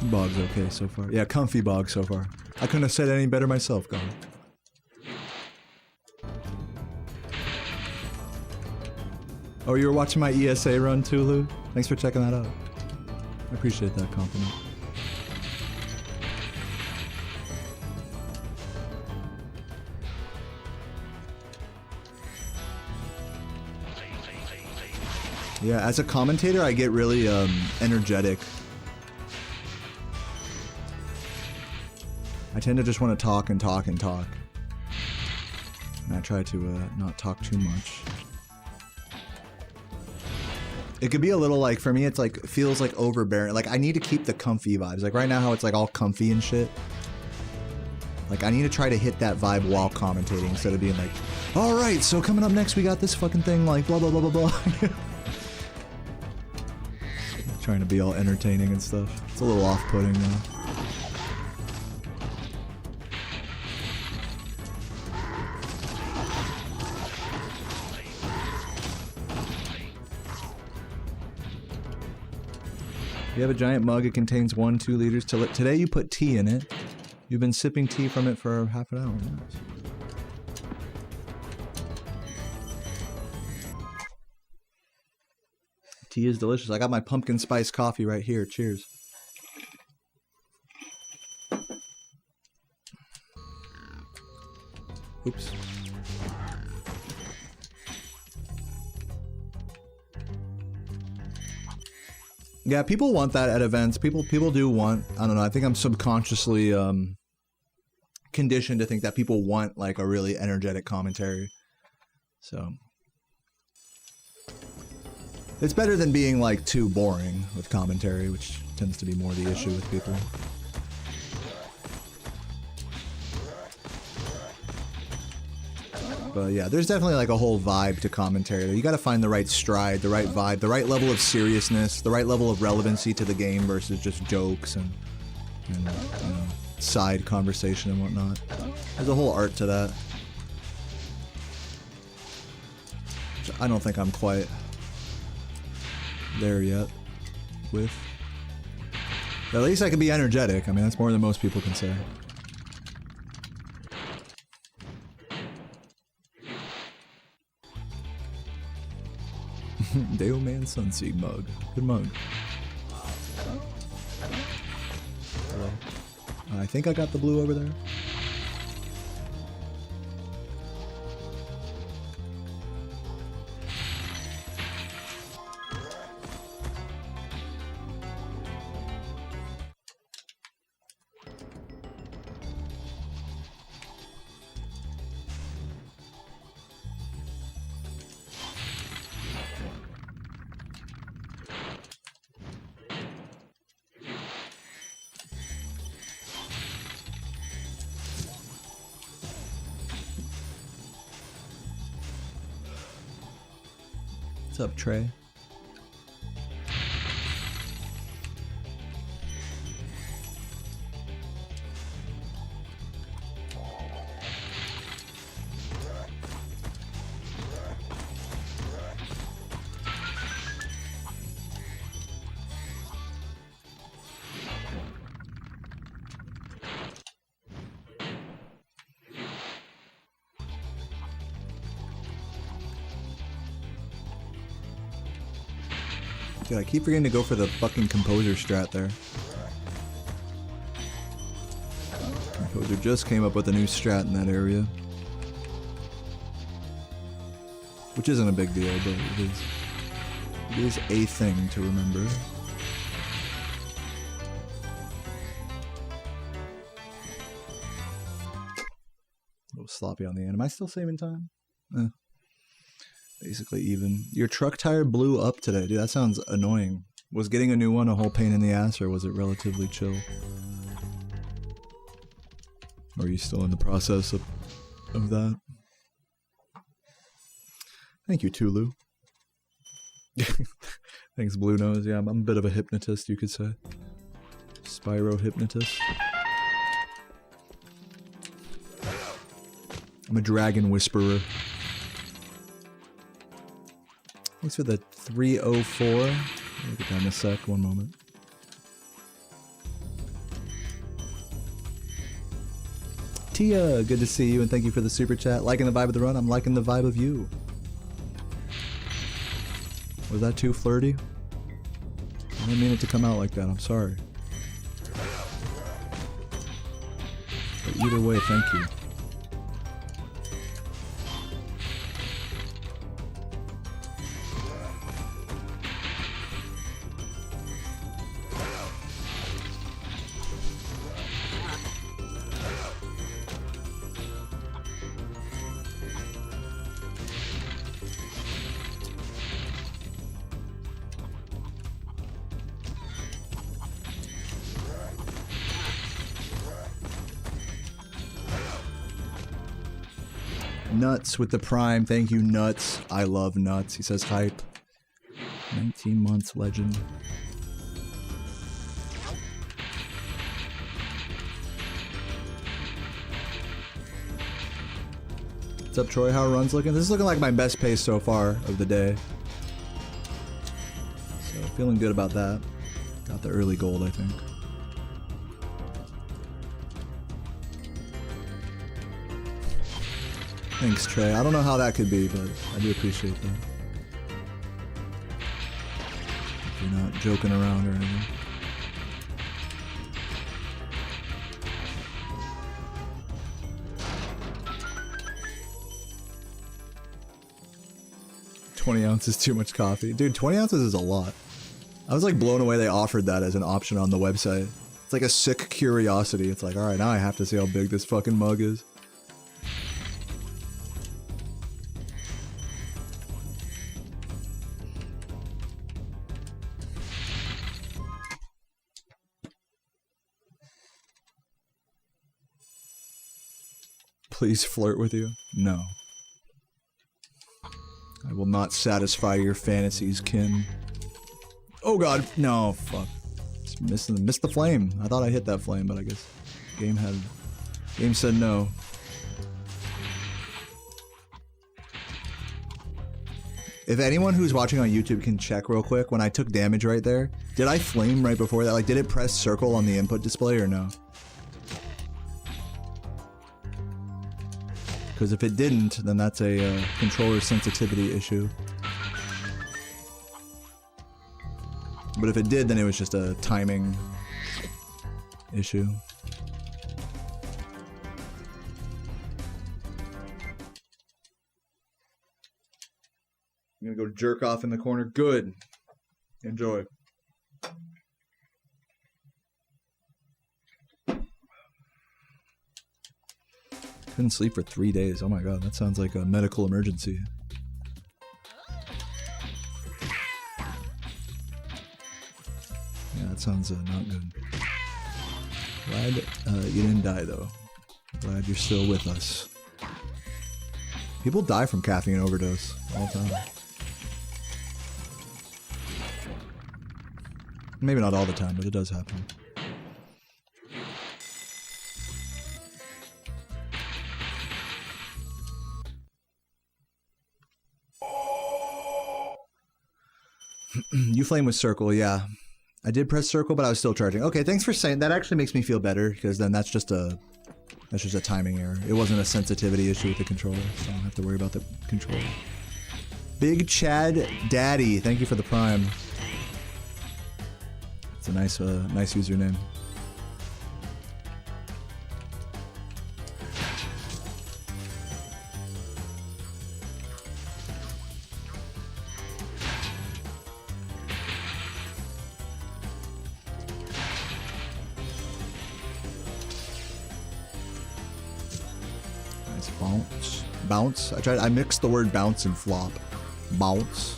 Bog's okay so far. Yeah, comfy bog so far. I couldn't have said it any better myself, God. Oh, you were watching my ESA run too, Lou? Thanks for checking that out. I appreciate that compliment. Yeah, as a commentator, I get really energetic. I tend to just want to talk and talk and talk. And I try to not talk too much. It could be a little like, for me, it's like, feels like overbearing. Like, I need to keep the comfy vibes. Like, right now how it's like all comfy and shit. Like, I need to try to hit that vibe while commentating instead of being like, alright, so coming up next we got this fucking thing, like, blah, blah, blah, blah, blah. Trying to be all entertaining and stuff. It's a little off-putting, though. You have a giant mug. It contains 1-2 liters. Today you put tea in it. You've been sipping tea from it for half an hour. Nice. Tea is delicious. I got my pumpkin spice coffee right here. Cheers. Oops. Yeah, people want that at events. People do want, I don't know, I think I'm subconsciously conditioned to think that people want like a really energetic commentary. So it's better than being like too boring with commentary, which tends to be more the issue with people. But yeah, there's definitely like a whole vibe to commentary. You gotta find the right stride, the right vibe, the right level of seriousness, the right level of relevancy to the game versus just jokes and you know, side conversation and whatnot. There's a whole art to that. Which I don't think I'm quite there yet with. But at least I can be energetic. I mean, that's more than most people can say. Dale Man Sunseed mug. Good mug. Hello. I think I got the blue over there. What's up, Trey? Dude, I keep forgetting to go for the fucking composer strat there. Composer just came up with a new strat in that area. Which isn't a big deal, but it is a thing to remember. A little sloppy on the end. Am I still saving time? Basically even. Your truck tire blew up today. Dude, that sounds annoying. Was getting a new one a whole pain in the ass, or was it relatively chill? Or are you still in the process of that? Thank you, Tulu. Thanks, Blue Nose. Yeah, I'm a bit of a hypnotist, you could say. Spyro hypnotist. I'm a dragon whisperer. Thanks for the 304. I'll get that in a sec, one moment. Tia, good to see you, and thank you for the super chat. Liking the vibe of the run, I'm liking the vibe of you. Was that too flirty? I didn't mean it to come out like that, I'm sorry. But either way, thank you. Nuts with the prime. Thank you, Nuts. I love Nuts. He says hype. 19 months legend. What's up, Troy? How are runs looking? This is looking like my best pace so far of the day. So feeling good about that. Got the early gold, I think. Thanks, Trey. I don't know how that could be, but I do appreciate that. If you're not joking around or anything. $20 ounces too much coffee. Dude, 20 ounces is a lot. I was like blown away they offered that as an option on the website. It's like a sick curiosity. It's like, alright, now I have to see how big this fucking mug is. Please flirt with you? No. I will not satisfy your fantasies, kin. Oh god, no, fuck. Just missed the flame. I thought I hit that flame, but I guess game said no. If anyone who's watching on YouTube can check real quick, when I took damage right there, did I flame right before that? Like, did it press circle on the input display or no? Because if it didn't, then that's a controller sensitivity issue. But if it did, then it was just a timing issue. I'm gonna go jerk off in the corner. Good. Enjoy. Couldn't sleep for 3 days. Oh my god, that sounds like a medical emergency. Yeah, that sounds not good. Glad you didn't die though. Glad you're still with us. People die from caffeine overdose all the time. Maybe not all the time, but it does happen. You flame with circle, yeah. I did press circle, but I was still charging. Okay, thanks for saying that. Actually makes me feel better because then that's just a timing error. It wasn't a sensitivity issue with the controller, so I don't have to worry about the controller. Big Chad Daddy, thank you for the prime. It's a nice username. Nice bounce. Bounce. I mixed the word bounce and flop. Bounce.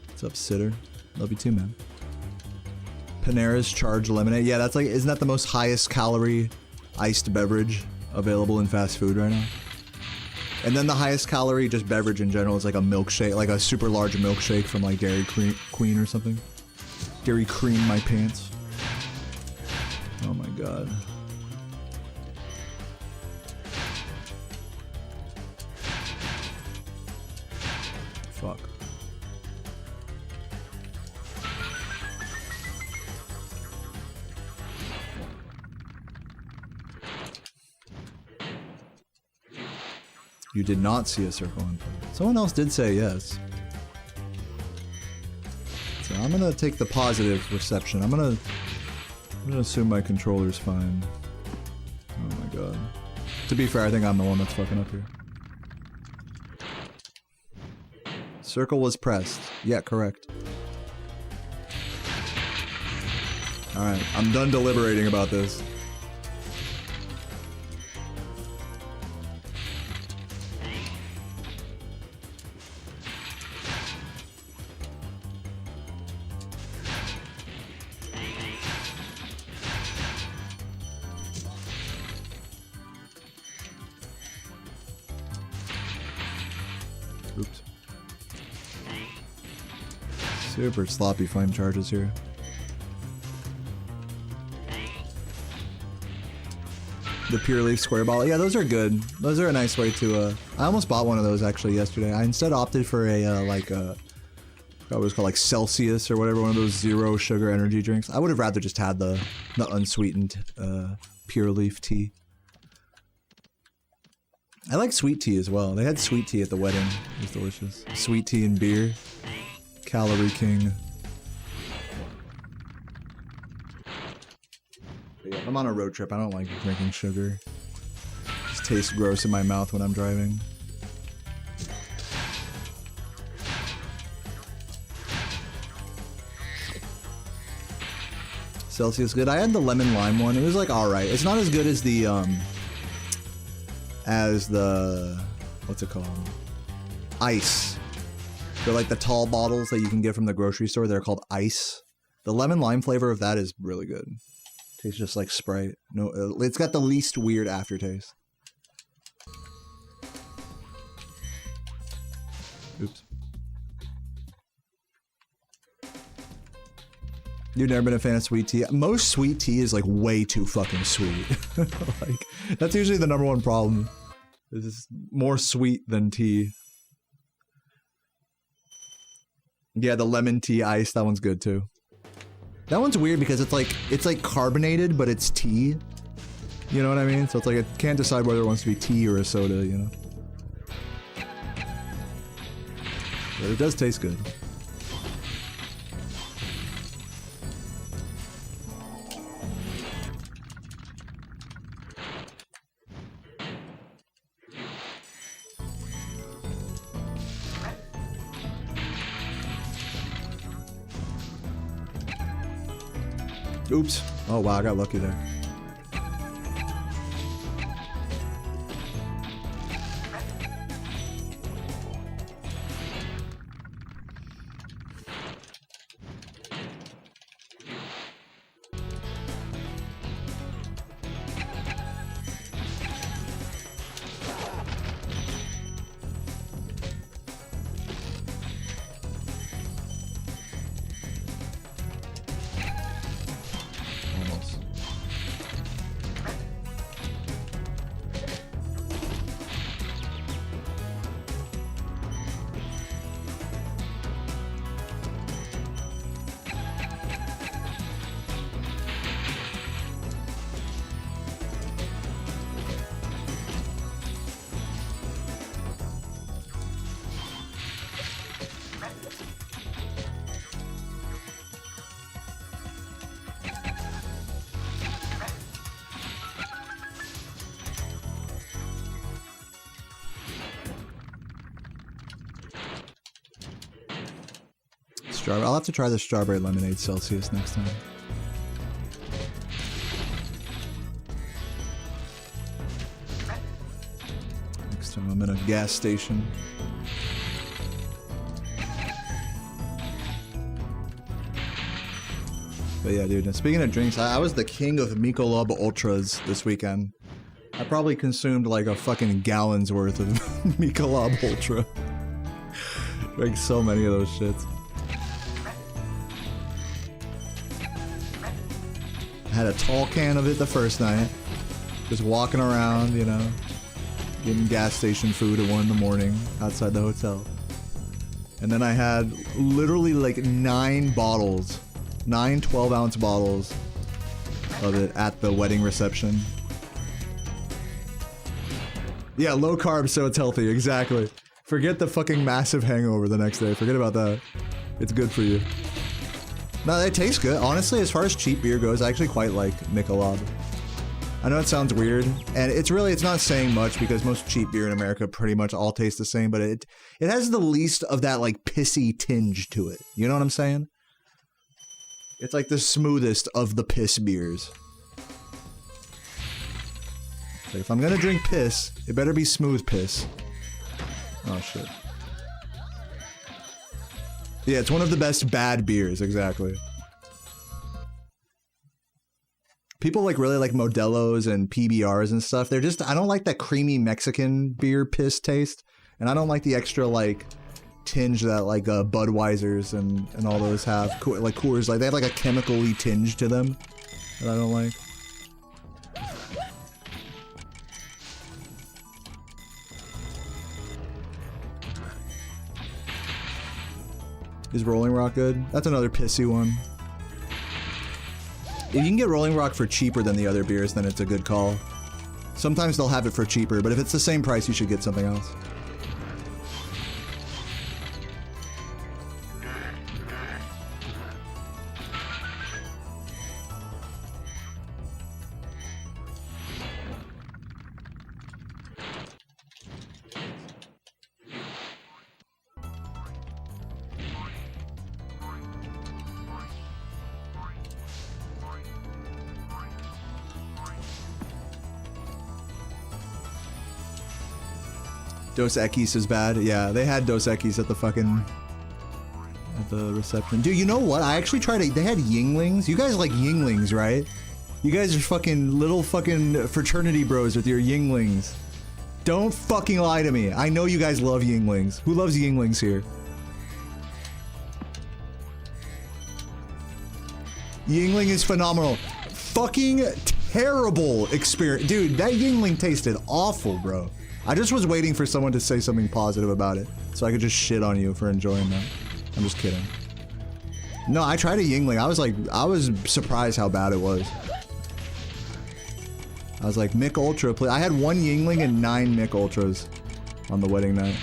What's up, Sitter? Love you too, man. Panera's Charged Lemonade. Yeah, that's like, isn't that the most highest calorie iced beverage available in fast food right now? And then the highest calorie just beverage in general is like a milkshake, like a super large milkshake from like Dairy Queen or something. Dairy Cream my pants. Oh my god. Fuck. You did not see a circle input. Someone else did say yes. So I'm gonna take the positive reception. I'm gonna assume my controller's fine. Oh my god. To be fair, I think I'm the one that's fucking up here. Circle was pressed. Yeah, correct. Alright, I'm done deliberating about this. Oops. Super sloppy flame charges here. The Pure Leaf Square Ball. Yeah, those are good. Those are a nice way to, I almost bought one of those actually yesterday. I instead opted for a, I forgot what it was called, like Celsius or whatever, one of those zero sugar energy drinks. I would have rather just had the unsweetened, Pure Leaf tea. I like sweet tea as well. They had sweet tea at the wedding. It was delicious. Sweet tea and beer. Calorie King. But yeah, I'm on a road trip. I don't like drinking sugar. It just tastes gross in my mouth when I'm driving. Celsius good. I had the lemon lime one. It was like alright. It's not as good as the what's it called? Ice. They're like the tall bottles that you can get from the grocery store. They're called Ice. The lemon lime flavor of that is really good. Tastes just like Sprite. No, it's got the least weird aftertaste. Oops. You've never been a fan of sweet tea? Most sweet tea is like way too fucking sweet. Like, that's usually the #1 problem. This is more sweet than tea. Yeah, the lemon tea ice, that one's good too. That one's weird because it's like carbonated, but it's tea. You know what I mean? So it's like it can't decide whether it wants to be tea or a soda, you know? But it does taste good. Oops. Oh wow, I got lucky there. Strawberry. I'll have to try the strawberry lemonade Celsius next time. Next time I'm in a gas station. But yeah, dude, speaking of drinks, I was the king of Michelob Ultras this weekend. I probably consumed like a fucking gallon's worth of Michelob Ultra. Like so many of those shits. I had a tall can of it the first night. Just walking around, you know, getting gas station food at 1 in the morning outside the hotel. And then I had literally like 9 bottles. 9 12-ounce bottles of it at the wedding reception. Yeah, low carb, so it's healthy. Exactly. Forget the fucking massive hangover the next day. Forget about that. It's good for you. No, it tastes good. Honestly, as far as cheap beer goes, I actually quite like Michelob. I know it sounds weird, and it's not saying much because most cheap beer in America pretty much all taste the same, but it has the least of that like pissy tinge to it. You know what I'm saying? It's like the smoothest of the piss beers. Like if I'm gonna drink piss, it better be smooth piss. Oh shit. Yeah, it's one of the best bad beers, exactly. People like really like Modelo's and PBRs and stuff. They're just, I don't like that creamy Mexican beer piss taste. And I don't like the extra like tinge that like Budweiser's and all those have. Like Coors, like they have like a chemical-y tinge to them that I don't like. Is Rolling Rock good? That's another pissy one. If you can get Rolling Rock for cheaper than the other beers, then it's a good call. Sometimes they'll have it for cheaper, but if it's the same price, you should get something else. Dos Equis is bad. Yeah, they had Dos Equis at the fucking... at the reception. Dude, you know what? I actually tried it. They had Yinglings. You guys like Yinglings, right? You guys are fucking little fucking fraternity bros with your Yinglings. Don't fucking lie to me. I know you guys love Yinglings. Who loves Yinglings here? Yingling is phenomenal. Fucking terrible experience. Dude, that Yingling tasted awful, bro. I just was waiting for someone to say something positive about it, so I could just shit on you for enjoying that. I'm just kidding. No, I tried a Yingling. I was surprised how bad it was. I was like, Mick Ultra, please. I had 1 Yingling and 9 Mick Ultras on the wedding night.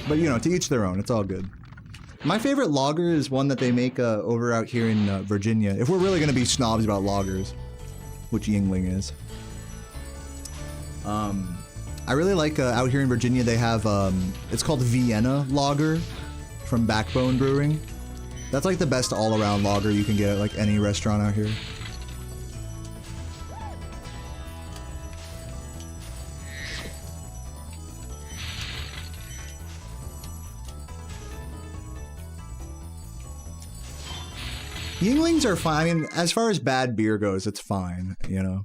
But you know, to each their own. It's all good. My favorite lager is one that they make over out here in Virginia. If we're really going to be snobs about lagers, which Yingling is. I really like out here in Virginia they have, it's called Vienna Lager from Backbone Brewing. That's like the best all-around lager you can get at like any restaurant out here. Yinglings are fine. I mean, as far as bad beer goes, it's fine, you know.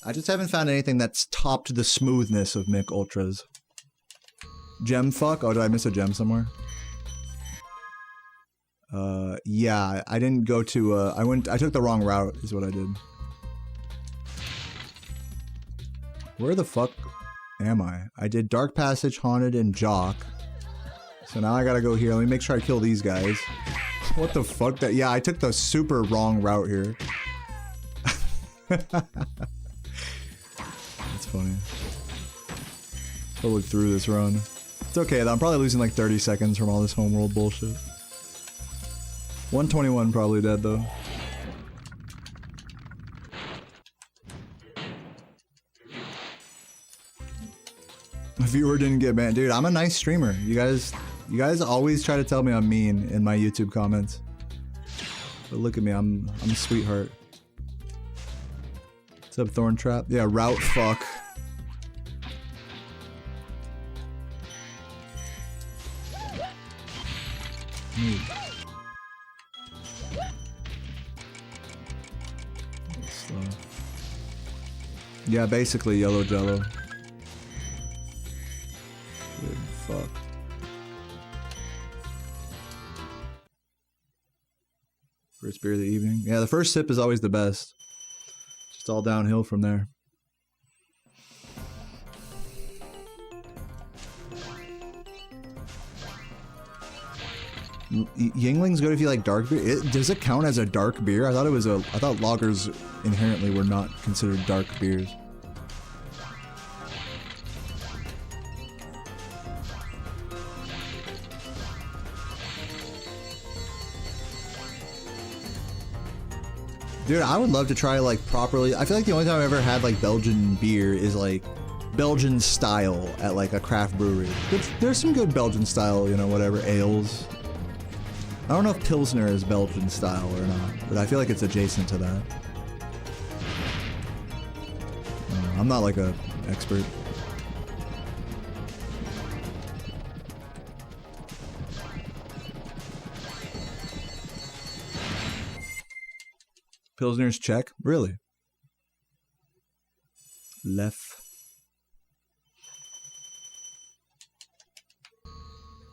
I just haven't found anything that's topped the smoothness of Mick Ultras. Gem fuck? Oh, did I miss a gem somewhere? Yeah, I didn't go to, I took the wrong route, is what I did. Where the fuck am I? I did Dark Passage, Haunted, and Jock. So now I gotta go here. Let me make sure I kill these guys. What the fuck? Yeah, I took the super wrong route here. That's funny. Totally through this run. It's okay though. I'm probably losing like 30 seconds from all this homeworld bullshit. 121 probably dead though. viewer didn't get banned. Dude, I'm a nice streamer. You guys always try to tell me I'm mean in my YouTube comments. But look at me, I'm a sweetheart. What's up, Thorntrap? Yeah, route fuck. Slow. Yeah, basically yellow jello. Good fuck. First beer of the evening. Yeah, the first sip is always the best. Just all downhill from there. Yingling's good if you like dark beer. Does it count as a dark beer? I thought lagers inherently were not considered dark beers. Dude, I would love to try like properly. I feel like the only time I've ever had like Belgian beer is like Belgian style at like a craft brewery. There's some good Belgian style, you know, whatever, ales. I don't know if Pilsner is Belgian style or not, but I feel like it's adjacent to that. I'm not like a expert. Pilsner's Czech? Really? Left.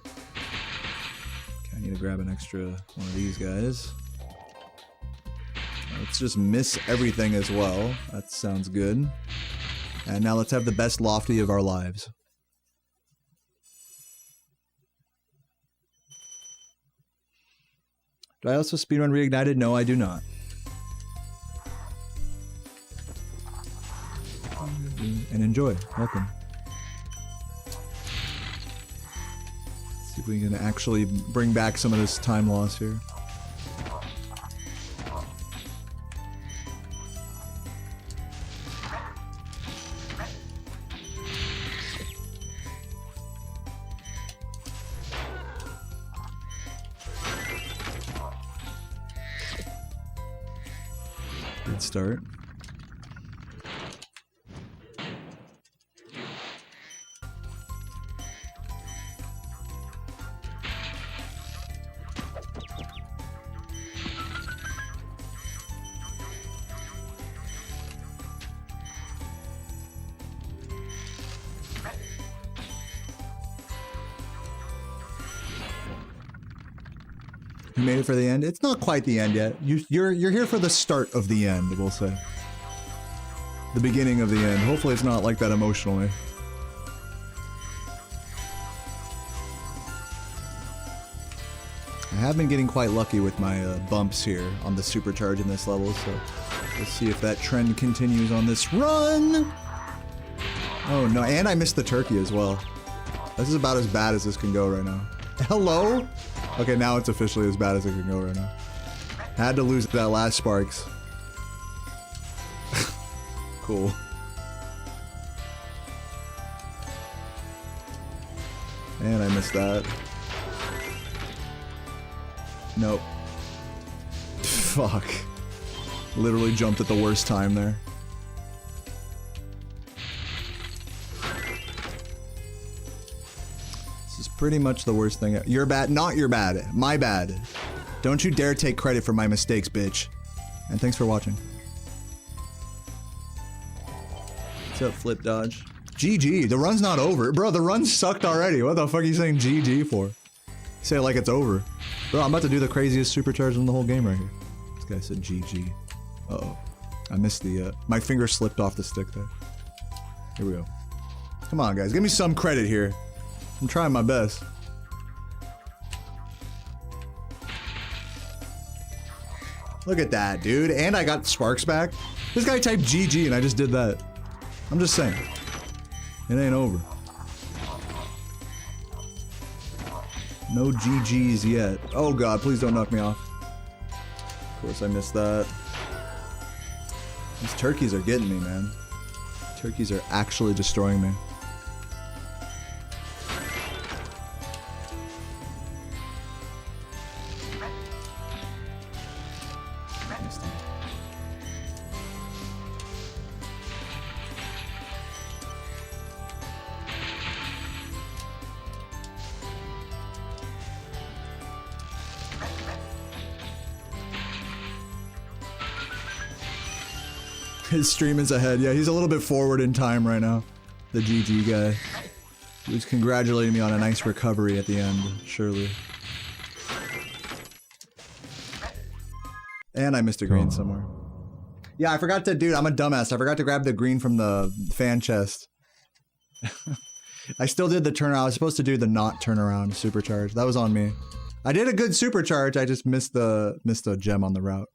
Okay, I need to grab an extra one of these guys. Let's just miss everything as well. That sounds good. And now let's have the best lofty of our lives. Do I also speedrun Reignited? No, I do not. And enjoy. Welcome. Let's see if we can actually bring back some of this time loss here. Good start. You made it for the end? It's not quite the end yet. You're here for the start of the end, we'll say. The beginning of the end. Hopefully it's not like that emotionally. I have been getting quite lucky with my bumps here on the supercharge in this level, so let's see if that trend continues on this run! Oh no, and I missed the turkey as well. This is about as bad as this can go right now. Hello? Okay, now it's officially as bad as it can go right now. Had to lose that last Sparks. Cool. And I missed that. Nope. Fuck. Literally jumped at the worst time there. Pretty much the worst thing. You're bad. Not your bad. My bad. Don't you dare take credit for my mistakes, bitch. And thanks for watching. What's up, Flip Dodge? GG. The run's not over. Bro, the run sucked already. What the fuck are you saying GG for? Say it like it's over. Bro, I'm about to do the craziest supercharge in the whole game right here. This guy said GG. Uh-oh. I missed the, my finger slipped off the stick there. Here we go. Come on, guys. Give me some credit here. I'm trying my best. Look at that, dude. And I got Sparks back. This guy typed GG and I just did that. I'm just saying. It ain't over. No GGs yet. Oh god, please don't knock me off. Of course I missed that. These turkeys are getting me, man. Turkeys are actually destroying me. His stream is ahead. Yeah, he's a little bit forward in time right now. The GG guy. He was congratulating me on a nice recovery at the end, surely. And I missed a green somewhere. Yeah, I forgot to, dude, I'm a dumbass. I forgot to grab the green from the fan chest. I still did the turnaround. I was supposed to do the not turnaround supercharge. That was on me. I did a good supercharge. I just missed the gem on the route.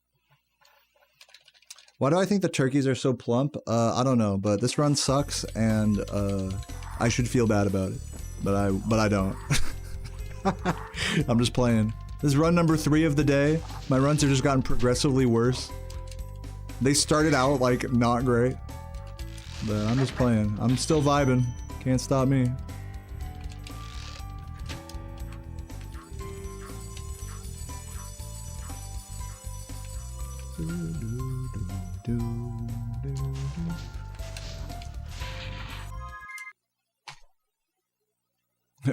Why do I think the turkeys are so plump? I don't know, but this run sucks, and I should feel bad about it, but I don't. I'm just playing. This is run number 3 of the day. My runs have just gotten progressively worse. They started out like not great, but I'm just playing. I'm still vibing. Can't stop me.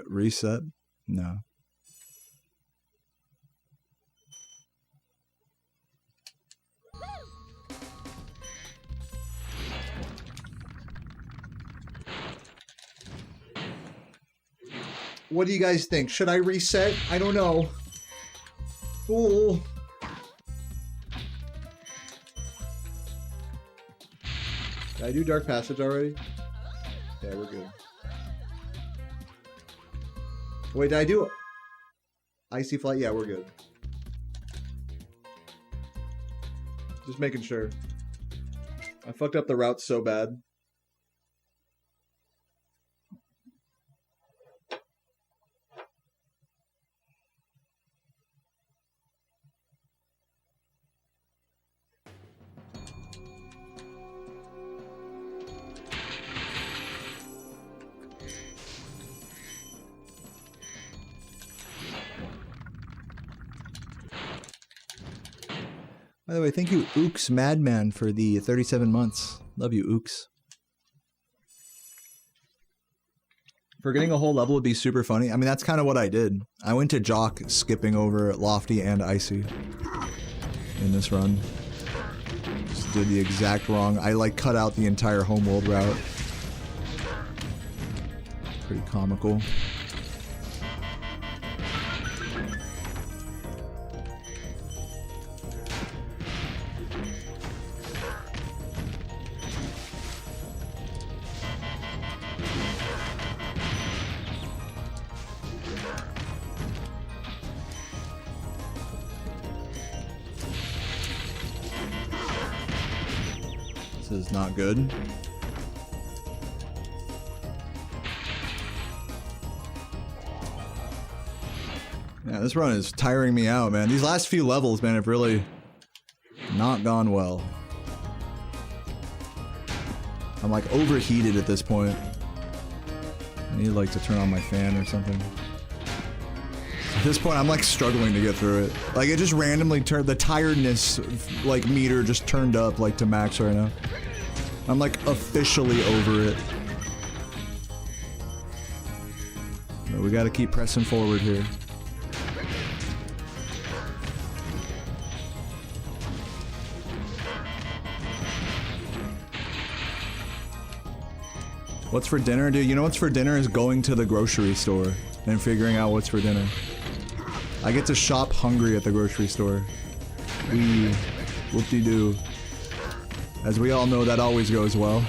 Reset? No. What do you guys think? Should I reset? I don't know. Ooh. Did I do Dark Passage already? Yeah, we're good. Wait, did I do Icy Flight? Yeah, we're good. Just making sure. I fucked up the route so bad. By the way, thank you, Ooks Madman, for the 37 months. Love you, Ooks. Forgetting a whole level would be super funny. I mean, that's kind of what I did. I went to Jock, skipping over Lofty and Icy in this run. Just did the exact wrong. I like cut out the entire homeworld route. Pretty comical. Is not good. Yeah, this run is tiring me out, man. These last few levels, man, have really not gone well. I'm like overheated at this point. I need like to turn on my fan or something. At this point, I'm like struggling to get through it. Like it just randomly turned, the tiredness like meter just turned up like to max right now. I'm like officially over it. But we gotta keep pressing forward here. What's for dinner? Dude, you know what's for dinner is going to the grocery store and figuring out what's for dinner. I get to shop hungry at the grocery store. Whoop-de-doo. As we all know, that always goes well.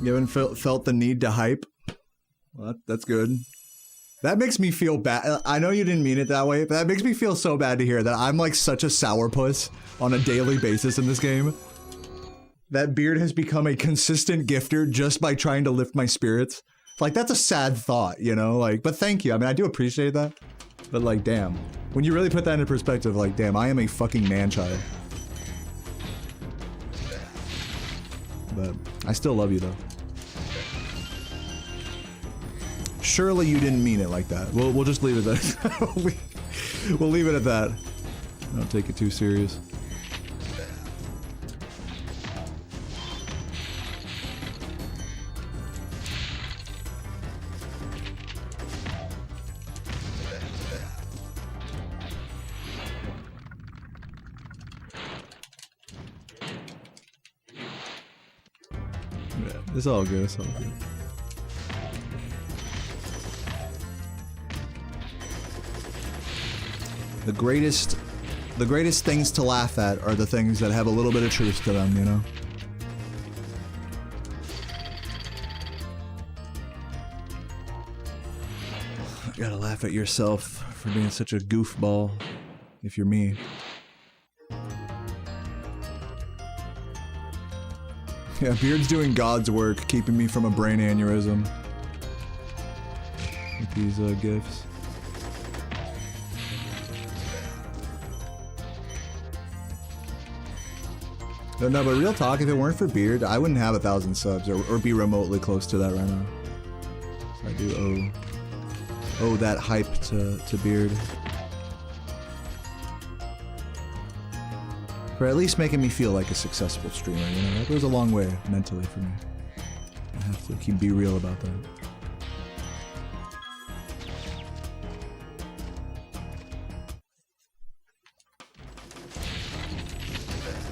You haven't felt the need to hype? Well, that's good. That makes me feel bad. I know you didn't mean it that way, but that makes me feel so bad to hear that I'm like such a sourpuss on a daily basis in this game. That Beard has become a consistent gifter just by trying to lift my spirits. Like, that's a sad thought, you know? Like, but thank you. I mean, I do appreciate that. But like, damn. When you really put that into perspective, like, damn, I am a fucking man-child. But I still love you, though. Surely you didn't mean it like that. We'll just leave it at that. We'll leave it at that. Don't take it too serious. Yeah, it's all good. It's all good. The greatest things to laugh at are the things that have a little bit of truth to them, you know? You gotta laugh at yourself for being such a goofball, if you're me. Yeah, Beard's doing God's work, keeping me from a brain aneurysm. With these gifts. No, but real talk, if it weren't for Beard, I wouldn't have 1,000 subs or be remotely close to that right now. So I do owe that hype to Beard. For at least making me feel like a successful streamer, you know? That goes a long way mentally for me. I have to be real about that.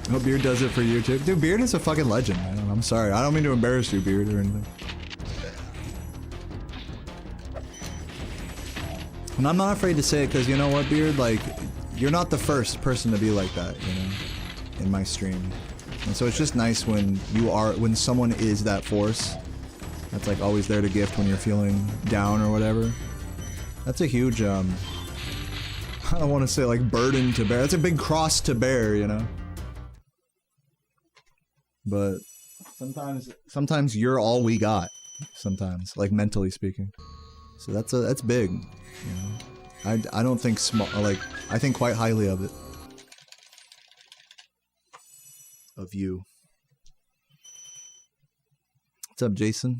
I hope Beard does it for you too. Dude, Beard is a fucking legend, man. I'm sorry. I don't mean to embarrass you, Beard, or anything. And I'm not afraid to say it because you know what, Beard? Like, you're not the first person to be like that, you know, in my stream. And so it's just nice when someone is that force that's like always there to gift when you're feeling down or whatever. That's a huge, I don't want to say like burden to bear. That's a big cross to bear, you know? But sometimes you're all we got. Sometimes, like mentally speaking. So that's big. You know, I don't think small. Like I think quite highly of it. Of you. What's up, Jason?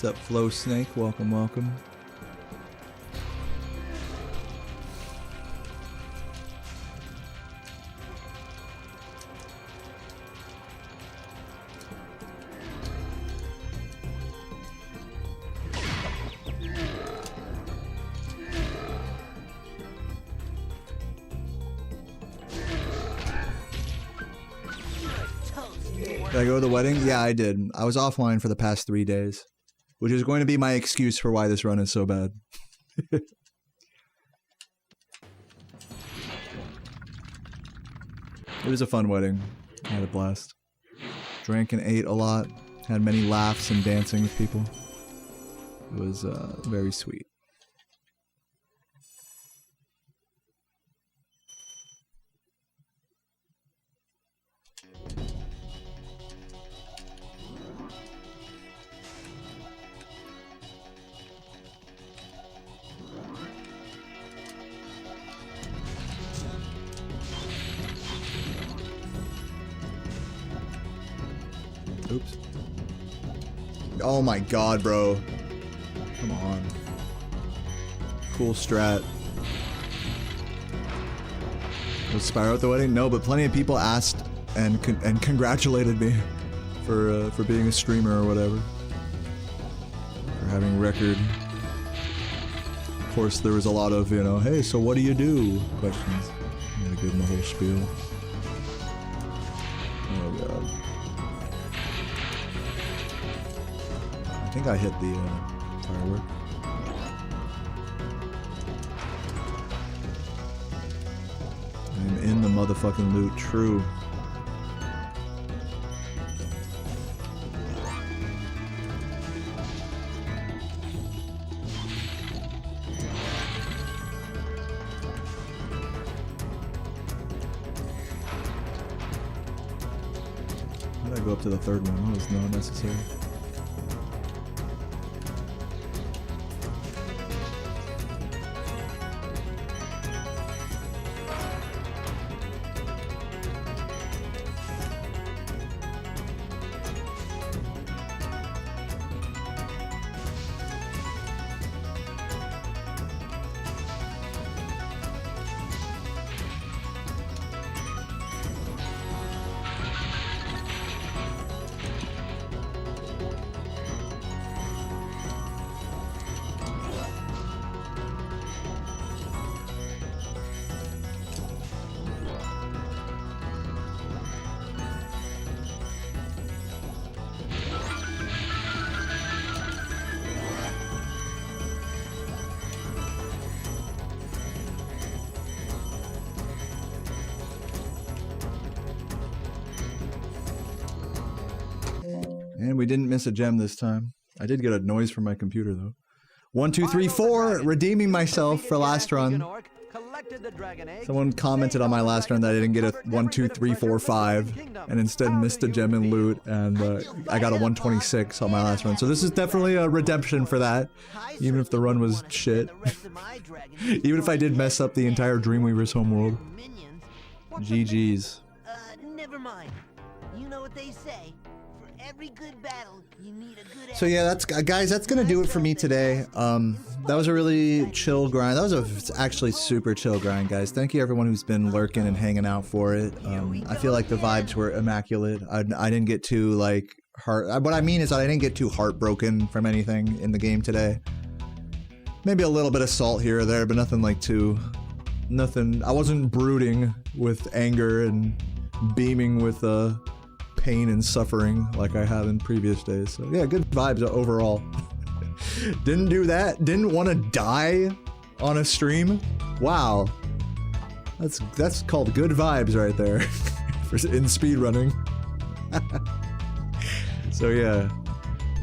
What's up, Flow Snake? Welcome, welcome. Did I go to the wedding? Yeah, I did. I was offline for the past 3 days. Which is going to be my excuse for why this run is so bad. It was a fun wedding. I had a blast. Drank and ate a lot. Had many laughs and dancing with people. It was very sweet. Oops. Oh my god, bro. Come on. Cool strat. Was Spyro at the wedding? No, but plenty of people asked and congratulated me for being a streamer or whatever. For having record. Of course, there was a lot of, you know, hey, so what do you do? Questions. I'm gonna give them the whole spiel. Oh god. I think I hit the firework. I'm in the motherfucking loot, true. How did I go up to the third one? That was not necessary. And we didn't miss a gem this time. I did get a noise from my computer though. 1, 2, 3, 4. Redeeming myself for last run. Someone commented on my last run that I didn't get a 1, 2, 3, 4, 5, and instead missed a gem in loot, and I got a 126 on my last run. So this is definitely a redemption for that, even if the run was shit. Even if I did mess up the entire Dreamweaver's homeworld. GG's. Never mind. You know what they say. For every good battle, you need a good. So yeah, that's guys. That's gonna do it for me today. That was a really chill grind. That was actually super chill grind, guys. Thank you everyone who's been lurking and hanging out for it. I feel like the vibes were immaculate. I didn't get too like what I mean is that I didn't get too heartbroken from anything in the game today. Maybe a little bit of salt here or there, but nothing like nothing. I wasn't brooding with anger and beaming with pain and suffering like I have in previous days. So yeah, good vibes overall. Didn't do that. Didn't want to die on a stream. Wow, that's called good vibes right there in speedrunning. So yeah,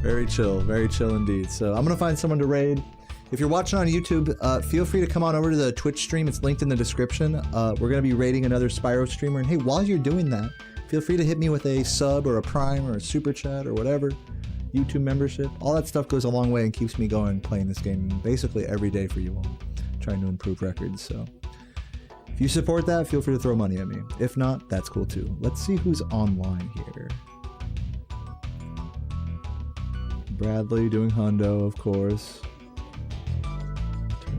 very chill indeed. So I'm gonna find someone to raid. If you're watching on YouTube, feel free to come on over to the Twitch stream. It's linked in the description. We're going to be raiding another Spyro streamer. And hey, while you're doing that, feel free to hit me with a sub or a prime or a super chat or whatever. YouTube membership. All that stuff goes a long way and keeps me going playing this game basically every day for you all. Trying to improve records. So if you support that, feel free to throw money at me. If not, that's cool too. Let's see who's online here. Bradley doing hundo, of course.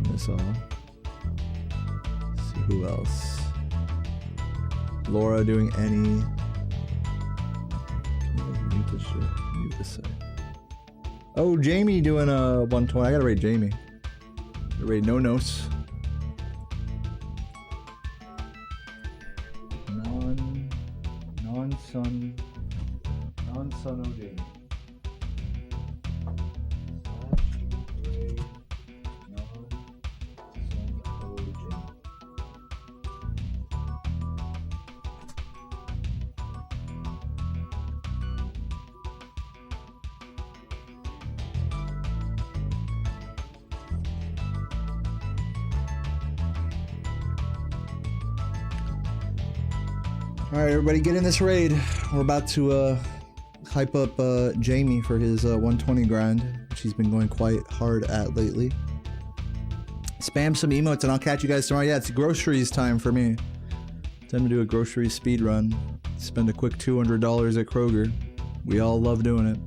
This off. Let's see who else. Laura doing any. Mute this shit. Mute this side. Oh, Jamie doing a 120. I gotta rate Jamie. Gotta rate No-Nos. Non-son OJ. All right, everybody, get in this raid. We're about to hype up Jamie for his 120 grind, which he's been going quite hard at lately. Spam some emotes and I'll catch you guys tomorrow. Yeah, it's groceries time for me. Time to do a grocery speed run. Spend a quick $200 at Kroger. We all love doing it.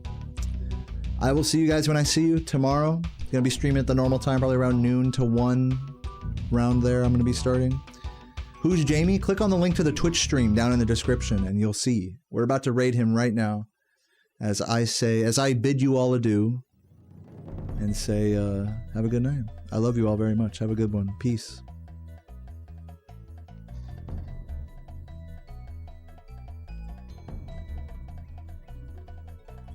I will see you guys when I see you tomorrow. Gonna be streaming at the normal time, probably around noon to 1. Around there, I'm gonna be starting. Who's Jamie? Click on the link to the Twitch stream down in the description and you'll see. We're about to raid him right now. As I bid you all adieu. And say, have a good night. I love you all very much. Have a good one. Peace.